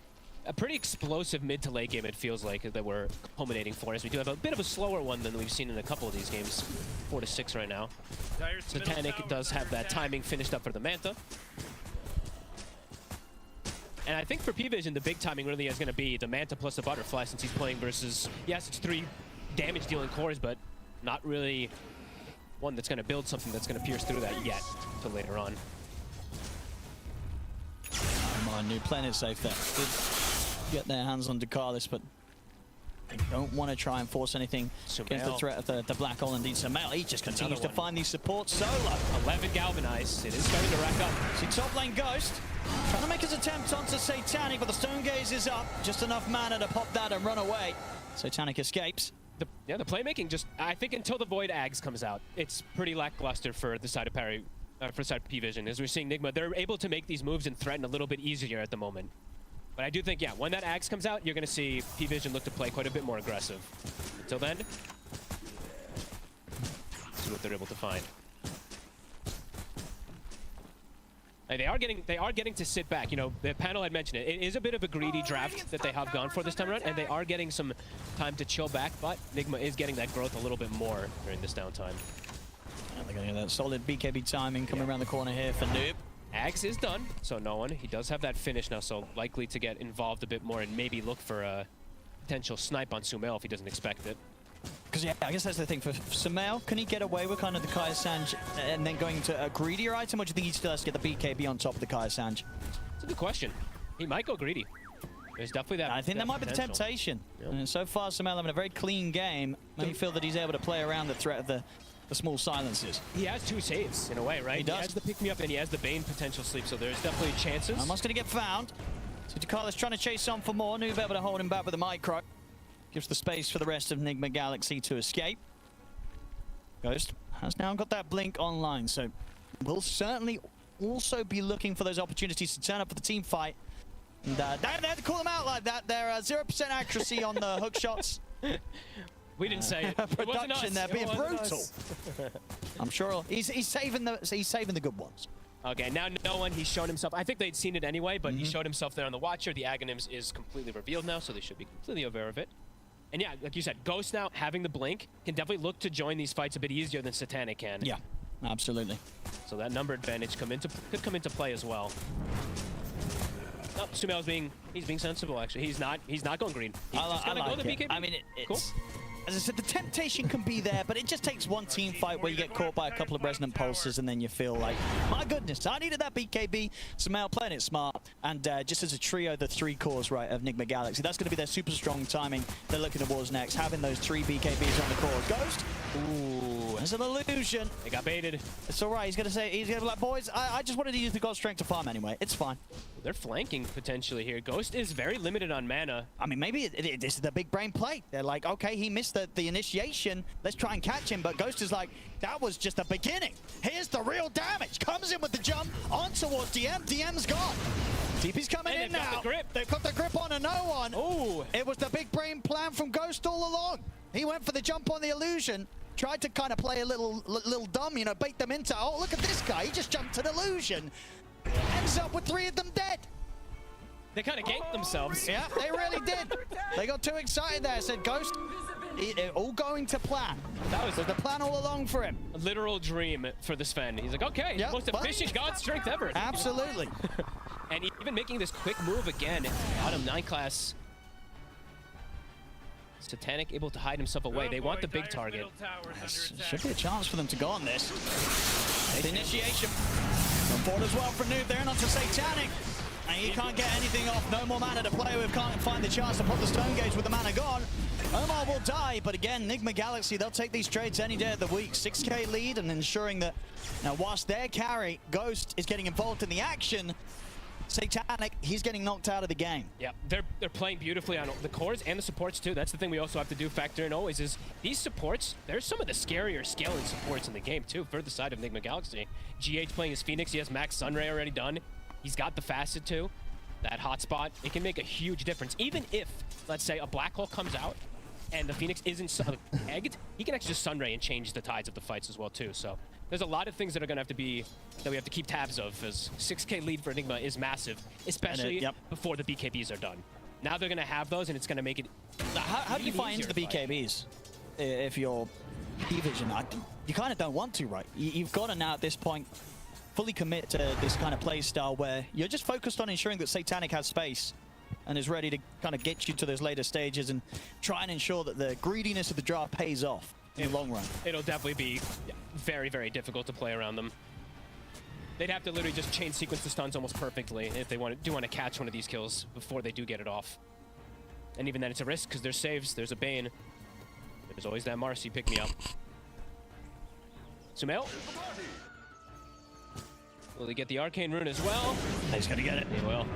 a pretty explosive mid to late game, it feels like, that we're culminating for us. We do have a bit of a slower one than we've seen in a couple of these games. 4 to 6 right now. Satanic does have that timing finished up for the Manta. And I think for P-Vision, the big timing really is going to be the Manta plus the Butterfly, since he's playing versus, yes, it's 3 damage dealing cores, but not really one that's going to build something that's going to pierce through that yet till later on. Come on, Noob, playing it safe there. Good. Get their hands on Dakalis, but they don't want to try and force anything against the threat of the black hole. Indeed, Sumail, he just continues to find these supports solo. 11 galvanized. It is starting to rack up. See top lane Ghost trying to make his attempt onto Satanic, but the stone gaze is up. Just enough mana to pop that and run away. Satanic escapes. The playmaking just, I think until the Void Ags comes out, it's pretty lackluster for the side of Parry, for the side of P-Vision. As we're seeing Nigma, they're able to make these moves and threaten a little bit easier at the moment. But I do think, yeah, when that Axe comes out, you're going to see P-Vision look to play quite a bit more aggressive. Until then, see what they're able to find. And they are getting to sit back. You know, the panel had mentioned it. It is a bit of a greedy draft that they have gone for this time around, and they are getting some time to chill back, but Nigma is getting that growth a little bit more during this downtime. And they're going to get that solid BKB timing coming around the corner here for Noob. Axe is done, so no one. He does have that finish now, so likely to get involved a bit more and maybe look for a potential snipe on Sumail if he doesn't expect it. Because, yeah, I guess that's the thing. For Sumail, can he get away with kind of the Kaya Sanj and then going to a greedier item, or do you think he still has to get the BKB on top of the Kaya Sanj? That's a good question. He might go greedy. There's definitely that. I think that might be the temptation. Yep. And so far, Sumail having a very clean game. Maybe feel that he's able to play around the threat of the small silences. He has 2 saves in a way, right? He does. He has the pick-me-up and he has the Bane potential sleep, so there's definitely chances. Almost going to get found. So Dakalis trying to chase on for more. Noob able to hold him back with the micro. Gives the space for the rest of Nigma Galaxy to escape. Ghost has now got that blink online, so we'll certainly also be looking for those opportunities to turn up for the team fight. And they have to call them out like that. They're 0% accuracy on the hook shots. We didn't say it. Production there being brutal. I'm sure he's saving the good ones. Okay, now no one. He's shown himself. I think they'd seen it anyway, but he showed himself there on the Watcher. The Aghanims is completely revealed now, so they should be completely aware of it. And yeah, like you said, Ghost now having the blink can definitely look to join these fights a bit easier than Satanic can. Yeah, absolutely. So that number advantage could come into play as well. No, Sumail's being sensible actually. He's not going green. He's just gonna go the BKB. I mean, it's cool. As I said, the temptation can be there, but it just takes one team fight where you get caught by a couple of resonant pulses and then you feel like, my goodness, I needed that BKB. Sumail playing it smart, and just as a trio, the 3 cores, right, of Nigma Galaxy, that's going to be their super strong timing they're looking towards next, having those 3 BKBs on the core. Ghost, ooh, There's an illusion. They got baited. It's all right. He's gonna be like, boys, I just wanted to use the Ghost Strength to farm anyway. It's fine. They're flanking potentially here. Ghost is very limited on mana. I mean, maybe this is the big brain play. They're like, okay, he missed the initiation. Let's try and catch him. But Ghost is like, that was just the beginning. Here's the real damage. Comes in with the jump on towards DM. DM's gone. TP's coming in now. They've got the grip on a no one. Oh, it was the big brain plan from Ghost all along. He went for the jump on the illusion. Tried to kind of play a little dumb, you know, bait them into, oh, look at this guy. He just jumped to the illusion. Ends up with 3 of them dead. They kind of ganked themselves. Yeah, they really did. They got too excited there. Said Ghost, all going to plan. That was the plan all along for him. A literal dream for the Sven. He's like, okay, yep, most efficient God Strength ever. Absolutely. And even making this quick move again. Bottom 9 class. Satanic able to hide himself away. They want the big target. Should be a chance for them to go on this. The initiation. On board as well for Noob. They're in onto Satanic. And he can't get anything off. No more mana to play with. Can't find the chance to put the Stone Gauge with the mana gone. Omar will die, but again, Enigma Galaxy, they'll take these trades any day of the week. 6k lead and ensuring that now whilst their carry, Ghost is getting involved in the action, Satanic, he's getting knocked out of the game. Yeah, they're playing beautifully on the cores and the supports too. That's the thing we also have to do factor in always is these supports, there's some of the scarier scaling supports in the game too, for the side of Enigma Galaxy. GH playing his Phoenix, he has Max Sunray already done. He's got the Facet too. That hotspot, it can make a huge difference. Even if, let's say, a black hole comes out and the Phoenix isn't egged, he can actually just Sunray and change the tides of the fights as well too. So there's a lot of things that are going to have to be, that we have to keep tabs of, as 6k lead for Enigma is massive, especially before the BKBs are done. Now they're going to have those and it's going to make it How do you find the BKBs if you're P-Vision? You kind of don't want to, right? You've got to now at this point fully commit to this kind of play style where you're just focused on ensuring that Satanic has space and is ready to kind of get you to those later stages and try and ensure that the greediness of the draft pays off in the long run. It'll definitely be very, very difficult to play around them. They'd have to literally just chain sequence the stuns almost perfectly if they do want to catch one of these kills before they do get it off. And even then it's a risk because there's saves, there's a Bane. There's always that Marcy pick me up. Sumail. Will he get the Arcane Rune as well? He's gonna get it. He will.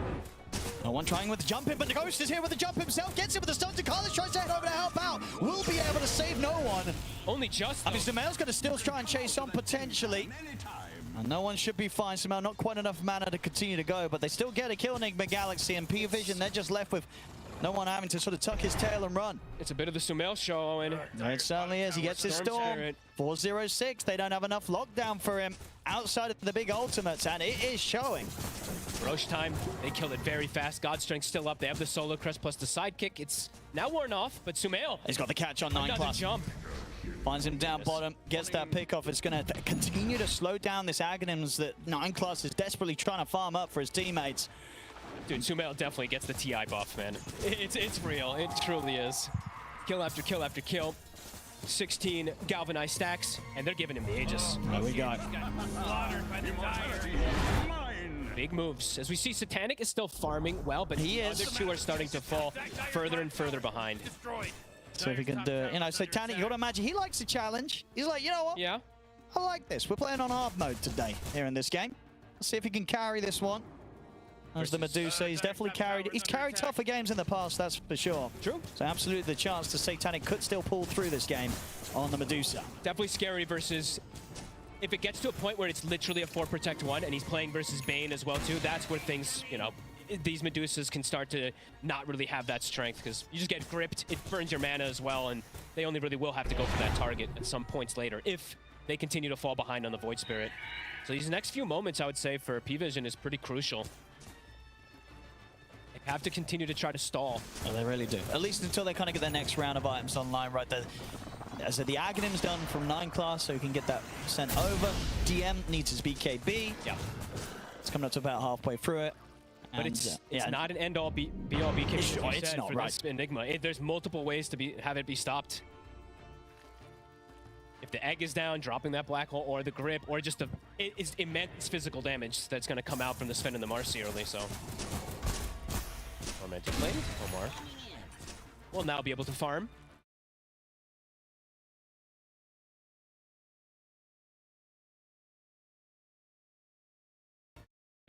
No one trying with the jump in, but the Ghost is here with the jump himself. Gets him with the stun to Carlos, tries to head over to help out. Will be able to save no one. Only just. I mean, Sumail's gonna still try and chase on potentially. And no one should be fine. Sumail not quite enough mana to continue to go, but they still get a kill in Enigma Galaxy and P-Vision. They're just left with no one having to sort of tuck his tail and run. It's a bit of the Sumail show, Owen. It certainly is. He gets his storm. 406. They don't have enough lockdown for him outside of the big ultimates, and it is showing. Roche time. They killed it very fast. God Strength still up. They have the Solar Crest plus the sidekick. It's now worn off, but Sumail. He's got the catch on 9+. Jump. Finds him down bottom, gets that pick off. It's going to continue to slow down this Aghanims that 9+ is desperately trying to farm up for his teammates. Dude, Sumail definitely gets the TI buff, man. It's real. It truly is. Kill after kill after kill. 16 galvanized stacks, and they're giving him the Aegis. There we go. Big moves. As we see, Satanic is still farming well, but the other two are starting to fall further and further behind. So if he can do, you know, Satanic, you got to imagine, he likes a challenge. He's like, you know what? Yeah. I like this. We're playing on hard mode today here in this game. Let's see if he can carry this one. As the Medusa, he's definitely carried tougher games in the past, that's for sure. True. So absolutely the chance to Satanic could still pull through this game on the Medusa. Definitely scary versus, if it gets to a point where it's literally a 4 protect 1 and he's playing versus Bane as well too, that's where things, you know, these Medusas can start to not really have that strength because you just get gripped, it burns your mana as well, and they only really will have to go for that target at some points later if they continue to fall behind on the Void Spirit. So these next few moments, I would say, for P-Vision is pretty crucial. They have to continue to try to stall. Oh, they really do. At least until they kind of get their next round of items online, right? As I said, the Aghanim's done from 9+, so he can get that sent over. DM needs his BKB. Yeah. It's coming up to about halfway through it. But it's not an end-all, be-all BKB. It's not, right. This Enigma. There's multiple ways to have it be stopped. If the egg is down, dropping that black hole, or the grip, or just it's immense physical damage that's going to come out from the Sven and the Marcy early, so. Romantic Blade, Omar will now be able to farm.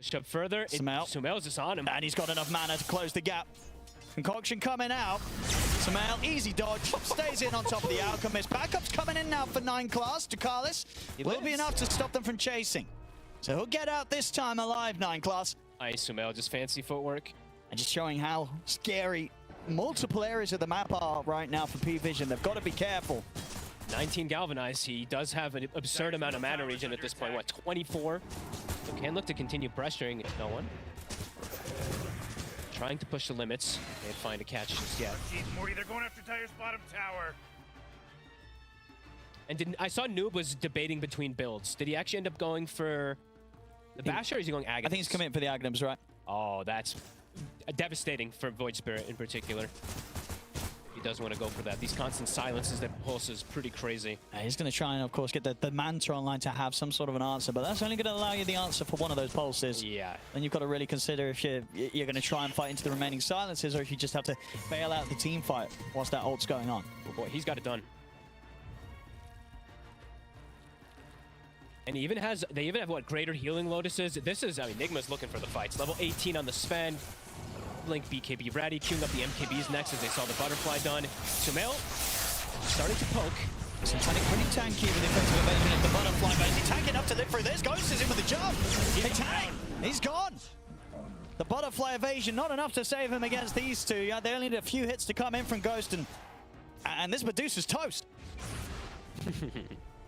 Push up further. Sumail's just on him. And he's got enough mana to close the gap. Concoction coming out. Sumail, easy dodge. Stays in on top of the Alchemist. Backup's coming in now for 9 class. Ducalis will be enough to stop them from chasing. So he'll get out this time alive, 9 class. Nice, Sumail, just fancy footwork. And just showing how scary multiple areas of the map are right now for P-Vision. They've got to be careful. 19 galvanized. He does have an absurd amount of mana regen at this point. What, 24? So can look to continue pressuring no one. Trying to push the limits. Can't find a catch just yet. Morty, they're going after Tire's bottom tower. And I saw Noob was debating between builds. Did he actually end up going for the Basher, or is he going Aghanim? I think he's coming for the Aghanims, right? Oh, that's devastating for Void Spirit in particular. He does want to go for that. These constant silences that pulse is pretty crazy. He's going to try and, of course, get the Manta online to have some sort of an answer, but that's only going to allow you the answer for one of those pulses. Yeah. Then you've got to really consider if you're going to try and fight into the remaining silences, or if you just have to bail out the team fight whilst that ult's going on. Oh boy, he's got it done. And he even has, they even have, what, greater healing lotuses? This is, I mean, Nigma's looking for the fights. Level 18 on the Sven. Blink BKB ready, queuing up the MKBs next as they saw the butterfly done. Sumail starting to poke. Satanic pretty tanky with the effective evasion of the butterfly, but is he tanky enough to live through this? Ghost is in with the jump. Satanic, he's gone. The butterfly evasion, not enough to save him against these two. Yeah, they only need a few hits to come in from Ghost, and this Medusa's toast.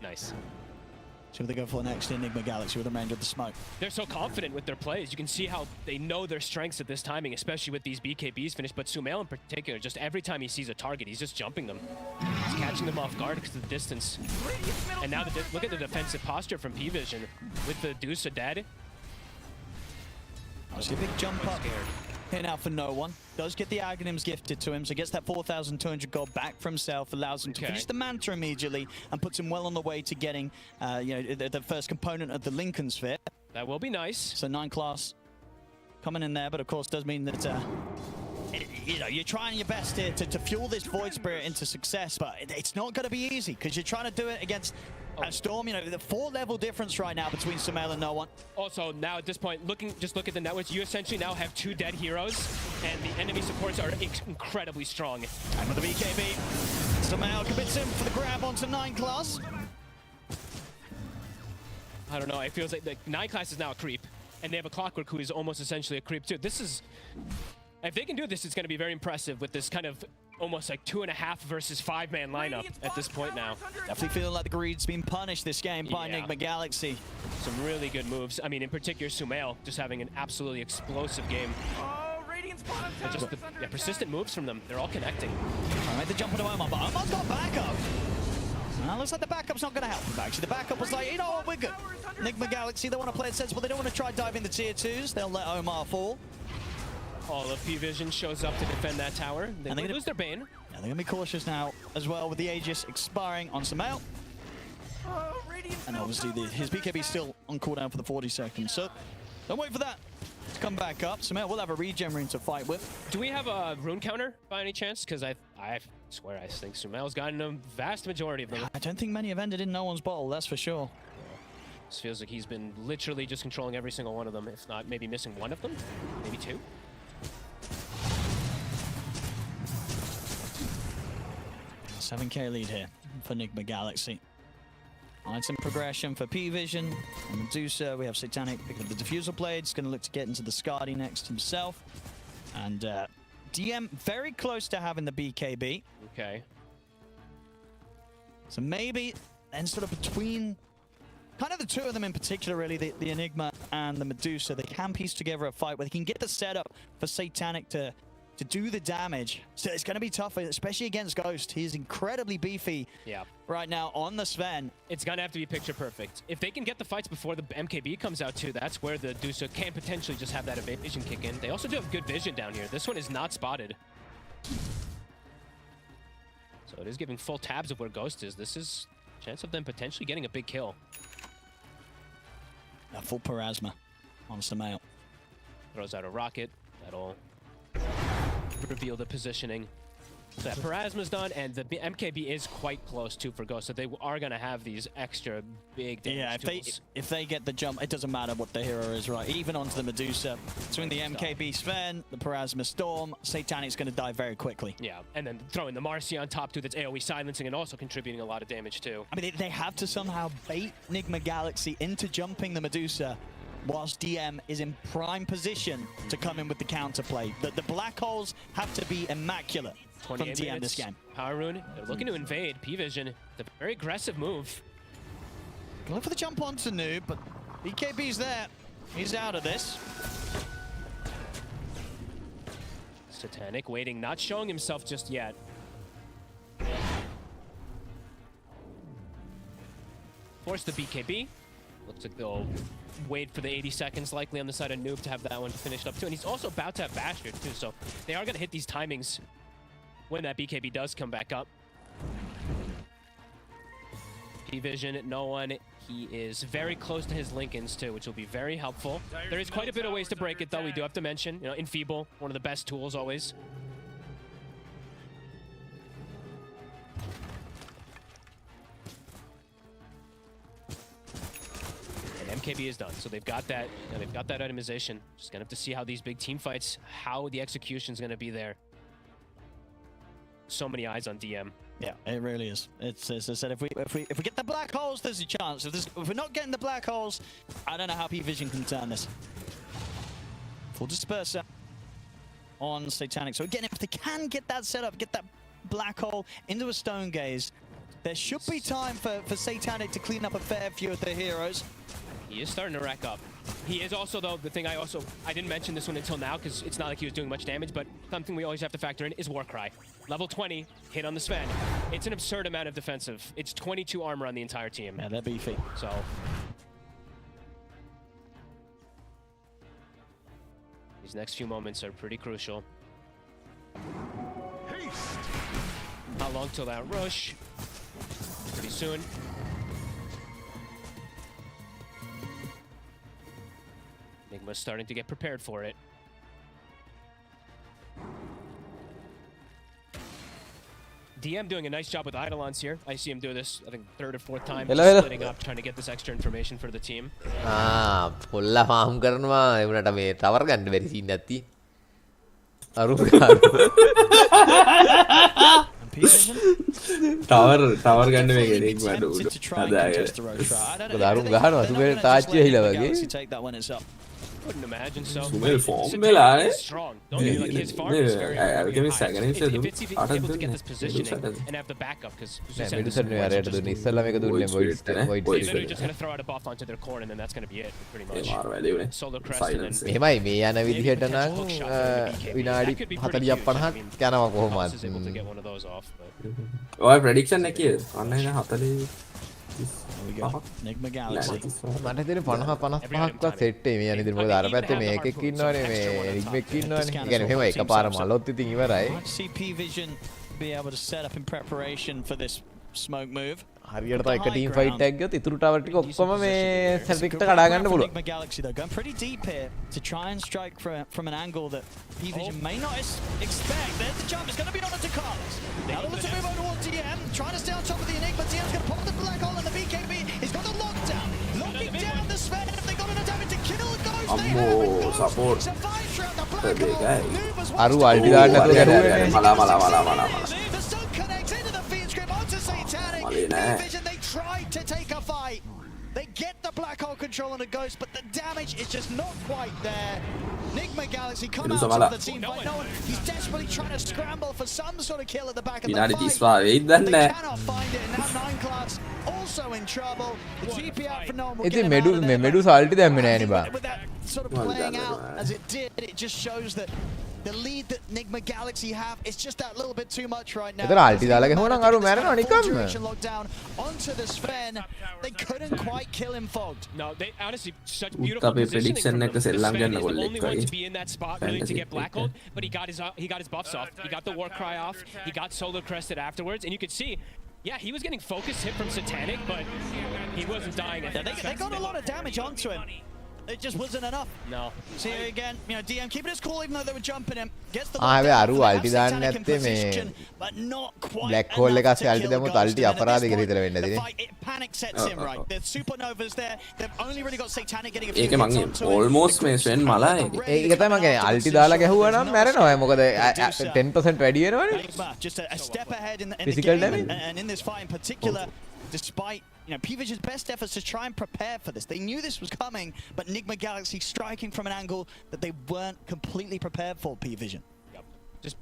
Nice. See what they go for next, Enigma Galaxy with the remainder of the smoke. They're so confident with their plays. You can see how they know their strengths at this timing, especially with these BKBs finished. But Sumail in particular, just every time he sees a target, he's just jumping them. He's catching them off guard because of the distance. And now look at the defensive posture from P-Vision with the Dusa dead. Obviously a big jump up here now for no one. Does get the Aghanims gifted to him, so gets that 4,200 gold back for himself, allows him to finish the Manta immediately, and puts him well on the way to getting the first component of the Lincoln Sphere. That will be nice. So 9 class coming in there, but of course does mean that you're trying your best here to fuel this Void Spirit into success, but it's not going to be easy because you're trying to do it against a Storm. You know, the 4-level difference right now between Sumail and no one. Also, now at this point, just look at the networks. You essentially now have 2 dead heroes, and the enemy supports are incredibly strong. And with the BKB, Sumail commits him for the grab onto 9 class. I don't know. It feels like 9 class is now a creep, and they have a Clockwork who is almost essentially a creep too. This is, if they can do this, it's going to be very impressive with this kind of almost like 2.5 versus 5-man lineup at this point now. Definitely feeling like the greed's been punished this game by Enigma Galaxy. Some really good moves. I mean, in particular, Sumail just having an absolutely explosive game. Oh, Radiant's bottom tower Just the persistent moves from them. They're all connecting. I made the jump into Omar, but Omar's got backup. Well, looks like the backup's not going to help him, actually. The backup was like, you know what, we're good. Enigma Galaxy, they want to play it sensible. They don't want to try diving the tier 2s. They'll let Omar fall. All of P-Vision shows up to defend that tower. They lose their Bane. Yeah, they're going to be cautious now as well with the Aegis expiring on Sumail. And obviously his BKB is still on cooldown for the 40 seconds. So don't wait for that to come back up. Sumail will have a regen ring to fight with. Do we have a rune counter by any chance? Because I swear I think Sumail's gotten a vast majority of them. I don't think many have ended in no one's bottle, that's for sure. This feels like he's been literally just controlling every single one of them, if not maybe missing one of them, maybe 2. 7k lead here for Enigma Galaxy. Item progression for P-Vision. And Medusa, we have Satanic picking up the Diffusal Blades. Going to look to get into the Skadi next himself. And DM very close to having the BKB. Okay. So maybe then sort of between kind of the 2 of them in particular, really, the Enigma and the Medusa, they can piece together a fight where they can get the setup for Satanic to do the damage. So it's going to be tough, especially against Ghost. He's incredibly beefy right now on the Sven. It's going to have to be picture perfect. If they can get the fights before the MKB comes out too, that's where the Dusa can potentially just have that evasion kick in. They also do have good vision down here. This one is not spotted. So it is giving full tabs of where Ghost is. This is a chance of them potentially getting a big kill. A full Parasma on Sumail. Throws out a rocket. That'll reveal the positioning. So that Parasma's done, and the MKB is quite close too for Ghost, so they are going to have these extra big damage tools. If they get the jump, it doesn't matter what the hero is, right? Even onto the Medusa, between the MKB Sven, the Parasma Storm, Satanic's going to die very quickly. Yeah, and then throwing the Marcy on top too, that's AoE silencing and also contributing a lot of damage too. I mean, they have to somehow bait Nigma Galaxy into jumping the Medusa, whilst DM is in prime position to come in with the counterplay. The black holes have to be immaculate from DM this game. Power Rune, they're looking to invade. P-Vision, the very aggressive move. Going for the jump onto Noob, but BKB's there. He's out of this. Satanic waiting, not showing himself just yet. Force the BKB. Looks like they'll wait for the 80 seconds likely on the side of Noob to have that one finished up too. And he's also about to have Bastard too, so they are going to hit these timings when that BKB does come back up. P-Vision, no one. He is very close to his Lincolns too, which will be very helpful. There is quite a bit of ways to break it though. We do have to mention, you know, Enfeeble, one of the best tools always. MKB is done, so they've got that. You know, they've got that itemization. Just gonna have to see how these big team fights, how the execution's gonna be there. So many eyes on DM. Yeah, it really is. It's, as I said, if we get the black holes, there's a chance. If we're not getting the black holes, I don't know how P-Vision can turn this. Full disperser on Satanic. So again, if they can get that set up, get that black hole into a stone gaze, there should be time for Satanic to clean up a fair few of their heroes. He is starting to rack up. He is also, though, the thing I didn't mention this one until now because it's not like he was doing much damage, but something we always have to factor in is Warcry. Level 20, hit on the Sven. It's an absurd amount of defensive. It's 22 armor on the entire team. Yeah, they're beefy. So these next few moments are pretty crucial. How long till that rush? Pretty soon. Enigma's starting to get prepared for it. DM doing a nice job with Eidolons here. I see him do this, I think, third or fourth time. Hello. Splitting up, trying to get this extra information for the team. Pulla farm කරනවා ඒ වුණාට මේ tower ගන්න බැරි scene නැති. අරු tower ගන්න මේ කෙනෙක් මඩ උඩ. හදාගෙන. දරුම් ගහනවා සුබේ තාච්චි ඇහිලා වගේ. Wouldn't imagine so. Sumel form Mela strong. Don't you like his farm is very if it's able to get this positioning and have the backup because Medusa නේ අරයට දුන්නේ ඉස්සල්ලා මේක දුන්නේ void they're just going to throw out a buff onto their core and then that's going to be it pretty much. Solar crest and then මෙහෙමයි මේ යන විදිහට නම් විනාඩි 40ක් 50ක් යනවා කොහොමද ඔය ප්‍රෙඩික්ෂන් එකේ අන්න එන 40 Nigma Galaxy. මට හිතෙන්නේ 50-55ක්වත් සෙට් ඒ මේ යන ඉතින් මොකද අර පැත්තේ මේකෙක් ඉන්නවනේ මේ Enigma එක්ක ඉන්නවනේ. ඒ කියන්නේ මෙහෙම එකපාරම අලොත් ඉතින් ඉවරයි. CP Vision be able to set up in preparation for this smoke move. හරියට තව එක ටීම් ෆයිට් එකක් ගියොත් ඉතුරු ටවර් ටික ඔක්කොම මේ සර්වික්ට කඩා ගන්න පුළුවන්. Nigma Galaxy though going pretty deep here to try and strike from an angle that P-Vision may not expect. There's the jump. It's going to be on to Carlos. Now the little move over towards DM, trying to stay on top of the Enigma. DM's going to pop the black hole and the BKB. He's got the lockdown. Locking down the Sven. If they got enough damage to kill the Ghost, they have support. survived throughout the black hole. අරු අල්ටි දාන්න නැතුව ගැටුවේ. මලා. Noob is still connects into the Fiend's Grip onto Satanic. P-Vision, they tried to take a fight. They get the black hole control on the Ghost, but the damage is just not quite there. Nigma Galaxy come out of the team fight. No one, he's desperately trying to scramble for some sort of kill at the back of the fight. They cannot find it, and now 9 class also in trouble. The GP out for no one will ඉතින් get him out of there. මෙඩුස අල්ටි දැම්මේ නෑනේ බා. With that sort of playing out as it did, it just shows that the lead that Nigma Galaxy have is just that little bit too much right now. එතන අල්ටි දාලා ගහුවනම් අරු මැරෙනවා නිකම්ම. Lockdown onto the Sven. They couldn't quite kill him fogged. No, they honestly such beautiful positioning from them. The Sven is the only one to be in that spot really to get black hole, but he got his buffs off. He got the war cry off. He got solar crested afterwards, and you could see, yeah, he was getting focused hit from Satanic, but he wasn't dying. They got a lot of damage onto him. it just wasn't enough. No. So here again, you know, DM keeping his cool even though they were jumping him. Gets the හැබැයි අරු අල්ටි දාන්න නැත්තේ මේ black hall එක ASCII අල්ටි දැම්මොත් අල්ටි අපරාධයකට හිතලා වෙන්න ඇතිනේ. Panic sets in, right? The supernovas there. They've only really got Satanic getting a few ඒක මං almost මේ ස්වෙන් මලා ඒක. ඒක තමයි මම කියන්නේ අල්ටි දාලා ගැහුවා නම් මැරෙනවා. මොකද 10% වැඩි වෙනවනේ. Just a step ahead in the Physical game damage? and in this fight in particular, despite P-Vision's best efforts to try and prepare for this. They knew this was coming, but Nigma Galaxy striking from an angle that they weren't completely prepared for, P-Vision. Just,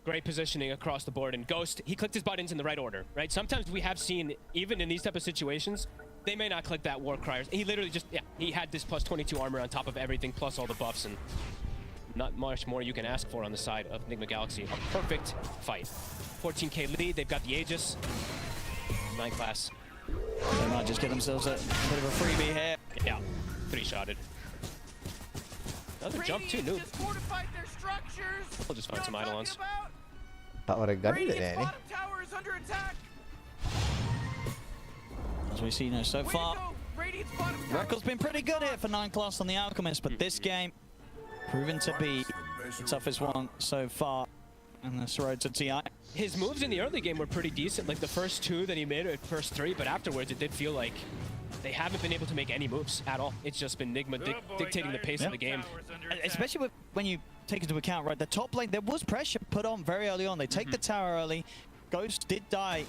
great positioning across the board. And Ghost, he clicked his buttons in the right order, right? Sometimes we have seen, even in these type of situations, they may not click that war criers. He literally just, he had this plus 22 armor on top of everything, plus all the buffs, and not much more you can ask for on the side of Nigma Galaxy. A perfect fight. 14k lead, they've got the Aegis. 9 class. They might just get themselves a bit of a freebie here. Yeah, 3-shotted. Another jump too, noob. We'll just find some Eidolons. Tower එක ගන්නද නෑනේ. As we see so far, record's been pretty good here for 9 class on the Alchemist, but this game proven to be the toughest one so far on this road to TI. His moves in the early game were pretty decent, like the first 2 that he made, or first 3, but afterwards it did feel like they haven't been able to make any moves at all. It's just been Nigma dictating the pace of the game. Especially when you take into account, right, the top lane, there was pressure put on very early on. They take the tower early. Ghost did die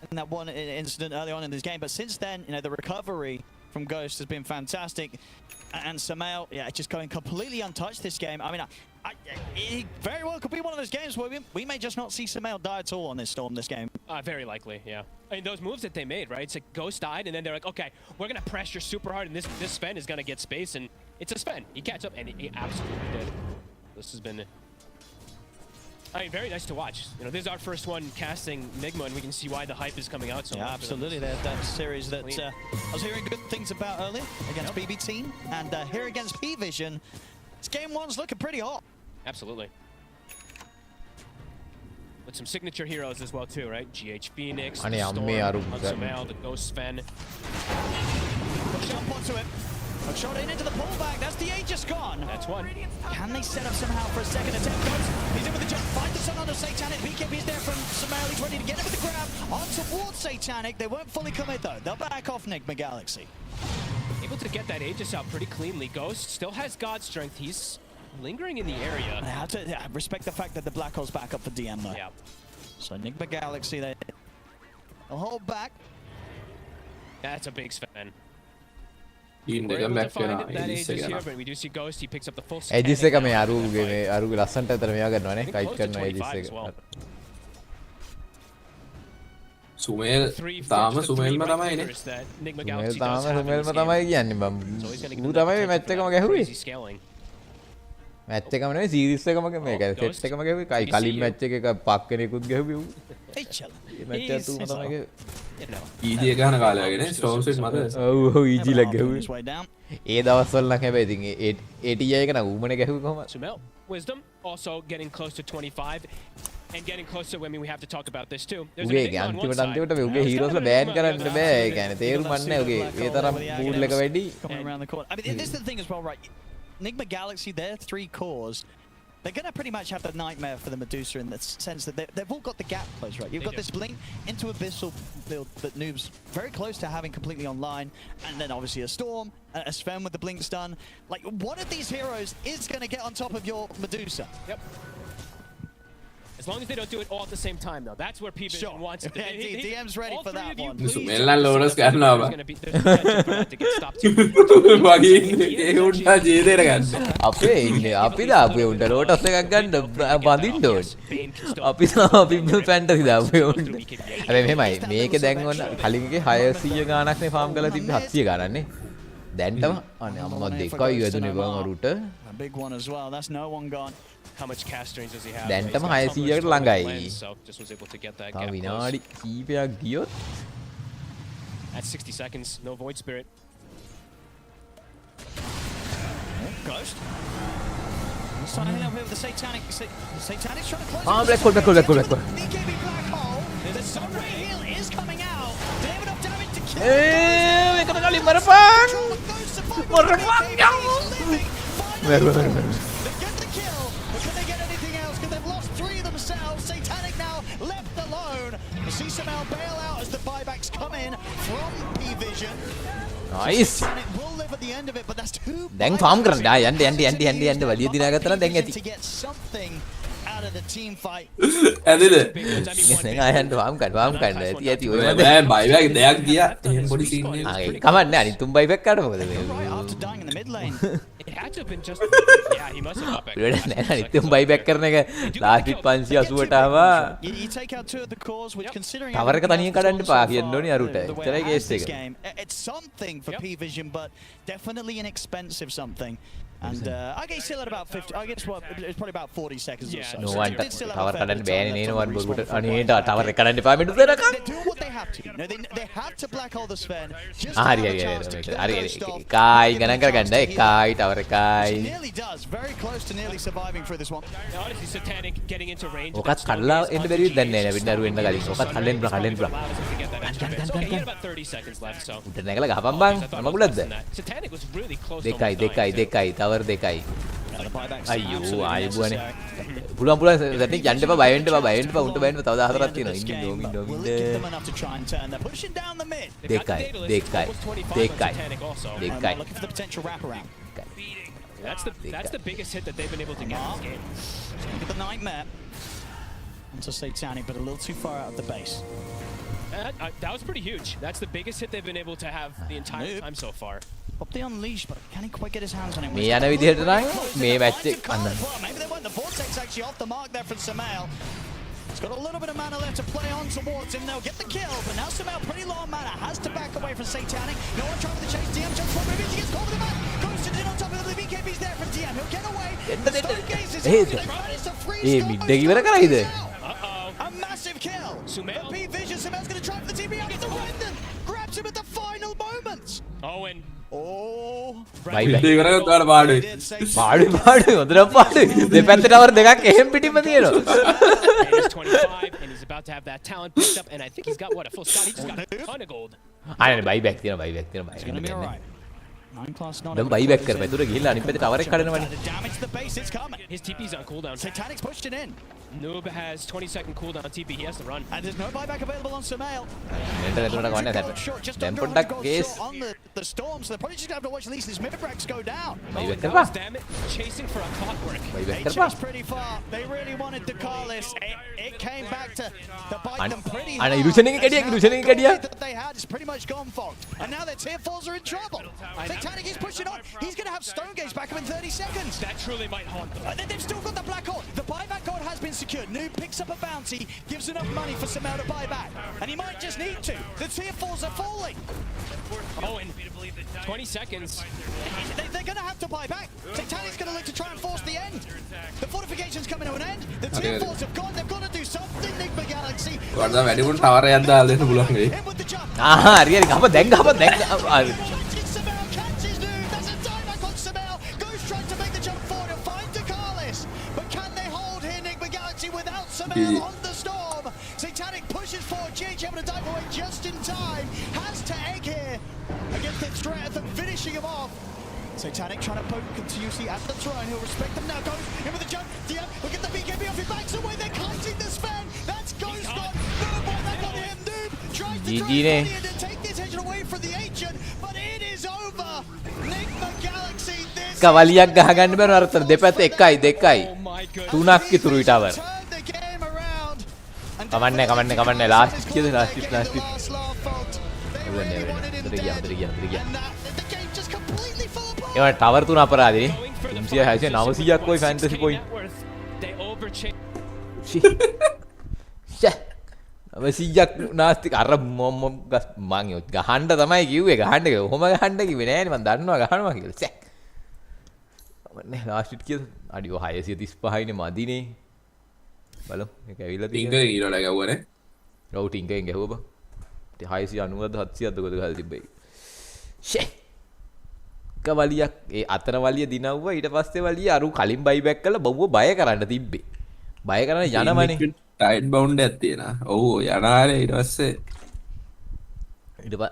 in that one incident early on in this game, but since then, the recovery from Ghost has been fantastic. And Samael, just going completely untouched this game. I mean, it very well could be one of those games where we may just not see Samael die at all on this Storm this game. Very likely, yeah. I mean, those moves that they made, right? It's like Ghost died, and then they're like, okay, we're going to pressure super hard, and this Sven is going to get space, and it's a Sven. He catch up, and he absolutely did. This has been, I mean, very nice to watch. This is our first one casting Nigma, and we can see why the hype is coming out so much. Absolutely. That series that I was hearing good things about earlier against BB Team, and here against P-Vision, this game 1's looking pretty hot. Absolutely. With some signature heroes as well too, right? GH Phoenix, the Storm, Samael, the Ghost Sven. Jump onto it. A shot into the pullback. That's the Aegis gone. That's one. Can they set up somehow for a second attempt? He's in with the jump. Find the sun under Satanic. BKB is there from Samael. He's ready to get it with the grab. On towards Satanic. They won't fully commit though. They'll back off Nigma Galaxy. Able to get that Aegis out pretty cleanly. Ghost still has God Strength. He's lingering in the area. I have to respect the fact that the Black Hole's back up for DM though. Yeah. So Nigma Galaxy, they'll hold back. That's a big Sven. We're able to find that Aegis here, but we do see Ghost. He picks up the full Aegis එක මේ අරුගේ ලස්සන්ට අතර මේවා කරනවානේ kite කරනවා Aegis එක. සුමේල් තාම සුමේල්ම තමයිනේ. සුමේල්ම තමයි කියන්නේ මම. ඌ තමයි මේ මැච් එකම ගැහුවේ. මැච් එකම නෙවෙයි සීරීස් එකම මේක සෙට් එකම ගැහුවේ. කලින් මැච් එකක පක් කෙනෙකුත් ගැහුවේ ඌ. ඒ මැච් එක ඌම තමයි ගැහුවේ. ඊජි එක ගන්න කාලේ වගේනේ ස්ටෝම් ස්විච් මත. ඔව් ඊජි ලග් ගැහුවේ. ඒ දවස්වල නම් හැබැයි ඉතින් ATI එක නම් ඌමනේ ගැහුවේ කොහමද? Samael, Wisdom also getting close to 25 and getting closer. I mean, we have to talk about this too. There's උගේ අන්තිමට උගේ හීරෝස්ලා බෑන් කරන්න බෑ. ඒ කියන්නේ තේරුම්ක් නැහැ උගේ. ඒ තරම් බූල් එක වැඩි. Coming around the corner. I mean, this is the thing as well, right? Nigma Galaxy, their 3 cores, they're going to pretty much have the nightmare for the Medusa in the sense that they've all got the gap closed, right? You've got this blink into Abyssal build that Noob's very close to having completely online, and then obviously a Storm, a Sven with the blink stun. Like, one of these heroes is going to get on top of your Medusa. Yep. As long as they don't do it all at the same time, though. That's where P-Vision wants it. DM's ready for that one. සුමේල්ලා ලෝරස් ගන්නවා බා. උන්ට ජීදේට ගන්න. අපේ ඉන්නේ අපි දාපුවේ උන්ට Lotus එකක් ගන්න බඳින්න ඕනේ. අපි ෆැන්ටසි දාපුවේ උන්ට. හැබැයි මෙහෙමයි මේකේ දැන් ඔන්න කලින් එකේ 600 ගාණක් නේ ෆාම් කරලා තිබ්බේ 700 ගාණක් නේ. දැන්ටම අනේ අම්මා දෙකයි වැදුනේ බං අරුට. A big one as well. That's no one gone. How much cast range does he have? දැන්ටම 600කට ළඟයි. So just was able to get that තා gap විනාඩි කීපයක් ගියොත් at 60 seconds, no Void Spirit. Ghost. Signing up here with the Satanic. Satanic's trying to close. Black hole. BKB Black Hole. The Sunray Heal is coming out. They have enough damage to kill. මේකට කලින් මරපන්. Nice. දැන් farm කරන්න යන්න වලිය දිනා ගත්තා නම් දැන් ඇති. ඇදිද? දැන් ආයන්ට ෆාම් කරන්න ඇති ඔය මත. බෑ බයිබැක් දෙයක් ගියා. එහෙම පොඩි සීන් එකක්. කමක් නැහැ අනිත් තුන් බයිබැක් කාට මොකද මේ. අනිත් තුන් බයිබැක් කරන එක ලාස්ට් 580ට ආවා. කවර් එක තනියෙන් කඩන්න එපා කියන්න ඕනේ අරුට. එච්චරයි කේස් එක. It's something for P-Vision, but definitely an expensive something. And I guess still at about 50. I guess it's probably about 40 seconds or so. No one tower කඩන්න බෑනේ නේනවා බොරුට. අනේ tower එක කඩන්න එපා මෙන්න දෙනකම්. They do what they have to. No, they have to black hole the Sven. හරි එකයි ගණන් කරගන්න එකයි tower එකයි. Nearly does. Very close to nearly surviving through this one. Honestly, Satanic getting into range. ඔකත් කඩලා එන්න බැරි වෙයි දැන් නෑ වින්නරු වෙන්න කලින්. ඔකත් කඩෙන්න බලා. He had about 30 seconds left, so. උඩ නැගලා ගහපන් බං. මගුලක්ද? Satanic was really close. දෙකයි tower දෙකයි. අයියෝ ආයුබෝනේ. පුළුවන් සෙටින් යන්න එපා බය වෙන්න එපා උන්ට බය වෙන්න තව 14ක් තියෙනවා. ඉන්න That's the biggest hit that they've been able to get in this game. Look at the nightmare. Onto Satanic, but a little too far out of the base. That was pretty huge. That's the biggest hit they've been able to have the entire time so far. Up the unleash, but can he quite get his hands on it? මේ යන විදිහට නම් මේ match එක අන්න. Maybe they went the vortex actually off the mark there from Samael. He's got a little bit of mana left to play on towards him. They'll get the kill, but now Samael pretty low on mana, has to back away from Satanic. No one trying for the chase. DM jumps forward, he gets caught with the back. Goes to in on top of the BKB's there from DM. He'll get away. Mid එක ඉවර කරයිද? A massive kill. P-Vision, Sumail's going to try for the TB. The Rendon grabs him at the final moments. Oh, and mid ඉවර කරලා පාඩුයි. හොඳට පාඩුයි. දෙපැත්තට tower දෙකක් එහෙම් පිටින්ම තියෙනවා. He's 25 and he's about to have that talent picked up, and I think he's got what, a full Scott. He just got a ton of gold. අනේ බයිබැක් තියෙනවා. It's going to be alright. 9 plus not. දැන් බයිබැක් කරපැ. ඒතර ගිහිල්ලා අනිත් පැත්තේ tower එක කඩනවනේ. Damage the base, it's coming. His TP's on cooldown. Satanic's pushed it in. Noob has 20-second cooldown TP. He has to run. And there's no buyback available on Samael. දැන් පොඩ්ඩක් case. On the storm, so they're probably just going to have to watch at least his mid-racks go down. බයිබැක් කරපා. Damn it. Chasing for a clockwork. බයිබැක් They කරපා. chose pretty far. They really wanted the Carlis. It came back to bite them pretty hard. අනේ illusion එක කැඩියා. That they had is pretty much gone fogged. And now their tier 4s are in trouble. Satanic is pushing on. He's going to have Stone Gaze back up in 30 seconds. That truly might haunt them. They've still got the black hole. The buyback code has been secured. Noob picks up a bounty, gives enough money for Samael to buy back. And he might just need to. The tier 4s are falling. Oh, and 20 seconds. They're going to have to buy back. Satanic's going to look to try and force the end. The fortification's coming to an end. The tier 4s have gone. They've got to do something, Nigma Galaxy. වඩා වැඩිපුර tower එකක් දාලා දෙන්න පුළුවන් වෙයි. හරි ගහපන් දැන් Samael catches Noob. There's a dieback on Samael. Goes trying to make the jump forward and find Dakalis. But can they hold here, Nigma Galaxy, without Samael on the storm? Satanic pushes forward. GH able to dive away just in time. Has to egg here against the threat of them finishing him off. Satanic trying to poke continuously at the throne. He'll respect them now. Goes in with the jump. DM will get the BKB off. He backs away. They're kiting the Sven. That's Ghost Gone. No buyback on him. Noob tries to take the attention away from the ancient, but it is over. Nigma Galaxy. This කවලියක් ගහගන්න බෑ අර දෙපැත්ත එකයි දෙකයි තුනක් ඉතුරුයි tower. කමන්නේ last කියද last. ඒවා tower තුන අපරාධේ 360 900ක් කොයි fantasy point. අවසියක් නාස්ති අර මම ගහන්න තමයි කිව්වේ ගහන්න කිව්වේ. කොහොම ගහන්න කිව්වේ නෑනේ මම දන්නවා ගහනවා කියලා. සැක්. මන්නේ ලාස්ට් ඉට් කියද? අඩියෝ 635 නේ මදිනේ. බලමු මේක ඇවිල්ලා තියෙනවා. ටින්කර් ඊළඟ ගැව්වනේ. ඔව් ටින්කරෙන් ගැහුවා බා. 690ද 700ද කොහෙද ගහලා තිබ්බේ. ෂේ. කවලියක් ඒ අතන වලිය දිනවුවා ඊට පස්සේ වලිය අරු කලින් බයිබැක් කරලා බවුව බය කරන්න තිබ්බේ. බය කරන යනවනේ. ටයිට් බවුන්ඩ් එකක් තියෙනවා. ඔව් යනානේ ඊට පස්සේ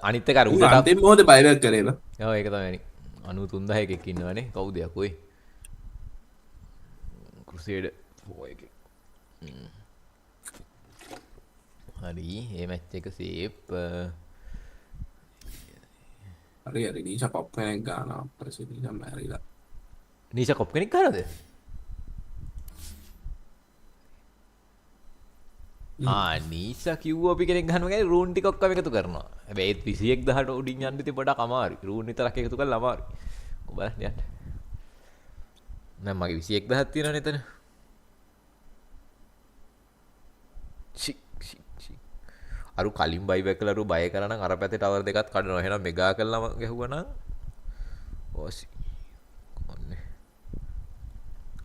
අනිත් එක අර උඩට අන්තිම මොහොතේ බයිබැක් කරේ බා. ඔව් ඒක තමයි. 93,000 එකක් ඉන්නවනේ. කවුද යකෝ ඒ? Crusader 4 එකේ. හරි, මේ මැච් එක සේප්. හරි හරි නීෂා පොප් කෙනෙක් ගන්නවා. ප්‍රසිද්ධිය මැරිලා. නීෂා කොප් කෙනෙක් ගන්නද? නීෂා කිව්වා අපි කෙනෙක් ගන්නවා කියන්නේ රූන් ටික ඔක්කොම එකතු කරනවා. හැබැයි 21000ට උඩින් යන්න ඉතින් පොඩක් අමාරුයි. රූන් විතරක් එකතු කරලා අමාරුයි. බලන්න යන්න. නෑ මගේ 21000ක් තියෙනවනේ එතන. අරු කලින් බයි බැක් කළා රු බය කරා නම් අර පැත්තේ ටවර් දෙකක් කඩනවා. එහෙනම් මෙගා කළාම ගැහුවා නම් ඕසි. ඔන්නේ.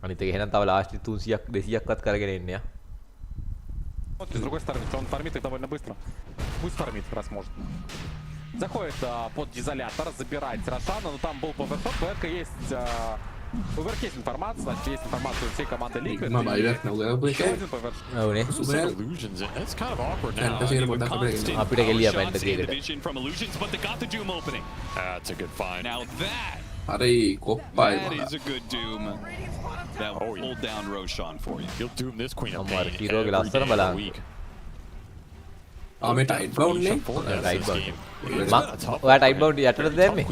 අනිත් එක එහෙනම් තව ලාස්ට් 300ක් 200ක්වත් කරගෙන එන්න යා. С другой стороны, он фармит их довольно быстро. Пусть фармит, раз может. Заходит под изолятор, забирает Рошана, но там был поверхот. ПРК есть... У ВРК есть информация, значит, есть информация у всей команды Liquid. අපිට ගෙලියා පැන්ට තියෙකට. That's a good find. Now that හරි කොප්පයි. That is a good doom. That will hold down Roshan for you. You'll doom this queen of අම්මාර pain හීරෝගේ ලස්සන every day of the බලන්න. week. මේ tight බවුන් නේ. Tight බවුන්. ඔයා tight බවුන් යටට දැම්මේ?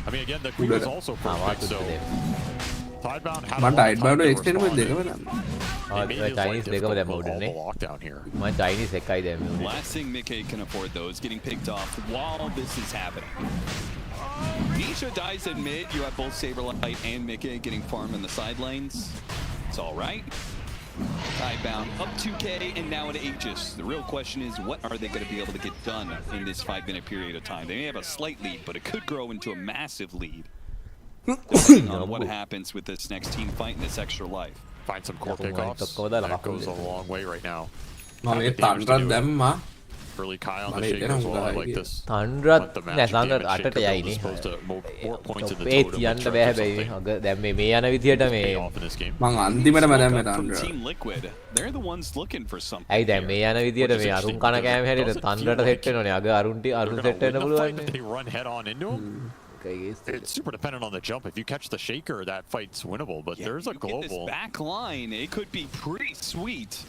I mean, again, the queen was also perfect, so... Tidebound had මම ටයිට් බවුන් extend එකක් දෙකම දැම්මා. Chinese දෙකම දැම්ම උඩනේ. මම Chinese එකයි දැම්මේ උඩේ. Last thing Mickey can afford though is getting picked off while this is happening. Nisha dies in mid. You have both Saberlight and Mickey getting farm in the side lanes. It's all right. Tidebound up 2k and now at Aegis. The real question is, what are they going to be able to get done in this 5-minute period of time? They may have a slight lead, but it could grow into a massive lead. Depending on what happens with this next team fight and this extra life. Find some core pickoffs. That goes a long way right now. මේ තන්රත් දැම්මා. Early Kai on the shaker as well. I like this. තන්රත් නෑ තන්රත් අටට යයිනේ. More points in the A totem. තියන්න බෑ හැබැයි. අග දැන් මේ යන විදියට මේ මං අන්තිමටම දැම්මේ තන්රත්. Team Liquid, they're the ones looking for something. ඇයි දැන් මේ යන විදියට මේ අරුන් කන කෑම හැටියට තන්රට සෙට් වෙනවනේ. අග අරුන් සෙට් වෙන්න පුළුවන්. They run head on into him. It's super dependent on the jump. If you catch the shaker, that fight's winnable. But there's a global. This back line, it could be pretty sweet.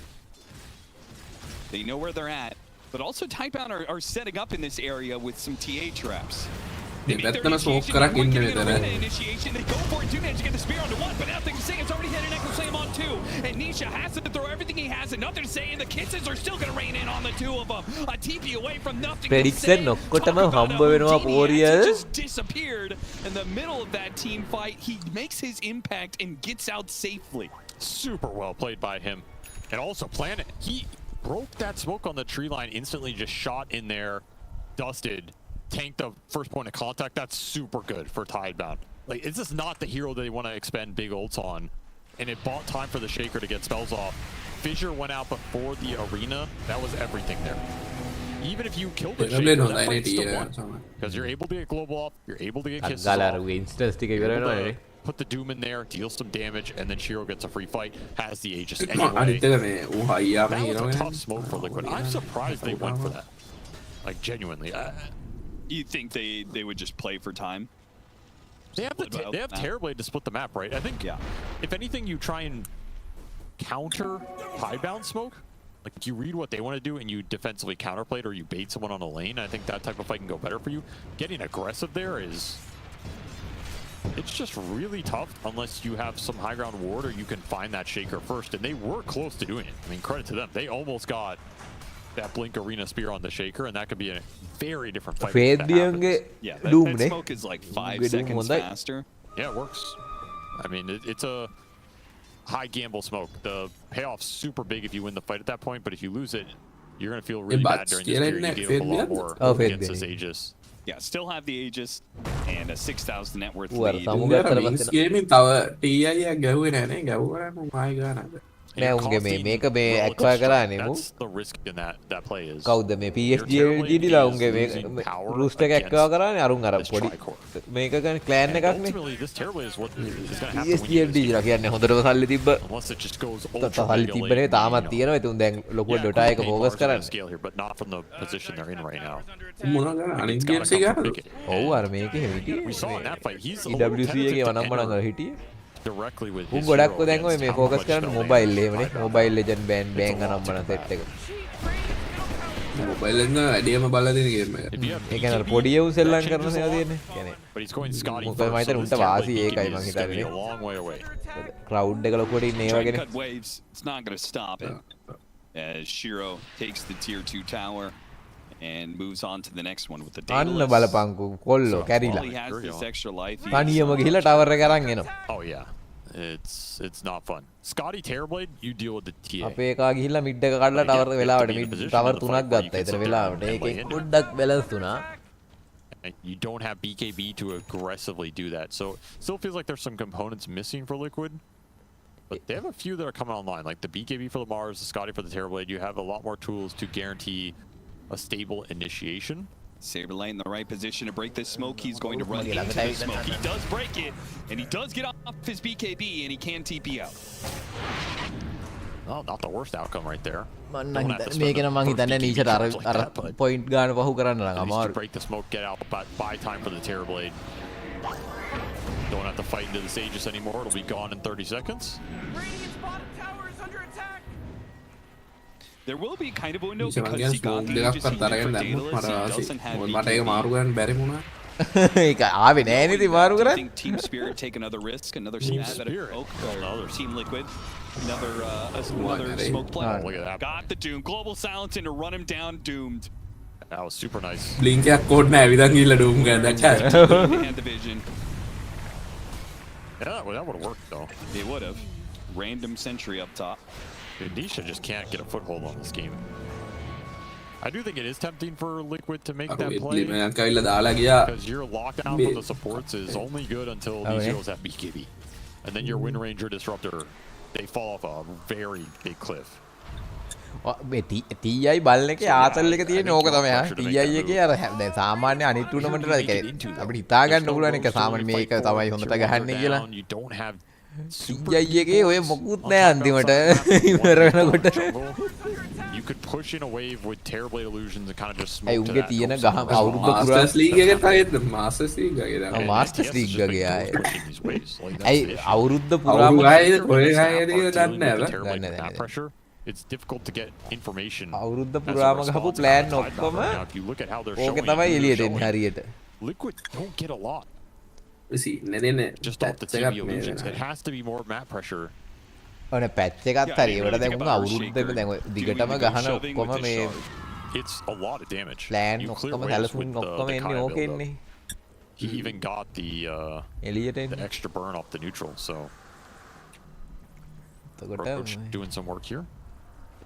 They know where they're at, but also Tidebound are setting up in this area with some TA traps. දෙපැත්තම smoke කරක් ඉන්න මෙතන. Initiation, they go for it. 2 to get the spear onto 1, but nothing to say. It's already hit an Echo Slam on 2. And Nisha has to throw everything he has and nothing to say. And the kisses are still going to rain in on the two of them. A TP away from nothing to say. Prediction ඔක්කොටම හම්බ වෙනවා පෝරිය. Just disappeared in the middle of that team fight. He makes his impact and gets out safely. Super well played by him. And also Planet, he broke that smoke on the tree line, instantly just shot in there, dusted. Tank the first point of contact. That's super good for Tidebound. Like, it's just not the hero that they want to expend big ults on. And it bought time for the Shaker to get spells off. Fissure went out before the arena. That was everything there. Even if you killed the Shaker, that fight still won. Because you're able to get global off, you're able to get kisses off. Put the Doom in there, deal some damage, and then Shiro gets a free fight, has the Aegis anyway. That was a tough smoke for Liquid. I'm surprised they went for that. Like, genuinely. You think they would just play for time? They have Terrorblade to split the map, right? I think, if anything, you try and counter Tidebound smoke. Like, you read what they want to do and you defensively counterplay it, or you bait someone on a lane. I think that type of fight can go better for you. Getting aggressive there is... It's just really tough unless you have some high ground ward or you can find that shaker first. And they were close to doing it. I mean, credit to them. They almost got that Blink Arena spear on the shaker, and that could be a very different fight. Yeah, that smoke is like 5 seconds faster. Yeah, it works. I mean, it's a high gamble smoke. The payoff's super big if you win the fight at that point, but if you lose it, you're going to feel really bad during this period. You gave up a lot more against this Aegis. Yeah, still have the Aegis and a 6,000 net worth lead. නෑ උන්ගේ මේක මේ acquire කරන්නේ මු That's the risk in that play is. කවුද මේ PSG LGD ලා උන්ගේ මේ රූස්ට් එක ඇක්වයර් කරන්නේ අරුන් අර පොඩි මේක ගන්න ක්ලෑන් එකක් නේ PSG LGD ලා කියන්නේ හොඳටම සල්ලි තිබ්බ සල්ලි තිබ්බනේ තාමත් තියෙනවා ඉතින් දැන් ලොකු ඩොටා එක ෆෝකස් කරන්නේ but not from the position they're in right now. මොනවා අනිත් ගේම්ස් එක ගන්නද ඔව් අර මේකේ හිටියේ We saw in that fight he's EWC එකේ වනම්මන කර හිටියේ directly with උන් ගොඩක් දැන් ඔය මේ ફોකස් කරන්නේ මොබයිල් එහෙමනේ මොබයිල් ලෙජන්ඩ් බෑන් අනම්මන සෙට් එක මොබයිල් එක වැඩියම බලලා තියෙන ගේම් එක ඒ කියන්නේ පොඩි යව් සෙල්ලම් කරන ඒවා තියෙන්නේ කියන්නේ but he's going Scotty මොකද මම හිතන්නේ උන්ට වාසි ඒකයි මම හිතන්නේ ක්‍රවුඩ් එක ලොකුවට ඉන්නේ ඒ වගේනේ It's not going to stop it as Shiro takes the tier 2 tower and moves on to the next one with the අන්න බලපංකු කොල්ලෝ කැරිලා තනියම ගිහිල්ලා ටවර් එක අරන් එනවා oh yeah it's not fun. Scotty Terrorblade, you deal with the TA. අපේ එකා ගිහිල්ලා මිඩ් එක කඩලා ටවර් වෙලාවට මිඩ් ටවර් තුනක් ගත්තා ඒතර වෙලාවට ඒකෙන් පොඩ්ඩක් බැලන්ස් වුණා. You don't have BKB to aggressively do that. So still feels like there's some components missing for Liquid. But they have a few that are coming online, like the BKB for the Mars, the Scotty for the Terrorblade. You have a lot more tools to guarantee a stable initiation. Saberlight in the right position to break this smoke. He's going to run into the smoke. He does break it, and he does get off his BKB, and he can TP out. Oh, not the worst outcome right there. මේක නම් මං හිතන්නේ නීචට අර point ගන්න පහු කරන්න නම් අමාරු. Break the smoke, get out, but buy time for the Terrorblade. Don't have to fight into the Sages anymore. It'll be gone in 30 seconds. There will be kind of a window because Sigaki just doesn't have BKB. ඒක ආවේ නෑනේ ඉතින් මාරු කරන්නේ. I think Team Spirit take another risk, another stab at Oak, or Team Liquid, another smoke play. Look at that. Got the Doom, global silence in to run him down, doomed. That was super nice. Blink එකක් code නෑ විදන් ගිහලා Doom ගන්න දැක්කද? And the vision. Yeah, well, that would have worked though. They would have. Random sentry up top. Dude, Nisha just can't get a foothold on this game. I do think it is tempting for Liquid to make that play. Because your lockdown from the supports is only good until these heroes have BKB. And then your Wind Ranger Disruptor, they fall off a very big cliff. TI බලන එකේ ආතල් එක තියෙන්නේ ඕක තමයි ආ TI එකේ අර දැන් සාමාන්‍ය අනිත් ටූර්නමන්ට් වල අපිට හිතා ගන්න පුළුවන් එක සාමාන්‍ය මේක තමයි හොඳට ගහන්නේ කියලා TI එකේ ඔය මොකුත් නෑ අන්තිමට ඉවර වෙනකොට You could push in a wave with Terrorblade illusions and kind of just smoke to that. උන්ගේ තියෙන ගහ අවුරුද්ද පුරා Masters League එකේ තායිද Masters League එකේ දාන Masters League එකේ ආයේ අයි අවුරුද්ද පුරාම ඔය ගහයේදී දන්නේ නැහැ pressure. It's difficult to get information. අවුරුද්ද පුරාම ගහපු plan ඔක්කොම ඕක තමයි එළියට එන්නේ හරියට. Liquid don't get a lot. See, නෙදෙන්නේ just off the TV illusions. It has to be more map pressure. ඔනේ පැච් එකක් හරි ඒවට දැන් උන් අවුරුද්දෙම දැන් ඔය දිගටම ගහන ඔක්කොම මේ it's a lot of damage. plan ඔක්කොම සැලසුම් ඔක්කොම එන්නේ ඕකේ ඉන්නේ. He even got the extra burn off the neutral, so Roach doing some work here.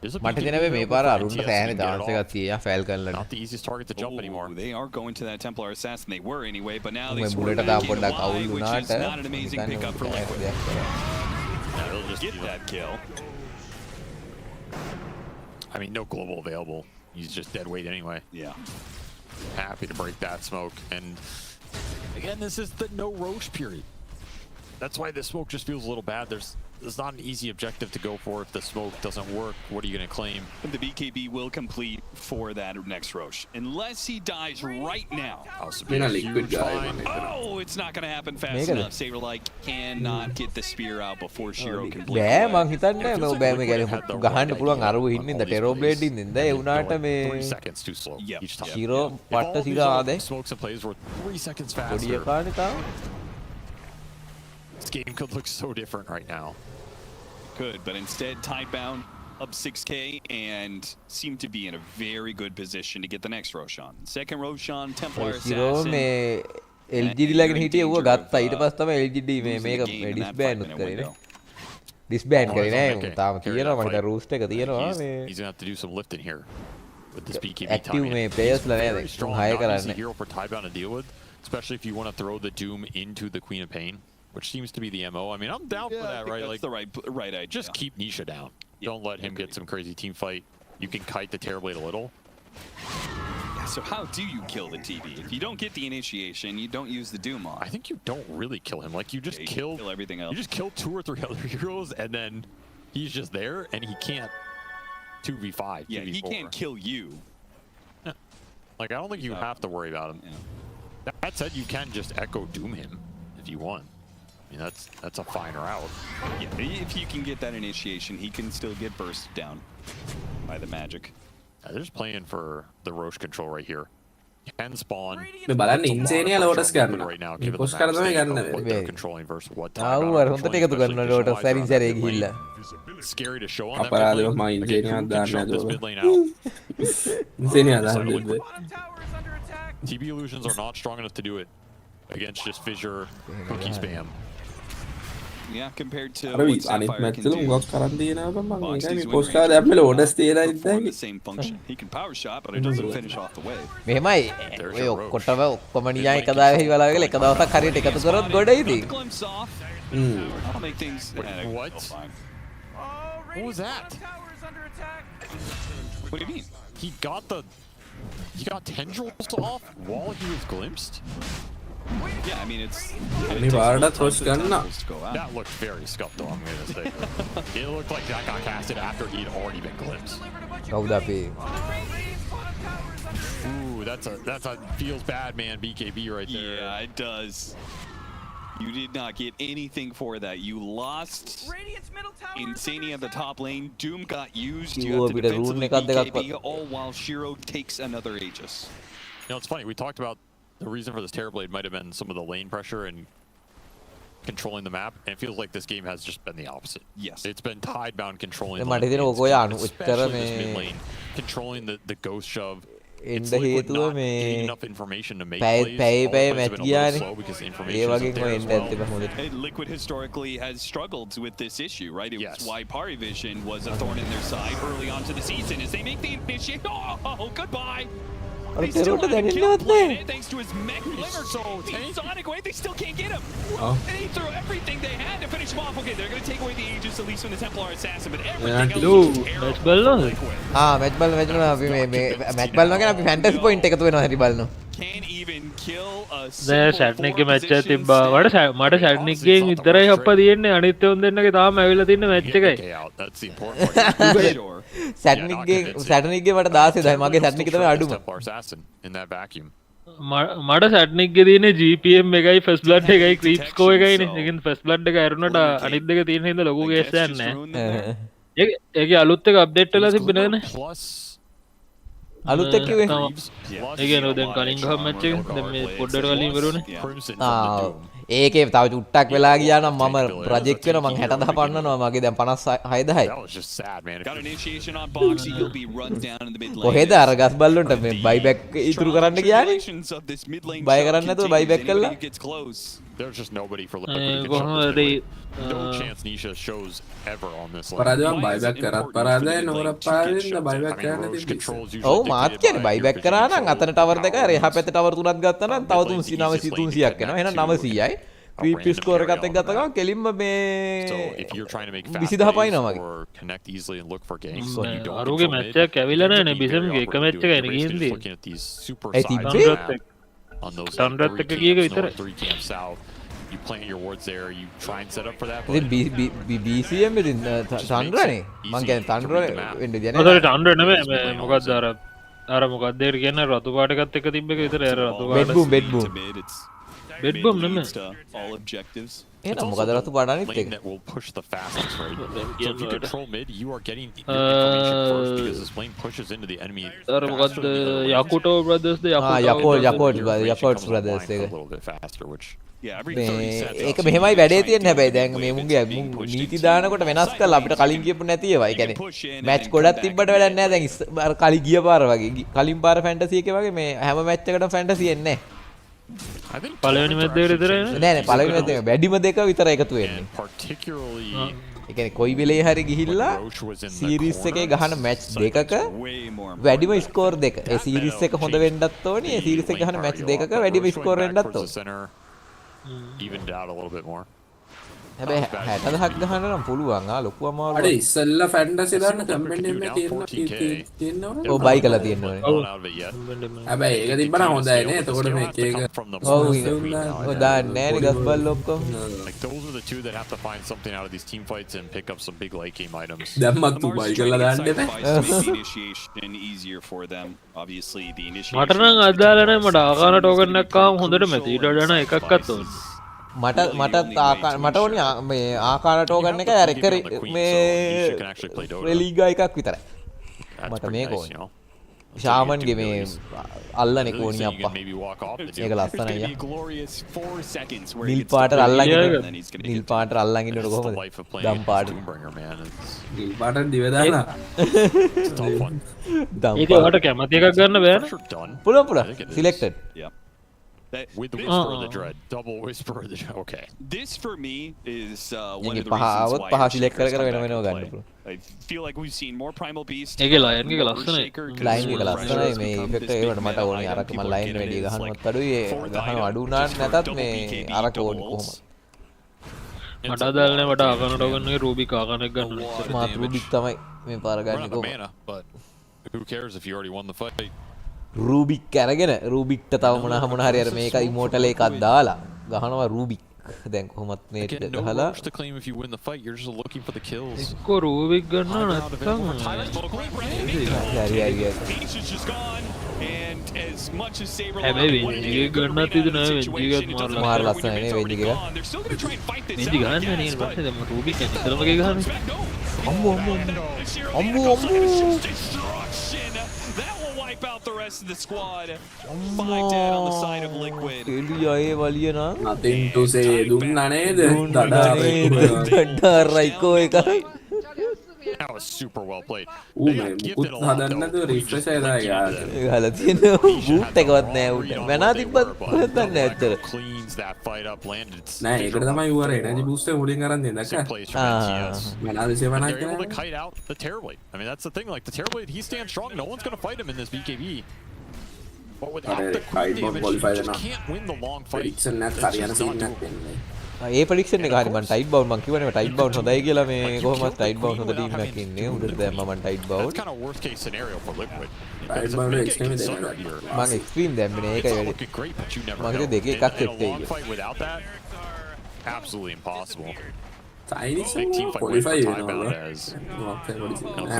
මට දෙනවේ මේ පාර අරුන්ට සෑහෙන chance එකක් තියෙනවා ෆැල් කරලා. Not the easiest target to jump anymore. They are going to that Templar assassin. They were anyway, but now they මේ swerve බුලට දාපු පොඩ්ඩක් අවුල් which is වුණාට not an amazing pickup for Liquid. They'll just get that kill. I mean, no global available. He's just dead weight anyway. Yeah. Happy to break that smoke. And again, this is the no Roche period. That's why the smoke just feels a little bad. There's not an easy objective to go for if the smoke doesn't work. What are you going to claim? But the BKB will complete for that next Roche. Unless he dies right now. Oh, it's not going to happen fast enough. Saberlight cannot get the spear out before Shiro can blink. බෑ මං හිතන්නේ මේ බෑ මේ කියන්නේ ගහන්න පුළුවන් අරව ඉන්නේ ද ටෙරෝබ්ලේඩ් ඉන්නේ ද ඒ උනාට මේ 3 seconds too slow each time. Shiro පට්ට සිරා ආදේ smokes and plays were 3 seconds පොඩි faster. එකානේ තාම This game could look so different right now. Could, but instead Tidebound up 6k and seem to be in a very good position to get the next Roshan. Second Roshan, Templar assassin. මේ LGD ලාගෙන හිටියේ ඌව ගත්තා ඊට පස්සේ තමයි LGD මේ මේක ඩිස්බෑන්ඩ් උත් කරේ නේ. ඩිස්බෑන්ඩ් කරේ නෑ තාම තියෙනවා මට රූස්ට් එක තියෙනවා මේ He's going to have to do some lifting here with this BKB active මේ players ලා නේද හය කරන්නේ. Hero for Tidebound to deal with, especially if you want to throw the Doom into the Queen of Pain. which seems to be the MO. I mean, I'm down for that, right? That's like the right idea. Just keep Nisha down. Don't let him get some crazy team fight. You can kite the Terrorblade a little. Yeah, so how do you kill the TB? If you don't get the initiation, you don't use the Doom on. I think you don't really kill him. Like, you just kill everything else. You just kill 2 or 3 other heroes, and then he's just there, and he can't 2v5. Yeah, 2v4. he can't kill you. Yeah. Like, I don't think you have to worry about him. Yeah. That said, you can just Echo Doom him if you want. I mean, that's a fine route. Yeah, if you can get that initiation, he can still get bursted down by the magic. Yeah, they're just playing for the Roche control right here. Can spawn. බලන්න ඉන්සේනියා Lotus ගන්න. Right now, මේ given පොස් the කරා තමයි map ගන්න state of what වෙන්නේ. they're controlling versus what time ආව් අර හොඳට එකතු කරනවා ලෝටස් සැරින් සැරේ ගිහිල්ලා. Scary to show on that. අපරාධව මම ඉන්සේනියා දාන්න නෑ. ඉන්සේනියා දාන්න. TB illusions are not strong enough to do it against just fissure cookie spam. Yeah, compared to අර අනිත් මැච් වල උගක් කරන් දිනනවා මම මේකයි මේ පොස් කරා දැම්මල ඕඩර්ස් තියලා ඉඳන්. Same function. He can power shot, but it doesn't finish off the wave. මෙහෙමයි ඔය ඔක්කොටම ඔක්කොම නියයි එක දාගෙන ඉවලා වගේ එක දවසක් හරියට එකතු කරොත් ගොඩයි ඉතින්. I'll make things. What? What was that? What do you mean? He got tendrils off while he was glimpsed? Yeah, I mean it's. මේ වාරඩත් හොස් ගන්න. That looked very scuffed though, I'm gonna say. It looked like that got casted after he'd already been glimpsed. කවුද අපි? Ooh, that's a feels bad man BKB right there. Yeah, it does. You did not get anything for that. You lost Insania at the top lane. Doom got used. You have to defensively BKB, all while Shiro takes another Aegis. You know, it's funny. We talked about the reason for this Terrorblade might have been some of the lane pressure and controlling the map, and it feels like this game has just been the opposite. Yes. It's been tidebound controlling the මට lane, දෙන ඔය අනු especially උත්තර this මේ mid lane, controlling the ghost shove. එන්න හේතුව මේ enough information to make පැය මැච් ගියානේ. ඒ වගේම information එන්න ඇත්තේ හොඳට. And Liquid historically has struggled with this issue, right? It was why Parivision was a thorn in their side early on to the season as they make the initiation. Oh, goodbye. They still haven't killed Planet thanks to his mech glimmer. So Sonic away, they still can't get him. Oh. And he threw everything they had to finish him off. Okay, they're going to take away the Aegis at least from the Templar Assassin, but everything else is terrible. match ball no? match ball අපි මේ match ball නොගෙන අපි fantasy point එකතු වෙනවා හැටි බලනවා. Can't even kill a දැන් සැට්නික් ගේ match එක තිබ්බා. මට සැට්නික් ගෙන් විතරයි අප්පා තියෙන්නේ. අනිත් උන් දෙන්නගේ තාම ඇවිල්ලා තින්න match එකයි. That's the important part. සැට්නික් ගේ මට 16යි. මගේ සැට්නික් තමයි අඩුම. Templar Assassin in that vacuum. මට සැට්නික් ගේ තියෙන්නේ GPM එකයි first blood එකයි creep score එකයිනේ. ඒකෙන් first blood එක ඇරුණාට අනිත් දෙක තියෙන හින්දා ලොකු කේස් එකක් නැහැ. ඒකේ අලුත් එක අප්ඩේට් වෙලා තිබ්බේ නේද? අලුත් එක කිව්වේ ඒ කියන්නේ දැන් කලින් ගහ මැච් එක දැන් මේ පොඩ්ඩට කලින් ඉවරුනේ. ඒකේ තව චුට්ටක් වෙලා ගියා නම් මම ප්‍රොජෙක්ට් වෙනවා මං 60000 පන්නනවා මගේ දැන් 56000යි. Got initiation on Boxy, he'll be run down in the mid lane. කොහෙද අර ගස් බල්ලොන්ට මේ බයිබැක් ඉතුරු කරන්න ගියානේ. බය කරන්න නැතුව බයිබැක් කළා. There's just nobody for Liquid. No chance Nisha shows ever on this lane. පරාදම බයිබැක් කරත් පරාදයි නොකරත් පාරෙන්න බයිබැක් කරන්න තිබ්බේ. ඔව් මාත් කියන්නේ බයිබැක් කරා නම් අතන ටවර් දෙක අර එහා පැත්තේ ටවර් තුනක් ගත්තා නම් තව 300ක් එනවා. එහෙනම් 900යි. ක්‍රීප් ස්කෝර් එකත් එක්ක ගත්තා ගමන් කෙලින්ම මේ 20000 පයින්නවා මගේ. Connect easily and look for ganks. අරුගේ මැච් එකක් ඇවිල්ලා නැහැ නේ බිසම්ගේ එක මැච් එකයි නේ ගිහින්දී. ඒ තිබ්බේ on those තන්රත් එක්ක ගියක විතරයි. 3 camp south. You plant your wards there, you try and set up for that. ඉතින් BCM ඉතින් තන්රනේ මං කියන්නේ තන්ර වෙන්න දියනේ. ඔතන තන්ර නෙමෙයි මොකක්ද අර මොකක්ද ඒ කියන්නේ රතු පාට එකත් එක්ක තිබ්බ එක විතරයි අර රතු පාට. බෙඩ්බූම් නෙමෙයි. All objectives. එහෙනම් මොකද රතු පාට අනිත් එක. That will push the fastest, right? So if you control mid, you are getting information first because this plane pushes into the enemy. අර මොකද්ද යකුටෝ බ්‍රදර්ස් ද යකෝට්ස් බ්‍රදර්ස් එක. A little bit faster, which ඒක මෙහෙමයි වැඩේ තියෙන්නේ හැබැයි දැන් මේ මුන්ගේ නීති දානකොට වෙනස් කරලා අපිට කලින් කියපු නැති ඒවා. ඒ කියන්නේ මැච් ගොඩක් තිබ්බට වැඩක් නැහැ. දැන් අර කලින් ගිය පාර වගේ කලින් පාර ෆැන්ටසි එකේ වගේ මේ හැම මැච් එකකටම ෆැන්ටසි එන්නේ නැහැ. පළවෙනි මැච් දෙක විතරයි නෑ නෑ පළවෙනි මැච් එක වැඩිම දෙක විතර එකතු වෙන්නේ. ඒ කියන්නේ කොයි වෙලේ හරි ගිහිල්ලා සීරීස් එකේ ගහන මැච් දෙකක වැඩිම ස්කෝර් දෙක. ඒ සීරීස් එක හොඳ වෙන්නත් ඕනේ. ඒ සීරීස් එක ගහන මැච් දෙකක වැඩිම ස්කෝර් වෙන්නත් ඕනේ. evened out a little bit more. හැබැයි 60000ක් ගහන්න නම් පුළුවන් ලොකු අමාරුවක්. අර ඉස්සෙල්ලා ෆැන්ටසි දාන්න කම්පැනියම් එකේ තියෙනවනේ. ඔව් බයි කරලා තියෙනවනේ. හැබැයි ඒක තිබ්බනම් හොඳයි නේ. එතකොට මේ එක ඔව් දාන්නේ නෑනේ ගස්බල් ඔක්කොම. Like those are the two that have to find something out of these team fights and pick up some big late game items. දැම්මත් තු බයි කරලා දාන්න එපා. Initiation easier for them. Obviously the initiation. මට නම් අදාළ නැහැ මට ආකාර ටෝකන් එකක් ආවම හොඳට මැතිට වඩා එකක්වත් ඕනේ. මට ඕනේ මේ ආකාර ටෝකන් එක අර එක මේ ලීගා එකක් විතරයි. මට මේක ඕනේ. ෂාමන්ගේ මේ අල්ලන එක ඕනේ අප්පා. ඒක ලස්සනයි යා. නිල් පාට අල්ලගෙන නිල් පාට අල්ලන් ඉන්නකොට කොහමද? දම් පාට. නිල් පාට දිව දාලා. ඒක ඔයාලට කැමති එකක් ගන්න බෑනේ. පුළුවන්. Selected. Yeah. With the whisper of the dread, double whisper of the dread. Okay. This for me is one of the reasons why I feel like we've seen more primal beasts. ඒකේ line එක ලස්සනයි. Line එක ලස්සනයි මේ effect එක ඒකට මට ඕනේ අරක මම ලයින් වැඩි ගහනවත් අඩුයි ගහන අඩු වුණාට නැතත් මේ අරක ඕනේ කොහොමද? මට අදාළ නැහැ මට ආකාර ටෝකන් එකේ රූබික් ආකාර එක ගන්න. මාත් රූබික් තමයි මේ පාර ගන්නේ කොහොමද? But who cares if you already won the fight? Rubik අරගෙන රූබික්ට තව මොන හරි අර මේක ඉමෝටල් එකක් දාලා ගහනවා රූබික්. දැන් කොහොමත් මේ ටික ගහලා to claim if you win the fight, you're just looking for the kills. එක්ක රූබික් ගන්න නැත්නම් හැබැයි වෙන්ජි ගන්නත් ඉද නෑ වෙන්ජි ගත් මාර ලස්සනයි නේ වෙන්ජි එක. වෙන්ජි ගන්න නේ ඊට පස්සේ දැන් රූබික් ඇනිතරම ගේ ගහන්නේ. අම්මෝ Wipe out the rest of the squad. 5 dead on the side of Liquid. එළියයේ වලියනා nothing to say දුන්නා නේද? දඩාරයිකෝ එකයි. That was super well played. මුකුත් හදන්නද රිෆ්‍රෙෂ් එකක් යාර. ගහලා තියෙනවා බූට් එකවත් නෑ උට. මනා තිබ්බත් කොහෙන්ද නැහැ ඇත්තට. Cleans that fight up, landed. නෑ ඒකට තමයි ඌ අර එනර්ජි බූස්ට් එක මුලින් අරන් දෙන්න දැක්කා. මනා දෙසේ මනා They're able to kite out the Terrorblade. I mean that's the thing, like the Terrorblade, he stands strong. No one's going to fight him in this BKB. But without the creep damage, you just can't win the long fight. prediction එකක් හරියන scene එකක් වෙන්නේ. ඒ prediction එක හරි මම ටයිට් බවුන් මම කිව්වනේ ටයිට් බවුන් හොඳයි කියලා මේ කොහොමද ටයිට් බවුන් හොඳ ටීම් එකක් ඉන්නේ උඩට දැම්ම මම ටයිට් බවුන් That's kind of worst case scenario for Liquid. ටයිට් බවුන් එක්ස්ට්‍රීම් දෙන්න මම එක්ස්ට්‍රීම් දැම්මනේ ඒකයි වැඩි මම හිතුවේ දෙකේ එකක් සෙට් වෙයි without that absolutely impossible. Chinese qualify වෙනවා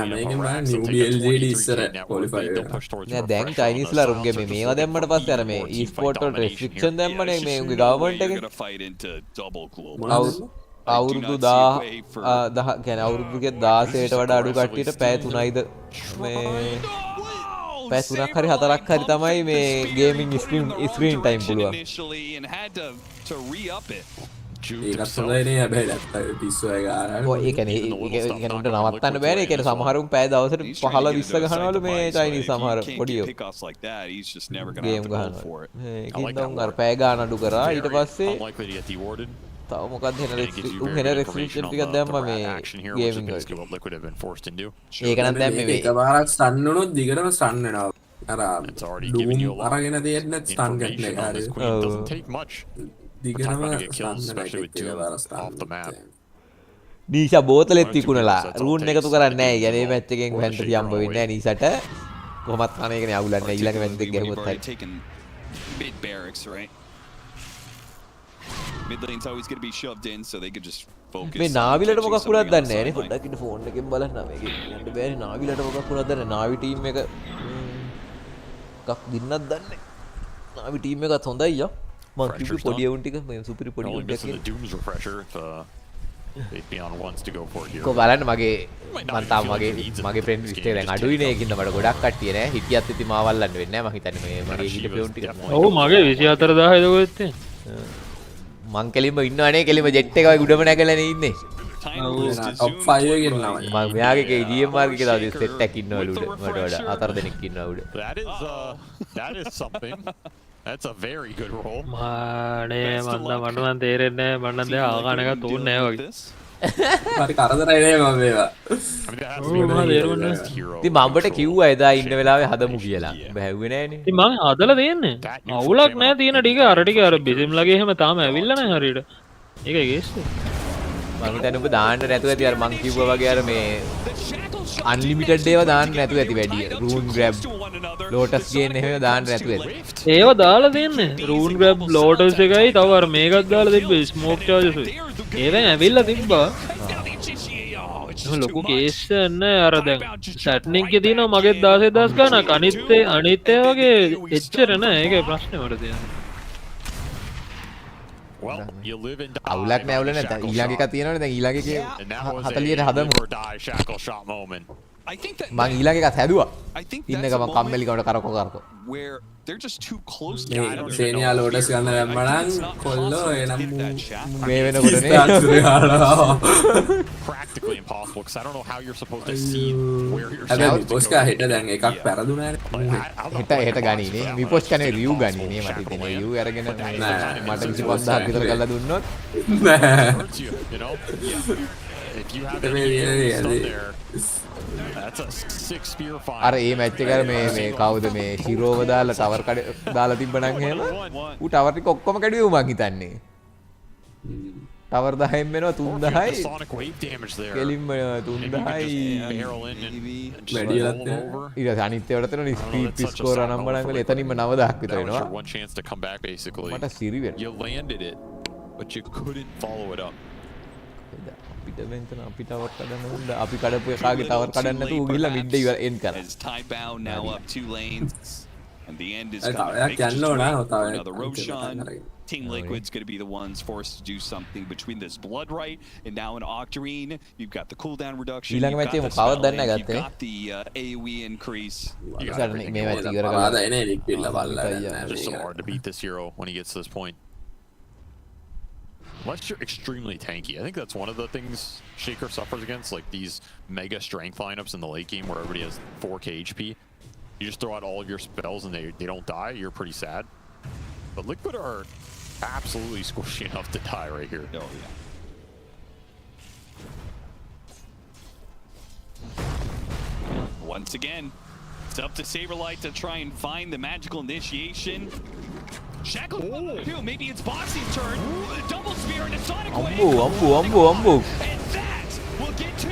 මේකෙන් බලන්න new BLJD ඉස්සර qualify වෙනවා නෑ දැන් චයිනීස්ලා රුන්ගේ මේවා දැම්මට පස්සේ අර මේ e-sport වල restriction දැම්මනේ මේ උගේ government එකේ අවුරුදු 10 කියන්නේ අවුරුදුගේ 16ට වඩා අඩු කට්ටියට පැය 3යිද මේ පැය 3ක් හරි 4ක් හරි තමයි මේ ගේමින් ස්ක්‍රීන් ටයිම් පුළුවන් ඒකත් හොඳයි නේ හැබැයි නැත්නම් පිස්සු එක ආරන ඔය ඒ කියන්නේ උන්ට නවත්තන්න බෑනේ ඒ කියන්නේ සමහරුන් පැය දවසට 15 20 ගහනවලු මේ චයිනීස් සමහර පොඩියෝ ගේම් ගහනවා ඒකින් උන් අර පැය ගාන අඩු කරා ඊට පස්සේ තව මොකක්ද වෙන රෙස්ට්‍රික්ෂන් ටිකක් දැම්මා මේ ගේමින් වලට ඒක නම් දැන් මේ එකපාරක් ස්ටන් වුණොත් දිගටම ස්ටන් වෙනවා අර ඩූම් අරගෙන දෙන්න ස්ටන් ගන්න එක හරි නීෂා බෝතලෙත් විකුණලා රූන් එකතු කරන්නේ නැහැ. يعني මේ මැච් එකෙන් ෆැන්ටසි හම්බ වෙන්නේ නැහැ නීෂාට. කොහොමත් කන එකනේ අවුලක් නැහැ. ඊළඟ මැච් එක ගැහුවොත් හරි. Mid barracks, right? Mid lane's always going to be shoved in so they could just focus. මේ නාවිලට මොකක් වුණාද දන්නේ නැහැ නේ. පොඩ්ඩක් ඉන්න ෆෝන් එකෙන් බලන්න මේකේ යන්න බෑනේ. නාවිලට මොකක් වුණාද දන්නේ නැහැ. නාවි ටීම් එක එකක් දින්නක් දන්නේ. නාවි ටීම් එකත් හොඳයි යා. මම කිව්වේ පොඩි උන් ටික මේ සුපිරි පොඩි උන් ටික කො බලන්න මගේ මම තාම මගේ ෆ්‍රෙන්ඩ් ලිස්ට් එක දැන් අඩුයි නේ ඒකින්ද මට ගොඩක් කට්ටිය නෑ හිටියත් ඉතින් මාව අල්ලන්න වෙන්නේ නෑ මම හිතන්නේ මේ මගේ හිටපු උන් ටික ඔව් මගේ 24000 දකෝ ඉතින් මං කෙලින්ම ඉන්නවනේ කෙලින්ම ජෙට් එක වගේ උඩම නැගලා නේ ඉන්නේ top 5 එකේ ඉන්නවා මම මෙයාගේ GMR එකේ දාලා සෙට් එකක් ඉන්නවලු උඩ මට වඩා 4 දෙනෙක් ඉන්නවා උඩ that is something. That's a very good roll. මානේ මන්න නම් තේරෙන්නේ නැහැ මන්න දැන් ආගාන එකක් තෝන්නේ නැහැ වගේ. හරි කරදරයි නේ මම මේවා. ඉතින් මම්බට කිව්වා එදා ඉන්න වෙලාවේ හදමු කියලා. බැහැව්වේ නෑනේ. ඉතින් මම හදලා දෙන්නේ. අවුලක් නැහැ තියෙන ටික අර ටික අර බිසිම්ලගේ එහෙම තාම ඇවිල්ලා නැහැ හරියට. ඒකයි ගේස්. මම හිතන්නේ ඔබ දාන්න නැතුව ඇති අර මං කිව්වා වගේ අර මේ අන්ලිමිටඩ් ඒවා දාන්න නැතුව ඇති වැඩි රූන් ග්‍රැබ් ලෝටස් ගේන් එහෙම දාන්න නැතුව ඇති ඒවා දාලා දෙන්නේ රූන් ග්‍රැබ් ලෝටස් එකයි තව අර මේකක් දාලා තිබ්බේ ස්මෝක් චාර්ජස් ඒවෙන් ඇවිල්ලා තිබ්බා ලොකු කේස් නැහැ අර දැන් සැට්නින් එකේ තියෙනවා මගේ 16000 ගණක් අනිත් ඒ වගේ එච්චර නෑ ඒකයි ප්‍රශ්නේ මට තියෙන්නේ අවුලක් නෑ අවුල නැත්නම් ඊළඟ එක තියෙනවනේ දැන් ඊළඟ එකේ 40ට හදමු මං ඊළඟ එකත් හැදුවා ඉන්න ගමන් කම්මැලි කවට කරකෝ they're just too close to සේනියා ලෝඩස් ගන්න දැම්මනම් කොල්ලෝ එනම් මේ වෙනකොටනේ practically impossible because I don't know how you're supposed to see where you're supposed to go. Boska හෙට දැන් එකක් පෙරදුනානේ හෙට ගණීනේ විපොස් කනේ රිව් ගණීනේ මට ඉතින් රිව් අරගෙන මට 25000ක් විතර කරලා දුන්නොත් that's a 6 spear fight. අර ඒ මැච් එක මේ කවුද මේ ශිරෝව දාලා ටවර් දාලා තිබ්බනම් එහෙම ඌ ටවර් ටික ඔක්කොම කැඩුවේ මං හිතන්නේ ටවර් 10න් වෙනවා 3000යි කෙලින්ම 3000යි වැඩියලත් ඊට අනිත් ඒවාට තියෙන ස්පීඩ් ස්කෝර් අනම්මනම් වල එතනින්ම 9000ක් විතර වෙනවා one chance to come back basically මට සිරි වෙනවා you landed it but you couldn't follow it up අපිට වෙන්තන අපිට ටවර් කඩන්න උන්ද අපි කඩපු එකාගේ ටවර් කඩන්න නැතුව ඌ ගිහලා මිඩ් එක එන් කරා Tidebound now up 2 lanes and the end is another Roshan. Team Liquid's going to be the ones forced to do something between this Blood Right and now an Octarine. You've got the cooldown reduction. You've got the AoE increase. It's so hard to beat this hero when he gets to this point. Unless you're extremely tanky. I think that's one of the things Shaker suffers against, like these mega strength lineups in the late game where everybody has 4k HP. You just throw out all of your spells and they don't die, you're pretty sad. But Liquid are absolutely squishy enough to die right here. Oh, yeah. Once again, it's up to Saberlight to try and find the magical initiation. Shackle, maybe it's Boxy's turn. Double spear and a sonic wave. And that will get two.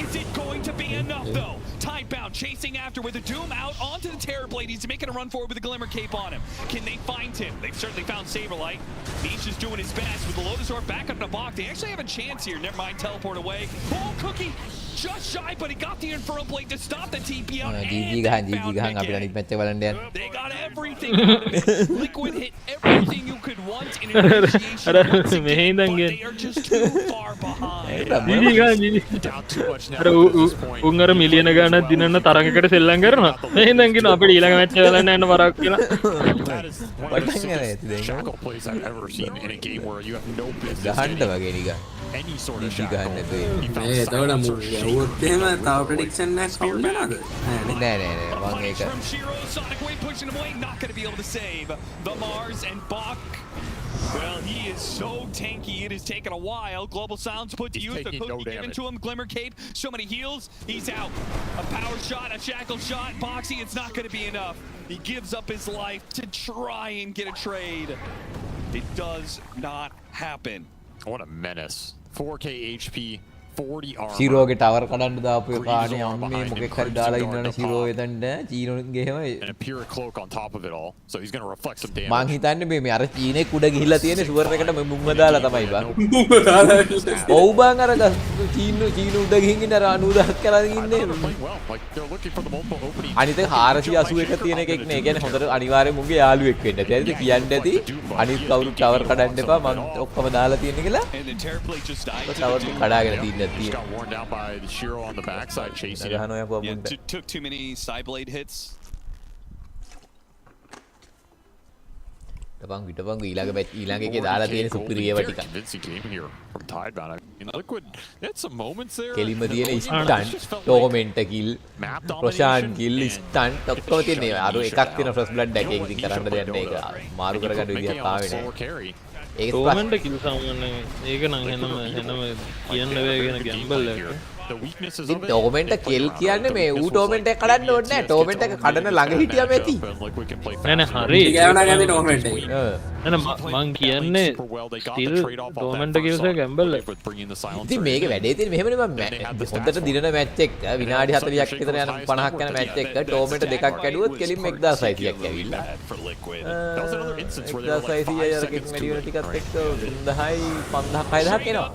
Is it going to be enough though? Tidebound chasing after with a Doom out onto the Terrorblade. He's making a run forward with a Glimmer Cape on him. Can they find him? They've certainly found Saberlight. He's just doing his best with the Lotus Orb back up in the box. They actually have a chance here. Never mind, teleport away. Oh, Cookie just shy, but he got the Infernal Blade to stop the TP out. And they got everything out of it. Liquid hit everything you could want in an initiation once again, but they are just too far behind. Down too much now උංගර මිලියන ගණන් දිනන තරඟකට සෙල්ලම් කරනවා මේ ඉඳන් කියන අපිට ඊළඟ match එක බලන්න යන්න වරක් කියලා Shackle plays I've ever seen in a game where you have no business ගහන්න වගේ නිකන් any sort of shackle. එතකොට යවුවොත් එහෙම තව ප්‍රෙඩික්ෂන් එකක් කවුල් වෙනවද නෑ මම ඒක From Shiro, Sonic Wave pushing him away, not going to be able to save the Mars and Bach. Well, he is so tanky, it has taken a while. Global Silence put to use, the cookie given to him, Glimmer Cape, so many heals, he's out. A power shot, a shackle shot, Boxy, it's not going to be enough. He gives up his life to try and get a trade. It does not happen. What a menace. 4k HP, 40 armor. ශිරෝගේ tower කඩන්න දාපු කාණේ අම්මේ මොකෙක් හරි දාලා ඉන්නවනේ ශිරෝ එතනට චීනෝගේ එහෙම and a pure cloak on top of it all. So he's going to reflect some damage. මං හිතන්නේ මේ අර චීනේ කුඩ ගිහිල්ලා තියෙන සුවර් එකට මුංග දාලා තමයි බං. ඔව් බං අර චීනු උඩ ගිහින් ඉන්න අර 90000ක් කරලා ඉන්නේ. අනිත් 481 තියෙන එකෙක් නේ. ඒ කියන්නේ හොඳට අනිවාර්යෙන් මුංගේ යාළුවෙක් වෙන්න. ඒකද කියන්න ඇති. අනිත් කවුරු ටවර් කඩන්න එපා. මං ඔක්කොම දාලා තියෙන කියලා. ටවර් කඩාගෙන තියෙන. Just got worn down by the Shiro on the backside chasing him. Yeah, took too many Psyblade hits. ඊළඟ එකේ දාලා තියෙන සුපිරියව ටික. Convincing game here from Tidebound. I mean, Liquid had some moments there. කෙලිම තියෙන ස්ටන්ට්, ටෝමෙන්ට් කිල්, රොෂාන් කිල්, ස්ටන්ට් ඔක්කොම තියෙනවා. අර එකක් තියෙන ෆ්‍රස් බ්ලඩ් එකේ ඉතින් කරන්න දෙයක් නෑ ඒක. මාරු කරගන්න විදියක් ආවේ නෑ. ටෝමෙන්ට් කිල් සාමාන්‍යයෙන් ඒක නම් එනම කියන්න බෑ කියන ගැම්බල් එක. the weaknesses of it. Torment kill කියන්නේ මේ ඌ torment එක කඩන්න ඕනේ නැහැ. torment එක කඩන ළඟ හිටියාම ඇති. නෑ හරි. ගෑවනා ගන්නේ torment එක. නෑ මං කියන්නේ still torment එක ඉවසේ gamble එක. ඉතින් මේකේ වැඩේ තියෙන්නේ මෙහෙමනේ මම හොඳට දිනන මැච් එක විනාඩි 40ක් විතර යන 50ක් යන මැච් එක torment දෙකක් කැඩුවොත් කෙලින්ම 1600ක් ඇවිල්ලා. 1600 අර කික් මැඩි වෙන ටිකත් එක්ක 3000යි 5000 6000ක් එනවා.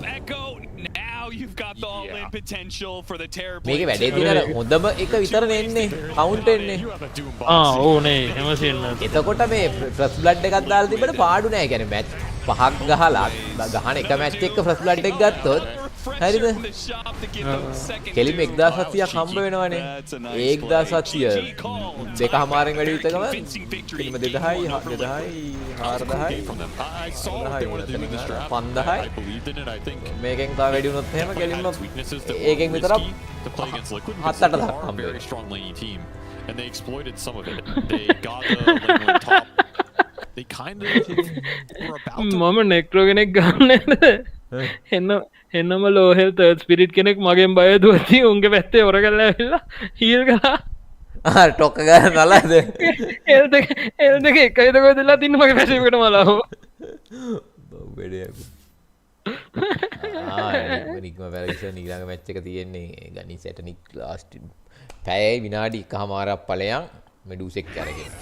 Now you've got the all-in potential for the terror මේකේ වැඩේ තියෙන අර හොඳම එක විතරනේ එන්නේ කවුන්ට් එන්නේ. ඕනේ එහෙම සින්න. එතකොට මේ ෆ්‍රස් බ්ලඩ් එකක් දාලා තිබ්බට පාඩු නෑ. කියන්නේ මැච් 5ක් ගහලා ගහන එක මැච් එක ෆ්‍රස් බ්ලඩ් එක ගත්තොත් හරිද? කෙලිම 1700ක් හම්බ වෙනවනේ. 1700 දෙකමාරෙන් වැඩි විතරම කෙලිම 2000යි 2000යි 4000යි 5000යි මේකෙන් තව වැඩි වුණොත් එහෙම කෙලිම ඒකෙන් විතරක් 7-8 හම්බ වෙනවා. And they exploited some of it. They got the lane on top. They kind of were about to. මම නෙක්රෝ කෙනෙක් ගන්න එන්නම ලෝහෙල් තර්ඩ් ස්පිරිට් කෙනෙක් මගෙන් බය දුවති උන්ගේ පැත්තේ ඔර කරලා ඇවිල්ලා හීල් කරා ටොක්ක ගන්න නලද එල් දෙක එකයිද කොහෙදලා තින්න මගේ පැසේකට මලාව බෙඩයක් නික්ම පැරකිෂන් ඊළඟ මැච් එක තියෙන්නේ ගනි සැටනික් ලාස්ට් පැය විනාඩි 1මාරක් ඵලයන් මෙඩූසෙක් අරගෙන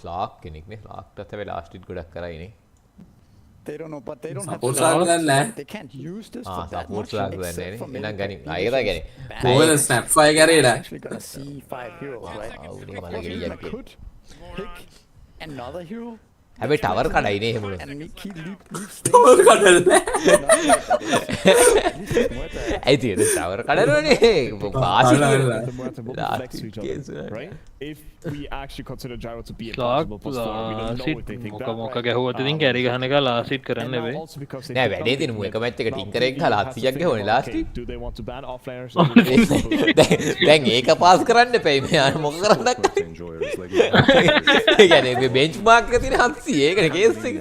ස්ලාක් කෙනෙක් නේ ස්ලාක්ටත් හැබැයි ලාස්ට් ඉට් ගොඩක් කරයිනේ. They don't know, but they don't have support slag they can't use this for that support much. slag දැන්නේ නේ. එනං ගනි අයලා ගනි. කොහෙද snap fire කරේද? Actually gonna see 5 heroes, right? උනේ මල ගෙඩියක්. Could pick another hero. හැබැයි tower කඩයි නේ එහෙම And me keep tower කඩලා. ඇයි තියෙන්නේ tower කඩනවනේ. පාසි right? If we actually consider Gyro to be a possible plus 4, we don't know what they think that. මොක ගැහුවත් ඉතින් කැරි ගහන එක ලාස්ට් හිට් කරන්න බෑ. නෑ වැඩේ තියෙන මු එක මැච් එක ටින්කර් එක ගහලා 700ක් ගහුවනේ last hit. Do they want to ban offliners? දැන් ඒක පාස් කරන්න එපා මේ මොක කරන්නත්. ඒ කියන්නේ මේ බෙන්ච්මාර්ක් එක තියෙන 700 ඒකනේ කේස් එක.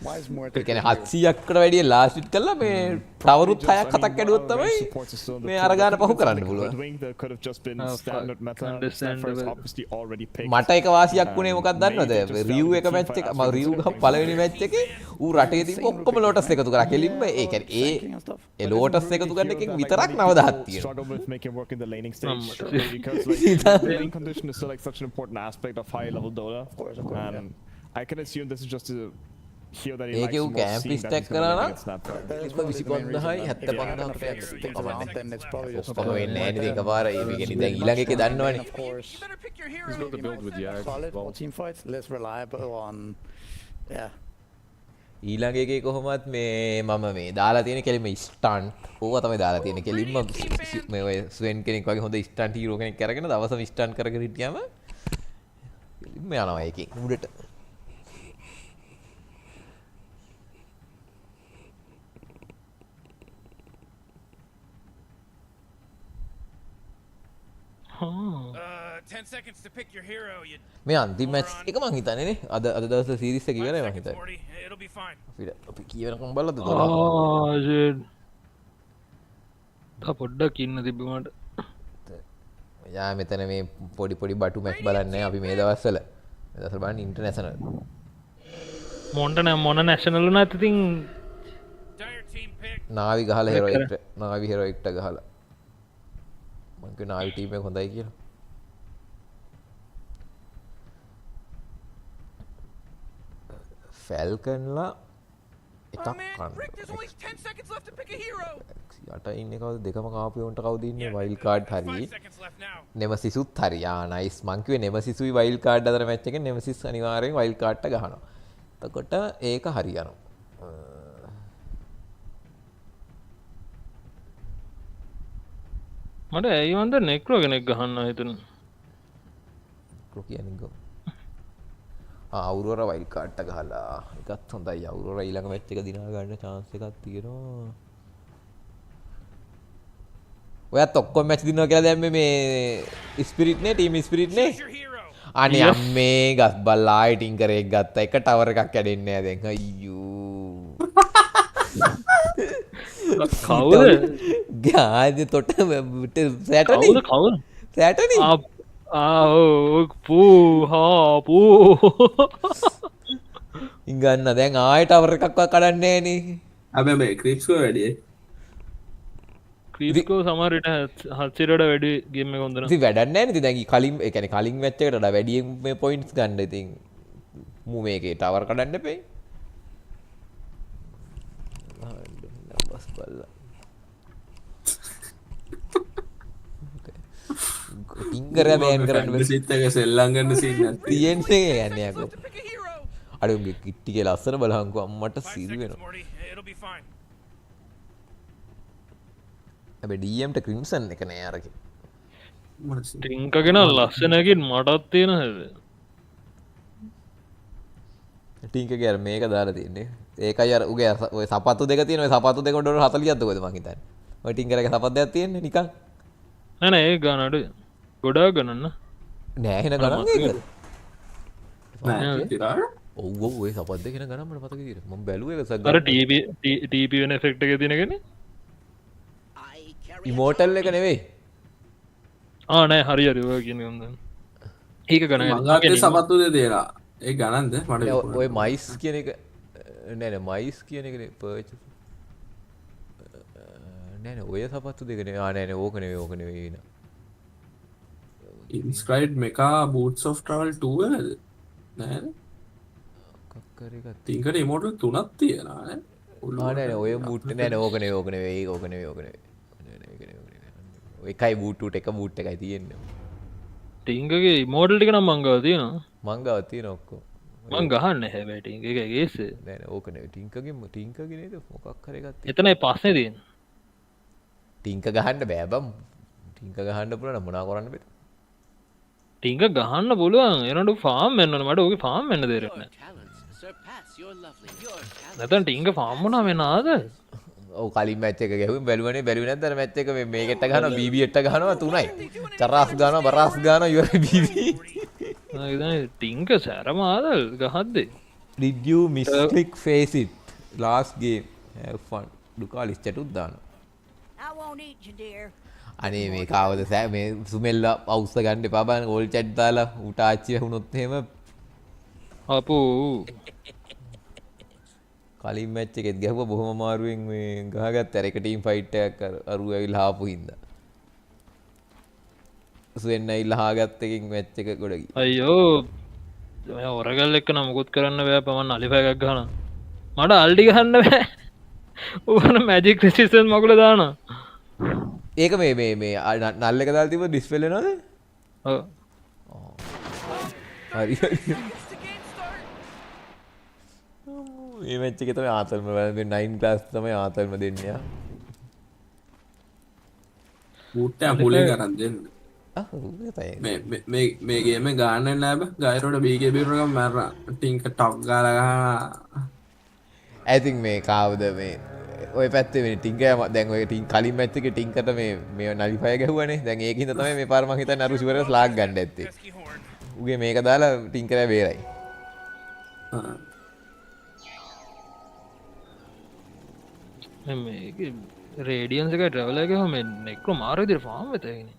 ඒ කියන්නේ 700කට වැඩිය ලාස්ට් හිට් කළා මේ ටවරුත් 6ක් 7ක් ඇඩුවොත් තමයි මේ අර ගාන පහු කරන්න පුළුවන්. මට එක වාසියක් වුණේ මොකක්ද දන්නවද? රියු එක මැච් එක මම රියු ගහ පළවෙනි මැච් එකේ ඌ රටේ තිබ්බ ඔක්කොම ලෝටස් එකතු කරා කෙලින්ම. ඒ කියන්නේ ඒ ලෝටස් එකතු කරන එකෙන් විතරක් 9000ක් තියෙනවා. I can assume this is just a hero that he likes more camp stack කරා නම් 25,000යි 75,000ක් then it's probably just ඔක්කොම වෙන්නේ නැහැ නේද එකපාර ඒ කියන්නේ දැන් ඊළඟ එකේ දන්නවනේ. solid for team fights, less reliable on ඊළඟ එකේ කොහොමත් මේ මම මේ දාලා තියෙන කෙලින්ම ස්ටන්ට් ඕවා තමයි දාලා තියෙන කෙලින්ම මේ ඔය ස්වෙන් කෙනෙක් වගේ හොඳ ස්ටන්ට් හීරෝ කෙනෙක් අරගෙන දවසම ස්ටන්ට් කරගෙන හිටියාම කෙලින්ම යනවා ඒකේ උඩට. මේ අන්තිම මැච් එක මං හිතන්නේ නේ අද දවසේ සීරීස් එක ඉවරයි මං හිතන්නේ. අපි කීවෙනකම් බලද්ද තා පොඩ්ඩක් ඉන්න තිබ්බ මට. යා මෙතන මේ පොඩි බටු මැච් බලන්නේ අපි මේ දවස්වල. මේ දවස්වල බලන්නේ ඉන්ටර්නැෂනල්. මොන නැෂනල් උනත් ඉතින් නාවි ගහලා හෙරොයික්ට ගහලා. මං කිය නාවි ටීම් එක හොඳයි කියලා. ෆැල්කන්ලා එකක් කන්න. යට ඉන්නේ කවුද දෙකම කාපියොන්ට කවුද ඉන්නේ වයිල්ඩ් කාඩ් හරි. නෙමසිසුත් හරි. නයිස් මං කිව්වේ නෙමසිසුයි වයිල්ඩ් කාඩ් අතර මැච් එකෙන් නෙමසිස් අනිවාර්යෙන් වයිල්ඩ් කාඩ්ට ගහනවා. එතකොට ඒක හරියනවා. මට ඇයි වන්ද නෙක්රෝ කෙනෙක් ගහන්න හිතුණා. නෙක්රෝ කියන්නේ ගෝ. අවුරෝරා වයිල්ඩ් කාඩ් එක ගහලා එකත් හොඳයි. අවුරෝරා ඊළඟ මැච් එක දිනා ගන්න chance එකක් තියෙනවා. ඔයත් ඔක්කොම මැච් දිනනවා කියලා දැම්මේ මේ ස්පිරිට් නේ ටීම් ස්පිරිට් නේ. අනේ අම්මේ ගස් බල්ලා ආයෙ ටින්කරෙක් ගත්තා. එක ටවර් එකක් කැඩෙන්නේ නැහැ දැන්. අයියෝ. කවුද? ගාද තොට සැටනි. කවුද? සැටනි. පූ. ඉගන්න දැන් ආයෙ ටවර් එකක් කඩන්නේ නෑනේ. හැබැයි මේ ක්‍රිප්ස් කෝ වැඩි. ක්‍රීප්කෝ සමහරට 700ට වැඩි ගේම් එක හොඳ ඉතින් වැඩක් නැහැ නේද දැන් කලින් ඒ කියන්නේ කලින් මැච් එකට වඩා වැඩි මේ පොයින්ට්ස් ගන්න ඉතින් මූ මේකේ ටවර් කඩන්න එපේ නම්බර්ස් බලලා ටින්කර් බෑන් කරන්න සිත් එක සෙල්ලම් ගන්න සීන් නැත් තියෙන්නේ යන්නේ යකෝ අර උගේ කිට්ටිගේ ලස්සන බලහන්කෝ අම්මට සිල් වෙනවා හැබැයි DM ට ක්‍රිම්සන් එක නෑ අරකේ ටින්කගෙන ලස්සනකින් මටත් තියෙන හැබැයි ටින්කගේ අර මේක දාලා තියෙන්නේ ඒකයි අර උගේ ඔය සපත්තු දෙක තියෙන ඔය සපත්තු දෙක ඩොලර් 40ක්ද කොහෙද මං හිතන්නේ ඔය ටින්කරගේ සපත් දෙකක් තියෙන්නේ නිකන් නෑ ඒක ගන්න අඩුයි ගොඩාක් ගණන් නෑ එහෙන ගණන් ඒක නෑ ඔව් ඔය සපත් දෙක එහෙන ගණන් මට මතක තියෙනවා මම බැලුවා ඒක සග්ග අර TP වෙන එෆෙක්ට් එක තියෙනකනේ ඉමෝටල් එක නෙවෙයි නෑ හරි ඔය කියන්නේ හොඳ ඒක ගණන් මංගාත්තේ සපත්තු දෙක දෙලා ඒ ගණන්ද මට ඔය මයිස් කියන එක නෑ නෑ මයිස් කියන එකනේ පර්චේස් නෑ නෑ ඔය සපත්තු දෙක නේ නෑ නෑ ඕක නෙවෙයි නා ඉන්ස්ක්‍රයිබ් මෙකා බූට්ස් ඔෆ් ට්‍රැවල් 2 නේද නෑ කක්කර එක තින්කට ඉමෝටල් 3ක් තියෙනවා නේ නෑ නෑ ඔය බූට් නෑ නෑ ඕක නෙවෙයි එකයි බූට්ටුට එක බූට් එකයි තියෙන්නේ ටින්කගේ ඉමෝඩල් ටික නම් මං ගාව තියෙනවා මං ගාව තියෙනවා ඔක්කොම මං ගහන්නේ හැබැයි ටින්ක එක ගේස් නෑ නෑ ඕක නෙවෙයි ටින්කගේ නේද මොකක් හරි එකක් එතනයි පස්සේ තියෙන්නේ ටින්ක ගහන්න බෑ බම් ටින්ක ගහන්න පුළුවන් නම් මොනා කරන්න බෑ ටින්ක ගහන්න පුළුවන් එනඩු ෆාම් වෙන්න ඕනේ මට ඕකේ ෆාම් වෙන්න දෙන්නේ නැත්නම් ටින්ක ෆාම් වුණා වෙනාද ඔව් කලින් මැච් එක ගැහුවෙන් බැලුවනේ බැලුවේ නැද්ද අර මැච් එක මේකෙට ගහනවා BB එට ගහනවා 3යි චරාස් ගහනවා බරාස් ගහනවා ඉවරයි BB නේද ටින්ක සරමාද ගහද්දි did you misclick face it last game have fun දුකාලිස් චටුත් දානවා අනේ මේ කාවද සෑ මේ සුමෙල්ල අවුස්ස ගන්න එපා බං ඕල් චැට් දාලා ඌට ආච්චි වුණොත් එහෙම අපෝ කලින් මැච් එකෙත් ගැහුවා බොහොම අමාරුවෙන් මේ ගහගත්ත අර එක ටීම් ෆයිට් එකක් අරු ඇවිල්ලා ආපු හින්දා සුවෙන් ඇවිල්ලා හාගත්ත එකකින් මැච් එක ගොඩ ගියා අයියෝ මම ඔරගල් එක්ක නම් මොකුත් කරන්න බෑ පමන් අලිෆා එකක් ගහනවා මට අල්ටි ගහන්න බෑ ඕන මැජික් රෙසිස්ටන්ස් මගුල දානවා ඒක මේ නල් එක දාලා තිබ්බ ඩිස්ප්ලේ වෙනවද ඔව් හරි මේ මැච් එකේ තමයි ආතල්ම මේ 9 ක්ලාස් තමයි ආතල්ම දෙන්නේ යා බූට් එක පුලින් කරන් දෙන්න මේ ගේම ගාන්න නෑ බෑ ගයිරෝට BKB එකක් මැරලා ටින්ක ටොක් ගාලා ගහනවා I think මේ කාවද මේ ඔය පැත්තේ මේ ටින්ක දැන් ඔය ටින් කලින් මැච් එකේ ටින්කට මේ නලිෆය ගැහුවානේ දැන් ඒකින්ද තමයි මේ පාර මං හිතන්නේ අරු ෂුවර් ස්ලාග් ගන්න ඇත්තේ උගේ මේක දාලා ටින්කරය බේරයි මේක රේඩියන්ස් එක ට්‍රැවල් එකේ හැම නෙක්‍රෝ මාර විදිහට ෆාම් වෙතගෙන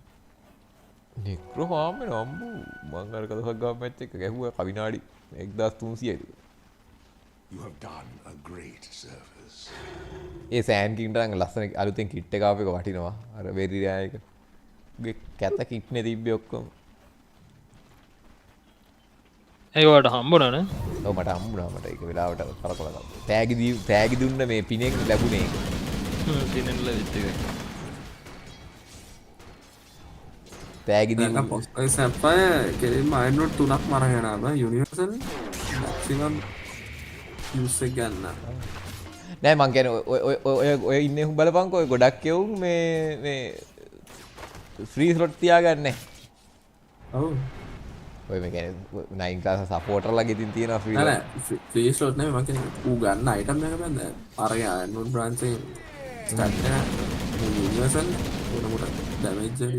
නෙක්‍රෝ ෆාම් වෙන අම්බු මං අර කදහක් ගාව මැච් එක ගැහුවා කවිනාඩි 1300යි You have done a great service. ඒ සෑන් කින්ටරන් ලස්සන අලුතෙන් කිට් එක ආපු එක වටිනවා අර වෙරි රෑ එක උගේ කැත කිට්නේ තිබ්බේ ඔක්කොම ඒවට හම්බුණානේ ඔව් මට හම්බුණා මට ඒක වෙලාවට කරකවලා තෑගි දුන්න මේ පිනෙන් ලැබුණේ පිනෙන් ලැබිච්ච එක තෑගි දීම ඔය සැප්පය කෙලින්ම අයන් නෝට් 3ක් මරගෙන ආවා යුනිවර්සල් මැක්සිමම් යූස් එක ගන්න නෑ මං කියන්නේ ඔය ඉන්නේ හුම් බලපන්කෝ ඔය ගොඩක් කෙවුන් මේ ෆ්‍රී ස්ලොට් තියාගන්නේ ඔව් ඔය මේ කියන්නේ 9 ක්ලාස් සපෝටර්ලා ගෙතින් තියෙනවා ෆ්‍රී නෑ ෆ්‍රී ස්ලොට් නෙමෙයි මං කියන්නේ ඌ ගන්න අයිටම් එක බෑද අරගෙන අයන් නෝට් බ්‍රාන්ච් එකේ ස්ටාර්ට් එක යුනිවර්සල් උනමුට ඩැමේජ් එක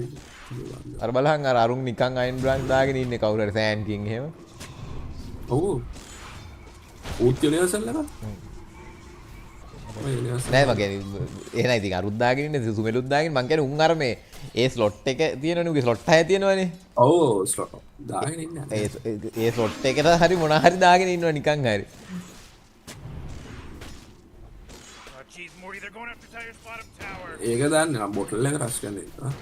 අර බලහන් අර අරුන් නිකන් අයින් බ්‍රාන්ච් දාගෙන ඉන්නේ කවුරු හරි සෑන් කින් එහෙම. ඔව්. ඌත් යුනිවර්සල් එක. නෑ මම කියන්නේ එහෙනම් ඉතින් අරුත් දාගෙන ඉන්නේ සුමෙලුත් දාගෙන මම කියන්නේ උන් අර මේ ඒ ස්ලොට් එක තියෙනවනේ උගේ ස්ලොට් 6 තියෙනවනේ. ඔව් ස්ලොට් දාගෙන ඉන්නේ. ඒ ස්ලොට් එකට හරි මොනා හරි දාගෙන ඉන්නවා නිකන් හරි. ඒක දාන්නේ නම් බොටල් එක රස් කරන්න ඉන්නවා.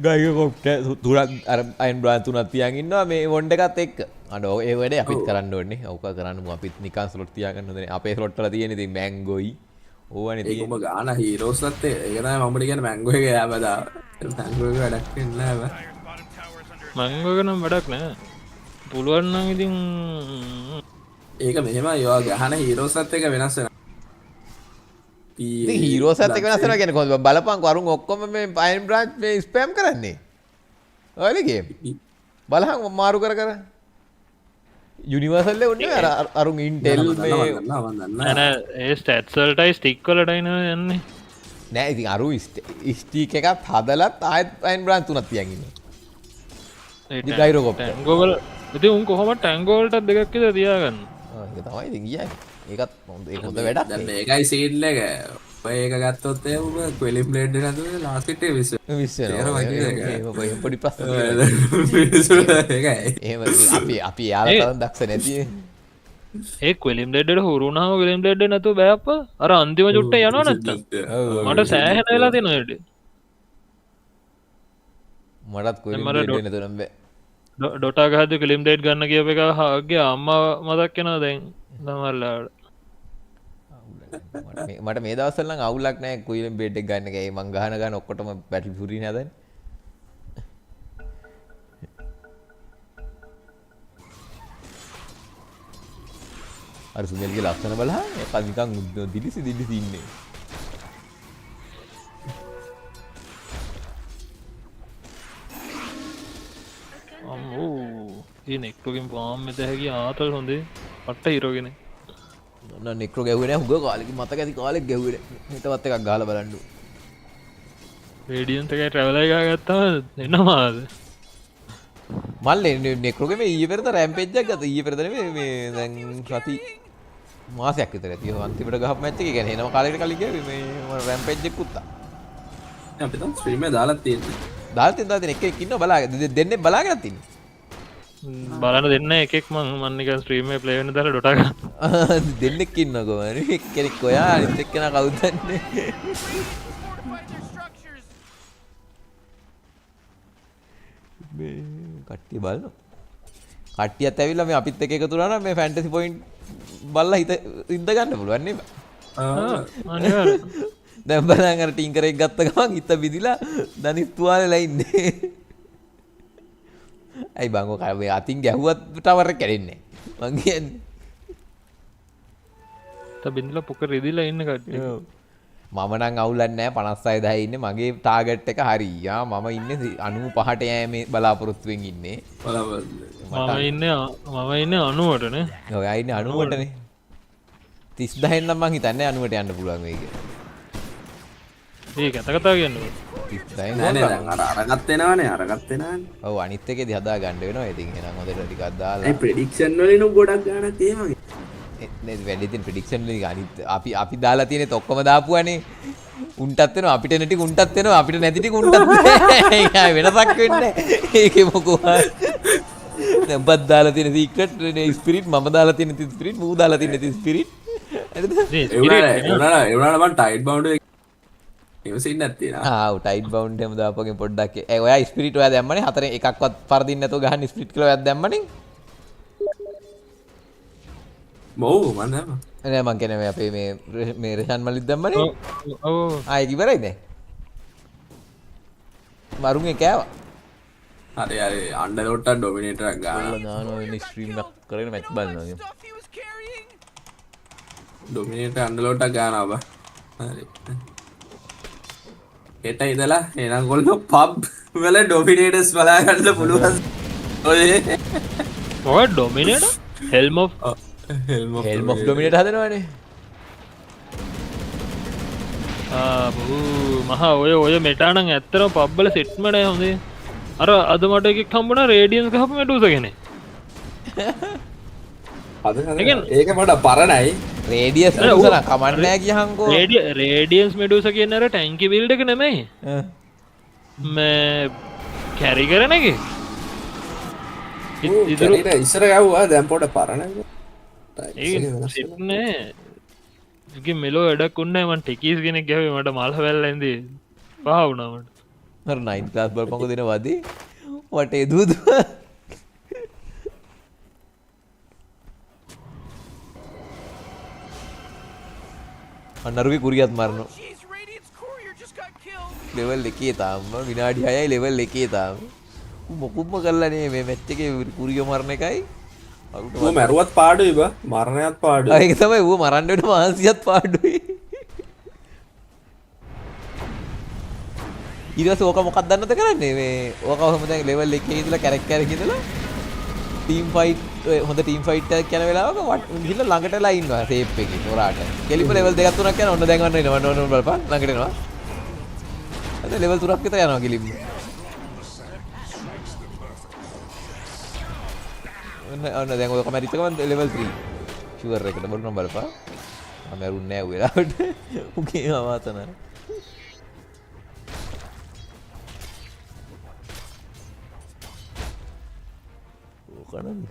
ගයික කොප්ට තුරක් අර අයින් බ්‍රාන්ච් තුනක් තියන් ඉන්නවා මේ වොන්ඩ් එකත් එක්ක. අන්න ඒ වැඩේ අපිත් කරන්න ඕනේ. ඕක කරන්න මු අපිත් නිකන් ස්ලොට් තියාගන්න ඕනේ. අපේ ස්ලොට් වල තියෙන ඉතින් මැංගෝයි ඕවනේ තියෙන්නේ. ඒක ඔබ ගාන හීරෝස්ලත් ඒක තමයි මම කියන්නේ මැංගෝ එක යෑමදා. මැංගෝ එක වැඩක් වෙන්නේ නැහැ බා. මැංගෝ එක නම් වැඩක් නෑ. පුළුවන් නම් ඉතින් ඒක මෙහෙමයි ඔයා ගහන හීරෝස්ලත් එක වෙනස් වෙනවා. ඉතින් හීරෝස් එකත් වෙනස් වෙනවා කියන්නේ කොහොමද බලපං අරුන් ඔක්කොම මේ අයින් බ්‍රාන්ච් මේ ස්පෑම් කරන්නේ. ඔයලේ ගේම්. බලහන් මාරු කර කර. යුනිවර්සල් එක උන්නේ අරුන් ඉන්ටෙල් මේ නෑ ඒ ස්ටැට්ස් වලටයි ස්ටික් වලටයි යන්නේ. නෑ ඉතින් අරු ස්ටික් එකත් හදලත් ආයෙත් අයින් බ්‍රාන්ච් තුනක් තියන් ඉන්නේ. ඒ ගයිරෝකොප්ටර්. ටැංගෝ වල ඉතින් උන් කොහොමද ටැංගෝ වලටත් දෙකක් විතර තියාගන්න. ඒක තමයි ඉතින් ගියයි. ඒකත් ඒක හොඳ වැඩක්. දැන් මේකයි සීඩ් එක. ඔය ඒක ගත්තොත් එහෙම ක්වෙලිම් බ්ලේඩ් එක නේද ලාස්ට් එකේ විස් වෙනවා. ඒක පොඩි ප්‍රශ්න ඒකයි. එහෙම අපි යාළුවා තරම් දක්ෂ නැති. ඒ ක්වෙලිම් බ්ලේඩ් එක හුරු වුණාම ක්වෙලිම් බ්ලේඩ් එක නැතුව බෑ අප්පා. අර අන්තිම චුට්ටේ යනවා නැත්තම්. මට සෑහෙන වෙලා තියෙනවා ඒක. මටත් ක්වෙලිම් බ්ලේඩ් එක නැතුව නම් බෑ. ඩොටා ගහද්දි ක්වෙලිම් බ්ලේඩ් ගන්න කියප එක ආගේ අම්මා මතක් වෙනවා දැන් සමහරලාට. මට මේ දවස්වල නම් අවුලක් නැහැ කුයිලෙන් බෙඩ් එක ගන්න එක. ඒ මං ගහන ඔක්කොටම බැටල් ෆුරින් හදන්නේ. අර සුමෙල්ගේ ලක්ෂණ බලහන් ඒක නිකන් දිලිසි ඉන්නේ. අම්මෝ ඒ නෙක්ටෝගෙන් පාම් මෙත හැකි ආතල් හොඳේ පට්ට හිරෝ කෙනෙක්. නෝ නෙක්‍රෝ ගැහුවේ නැහැ හුඟ කාලෙක මතක ඇති කාලෙක ගැහුවේ නැහැ. හිතවත් එකක් ගහලා බලන්න. රේඩියන්ට් එකේ ට්‍රැවලර් එකක් ගත්තාම එනවාද? මල්ලේ නෙක්‍රෝගේ මේ ඊයේ පෙරේද රැම්පේජ් එකක් ගත්තා. ඊයේ පෙරේද නෙමෙයි මේ දැන් සති මාසයක් විතර ඇති. අන්තිමට ගහපු මැච් එක කියන්නේ එනම කාලයකට කලින් ගියා මේ මම රැම්පේජ් එකක් උත්තා. අපි තමයි ස්ට්‍රීම් එක දාලා තියෙන්නේ. දාලා තියෙන එකෙක් ඉන්නවා බලාගෙන දෙන්නේ බලාගෙනත් ඉන්නේ. බලන්න දෙන්න එකෙක් මං නිකන් ස්ට්‍රීම් එකේ ප්ලේ වෙන දාලා ඩොටා ගන්න. දෙන්නෙක් ඉන්නකෝ මම. එක්කෙනෙක් ඔයා අනිත් එක්කෙනා කවුද දන්නේ. මේ කට්ටිය බලනවා. කට්ටියත් ඇවිල්ලා මේ අපිත් එක්ක එකතු වුණා නම් මේ ෆැන්ටසි පොයින්ට් බලලා හිත ගන්න පුළුවන් නේද? අනිවාර්යයෙන්. දැන් බලන්න අර ටින්කර් එක ගත්ත ගමන් හිත බිදිලා දනිස් තුවාලෙලා ඉන්නේ. ඇයි බං ඔක මේ අතින් ගැහුවත් ටවර් එක කැඩෙන්නේ නැහැ. මං කියන්නේ. තබින්දලා පොක රෙදිලා ඉන්න කට්ටිය. මම නම් අවුලක් නැහැ 56000 ඉන්නේ මගේ ටාගට් එක හරි. මම ඉන්නේ 95ට යෑමේ බලාපොරොත්තුවෙන් ඉන්නේ. මම ඉන්නේ 90ට නේ. ඔයා ඉන්නේ 90ට නේ. 30000 නම් මං හිතන්නේ 90ට යන්න පුළුවන් වෙයි කියලා. ඒක ඇත්ත කතාව කියන්නේ. 30000 නෑ නෑ දැන් අරගත් වෙනවනේ අරගත් වෙනවනේ. ඔව් අනිත් එකේදී හදා ගන්න වෙනවා. ඉතින් එහෙනම් හොඳට ටිකක් දාලා. ඒ ප්‍රෙඩික්ෂන් වලින් ගොඩක් ගන්නත් එහෙමයි. නේද වැඩි දින ප්‍රෙඩික්ෂන් වලින් අනිත් අපි දාලා තියෙනෙත් ඔක්කොම දාපුවානේ. උන්ටත් වෙනවා අපිට නැටි උන්ටත් වෙනවා අපිට නැති ටික උන්ටත් ඒක වෙනසක් වෙන්නේ. ඒකේ මොකෝ. දැන් බත් දාලා තියෙන සීක්‍රට් ස්පිරිට් මම දාලා තියෙන ස්පිරිට් මූ දාලා තියෙන ස්පිරිට්. හරිද? ඒ උනාලා මම ටයිට් බවුන්ඩර් ඉවසින් නැත්තේ නා. ආ ටයිට් බවුන්ඩ් එකම දාපුවකින් පොඩ්ඩක්. ඒ ඔයා ස්පිරිට් ඔයා දැම්මනේ හතරෙන් එකක්වත් පරදින්න නැතුව ගහන්න ස්පිරිට් කියලා ඔයා දැම්මනේ. මොව් මම දැම්මා. නෑ මං කියන්නේ මේ අපේ මේ රෂන් මලිත් දැම්මනේ. ඔව්. ආ ඒක ඉවරයි දැන්. වරුන්ගේ කෑවා. හරි හරි අන්ඩර්ලෝට් ඩොමිනේටර් එකක් ගන්න. නානෝ ඉන්නේ ස්ට්‍රීම් එකක් කරගෙන මැච් බලනවා. ඩොමිනේටර් අන්ඩර්ලෝට් එකක් ගන්නවා බා. හරි. හෙට ඉඳලා එනං ගොල්ලෝ පබ් වල ඩොමිනේටර්ස් බලා ගන්න පුළුවන්. ඔය ඩොමිනේටර් හෙල්ම් ඔෆ් ඩොමිනේටර් හදනවනේ. මහා ඔය මෙටා නම් ඇත්තටම පබ්බල සෙට්ම නෑ හොඳේ. අර අද මට එකෙක් හම්බුණා රේඩියන්ස් ගහපු මෙඩූස කෙනෙක්. ඒක මට පරණයි. රේඩියස් මෙඩූස නම් කමන්න නෑ කියහන්කෝ. රේඩියන්ස් මෙඩූස කියන අර ටැංකි බිල්ඩ් එක නෙමෙයි. මේ කැරි කරන එක. ඉස්සර ගැව්වා දැන් පොඩ පරණයි. ඒක නෑ. ඒක මෙලෝ වැඩක් උන්නේ මං ටිකීස් කෙනෙක් ගැහුවේ මට මල් හැවැල්ලා ඉඳී පහ වුණා මට. අර 9th class බලපංකො දෙන වදී වටේ දුද. අන්නරුගේ කුරියත් මරනවා. ලෙවල් 1 තාම විනාඩි 6යි ලෙවල් 1 තාම. මොකුත්ම කරලා නේ මේ මැච් එකේ කුරිය මරන එකයි. ඌ මරුවත් පාඩුයි බා මරණයත් පාඩුයි. ඒක තමයි ඌ මරන්න වෙන මාන්සියත් පාඩුයි. ඊට ඕක මොකක්ද දන්නද කරන්නේ මේ ඕක කොහොමද දැන් ලෙවල් 1 ඉඳලා කැරක් ඉඳලා ටීම් ෆයිට් හොඳ ටීම් ෆයිට් එකක් යන වෙලාවක ගිහිල්ලා ළඟටලා ඉන්නවා සේප් එකේ හොරාට කෙලිම ලෙවල් 2ක් 3ක් යනවා ඔන්න දැන් වන්න එනවා ඔන්න බලපන් ළඟට එනවා අද ලෙවල් 3ක් විතර යනවා කෙලිම ඔන්න දැන් ඔය කමරිත් එක මම ලෙවල් 3 ෂුවර් එකට බලන්න බලපන් මම අරුන්නේ නැහැ වෙලාවට උගේ ආවතන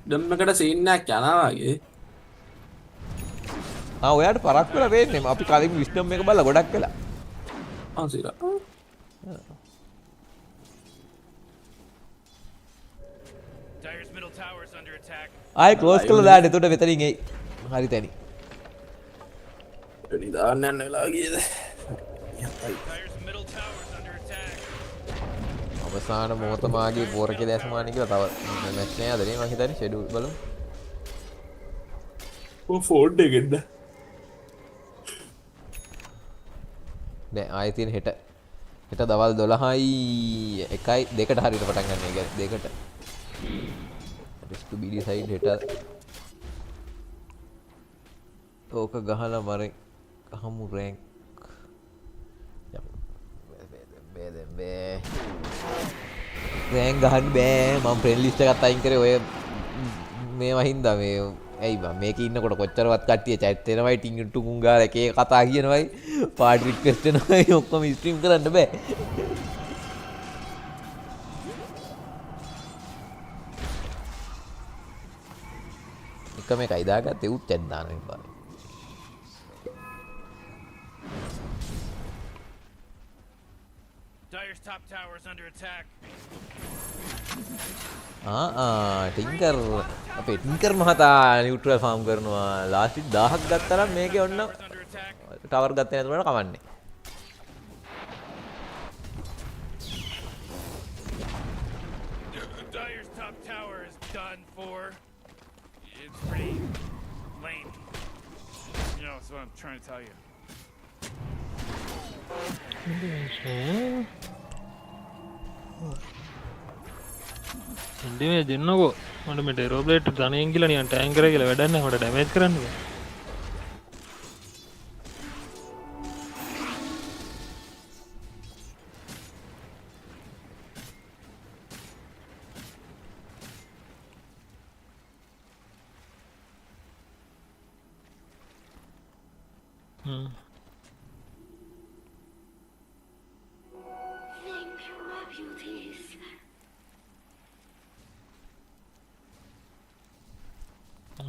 ඩම්මකට සීන් එකක් යනවා වගේ. ඔයාට පරක් වෙලා වෙන්නේ. අපි කලින් විස්ටම් එක බලලා ගොඩක් වෙලා. සිරා. ආයි ක්ලෝස් කරලා දාන්න. එතකොට මෙතනින් එයි. හරි තැනි. එනි දාන්න යන වෙලාව ගියද? අවසාන මොහොත මාගේ පෝරකේ දැස්මානි කියලා තව මැච් නෑ අද නේ මම හිතන්නේ ෂෙඩියුල් බලමු. ෆෝල්ඩ් එකෙන්ද? දැන් ආයෙ තියෙන හෙට දවල් 12යි 1යි 2ට හරියට පටන් ගන්න එක 2ට. රිස්ක් බීඩි සයිඩ් හෙට. ඕක ගහලා මරේ අහමු රෑන්ක්. රෑන්ක් ගහන්න බෑ මම ෆ්‍රෙන්ඩ් ලිස්ට් එකත් අයින් කරේ ඔය මේවා හින්දා මේ ඇයි බං මේකේ ඉන්නකොට කොච්චරවත් කට්ටිය chat වෙනවයි ටින් ටුකුන් ගාලා එක එක කතා කියනවයි පාටි රික්වෙස්ට් එනවයි ඔක්කොම ස්ට්‍රීම් කරන්න බෑ එකම එකයි දාගත්තේ උත් chat දාන එක Dire's top tower is under attack. ටින්කර් අපේ ටින්කර් මහතා නියුට්‍රල් ෆාම් කරනවා ලාස්ට් 1000ක් ගත්තා නම් මේකේ ඔන්න ටවර් ගත්තේ නැතුනට කමන්නේ Dire's top tower is done for. It's pretty lame. You know, that's what I'm trying to tell you. ඉන්දිමේ දෙන්නකෝ මට මේ ටෙරෝබ්ලේට් තනියෙන් කියලා නිකන් ටැංක් කරේ කියලා වැඩක් නැහැ මට ඩැමේජ් කරන්න බෑ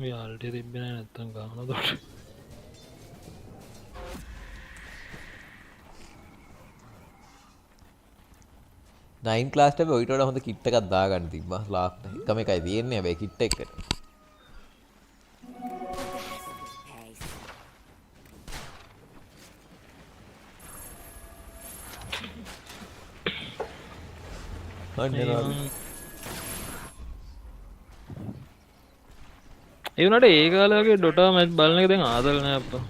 යාල්ටේ තිබ්බේ නැහැ නැත්තම් ගාන දොට 9 ක්ලාස් එකේ ඔයිට වඩා හොඳ කිට් එකක් දාගන්න තිබ්බා ලාස්ට් එකම එකයි තියෙන්නේ හැබැයි කිට් එක ඒ උනාට ඒ කාලේ ඩොටා මැච් බලන එක දැන් ආදල් නෑ අප්පා.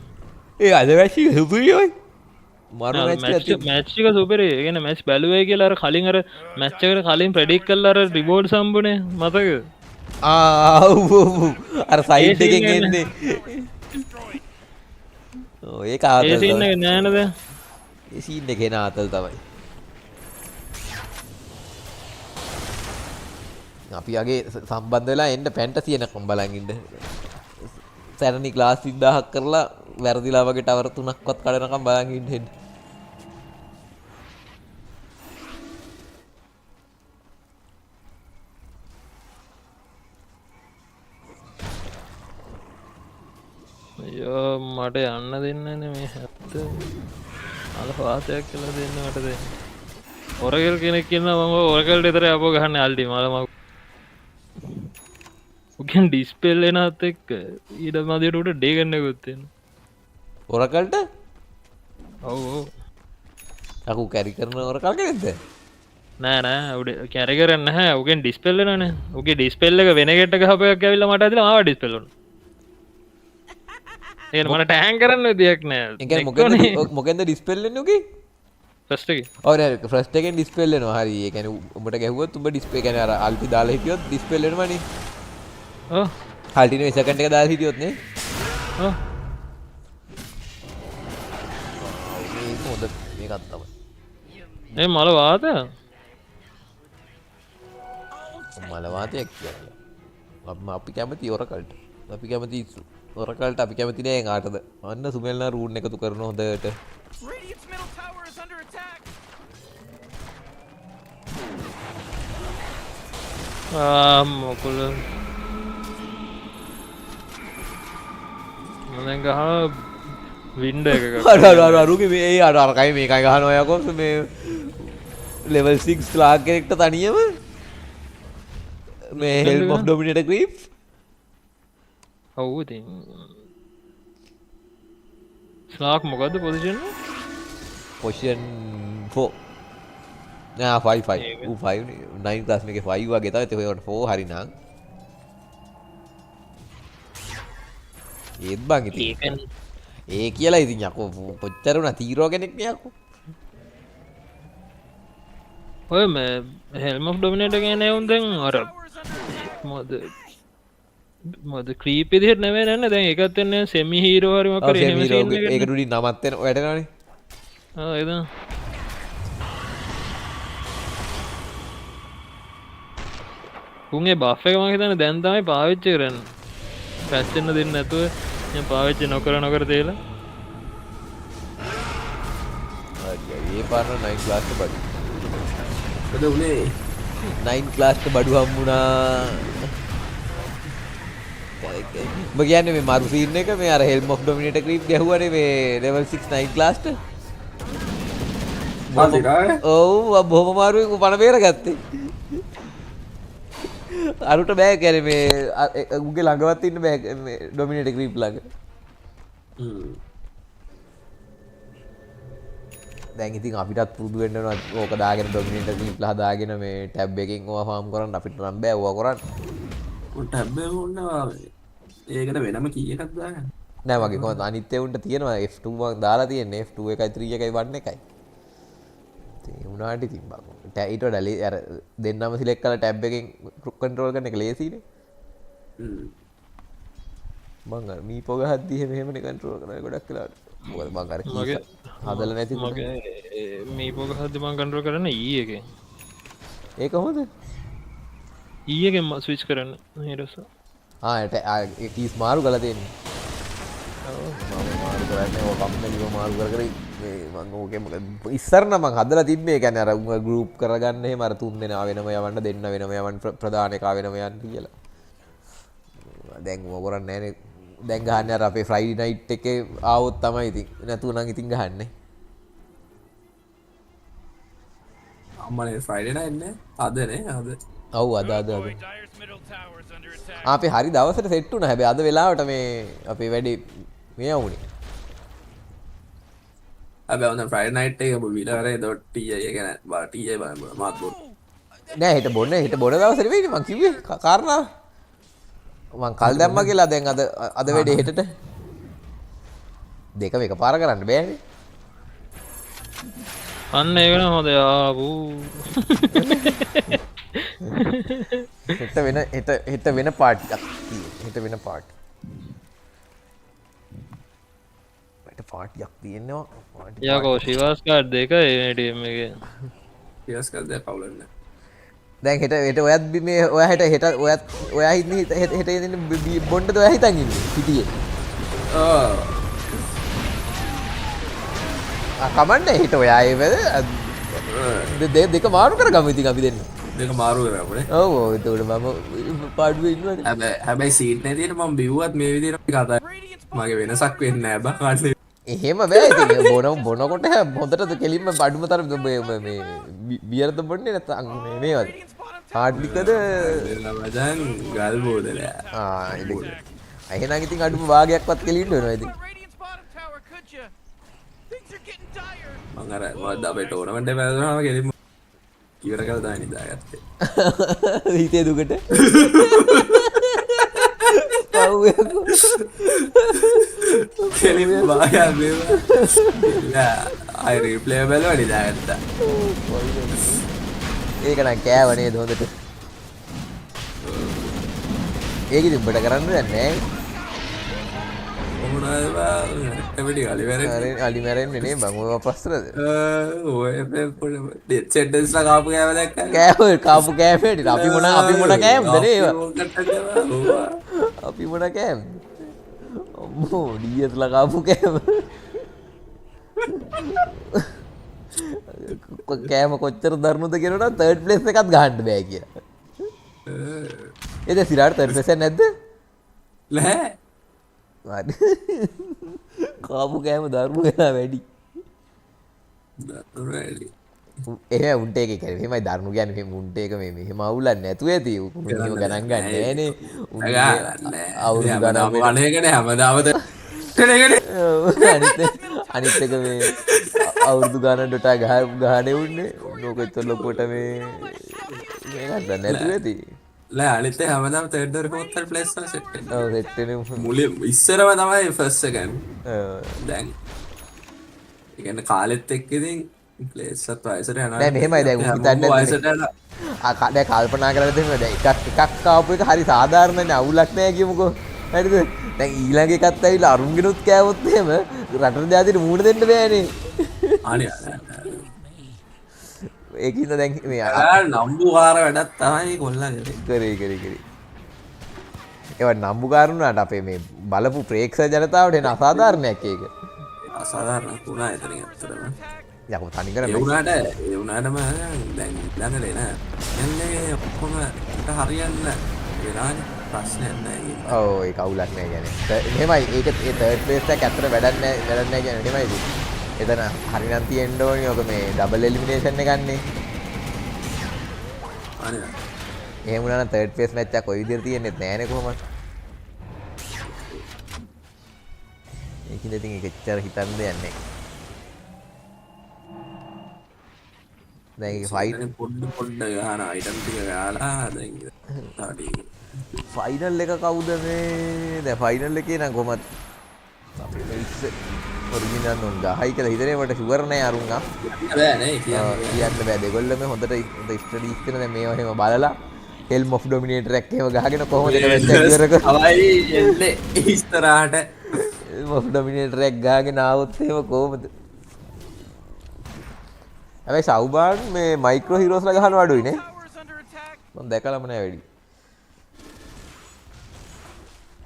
ඒ අද මැච් එක සුපිරි ඔය. මරු මැච් එක සුපිරි. ඒ කියන්නේ මැච් බැලුවේ කියලා අර කලින් අර මැච් එකට කලින් ප්‍රෙඩික්ට් කරලා අර රිවෝඩ්ස් හම්බුනේ මතකද? අර සයිඩ් එකෙන් එන්නේ. ඔය ඒක ආදල්. ඒ සීන් එක නෑ නේද? ඒ සීන් එකේ නාතල් තමයි. අපි යගේ සම්බන්ධ වෙලා එන්න ෆැන්ටසි එනකම් බලන් ඉන්න. සැරණි ක්ලාස් 30000ක් කරලා වැරදිලා වගේ ටවර් 3ක්වත් කඩනකම් බලන් ඉන්න. අයියෝ මට යන්න දෙන්නනේ මේ හැත්ත. අල වාතයක් කියලා දෙන්න මට දෙන්න. ඔරගල් කෙනෙක් ඉන්නවා මම ඔරගල් විතර අපෝ ගහන්නේ අල්ටි මල මම. උගෙන් ඩිස්පෙල් එනත් එක්ක ඊට මදියට උඩ ඩේ ගන්න එකකුත් තියෙනවා. ඔරකල්ට? ඔව් ඔව්. අකු කැරි කරන ඔරකල් කෙනෙක්ද? නෑ නෑ උඩ කැරි කරන්නේ නැහැ. උගෙන් ඩිස්පෙල් එනවනේ. උගේ ඩිස්පෙල් එක වෙන ගෙට් එක ගහපයක් ඇවිල්ලා මට ඇදලා ආවා ඩිස්පෙල් වුණා. ඒක මට ටෑන් කරන්න විදියක් නෑ. ඒ කියන්නේ මොකෙන්ද ඩිස්පෙල් එන්නේ උගේ? ෆස්ට් එකේ. ඔව් නෑ ෆස්ට් එකෙන් ඩිස්පෙල් එනවා. හරි. ඒ කියන්නේ උඹට ගැහුවොත් උඹ ඩිස්ප්ලේ කියන්නේ අර අල්ටි දාලා හිටියොත් ඩිස්පෙල් එනවනේ. ඔව්. අල්ටි නේ සෙකන්ඩ් එක දාලා හිටියොත් නේ. ඔව්. මේක හොඳ මේකක් තමයි. ඒ මල වාතය. මල වාතයක් කියන්නේ. අපි කැමති ඔරකල්ට. අපි කැමති ඔරකල්ට අපි කැමති නෑ කාටද? අන්න සුමෙල්නා රූන් එකතු කරන හොඳට. මොකද මම ගහ වින්ඩ එකක අරුගේ මේ අරකයි මේකයි ගහනවා යකෝ මේ ලෙවල් 6 ක්ලාක් කෙනෙක්ට තනියම මේ හෙල්ම් ඔෆ් ඩොමිනේටර් ක්‍රීප් ඔව් ඉතින් ස්ලාක් මොකද්ද පොසිෂන් පොසිෂන් 4 නෑ 5 5 ඌ 5 9 ක්ලාස් මේකේ 5 වගේ තමයි ඒකට 4 හරි නං ඒත් බං ඉතින් ඒ කියලා ඉතින් යකෝ කොච්චර වුණා තීරෝ කෙනෙක් නේ යකෝ ඔය මේ හෙල්ම් ඔෆ් ඩොමිනේටර් කියන්නේ උන් දැන් අර මොකද ක්‍රීප් විදිහට නෙමෙයි නන්නේ දැන් ඒකත් වෙන්නේ සෙමි හීරෝ හරි මොකක් හරි එහෙම සීන් එකක් ඒකට උඩින් නමත් වෙන වැඩනවනේ ඒක උන්ගේ බෆ් එක මම හිතන්නේ දැන් තමයි පාවිච්චි කරන්නේ පැච් වෙන්න දෙන්නේ නැතුව මම පාවිච්චි නොකර තියලා ඒ පාරන 9 ක්ලාස් එක බඩු මොකද උනේ 9 ක්ලාස් එක බඩු හම්බුණා ඔබ කියන්නේ මේ මරු සීන් එක මේ අර හෙල්ම් ඔෆ් ඩොමිනේටර් ක්‍රීප් ගැහුවානේ මේ ලෙවල් 6 9 ක්ලාස්ට ඔව් බොහොම මාරුවෙන් පණ බේරගත්තේ අරුට බෑ කියන්නේ මේ උගේ ළඟවත් ඉන්න බෑ මේ ඩොමිනේටර් ක්‍රීප් ළඟ දැන් ඉතින් අපිටත් පුරුදු වෙන්න ඕන ඕක දාගෙන ඩොමිනේටර් ක්‍රීප්ලා හදාගෙන මේ ටැබ් එකකින් ඕවා ෆාම් කරන්න අපිට නම් බෑ ඕවා කරන්න ඔය ටැබ් එක ඕනවා ඒකට වෙනම කී එකක් දාගන්න නෑ මගේ කොහොමද අනිත් ඒවුන්ට තියෙනවා F2 මම දාලා තියෙන්නේ F2 එකයි 3 එකයි 1 එකයි ඒ උනාට ඉතින් බං ඊට වඩා අර දෙන්නම සිලෙක්ට් කරලා ටැබ් එකෙන් කන්ට්‍රෝල් කරන එක ලේසියිනේ මං අර මීපෝ ගහද්දි එහෙමනේ කන්ට්‍රෝල් කරන්නේ ගොඩක් වෙලාවට මොකද මං අර හදලා නැති මගේ මීපෝ ගහද්දි මං කන්ට්‍රෝල් කරන්නේ E එකෙන් ඒක කොහොමද E එකෙන් ස්විච් කරන්න ඊටස ඒ කීස් මාරු කරලා තියෙන්නේ ඔව් මම මාරු කරන්නේ ඔය කම්මැලිව මාරු කර මම ඕකේ මොකද ඉස්සර නම් මං හදලා තිබ්බේ ඒ කියන්නේ අර ගෲප් කරගන්න එහෙම අර තුන් දෙනා වෙනම යවන්න දෙන්න වෙනම යවන්න ප්‍රධාන එකා වෙනම යන්න කියලා දැන් මොක කරන්නේ නැහනේ දැන් ගහන්නේ අර අපේ ෆ්‍රයිඩේ නයිට් එකේ ආවොත් තමයි ඉතින් නැතුව නම් ඉතින් ගහන්නේ අම්මනේ ෆ්‍රයිඩේ නයිට් නේ අදනේ අද ඔව් අද අපේ හරි දවසට සෙට් වුණා හැබැයි අද වෙලාවට මේ අපේ වැඩේ මේ වුණේ හැබැයි ඔන්න ෆ්‍රයිඩේ නයිට් එක .vi.ti එක නෑ බා ti බලන්න මාත් බොන්න නෑ හෙට බොන්න දවසට වෙයිනේ මං කිව්වේ කාරණා මං කල් දැම්මා කියලා දැන් අද වැඩේ හෙටට දෙකම එකපාර කරන්න බෑනේ අන්න ඒක නම් හොඳ ආවූ හෙට වෙන පාට් එකක් හෙට වෙන පාට් පාටියක් තියෙනවා. යකෝ ශිවාස් කාඩ් දෙක ATM එකේ. ශිවාස් කාඩ් දෙක කවුලන්නේ. දැන් හෙට ඔයත් මේ ඔයා හෙට ඔයා හිතන්නේ හෙට ඉන්නේ බොණ්ඩද ඔයා හිතන් ඉන්නේ පිටියේ. කමන්නේ හිට ඔයා ඒ දෙක මාරු කරගමු ඉතින් අපි දෙන්න. දෙක මාරු කරගමු. ඔව් ඔව් එතකොට මම පාඩුවේ ඉන්නවනේ. හැබැයි සීට් නැතිනේ මම බිව්වත් මේ විදිහට කතා මගේ වෙනසක් වෙන්නේ නැහැ බං. එහෙම බෑ ඉතින් බොනකොට හොඳට කෙලින්ම අඩුම තරම මේ බියරද බොන්නේ නැත්නම් මේවද හාඩ්ලිකද මචං ගල් බෝතලයක්. එහෙනම් ඉතින් අඩුම භාගයක්වත් කෙලින්න වෙනවා ඉතින්. මං අර මොකද අපේ ටෝර්නමන්ට් එක පැවැත්වුණාම කෙලින්ම ඉවර කරලා තමයි නිදාගත්තේ. හිතේ දුකට. කෙලින්ම භාගයක් මේවා. අය රීප්ලේ බලලා නිදාගත්තා. ඒක නම් කෑව නේද හොඳට. ඒක ඉතින් උඹට කරන්න දෙයක් නැහැ. අලි මැරෙන්නේ නේ බං ඔය ප්‍රශ්නද? ඔය ඩෙත් සෙන්ටන්ස් ලා කාපු කෑම දැක්කද? කාපු කෑමේට අපි මොන කෑමද නේ ඒවා? අපි මොන කෑමද? අම්මෝ ඩීඑස් ලා කාපු කෑම. කෑම කොච්චර දරුණුද කියනවනම් තර්ඩ් ප්ලේස් එකත් ගහන්න බෑ කියලා. එද සිරාට තර්ඩ් ප්ලේස් එක නැද්ද? නැහැ. කාපු කෑම දරුණු වෙලා වැඩි. දරුණු වැඩි. එහෙම උන්ට එක කියන්නේ එහෙමයි දරුණු කියන්නේ මෙහෙම උන්ට එක මේ මෙහෙම අවුලක් නැතුව ඇති. උන් එහෙම ගණන් ගන්න නෑනේ. උන් අවුරුදු ගණන් අනේකනේ හැමදාම අනිත් එක මේ අවුරුදු ගණන් ඩොටා ගහනේ උන්නේ. ඕක එතන ලොකුවට මේ ගන්න නැතුව ඇති. ලෑ අනිත් හැමදාම තර්ඩ් or ෆෝර්ත් ප්ලේස් වල සෙට් වෙනවා. ඔව් සෙට් වෙනවා. මුලින් ඉස්සරම තමයි ෆස්ට් එක ගන්නේ. දැන් ඒ කියන්නේ කාලෙත් එක්ක ඉතින් ප්ලේස් එකත් වයසට යනවා. නෑ මෙහෙමයි දැන් උන් හිතන්නේ වයසට යනවා. දැන් කල්පනා කරලා දෙන්න දැන් එකක් ආපු එක හරි සාධාරණනේ අවුලක් නෑ කියමුකෝ. හරිද? දැන් ඊළඟ එකත් ඇවිල්ලා අරුන්ගෙනුත් කෑවොත් එහෙම රටට දාදිට මූණ දෙන්න බෑනේ. අනේ ඒකින්ද දැන් මේ නම්බුකාර වැඩක් තමයි කොල්ලන්ගේ කරේ. ඒවා නම්බුකාර වුණාට අපේ මේ බලපු ප්‍රේක්ෂක ජනතාවට එන අසාධාරණයක් ඒක. අසාධාරණක් වුණා එතනින් අත්‍තරම. යකෝ තනි කර ඒ වුණාටම දැන් ළඟනේ නෑ. එන්නේ ඔක්කොම හරියන්න වෙලානේ ප්‍රශ්නයක් නෑ. ඔව් ඒක අවුලක් නෑ කියන්නේ. එහෙමයි ඒක ඒ තර්ඩ් ප්ලේස් එක ඇත්තට වැඩක් නෑ කියන්නේ එහෙමයි. එතන හරිනම් තියෙන්න ඕනේ ඔක මේ ඩබල් එලිමිනේෂන් එකන්නේ. අනේ. එහෙම වුණා නම් තර්ඩ් ප්ලේස් මැච් එකක් ඔය විදිහට තියෙන්නේ නැහැනේ කොහොමද? ඒකින්ද ඉතින් ඒක එච්චර හිතන්න දෙයක් නැහැ. දැන් ඒක ෆයිනල් පොඩ්ඩ ගහන අයිටම් ටික ගාලා දැන් හරි. ෆයිනල් එක කවුද මේ? දැන් ෆයිනල් එකේ නම් කොහමද අපි මේ ඔරිජිනල් නෝන් ගහයි කියලා හිතන්නේ මට ෂුවර් නෑ අරුන් ආ. බෑ නේ කියන්න බෑ දෙගොල්ලම හොඳට ස්ටඩීස් කරන දැන් මේවා එහෙම බලලා හෙල්ම් ඔෆ් ඩොමිනේටර් එකක් එහෙම ගහගෙන කොහොමද ඒක මැච් එක ඉවර කරන්නේ? අවයි එන්නේ ඉස්සරහට හෙල්ම් ඔෆ් ඩොමිනේටර් එකක් ගහගෙන ආවොත් එහෙම කොහොමද? හැබැයි සවුබාන් මේ මයික්‍රෝ හීරෝස්ලා ගහනවා අඩුයි නේ. මම දැකලාම නෑ වැඩි.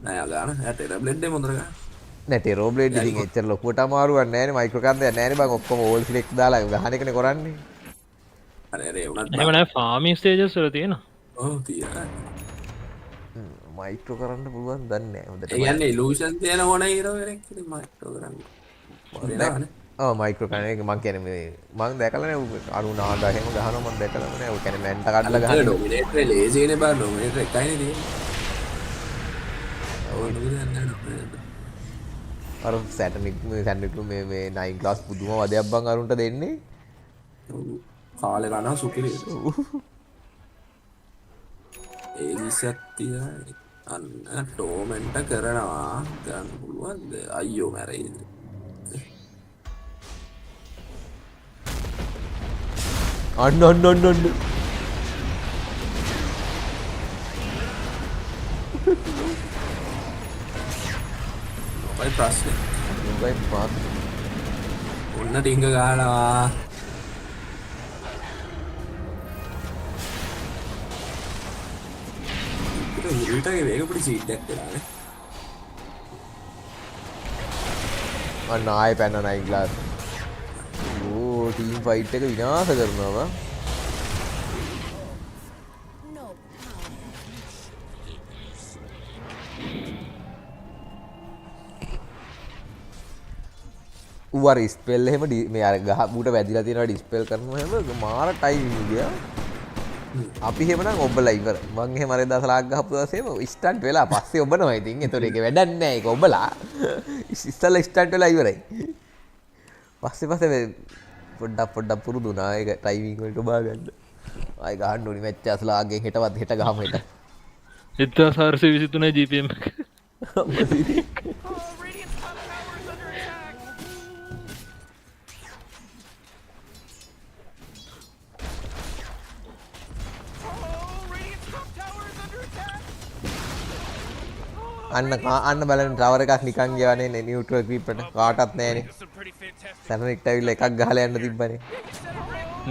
නෑ ගාන හැටේ බ්ලෙඩ් එක මොඳර ගන්න. නෑ ටෙරෝ බ්ලේඩ් ඉතින් එච්චර ලොකුවට අමාරුවක් නෑනේ මයික්‍රෝ කාර්ඩ් එක නෑනේ බං ඔක්කොම ඕල් සිලෙක්ට් දාලා ගහන එකනේ කරන්නේ. අර ඒ උනත් එහෙම නෑ ෆාමින් ස්ටේජස් වල තියෙනවා. ඔව් තියෙනවා. මයික්‍රෝ කරන්න පුළුවන් දන්නේ නෑ හොඳට. ඒ කියන්නේ ඉලූෂන් තියෙන ඕන හීරෝ කෙනෙක් ඉතින් මයික්‍රෝ කරන්න. ඔව් මයික්‍රෝ කරන එක මං කියන්නේ මේ මං දැකලා නෑ 99 එහෙම ගහනවා මං දැකලා නෑ. ඔය කියන්නේ මැන්ට කඩලා ගහනවා. ඩොමිනේටර් ලේසිනේ බං ඩොමිනේටර් එකයිනේ තියෙන්නේ. ඔව් ඩොමිනේටර් අර සැටනික් මේ 9 ක්ලාස් පුදුම වදයක් බං අරුන්ට දෙන්නේ. කාලේ ගන්න සුපිරි. ඒ විසක් තියයි. අන්න ටෝමෙන්ට කරනවා ගන්න පුළුවන්ද? අයියෝ මැරෙයිද? අන්න මොකයි ප්‍රශ්නේ? මොකයි ප්‍රශ්නේ? ඔන්න ටිංග ගහනවා. උරුටගේ වේග පොඩි සීට් එකක් දෙලානේ. අන්න ආයෙ පැන නයිට් ග්ලාස්. ඕ ටීම් ෆයිට් එක විනාශ කරනවා. ඌ ස්පෙල් එහෙම මේ අර ගහ බුට වැදිලා තියෙනවා ඩිස්පෙල් කරනවා එහෙම මාර ටයිමින් ගියා. අපි එහෙමනම් ඔබලා ඉවර. මං එහෙම අර දසලක් ගහපු දවසේ ස්ටන්ට් වෙලා පස්සේ ඔබනවා ඉතින්. ඒතකොට ඒක වැඩක් නැහැ. ඒක ඔබලා ඉස්සෙල්ලා ස්ටන්ට් වෙලා ඉවරයි. පස්සේ පොඩ්ඩක් පුරුදු වුණා. ඒක ටයිමින් වලට ඔබා ගන්න. ආයි ගහන්න ඕනි මැච් අසලාගෙන් හෙට ගහමු හෙට. 1423 GPM එක. අන්න බලන්න ටවර් එකක් නිකන් ගියානේ නියුට්‍රල් ක්‍රීප් එකට කාටවත් නැහැනේ. සැනනික්ට ඇවිල්ලා එකක් ගහලා යන්න තිබ්බනේ.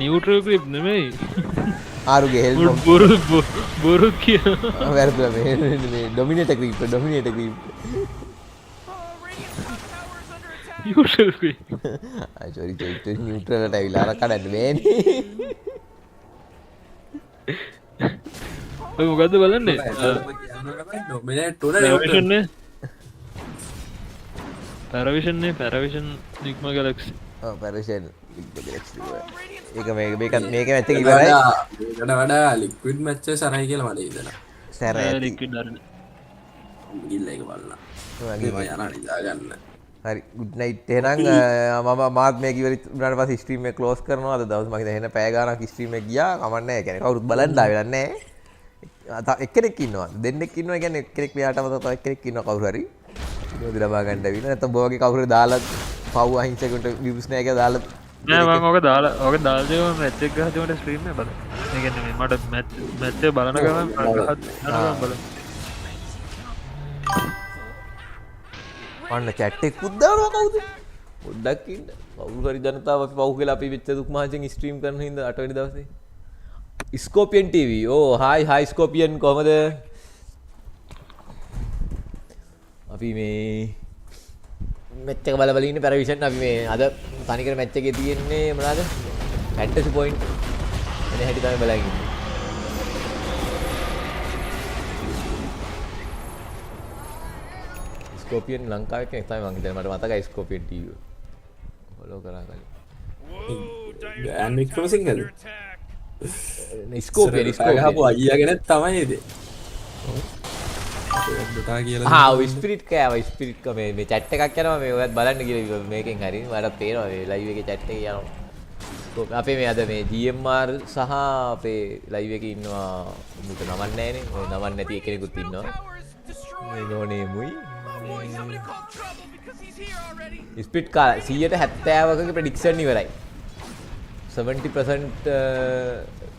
නියුට්‍රල් ක්‍රීප් නෙමෙයි. ආරුගේ හෙල්මට් බොරු කියන. වැරදුනා මේ ඩොමිනේටර් ක්‍රීප් නියුට්‍රල් ක්‍රීප්. sorry නියුට්‍රල් එකට ඇවිල්ලා අර කඩන්න බෑනේ. ඔය මොකද්ද බලන්නේ? පැරවිෂන් නිග්ම ගැලක්සි. ඔව් පැරවිෂන් නිග්ම ගැලක්සි. ඒක මේක මැච් එක ඉවරයි. ඒකට වඩා ලික්විඩ් මැච් එක සරයි කියලා මට හිතෙනවා. සරයි ලික්විඩ් හරිනේ. ගිල්ල එක බලන්න. මම යනවා නිදා ගන්න. හරි good night එහෙනම් මම මාත් මේක ඉවරයි උනාට පස්සේ ස්ට්‍රීම් එක ක්ලෝස් කරනවා. අද දවස් මම හිතන්නේ එහෙනම් පැය ගානක් ස්ට්‍රීම් එක ගියා. කමන්නේ නැහැ. ඒ කියන්නේ කවුරුත් බලන්න ආවෙලා නැහැ. එක්කෙනෙක් ඉන්නවා දෙන්නෙක් ඉන්නවා කියන්නේ එක්කෙනෙක් මෙයාටම තව එක්කෙනෙක් ඉන්නවා කවුරු හරි නෝදි ලබා ගන්න ඇවිල්ලා නැත්නම් බෝගේ කවුරු හරි දාලා පව් අහිංසකෙකුට views නැහැ කියලා දාලා නෑ මම ඔක දාලා දෙනවා මැච් එක ගහද්දි මට ස්ට්‍රීම් එක බලන්න. ඒ කියන්නේ මට මැච් එක බලන ගමන් බලන්න. අන්න chat එක පුද්දානවා කවුද? පොඩ්ඩක් ඉන්න. කවුරු හරි ජනතාව අපි පව් කියලා අපි වෙච්ච දුක් මහන්සියෙන් ස්ට්‍රීම් කරන හින්දා 8 වෙනි දවසේ Scorpion TV. Oh, hi Scorpion. කොහමද? අපි මේ මැච් එක බල ඉන්නේ පැරවිෂන්. අපි මේ අද තනිකර මැච් එකේ තියෙන්නේ මොනවාද? fantasy point. එනේ හැටි තමයි බලන් ඉන්නේ. Scorpion ලංකාවේ කෙනෙක් තමයි මං හිතන්නේ. මට මතකයි Scorpion TV. ෆලෝ කරා කලින්. ගෑන් වික්‍රමසිංහද? ස්කෝපියන් ගහපු අයියාගෙන තමයි ඉතින්. ස්පිරිට් කෑවා ස්පිරිට් මේ chat එකක් යනවා මේ ඔයත් බලන්න කියලා මේකෙන් හරි මට තේරෙනවා මේ ලයිව් එකේ chat එකේ යනවා. අපේ මේ අද මේ GMR සහ අපේ ලයිව් එකේ ඉන්නවා මුට නමන්නේ නැහනේ. ඔය නමන්නේ නැති කෙනෙකුත් ඉන්නවා. මේ නෝනේ මුයි. ස්පිරිට් කාලා 170කගේ ප්‍රෙඩික්ෂන් ඉවරයි. 70%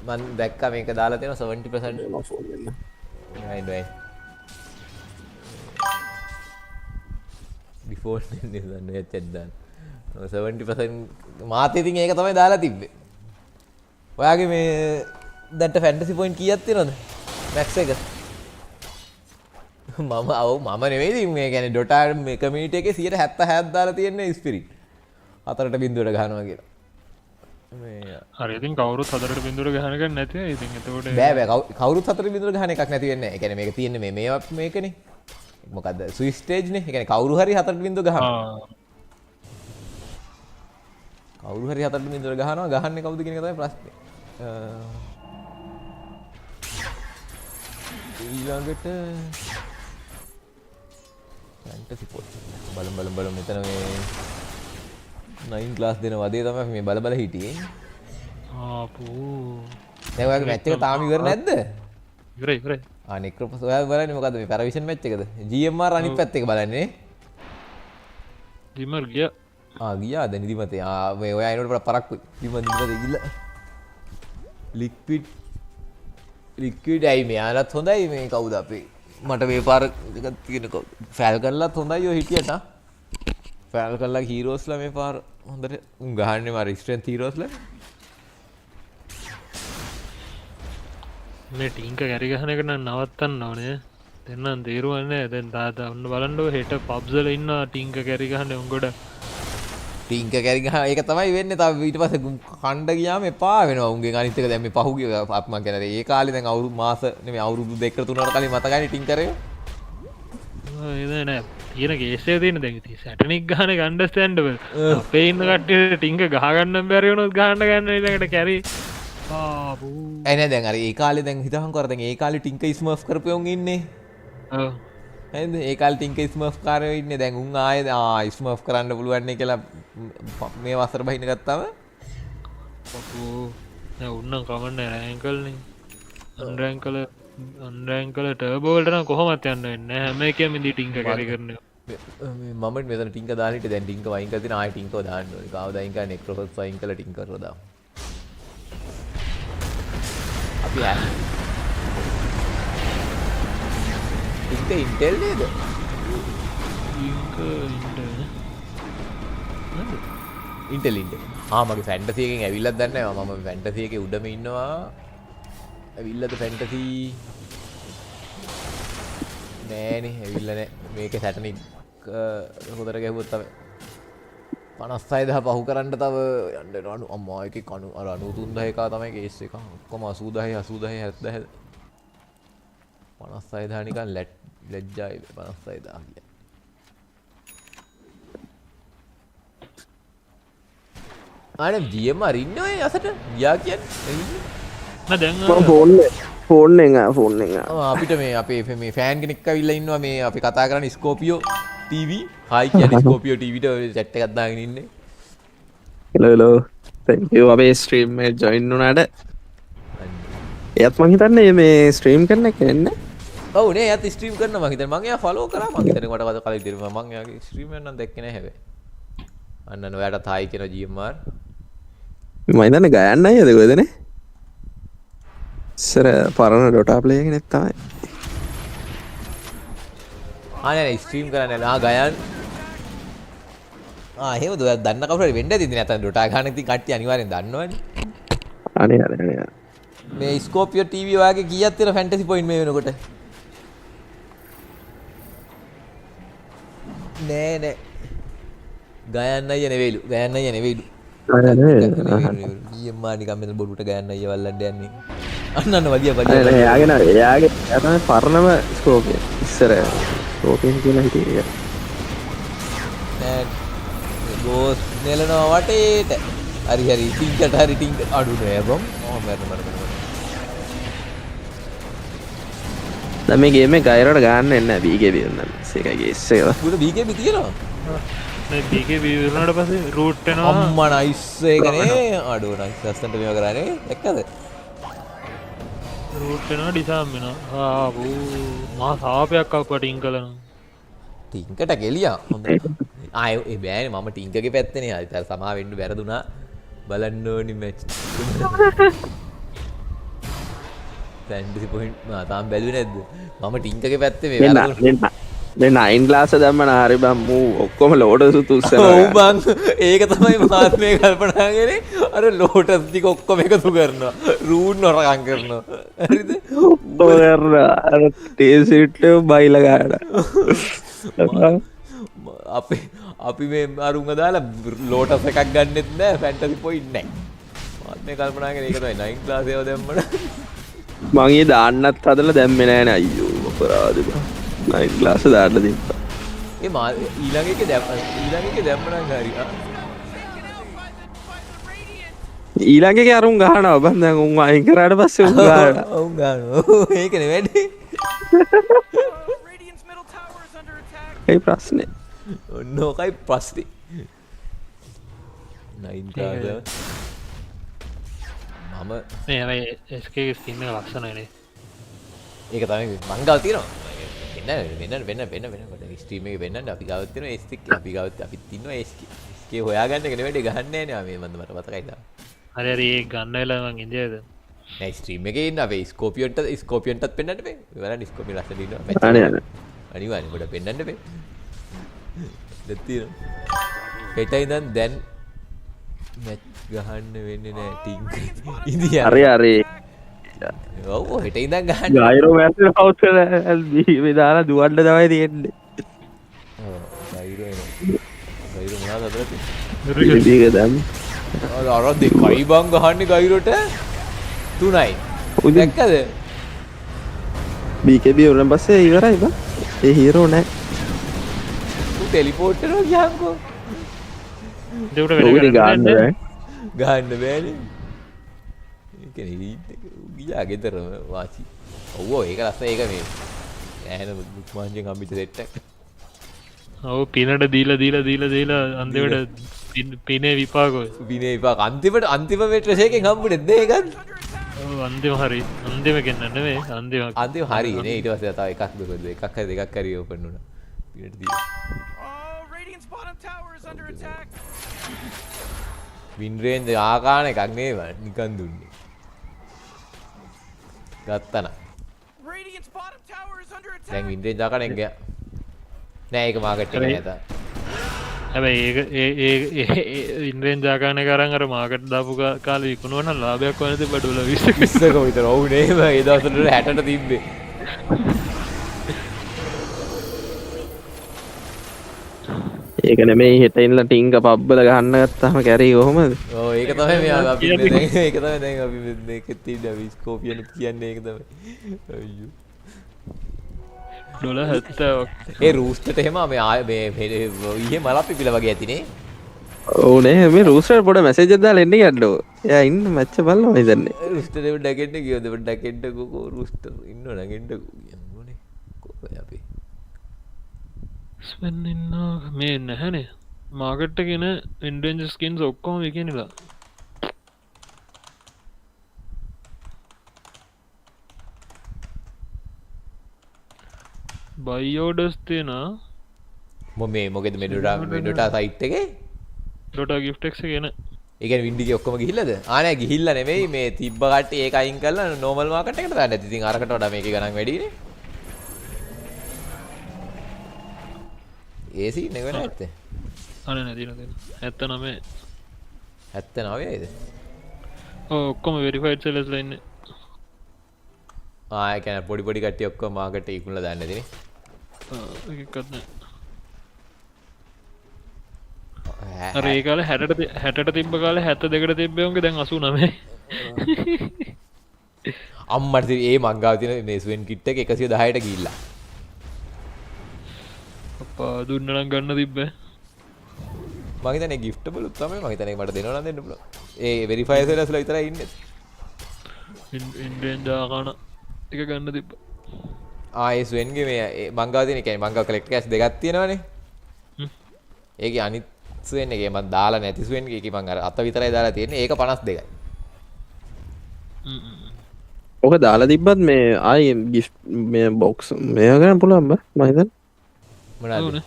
මන් දැක්කා මේක දාලා තියෙනවා 70%. right default නේ chat දාන්න 70% මාත් ඉතින් ඒක තමයි දාලා තිබ්බේ. ඔයාගේ මේ දැන්ට fantasy point කීයක් තියෙනවද max එක? මම නෙවෙයි ඉතින් මේ කියන්නේ Dota මේ community එකේ 177 දාලා තියෙන්නේ spirit 4ට බිඳුවට ගහනවා කියලා. හරි ඉතින් කවුරුත් 4ට බිඳුවට ගහන එක නැති නේද? ඉතින් එතකොට බෑ කවුරුත් 4ට බිඳුවට ගහන එකක් නැති වෙන්නේ නැහැ. ඒ කියන්නේ මේක තියෙන්නේ මේකනේ. මොකද්ද? ස්විච් ස්ටේජ් නේ. ඒ කියන්නේ කවුරු හරි 4ට බිඳුව ගහනවා. කවුරු හරි 4ට බිඳුවට ගහනවා. ගහන්නේ කවුද කියන එක තමයි ප්‍රශ්නේ. ඊළඟට fantasy pot බලමු මෙතන මේ 9 ක්ලාස් දෙන වදේ තමයි මේ බල හිටියේ. ආපෝ. දැන් ඔයාගේ මැච් එක තාම ඉවර නැද්ද? ඉවරයි. නෙක්‍රොපස් ඔයා බලන්නේ මොකද්ද මේ පැරවිෂන් මැච් එකද? GMR අනිත් පැත්ත එක බලන්නේ. GMR ගියා. ගියාද නිදිමතේ. මේ ඔයා එනකොට පරක්කුයි. නිදිමතේ ගිල්ල. ලික්විඩ් ඇයි මෙයාලත් හොඳයි මේ කවුද අපේ මට මේ පාර එකක් තියෙන කවුද? ෆැල්කන්ලත් හොඳයි ඔය හිටියට. ෆැල්කන්ලා හීරෝස්ලා මේ පාර හොඳට උන් ගහන්නේ මාර ස්ට්‍රෙන්ත් හීරෝස්ලා මේ ටින්ක කැරි ගහන එක නම් නවත්තන්න ඕනේ දෙන්නම් තේරුවන්නේ දැන් තාතා ඔන්න බලන්නකො හෙට පබ්ස්වල ඉන්නවා ටින්ක කැරි ගහන්නේ උන් ගොඩ ටින්ක කැරි ගහ ඒක තමයි වෙන්නේ තව ඊට පස්සේ කණ්ඩ ගියාම එපා වෙනවා උන්ගෙන් අනිත් එක දැන් මේ පහුගිය මම කියන්නේ ඒ කාලේ දැන් අවුරුදු මාස නෙමෙයි අවුරුදු 2කට 3කට කලින් මතකයි ටින්කරේ ඒ නෑ තියෙන කේස්සේ තියෙන දැන් ඉතින් සැටනික් ගහන එක අන්ඩර්ස්ටෑන්ඩබල් අපේ ඉන්න කට්ටියට ටින්ක ගහ ගන්න බැරි වුණොත් ගන්න ඊළඟට කැරි ඇයි නෑ දැන් අර ඒ කාලේ දැන් හිතහන්කෝ අර දැන් ඒ කාලේ ටින්ක ස්මර්ෆ් කරපුවුන් ඉන්නේ ඔව් නේද ඒ කාලේ ටින්ක ස්මර්ෆ් කාරයෝ ඉන්නේ දැන් උන් ආයේ ස්මර්ෆ් කරන්න පුළුවන් නේ කියලා මේ වසර බහින්න ගත්තාම ඔව් නෑ උන්නම් කමන්නේ රෑන්කල්නේ අන්රෑන්කල ටර්බෝ වලට නම් කොහොමත් යන්න වෙන්නේ නැහැ හැම එකෙම ඉඳි ටින්ක කැරි කරනවා මම මෙතන ටින්ක දාලා හිටියේ දැන් ටින්ක වයින් කරලා තියෙන ආයෙ ටින්කව දාන්න ඕනේ කවදා අයින් කරන්නේ නෙක්‍රොෆොස් වයින් කරලා ටින්ක කරලා දාමු අපි ටින්ක ඉන්ටෙල් නේද ඉන්ටෙල් මගේ ෆැන්ටසි එකෙන් ඇවිල්ලත් දන්නේ නැහැ මම ෆැන්ටසි එකේ උඩම ඉන්නවා ඇවිල්ලාද ෆැන්ටසි නෑනේ ඇවිල්ලා නෑ මේක සැටනික් හොදට ගැහුවොත් තමයි 56000 පහු කරන්න තව යන්න වෙනවා අම්මා එකේ කණු අර 93000 එක තමයි කේස් එක ඔක්කොම 80000 70000 56000 නිකන් ලැජ්ජායි 56000 කියන්නේ අනේ GMR ඉන්නේ ඔය අසට ගියා කියන්නේ ෆෝන් එක අපිට මේ අපේ මේ ෆෑන් කෙනෙක් ඇවිල්ලා ඉන්නවා මේ අපි කතා කරන්නේ ස්කෝපියෝ ටීවී හායි කියන්නේ ස්කෝපියෝ ටීවීට chat එකක් දාගෙන ඉන්නේ hello thank you අපේ ස්ට්‍රීම් එක ජොයින් වුණාට එයත් මං හිතන්නේ මේ ස්ට්‍රීම් කරන එක නෙන්නේ ඔව් නේ එයත් ස්ට්‍රීම් කරනවා මං හිතන්නේ මං එයා ෆලෝ කරා මං හිතන්නේ කොට කලින් දිනවා මං එයාගේ ස්ට්‍රීම් එක නම් දැක්කේ නැහැ හැබැයි අන්න ඔයාටත් හායි කියන GMR මම හිතන්නේ ගයන්න අයද කොහෙදනේ සර පරණ ඩොටා ප්ලේ කෙනෙක් තමයි නෑ ස්ට්‍රීම් කරන්නේ ගයන් එහෙමද ඔයා දන්න කවුරු හරි වෙන්න ඇති ඉතින් නැත්නම් ඩොටා ගන්න ඉතින් කට්ටිය අනිවාර්යෙන් දන්නවනේ අනේ මේ ස්කෝපියෝ ටීවී ඔයාගේ කීයක් තියෙන ෆැන්ටසි පොයින්ට් මේ වෙනකොට නෑ ගයන් අයියා නෙවෙයිලු GMR නිකන් මෙතන බොරුට ගයන් අයියා වල්ලන්න යන්නේ අන්න වදියා එයාගේ තමයි පරණම ස්කෝපිය ඉස්සර ස්කෝපියන් කියලා හිටියේ නෑ ගෝස් නෙලනවා වටේට හරි ටින්කට හරි ටින්ක අඩු නෑ බම් මට දැන් මේ ගේම් එක ගයරට ගන්න එන්නේ නැහැ BKB උන්නත් ඒකයි ගේස් එක උඩ BKB තියෙනවා මේ BKB වුණාට පස්සේ රූට් වෙනවා අම්මා නයිස් ඒකනේ අඩු නයිස් ලස්සනට මේව කරානේ දැක්කද රූට් වෙනවා ඩිසාම් වෙනවා මා සාපයක් අප්පා ටින්කලන ටින්කට ගෙලියා හොඳයි ඒ බෑනේ මම ටින්කගේ පැත්තනේ අර සමා වෙන්න වැරදුනා බලන්න ඕනි මැච් ෆැන්ටසි පොයින්ට් තාම බැලුවේ නැද්ද මම ටින්කගේ පැත්තේ මේ වැරදුනා මේ 9 ක්ලාස් දැම්මන හරි බං මූ ඔක්කොම ලෝටස් තුස්සනවා ඔව් බං ඒක තමයි මාත් මේ කල්පනා කරේ අර ලෝටස් ටික ඔක්කොම එකතු කරනවා රූට් නරකම් කරනවා හරිද ඔය අර ටේසිට් බයිලා ගන්න අපි මේ අරුංග දාලා ලෝටස් එකක් ගන්නෙත් නෑ ෆැන්ටසි පොයින්ට් නෑ මාත් මේ කල්පනා කරේ ඒක තමයි 9 ක්ලාස් ඒවා දැම්මන මං ඊ දාන්නත් හදලා දැම්මේ නෑනේ අයියෝ අපරාධ බං 9 ක්ලාස් දාන්න දෙපා ඒ මා ඊළඟ එකේ දැම්ම නම් හරි ඊළඟ එකේ අරුන් ගහනවා බං දැන් උන් අයින් කරාට පස්සේ උන් ගහනවා උන් ගහනවා ඒකනේ වැඩේ ඒ ප්‍රශ්නේ ඔන්නෝකයි ප්‍රශ්නේ 9 ක්ලාස් මම මේ හැබැයි SK ගේ ස්කින් එක ලස්සනයිනේ ඒක තමයි මං ගාව තියෙනවා වෙන්න කොට ස්ට්‍රීම් එකේ වෙන්නන්න අපි ගාවත් තියෙනවා SK අපි ගාවත් අපිත් ඉන්නවා SK හොයාගන්න එක නෙවෙයි ගහන්නේ නෑනේ මේ මන්ද මට මතකයි තාම හරි ඒක ගන්න වෙලාව මං ඉඳියද නෑ ස්ට්‍රීම් එකේ ඉන්න අපි ස්කෝපියන්ටත් පෙන්නන්න බෑ බලන්න ස්කෝපියන් ලස්සන ඉන්නවා අනේ අනිවාර්යෙන් කොට පෙන්නන්න බෑ දෙත් තියෙනවා හෙට ඉඳන් දැන් මැච් ගහන්න වෙන්නේ නෑ ටින්ක් ඉන්දියා අරේ අරේ ඔව් හෙට ඉඳන් ගහන්න ගයිරෝ මැච් හවුස් වල මේ දාලා දුවන්න තමයි තියෙන්නේ ගයිරෝ එනවා ගයිරෝ මොනවද අතර මේක දැන් අර දෙකයි බං ගහන්නේ ගයිරෝට 3යි දැක්කද BKB උරන් පස්සේ ඉවරයි බං ඒ හීරෝ නෑ ඌ ටෙලිපෝට් කරනවා කියන්කෝ දෙවට වැඩ ගන්න බෑ ගන්න බෑනේ ඒ කියන්නේ ගියා ගෙදරම වාසි ඔව් ඒක ලස්සන ඒක මේ ඇහෙන මුක්මාංජෙන් හම්බෙච්ච සෙට් එක ඔව් පිනට දීලා අන්තිමට පිනේ විපාක අන්තිම මෙට්‍රස් එකෙන් හම්බුනේ නේ ඒකත් ඔව් අන්තිම හරි අන්තිම කෙන්න නෙමෙයි අන්තිම හරි නේ ඊට පස්සේ තව එකක් දුකද එකක් හරි දෙකක් හරි ඕපන් වුණා පිනට දීලා වින් රේන්ජ් ආකාන එකක් නේ නිකන් දුන්නේ ගත්තන දැන් වින් රේන්ජ් ආකාන එක ගියා නෑ ඒක මාකට් එකේ නෑ තා හැබැයි ඒ ඉන්ද්‍රෙන් ජාකාන කරන් අර මාකට් දාපු කාලේ විකුණුවා නම් ලාභයක් වුණාද බඩවල 20ක විතර ඔව් නේම ඒ දවස්වල 60ට තිබ්බේ ඒක නෙමෙයි හෙට ඉන්නලා ටින්ක පබ්බල ගහන්න ගත්තාම කැරි කොහමද ඔව් ඒක තමයි මේ අපි දැන් ඒක තමයි දැන් අපි මේකෙත් තියෙන විස්කෝපියන් කියන්නේ ඒක තමයි අයියෝ $70ක් ඒ රූස්ටර්ට එහෙම මේ ඊයේ මලක් පිපිලා වගේ ඇතිනේ ඔව් නේ මේ රූස්ටර් පොඩ මැසේජ් එකක් දාලා එන්න කියන්නෝ එයා ඉන්න මැච් එක බලනවා හිතන්නේ රූස්ටර් එක ඩැකෙන්න ගියොත් ඩැකෙන්න කෝ රූස්ටර් ඉන්නව නැගෙන්න යන්නේ කොහේ අපි ස්පෙන් ඉන්න මේ නැහනේ මාකට් එකේ න එන්ඩෙන්ජර් ස්කින්ස් ඔක්කොම විකිනලා බයි ඕඩර්ස් තියෙනවා මේ මොකද මේ ඩොටා සයිට් එකේ ඩොටා ගිෆ්ට් එක්ස් එකේ න ඒ කියන්නේ වින්ඩිගේ ඔක්කොම ගිහිල්ලාද නෑ ගිහිල්ලා නෙමෙයි මේ තිබ්බ කට්ටිය ඒක අයින් කරලා නෝමල් මාකට් එකට දාන්න ඇති ඉතින් අරකට වඩා මේකේ ගණන් වැඩිනේ ඒ සීන් එක වෙලා ඇත්තේ අනේ නෑ තියෙනවා 79 79යිද ඔක්කොම වෙරිෆයිඩ් සෙලර්ස්ලා ඉන්නේ ඒ කියන්නේ පොඩි කට්ටිය ඔක්කොම මාකට් එකේ ඉක්මනලා දාන්න ඇතිනේ ඒකත් නෑ අර ඒ කාලේ 60ට තිබ්බ කාලේ 72ට තිබ්බේ උන්ගේ දැන් 89 අම්මට ඒ මංගාව තියෙන මේ ස්වෙන් කිට් එක 110ට ගිහිල්ලා අප්පා දුන්න නම් ගන්න තිබ්බේ මම හිතන්නේ ගිෆ්ටබල් උත් තමයි මම හිතන්නේ මට දෙනවා නම් දෙන්න පුළුවන් ඒ වෙරිෆයි සෙලර්ස්ලා විතරයි ඉන්නේ ඉන්ඩෙන් ජාකන එක ගන්න තිබ්බ ඒ ස්වෙන්ගේ මේ මංගාව තියෙන කියන්නේ මංගාව කලෙක්ට් කෑෂ් දෙකක් තියෙනවනේ ඒකේ අනිත් ස්වෙන් එකේ මම දාලා නැති ස්වෙන් එකේ මම අර අත විතරයි දාලා තියෙන්නේ ඒක 52යි ඔක දාලා තිබ්බත් මේ ආයේ ගිෆ්ට් මේ බොක්ස් මේක ගන්න පුළුවන් බා මම හිතන්නේ මොනවාද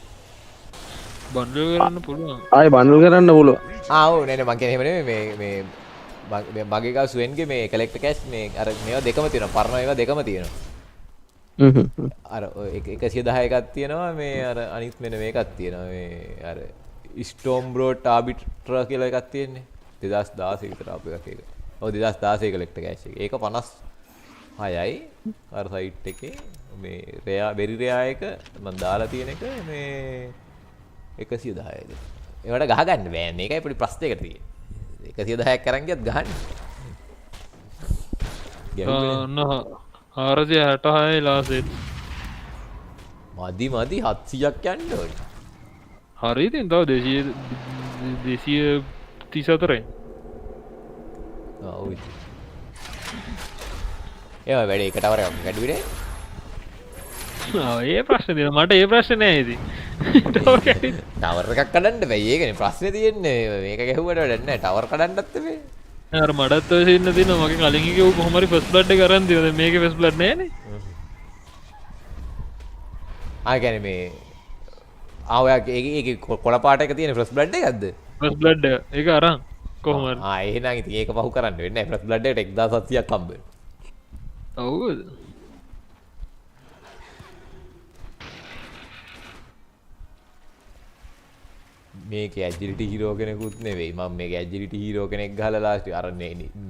බන්ඩල් කරන්න පුළුවන් ආයේ බන්ඩල් කරන්න පුළුවන් ඔව් නෑ මං කියන්නේ එහෙම නෙමෙයි මේ මගේ ගාව ස්වෙන්ගේ මේ කලෙක්ට් කෑෂ් මේ අර මේවා දෙකම තියෙනවා පරණ ඒවා දෙකම තියෙනවා අර 110 එකක් තියෙනවා මේ අර අනිත් මෙන්න මේකක් තියෙනවා මේ අර ස්ටෝම් බ්‍රෝට් ආබිට්‍ර කියලා එකක් තියෙන්නේ 2016 විතර ආපු එකක් ඒක. ඔව් 2016 කලෙක්ට් කෑෂ් එක. ඒක 56යි අර සයිට් එකේ මේ රෙයා බෙරි රෙයා එක මම දාලා තියෙන එක මේ 110යිද. ඒවට ගහ ගන්න බෑ. මේකයි පොඩි ප්‍රශ්නයකට තියෙන්නේ. 110ක් අරන් ගියත් ගහන්න. නෝ 466යි ලාසෙත්. මදි 700ක් යන්න ඕනේ. හරි ඉතින් තව 234යි. ඔව් ඉතින්. ඒවා වැඩේ එක ටවර් එකක් ගැඩුවේ ඒ ප්‍රශ්නේ තියෙනවා මට ඒ ප්‍රශ්නේ නෑ ඉතින්. ටවර් එකක් කඩන්න බෑ. ඒකනේ ප්‍රශ්නේ තියෙන්නේ. මේක ගැහුවට වැඩක් නෑ. ටවර් කඩන්නත් බෑ. අර මඩත් ඔය ඉන්න තියෙනවා මගේ කලින් එකේ කොහොම හරි ෆස්ට් බ්ලඩ් එක අරන් තියෙනවා. දැන් මේකේ ෆස්ට් බ්ලඩ් නෑනේ. කියන්නේ මේ ඔයාගේ ඒකේ කොළ පාට එක තියෙන ෆස්ට් බ්ලඩ් එකක්ද? ෆස්ට් බ්ලඩ් එක අරන් කොහොම හරි. එහෙනම් ඉතින් ඒක පහු කරන්න වෙන්නේ නෑ. ෆස්ට් බ්ලඩ් එකට 1700ක් හම්බ වෙනවා. ඔව්ද? මේක ඇජිලිටි හීරෝ කෙනෙකුත් නෙවෙයි මම මේක ඇජිලිටි හීරෝ කෙනෙක් ගහලා ලාස්ට් අර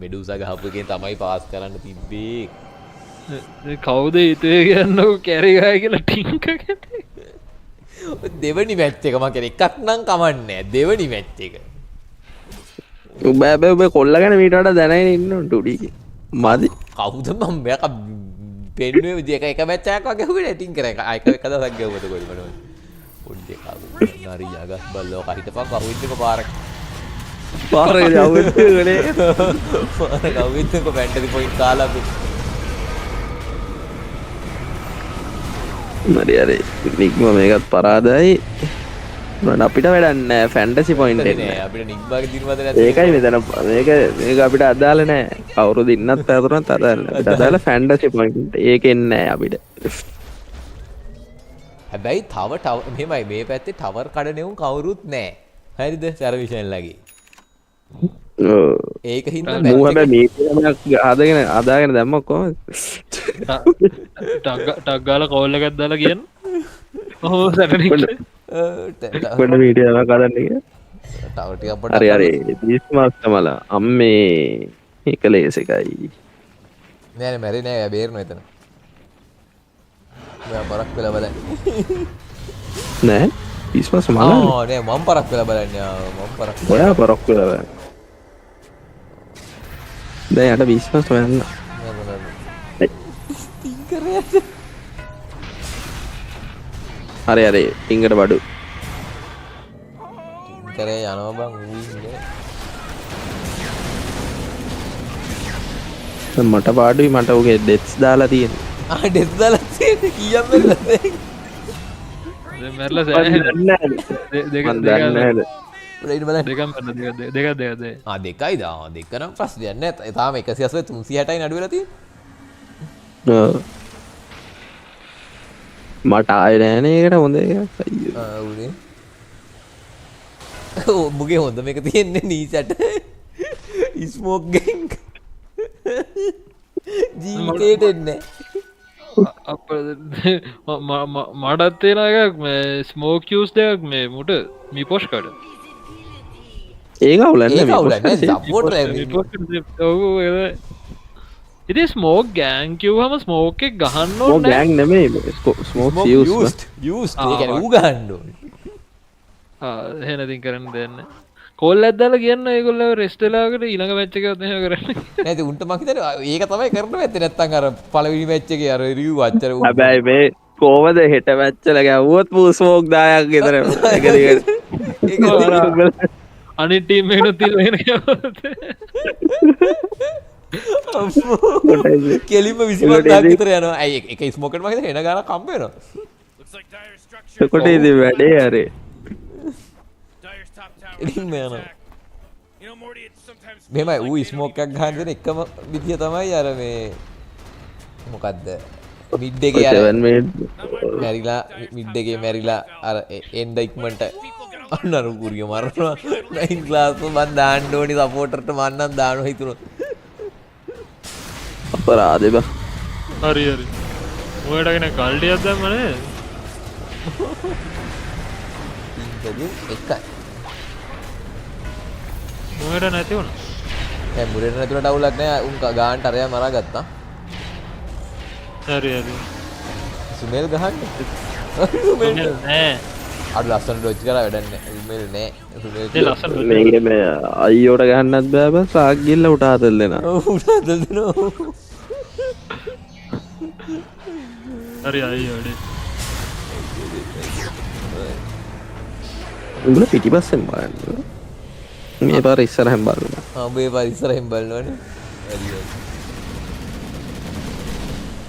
මෙඩුසා ගහපු එකෙන් තමයි පාස් කරන්න තිබ්බේ. කවුද හිතුවේ කියන්නකො කැරි ගහයි කියලා ටින්ක කැටේ. දෙවනි මැච් එක මම කියන්නේ එකක් නම් කමන්නේ දෙවනි මැච් එක. ඔබ කොල්ල ගැන මීට වඩා දැනගෙන ඉන්න ටුඩි මදි. කවුද මම මේක පෙන්නුවේ විදිහ එක මැච් එකක් වගේ හුවේ ටින් කර එක එක දවසක් ගියවද කොයි මම පොඩ්ඩේ කවුද නරි යගස් බල්ලෝ කහිටපන් කවුයිද්දක පාරක් පාරේ යවෙත් ගලේ පාර කවුයිද්දක බැන්ටරි පොයින්ට් කාලා අපි නරි අර නිග්ම මේකත් පරාදයි මට අපිට වැඩක් නැහැ ෆැන්ටසි පොයින්ට් එක නෑ අපිට නිග්මාගේ දිනවද නැත්නම් ඒකයි මෙතන මේක අපිට අදාළ නැහැ කවුරුද ඉන්නත් පැතුරත් අදාළ නැහැ අපිට අදාළ ෆැන්ටසි පොයින්ට් ඒකෙන් නැහැ අපිට හැබැයි තව මෙහෙමයි මේ පැත්තේ ටවර් කඩනෙවුන් කවුරුත් නැහැ හරිද සර්විෂන් ලගේ ඒක හින්දා මූ හැබැයි මීටියක් අදාගෙන දැම්මක් කොහොමද ටක් ගාලා කෝල් එකක් දාලා කියන්න ඔහොම සැටනික් කොන්න මීටියක් කඩන්න කිය ටවර් ටික අපට හරි බීස්මාස් තමලා අම්මේ ඒක ලේස් එකයි නෑ මැරි නෑ බේරනවා එතන මම පරක් වෙලා බලන්නේ නෑ බීස්මාස් මලන්නේ නෑ මම පරක් වෙලා බලන්නේ මම පරක් ඔයා පරක් වෙලා බලන්නේ දැන් යට බීස්මාස් හොයන්න හරි ටින්කට බඩු කරේ යනවා බං ඌින්නේ මට පාඩුයි මට උගේ ඩෙත්ස් දාලා තියෙනවා ඩෙත්ස් දාලා තියෙන්නේ කීයක් මෙල්ලද දැන් මැරලා සෑහෙන දෙකක් දෙකයි දෙක නම් ප්‍රශ්නයක් නෑ තාම 180 360යි නඩු වෙලා තියෙන්නේ මට ආයෙ නෑනේ ඒකට හොඳ එකක් අයියෝ උනේ මුගේ හොඳ මේක තියෙන්නේ නීසට ස්මෝක් ගෙන් ජීවිතේට එන්නේ මටත් තියෙන එකක් මේ ස්මෝක් යූස් දෙකක් මේ මුට මී පොෂ් කඩ ඒක අවුලන්නේ ඉති ස්මෝක් ගෑන් කිව්හම ස්මෝක එක ගහන්න ගෑන් නෙමේ ස්මෝක් ඌ ගහන්න හෙනතින් කරන්න දෙන්න කොල් ඇදල කියන්න ඒගොල්ල රෙස්ටලාකට ඊළඟ මච්චක කරන්න නැති උන්ට මහිතන ඒක තමයි කරන ඇති නැත්තන් අර පලවිනි මච්චක අර රියව් අච්චර හැබැයි මේ කෝමද හෙට මැච්චල ගැව්වොත් පූ ස්මෝක් දායක් ගෙතර අනිටීම එන තිරෙන කෙලිම 25ක් විතර යනවා ඇයි එක ස්මෝකට් මහිත හෙන ගාන කම්බේනවා එතකොට ඉතින් වැඩේ අරේ මෙමයි ඌ ස්මෝක් එකක් ගහන දෙන එකම විදිය තමයි අර මේ මොකද්ද මිඩ් එකේ අර මැරිලා මිඩ් එකේ මැරිලා අර එන්ඩ ඉක්මනට අන්න අර කුරිය මරනවා 9 ක්ලාස් මන් දාන්න ඕනි සපෝටර්ට මන් නම් දානවා හිතුනොත් අපරාධේ බා හරි ඔයාලට කෙනෙක් කල්ටියක් දැම්මනේ එකයි මුරට නැති වුණා දැන් මුරට නැතුණට අවුලක් නෑ උන් ගානට අරයා මරා ගත්තා හරි සුමෙල් ගහන්න සුමෙල් නෑ අර ලස්සන ඩොජ් කරා වැඩක් නෑ සුමෙල් නෑ සුමෙල් මේක මේ අයියෝට ගහන්නත් බෑ බා සාක් ගිල්ල උට හදල් දෙනවා උට හදල් දෙනවා හරි අයියෝනේ උඹලා පිටිපස්සෙන් බලන්න මේ පාර ඉස්සරහෙන් බලනවා මේ පාර ඉස්සරහෙන් බලනවනේ හරි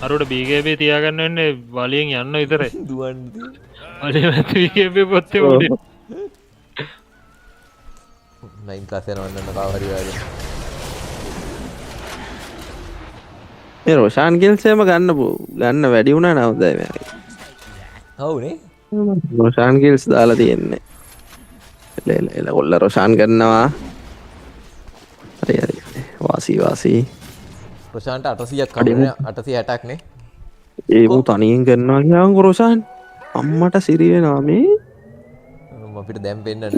අරට BKB තියාගන්න වෙන්නේ වලියෙන් යන්න විතරයි දුවන්න වලිය නැති BKB පොත්තේ උඩේ 9 ක්ලාස් යනවන්න කව හරි වගේ මේ රොෂාන් ගිල්සේම ගන්න වැඩි වුණා නේ හොඳයි මම හවුනේ රොෂාන් ගිල්ස් දාලා තියෙන්නේ එල කොල්ල රොෂාන් කරනවා හරි වාසී රොෂාන්ට 800ක් කඩන්නේ 860ක් නේ ඒ මු තනියෙන් කරනවා කියන් රොෂාන් අම්මට සිරි වෙනවා මේ මම අපිට දැන් පෙන්නන්න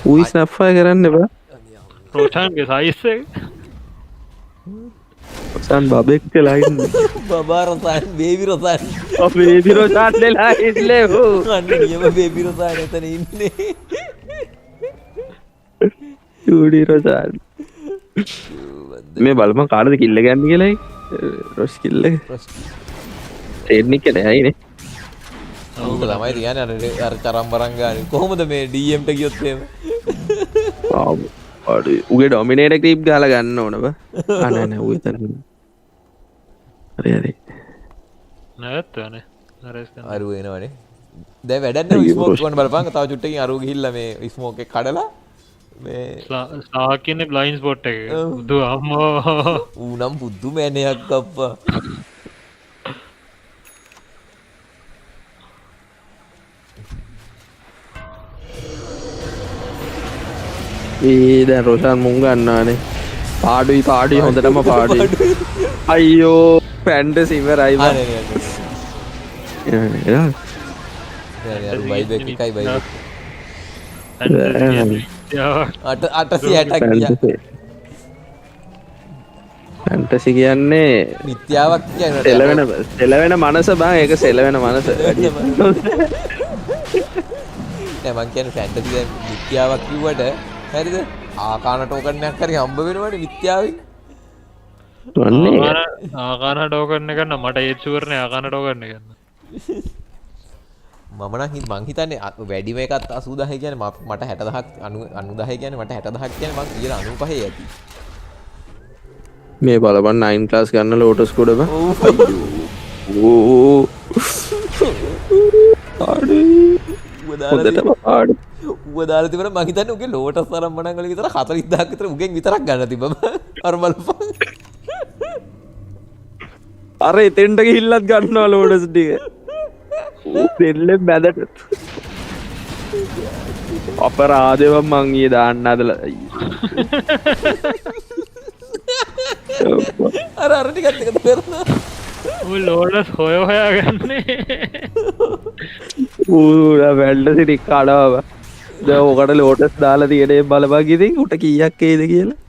ඌයි ස්නැප් ෆයර් කරන්න එපා. රෝෂාන්ගේ සයිස් එක. රොෂාන් බබෙක් වෙලා ඉන්නේ. බබා රොෂාන් බේබි රොෂාන්. බේබි රොෂාන් වෙලා ඉන්නේ ඌ. අන්න නියම බේබි රොෂාන් එතන ඉන්නේ. චූඩි රොෂාන්. මේ බලපන් කාටද කිල්ල ගන්න කියලායි. රොෂ් කිල්ල එක. ටෙක්නික් එක නෑයිනේ. ඔව් ළමයි තියන්නේ අර චරම්බරම් ගානේ. කොහොමද මේ DM ට ගියොත් එහෙම? අඩු උගේ ඩොමිනේටර් ක්‍රීප් ගහලා ගන්න ඕන බා. නෑ නෑ ඌ එතන. හරි හරි. නැත්තනේ. නරස් ගන්න. අරු එනවනේ. දැන් වැඩක් නෑ ස්මෝක් කරන්න බලපන්. තව චුට්ටකින් අරු ගිහිල්ලා මේ ස්මෝක් එක කඩලා මේ ස්ලා කියන්නේ බ්ලයින්ඩ් ස්පොට් එක. බුදු අම්මෝ. ඌ නම් බුදු මෑණයක් අප්පා. ඒ දැන් රොෂාන් මුං ගන්නානේ. පාඩුයි හොඳටම පාඩුයි. අයියෝ ෆැන්ටසි ඉවරයි බා. යාර බයිබෙක් එකයි බයිබෙක්. 860ක් ගියා. ෆැන්ටසි කියන්නේ මිත්‍යාවක් කියන්නේ සෙලවෙන මනස බං ඒක සෙලවෙන මනස. නෑ මං කියන්නේ ෆැන්ටසි දැන් මිත්‍යාවක් කිව්වට හරිද? ආකාන ටෝකන් එකක් හරි හම්බ වෙනවනේ මිත්‍යාවෙන්. ආකාන ටෝකන් එක ගන්න මට ඒත් ෂුවර් නේ ආකාන ටෝකන් එක ගන්න. මම නම් මං හිතන්නේ වැඩිම එකත් 80000 කියන්නේ මට 60000ක් 90000 කියන්නේ මට 60000ක් කියන්නේ මං කියලා 95 ඇති. මේ බලපන් 9 ක්ලාස් ගන්න ලෝටස් කොඩ බං. ඕ හොඳටම පාඩු. ඌව දාලා තිබුණා මං හිතන්නේ උගේ ලෝටස් ආරම්භණන් වල විතර 40000ක් විතර උගෙන් විතරක් ගන්න තිබ්බම අර බලපන්. අර එතෙන්ට ගිහිල්ලත් ගන්නවා ලෝටස් ටික. ඌ දෙල්ලෙන් මැදට. අපරාධෙව මං ඊයේ දාන්න හදලා. අර ටිකත් එකතු කරනවා. ඌ ලෝටස් හොයා ගන්නේ. ඌ වැල්ඩසි ටික කඩාවා. දැන් ඔකට ලෝටස් දාලා තියෙනේ බලපන් ඉතින් උට කීයක් එයිද කියලා.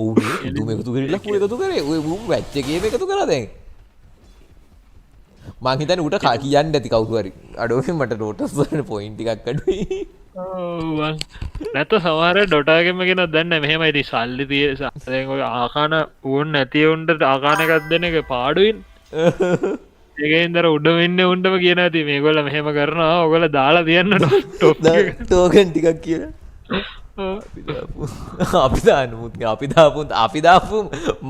ඌ දුම එකතු කරලා ඌ එකතු කරේ. ඌ වැච් එකේම එකතු කරා දැන්. මං හිතන්නේ ඌට කියන්න ඇති කවුරු හරි. අඩෝනේ මට ලෝටස් වල පොයින්ට් ටිකක් අඩුයි. ඔව් නැත්නම් සමහර ඩොටා ගේම් එකේ නෝ දැන් නැහැ මෙහෙමයි ඉතින් සල්ලි තියෙ දැන් ඔය ආකාන ඌන් නැති උන්ට ආකාන එකක් දෙන එක පාඩුයින්. ඒකෙන්දර උඩ වෙන්නේ උන්ටම කියනවා ඉතින් මේගොල්ලෝ මෙහෙම කරනවා ඔයගොල්ලෝ දාලා තියන්න ටෝකන් ටිකක් කියලා. අපි දාපු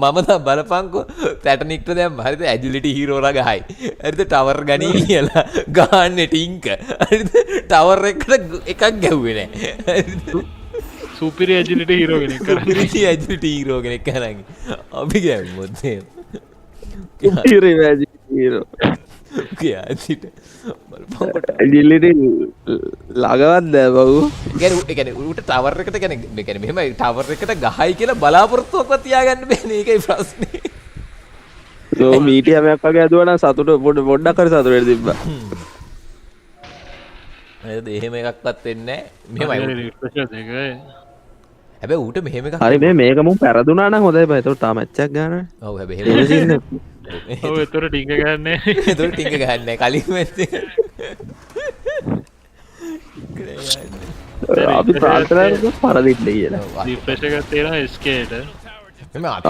මම දැන් බලපංකෝ පැටනික්ට දැන් හරිද ඇජිලිටි හීරෝලා ගහයි. හරිද ටවර් ගනී කියලා ගහන්නේ ටින්ක. හරිද ටවර් එකට එකක් ගැහුවේ නැහැ. හරිද සුපිරි ඇජිලිටි හීරෝ කෙනෙක් කරන්නේ. සුපිරි ඇජිලිටි හීරෝ කෙනෙක් කරන්නේ. අපි ගැහුවොත් එහෙම. සුපිරි ඇජිලිටි හීරෝ. කියාසිට බලපංකොට ඇජිලිටි ළඟවත් දැ බවු. ඒ කියන්නේ ඌට ටවර් එකට කියන්නේ මෙහෙම ටවර් එකට ගහයි කියලා බලාපොරොත්තුවක් තියාගන්න බෑනේ. ඒකයි ප්‍රශ්නේ. ඔව් මීටියමක් වගේ ඇදුවා නම් සතුට පොඩ්ඩක් හරි සතුටට තිබ්බා. නේද එහෙම එකක්වත් වෙන්නේ නැහැ. මෙහෙමයි. හැබැයි ඌට මෙහෙම එකක් හරි මේක මුන් පෙරදුනා නම් හොඳයි බයි. ඒතකොට තා මැච් එකක් ගන්න. ඔව් හැබැයි ඔව් ඒතර ටික ගන්නෑ. ඒතර ටික ගන්නෑ කලින් මැච් එක. අපි ප්‍රාර්ථනා කරමු පරදින්න කියලා. රිෆ්‍රෙෂ් එකක් තියෙනවා SK-ට.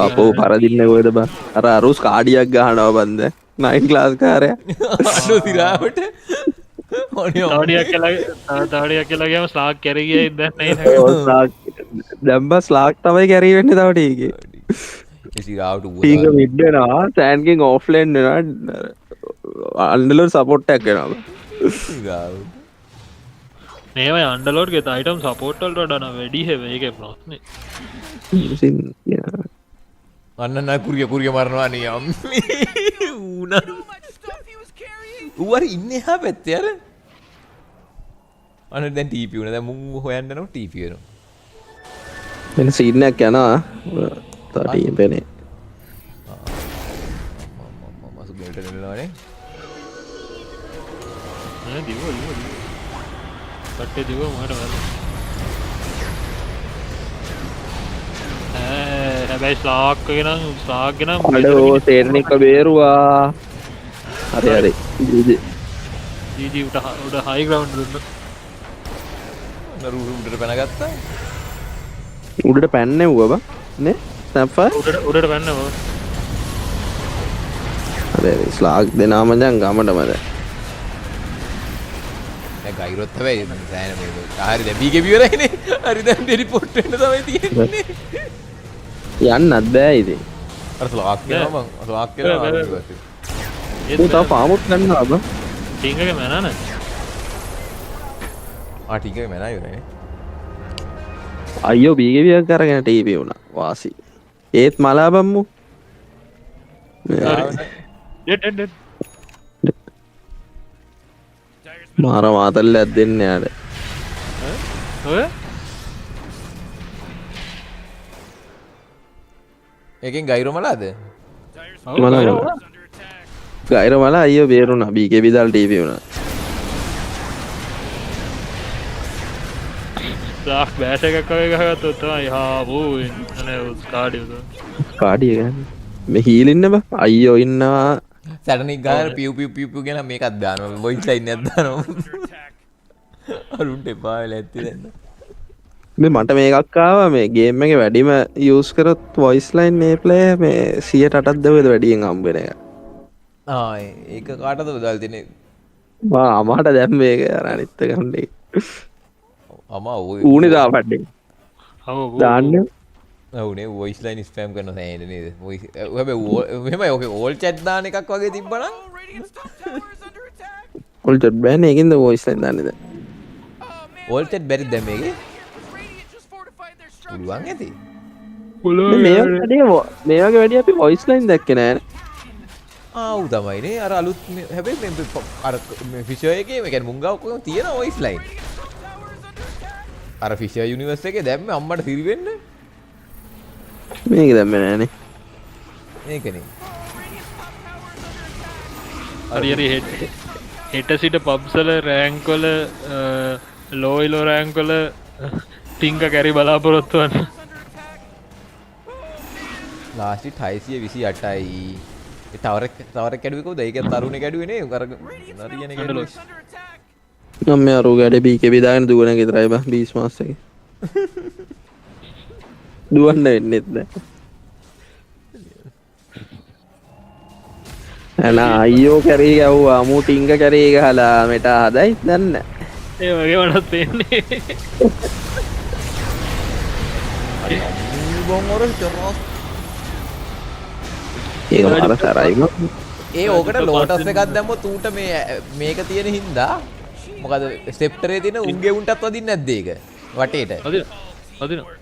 අපෝ පරදින්න කොහෙද බං? අර අරුස් කාඩියක් ගහනවා බන්ද. 9 ක්ලාස් කාරයා. අඩෝ තිරාවට. තාඩියක් කියලා ගියාම ස්ලාක් කැරි ගියේ දැන් නෑ. ඔව් ස්ලාක් දැන් බස් ස්ලාක් තමයි කැරි වෙන්නේ තව ටිකේ. ඉතිරාවට ටික මිඩ් වෙනවා සෑන්කින් ඔෆ්ලයින් වෙනවා අන්ඩලෝඩ් සපෝට් එකක් වෙනවා. මේව අන්ඩලෝඩ් ගේ අයිටම් සපෝට් වලට වඩා නම් වැඩි හැබැයි ඒකේ ප්‍රශ්නේ. අන්න කුරිය මරනවා නේ අම්මේ. ඌනා ඌ අර ඉන්නේ එහා පැත්තේ අර. අන්න දැන් TP වුණා. දැන් මුන් හොයන්න යනවා TP වෙනවා. වෙන සීන් එකක් යනවා. තාටියෙන් පෙනේ. මම සුබේට නෙලනවානේ. නේ දිව. කට්ටේ දිව මට වල හැබැයි ස්ලාක් ගෙන අඩෝ තේරෙනික බේරුවා හරි ජීජී උඩ හයි ග්‍රවුන්ඩ් දුන්න නරු උඩට පැනගත්තා උඩට පැන්නෙව්වා බා නේ ස්නැප්ෆයර් උඩට පැන්නවා හරි ස්ලාක් දෙනා මචං ගමටමද දැන් ගයිරොත් හැබැයි සෑහෙන මේ හරි දැන් බීගේ ඉවරයිනේ හරි දැන් රිපෝට් වෙන්න තමයි තියෙන්නේ යන්නත් බෑ ඉතින් අර ස්ලාක් කියනවා මං ස්ලාක් කියනවා ඌ තා පාමුත් ගන්නවා බා ටින්ගගේ මැනන ටින්ගගේ මැනා ඉවරයිනේ අයියෝ බීගේ කරගෙන ටීවී වුණා වාසි ඒත් මලා බම්මු මාර මාතල්ලයක් දෙන්න යාට ඔය ඒකෙන් ගයිරෝ මලාද ගයිරෝ මලා අයියෝ බේරුණා බීගේ විදල් ටීවී වුණා ස්ලාක් බෑට් එකක් වගේ ගහගත්තොත් තමයි හාවෝ අනේ කාඩිය ගන්න මේ හීලින්න බා අයියෝ ඉන්නවා සැටනික් ගාන පියු ගෙන මේකත් දානවා වොයිස් ලයින් එකක් දානවා අරුන්ට එපා වෙලා ඇත්ති දැන් මේ මට මේකක් ආවා මේ ගේම් එකේ වැඩිම යූස් කරොත් වොයිස් ලයින් මේ ප්ලේ මේ 108ක් දවේද වැඩියෙන් හම්බ වෙන එක ඒක කාටද බදල් දෙන්නේ මා අමාට දැන් මේක අර අනිත් ගන්නේ අමා ඌනේ දාපඩේ දාන්න ඔව්නේ වොයිස් ලයින් ස්පෑම් කරන සෑහෙන නේද වොයිස් හැබැයි මෙහෙමයි ඔකේ ඕල් චැට් දාන එකක් වගේ තිබ්බනම් ඕල් චැට් බෑනේ ඒකින්ද වොයිස් ලයින් දාන්නේ දැන් ඕල් චැට් බැරිද දැන් මේකේ පුළුවන් ඇති මේ වගේ වැඩි අපි වොයිස් ලයින් දැක්කේ නෑනේ ආව් තමයිනේ අර අලුත් හැබැයි මේ අර ෆිෂර් එකේ මේ කියන්නේ මුංගා ඔක්කොම තියෙන වොයිස් ලයින් අර ෆිෂර් යුනිවර්ස් එකේ දැම්ම අම්මට සිරි වෙන්න මේක දැම්මේ නෑනේ ඒකනේ හරි හෙට සිට පබ්ස් වල රෑන්ක් වල ලෝයිලෝ රෑන්ක් වල ටින්ක කැරි බලාපොරොත්තු වන්න ලාස්ට් 628යි තවරක් කැඩුවේ කොහොමද ඒක තරුණේ කැඩුවේ නේ අර නරියනේ කැඩුවේ නම් මේ අර උගඩේ බීකේ බෙදාගෙන දුවන එක විතරයි බා බීස් මාස් එකේ දුවන්න වෙන්නෙත් නෑ එලා අයියෝ කැරේ ගැව්වා මූ ටින්ක කැරේ ගහලා මෙට හදයි දන්න ඒ වගේ වුණත් වෙන්නේ ඒක මාර සරයිම ඒ ඕකට ලෝටස් එකක් දැම්මොත් ඌට මේක තියෙන හින්දා මොකද ස්ටෙප්ටරේ තියෙන උන්ගේ උන්ටත් වදින්නේ නැද්ද ඒක වටේට වදිනවා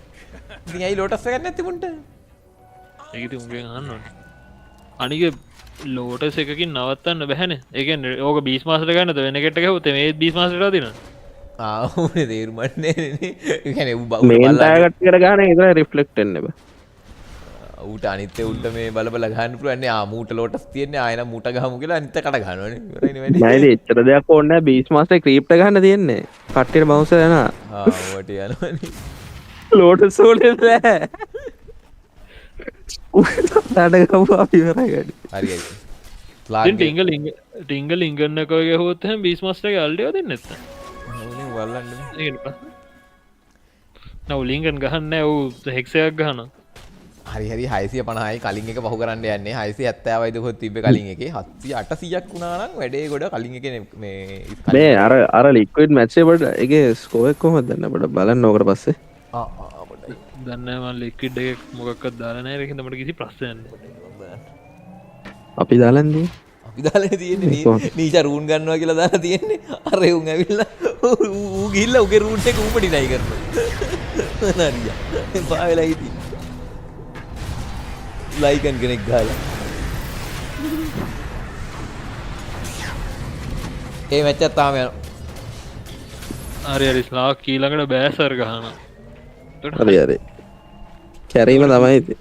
ඉතින් ඇයි ලෝටස් එකක් නැති මුන්ට ඒක ඉතින් උන්ගෙන් අහන්න ඕනේ අනික ලෝටස් එකකින් නවත්තන්න බැහැනේ ඒ කියන්නේ ඕක 20 මාසෙට ගන්නද වෙන එකට ගහුවොත් මේ 20 මාසෙට වදිනවා ඕනේ තේරුම්න්නේ නේ ඒ කියන්නේ ඌ මේන් ටයර් කර ගන්න ඒක රිෆ්ලෙක්ට් වෙන්න බෑ ඌට අනිත් උන්ට මේ බල ගහන්න පුළුවන් නේ මූට ලෝටස් තියන්නේ ආයෙ නම් මූට ගහමු කියලා අනිත් කට ගන්නවනේ ඉවරයිනේ වැඩි නෑ ඉතින් එච්චර දෙයක් ඕනේ නෑ 20 මාසෙට ක්‍රීප්ට ගන්න තියෙන්නේ කට්ටියට බවුන්සර් යනවා ඕවට යනවනේ ලෝටස් ඕනේ බෑ තාඩ ගව්වා ඉවරයි වැඩි හරි හරි ටිංගල් ඉංගන්න එක වගේ හොත් එහෙනම් 20 මාසෙට අල්ඩිය දෙන්නේ නැත්නම් ඕනේ වල්ලන්න ඒකනේ නෝ ලින්ගන් ගහන්නේ ඌ හෙක්ස් එකක් ගහනවා හරි 650යි කලින් එක පහු කරන්න යන්නේ 670යිද කොහොත් තිබ්බේ කලින් එකේ 800ක් වුණා නම් වැඩේ ගොඩ කලින් එකේ මේ අර ලික්විඩ් මැච් එකේ ස්කෝර් එක කොහොමද දන්න අපිට බලන්න ඕකට පස්සේ පොඩ්ඩයි දන්නේ මම ලික්විඩ් එකේ මොකක්වත් දාලා නැහැ ඒකින්ද මට කිසි ප්‍රශ්නයක් නැහැ අපි දාලන්නේ අපි දාලා තියෙන්නේ නීචා රූන් ගන්නවා කියලා දාලා තියෙන්නේ අර උන් ඇවිල්ලා ඌ ගිහිල්ලා උගේ රූන් එක ඌපටි නයි කරනවා නරියා පාවෙලා හිටියේ ලයිකන් කෙනෙක් ගහලා ඒ මැච් එක තාම යනවා හරි ස්ලාක් ඊළඟට බෑසර් ගහනවා හරි කැරීම තමයි ඉතින්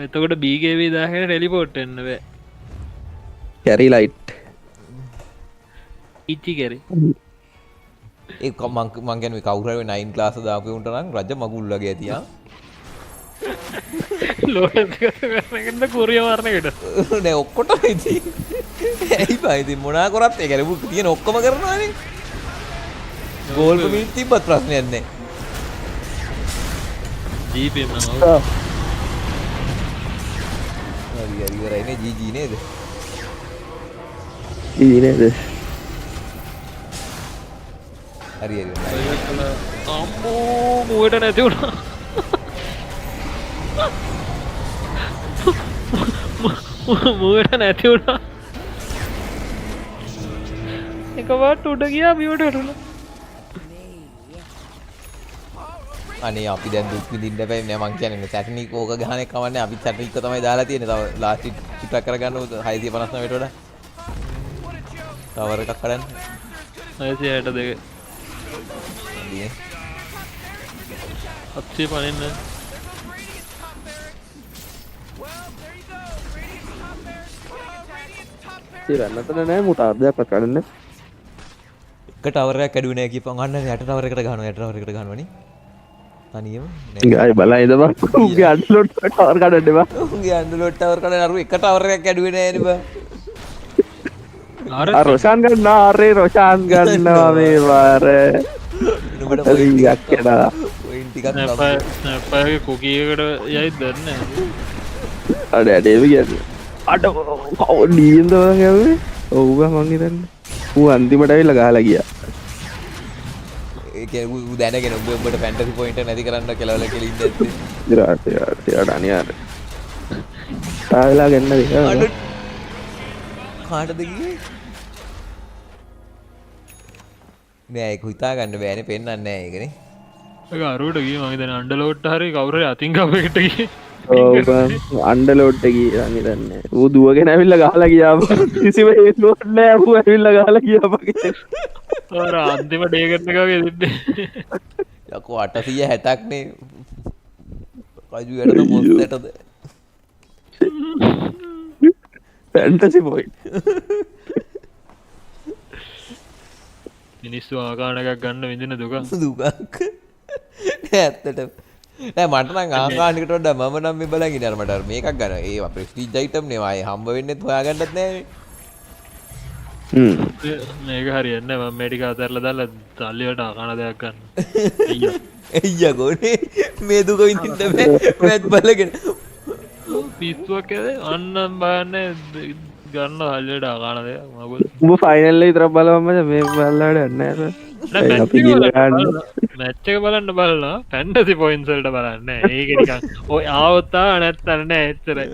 එතකොට BKB දාගෙන ටෙලිපෝට් වෙන්න බෑ කැරි ලයිට් ඉච්චි කැරි ඒ මං කියන්නේ කවුරු හරි 9 ක්ලාස් දාපු උන්ට නම් රජ මගුල් වගේ ඇති ආ. ලෝටස් කරනකන්ද කුරිය මාරන එකට. නෑ ඔක්කොටම ඉතින්. ඇයි බා ඉතින් මොනා කරත් ඒ කියන්නේ බුක් තියෙන ඔක්කොම කරනවානේ. ගෝල් මිනිත් තිබ්බත් ප්‍රශ්නයක් නෑ. ජීපේ මම හරි ඉවරයිනේ ජීජී නේද? ජීජී නේද? හරි අම්මෝ මුවට නැති වුණා. මුවට නැති වුණා. එකපාරට උඩ ගියා බිමට වැටුණා. අනේ අපි දැන් දුක් විඳින්න බෑ නෑ මං කියන්නේ සැටනික් ඕක ගහන එක කවන්නේ අපි සැටනික් තමයි දාලා තියෙන්නේ තව ලාස්ට් ටිකක් කරගන්න 659ට වඩා ටවර් එකක් කඩන්න 662 අප්සේ පනින්න ඉතින් නෑ මුට අර්ධයක්වත් කඩන්න එක ටවර් එකක් කැඩුවේ නෑ කියපන් අන්න යට ටවර් එකට ගහනවා යට ටවර් එකට ගහනවනේ තනියම ගායි බලයි දබා උගේ අන්ඩලෝඩ් ටවර් කඩන්න බා උගේ අන්ඩලෝඩ් ටවර් කඩන්න අර එක ටවර් එකක් කැඩුවේ නෑනේ බා අර රොෂාන් ගන්නවා අරේ රොෂාන් ගන්නවා මේ වාර නුඹට රියක් කඩා පොයින්ට් ටිකක් ස්නැපර්ගේ කුකී එකට යයි දන්නේ අඩ ඇඩේව කියන්නේ අඩ ඩීන්ද වගේ ඔව් මං හිතන්නේ ඌ අන්තිමට ඇවිල්ලා ගහලා ගියා ඒක ඌ දැනගෙන උඹට ෆැන්ටසි පොයින්ට් නැති කරන්න කියලා කෙලින්ද ඇත්තේ ඉතින් අනිවාර්ය තාවලා ගන්න දෙක කාටද ගියේ නෑ ඒක හිතා ගන්න බෑනේ පෙන්නන්නේ නෑ ඒකනේ ඒක අරුවට ගියේ මම හිතන්නේ අන්ඩර්ලෝඩ්ට හරි කවුරු හරි අතින් ගමකට ගියේ ඔව් අන්ඩර්ලෝඩ්ට ගියේ මම හිතන්නේ ඌ දුවගෙන ඇවිල්ලා ගහලා ගියා කිසිම හේතුවක් නෑ ඌ ඇවිල්ලා ගහලා ගියා වගේ අර අන්තිම ඩේගට් එක වගේ දෙන්නේ යකෝ 860ක් නේ රජු වැඩම මොස්තටද ෆැන්ටසි පොයින්ට් මිනිස්සු ආකාරයක් ගන්න විඳින දුක දුකක් ඇත්තට නෑ මට නම් ආකාරයකට වඩා මම නම් මේ බලන් ඉන්නේ අර මට අර මේකක් ගන්න ඒවා ප්‍රෙස්ටිජ් අයිටම් නේ ආයේ හම්බ වෙන්නෙත් හොයාගන්නත් නෑනේ මේක හරියන්නේ මම මේ ටික අතහැරලා දාලා තල්ලි වලට ආකාර දෙයක් ගන්න එయ్యා ගෝනේ මේ දුක විඳින්න බෑ මැත් බලගෙන පිස්සුවක් ඇද අන්නම් බලන්නේ ගන්න හල්ලට ආකාර දෙයක් මගුල් උඹ ෆයිනල් එක විතර බලවම මේ බලලාට නැහැ මැච් එක බලන්න බලනවා ෆැන්ටසි පොයින්ට්ස් වලට බලන්නේ ඒක නිකන් ඔය ආවොත් ආව නැත්තර නෑ එච්චරයි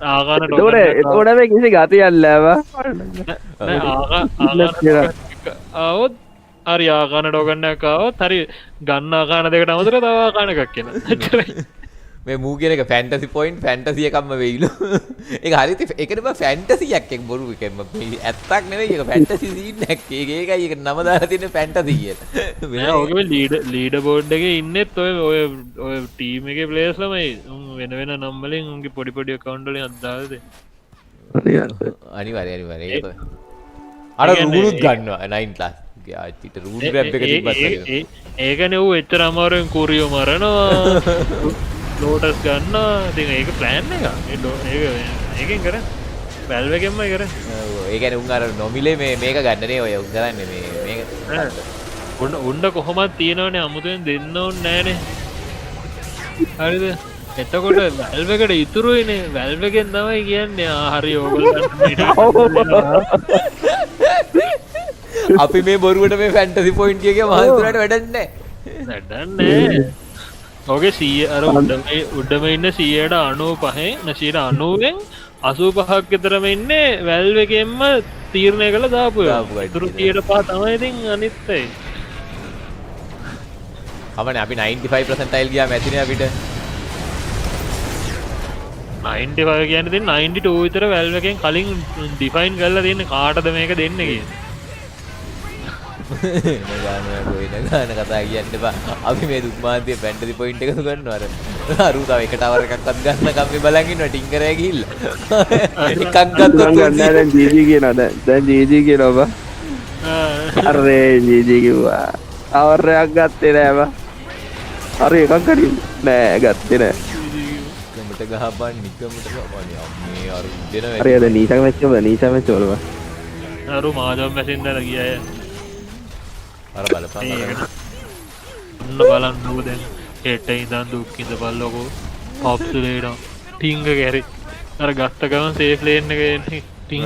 ආකාර ඒතකොට මේ කිසි ගතියක් නැහැ ආවොත් හරි ආකාර ඩෝගන්නක් ආවොත් හරි ගන්න ආකාර දෙකට අමතරව තව ආකාර එකක් කියන එච්චරයි මේ මූ කියන එක ෆැන්ටසි පොයින්ට් ෆැන්ටසි එකක්ම වෙයිලු ඒක හරියට ඒකට බා ෆැන්ටසියක් එක් බොරු එකක් ඇත්තක් නෙවෙයි ඒක ෆැන්ටසි සීන් එකක් ඒකයි ඒක නම දාලා තියෙන්නේ ෆැන්ටසි කියලා නෑ ඔගේ ලීඩර් බෝඩ් එකේ ඉන්නෙත් ඔය ටීම් එකේ ප්ලේයර්ස් lamai වෙන වෙන නම් වලින් උන්ගේ පොඩි පොඩි account වලින් අදාලා දෙන්න අනිවාර්යයෙන් ඒක අර රුගුරුත් ගන්නවා 9 class යාචිට රූල් ග්‍රැබ් එක තිබ්බත් ඒකනේ ඌ එච්චර අමාරුවෙන් කුරියෝ මරනවා ලෝටස් ගන්න ඉතින් ඒක ප්ලෑන් එක ඒකෙන් කර වැල්ව් එකෙන්මයි කර ඒ කියන්නේ උන් අර නොමිලේ මේක ගන්නනේ ඔය උන් කරන්නේ මේක උණ්ඩ කොහොමද තියෙනවනේ අමුතුවෙන් දෙන්න ඕනේ නෑනේ හරිද එතකොට වැල්ව් එකට ඉතුරුයිනේ වැල්ව් එකෙන් තමයි කියන්නේ හරි ඕගොල්ලෝ අපි මේ බොරුවට මේ ෆැන්ටසි පොයින්ට් කියක මහන්සිරට වැඩක් නෑ ඔගේ 100 අර උඩම ඉන්න 95%න් 90%න් 85ක් විතරම ඉන්නේ වැල්ව් එකෙන්ම තීරණය කළා දාපු ඒවා. ඉතුරු 105 තමයි ඉතින් අනිත් ඒ. අපනේ අපි 95% ගියාම ඇතිනේ අපිට 95 කියන්නේ ඉතින් 92 විතර වැල්ව් එකෙන් කලින් ඩිෆයින් කරලා තියෙන්නේ කාටද මේක දෙන්නේ කියන්නේ. ගාන කතා කියන්න එපා අපි මේ දුක්මාන්තිය ෆැන්ටසි පොයින්ට් එකතු ගන්නවා අර අරු තව එක ටවර් එකක්වත් ගන්නකම් මේ බලන් ඉන්නවා ටින්කරය ගිහිල්ලා එකක් ගත්තොත් ගන්න දැන් ජීජී කියනවා දැන් ජීජී කියනවා බා අරේ ජීජී කිව්වා. අවරයක් ගත්තේ නෑ බා. අර එකක් ගනිමු. නෑ ගත්තේ නෑ. නිකමට ගහපන් නිකමට ගහපන් මේ අර දෙන අර අද නීසක් මැච් වල බා. අර මාදම් මැසින් දාලා ගියා. අර බලපන් බලන්න ඕ දැන් හෙට ඉඳන් දුක් ඉඳපල්ලකෝ පොප්සුලේට ටිංග කැරි අර ගත්ත ගමන් සේෆ් ලේන් එක එන්නේ ටිංග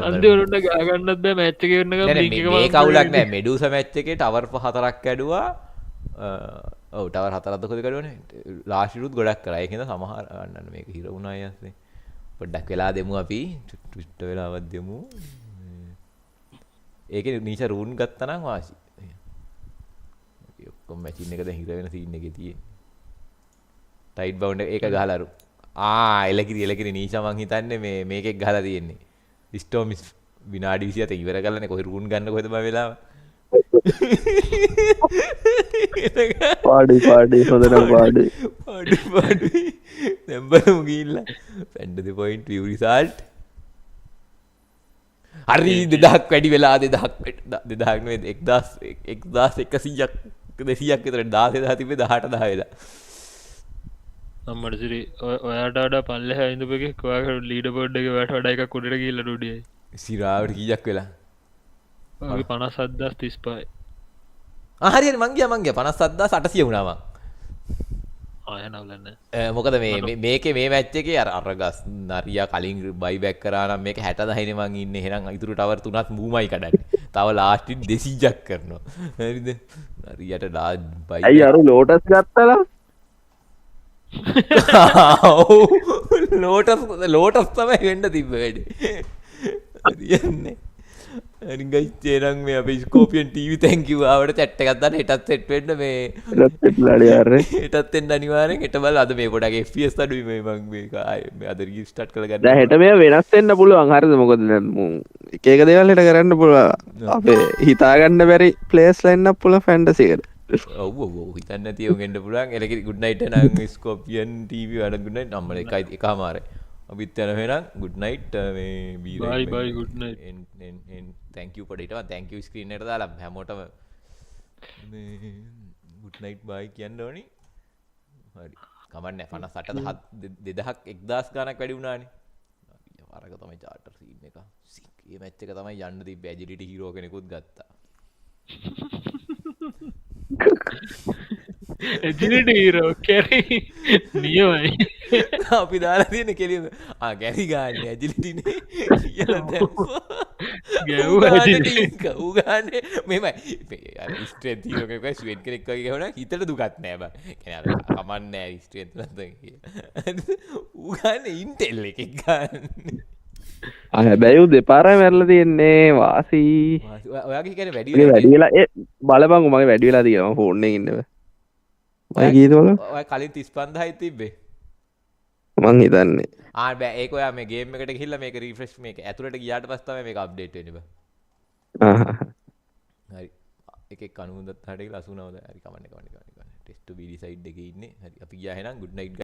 අන්තිමට ගාගන්නත් බෑ මැච් එකේ වෙන්න ගමන් ටිංග එක මේ කවුලක් නෑ මෙඩූසා මැච් එකේ ටවර් 4ක් කැඩුවා ඔව් ටවර් 4ක්ද කොහෙද කැඩුවනේ ලාස්ට් ඉරුත් ගොඩක් කරා ඒකෙන්ද සමහර ගන්නන්න මේක හිර වුණා යස්සේ පොඩ්ඩක් වෙලා දෙමු අපි ට්විටර් වෙලාවක් දෙමු ඒකේ නීච රූන් ගත්තා නම් වාසි ඔක්කොම මැචින් එක දැන් හිර වෙන සීන් එකේ තියෙන්නේ ටයිට් බවුන්ඩ් එක ගහලා අරු එලකිරි නීචා මං හිතන්නේ මේකෙක් ගහලා තියෙන්නේ ස්ටෝම් විනාඩි 27 ඉවර කරලානේ කොහේ රූන් ගන්න කොහෙද බය වෙලාව පාඩි හොඳ නම් පාඩි දැන් බලමු ගිහිල්ලා send the point view result හරි 2000ක් වැඩි වෙලා 2000ක් නෙවෙයි 1100ක් 200ක් විතර 16000 තිබ්බේ 18000 වෙලා අම්මට සිරි ඔයාට වඩා පල්ලෙහා ඉඳපු එකෙක් ඔයාගේ ලීඩර් බෝඩ් එකේ ඔයාට වඩා එකක් උඩට ගිහිල්ලා ඩොඩියයි සිරාවට කීයක් වෙලා ඔයාගේ 57035 හරි මං ගියා 57800 වුණා මං ආය නවලන්න මොකද මේකේ මේ මැච් එකේ අර ගස් නරියා කලින් බයි බෑක් කරා නම් මේක 60000 නේ මං ඉන්නේ එහෙනම් ඉතුරු ටවර් තුනත් මූමයි කඩන්නේ තව ලාස්ට් 200ක් කරනවා හරිද නරියට ලාස්ට් බයි අයි අර ලෝටස් ගත්තලා ලෝටස් තමයි වෙන්න තිබ්බ වැඩේ හරියන්නේ හරි ගයිස් එහෙනම් මේ අපේ ස්කෝපියන් ටීවී thank you ආවට chat එකක් දාන්න හෙටත් සෙට් වෙන්න මේ හෙටත් එන්න අනිවාර්යෙන් හෙට බලලා අද මේ පොඩක් FPS අඩුයි මේ මං මේක ආයේ අද රීස්ටාර්ට් කරලා ගන්න දැන් හෙට මේ වෙනස් වෙන්න පුළුවන් හරිද මොකද දැන් එක එක දේවල් හෙට කරන්න පුළුවන් අපේ හිතා ගන්න බැරි ප්ලේස් ලයින් අප් වල ෆැන්ටසි එකට ඔව් හිතන්න නැති උන් එන්න පුළුවන් එලකිරි good night එහෙනම් ස්කෝපියන් ටීවී වල good night අම්මල එකමාරයි අපිත් යන එහෙනම් good night මේ bye good night thank you පොඩිටම thank you screen එකට දාලා හැමෝටම මේ good night bye කියන්න ඕනි හරි කමන්නේ 58 2000ක් 1000 ගණක් වැඩි වුණානේ අරක තමයි charter scene එක මේ මැච් එක තමයි යන්න තිබ්බ agility hero කෙනෙකුත් ගත්තා agility hero කැරි නියමයි අපි දාලා තියෙන කෙලියම කැරි ගන්න agility නේ කියලා දැම්මා ගැව්වා උගානේ මෙමය ස්ට්‍රෙන්ත් හීරෝ කෙනෙක් ස්වෙට් කෙනෙක් වගේ ගහනවා හිතට දුකක් නෑ බං කියන්නේ අර කමන්නේ නෑ ස්ට්‍රෙන්ත් නැත්නම් උගානේ ඉන්ටෙල් එකක් ගන්න හැබැයි දෙපාරයි මැරලා තියෙන්නේ වාසි ඔයාගේ කියන්නේ වැඩි වෙලා ඒ බලපන් මගේ වැඩි වෙලා තියෙනවා ෆෝන් එකේ ඉන්නේ මම කීයද වල ඔය කලින් 35000යි තිබ්බේ මං හිතන්නේ බෑ ඒක ඔයා මේ ගේම් එකට ගිහිල්ලා මේක රීෆ්‍රෙෂ් මේක ඇතුළට ගියාට පස්සේ තමයි මේක අප්ඩේට් වෙන්නේ බෑ හරි එකෙක් 97 හරියට 89 හරි කමන්නේ ටෙස්ට් බීඩි සයිඩ් එකේ ඉන්නේ හරි අපි ගියා එහෙනම් good night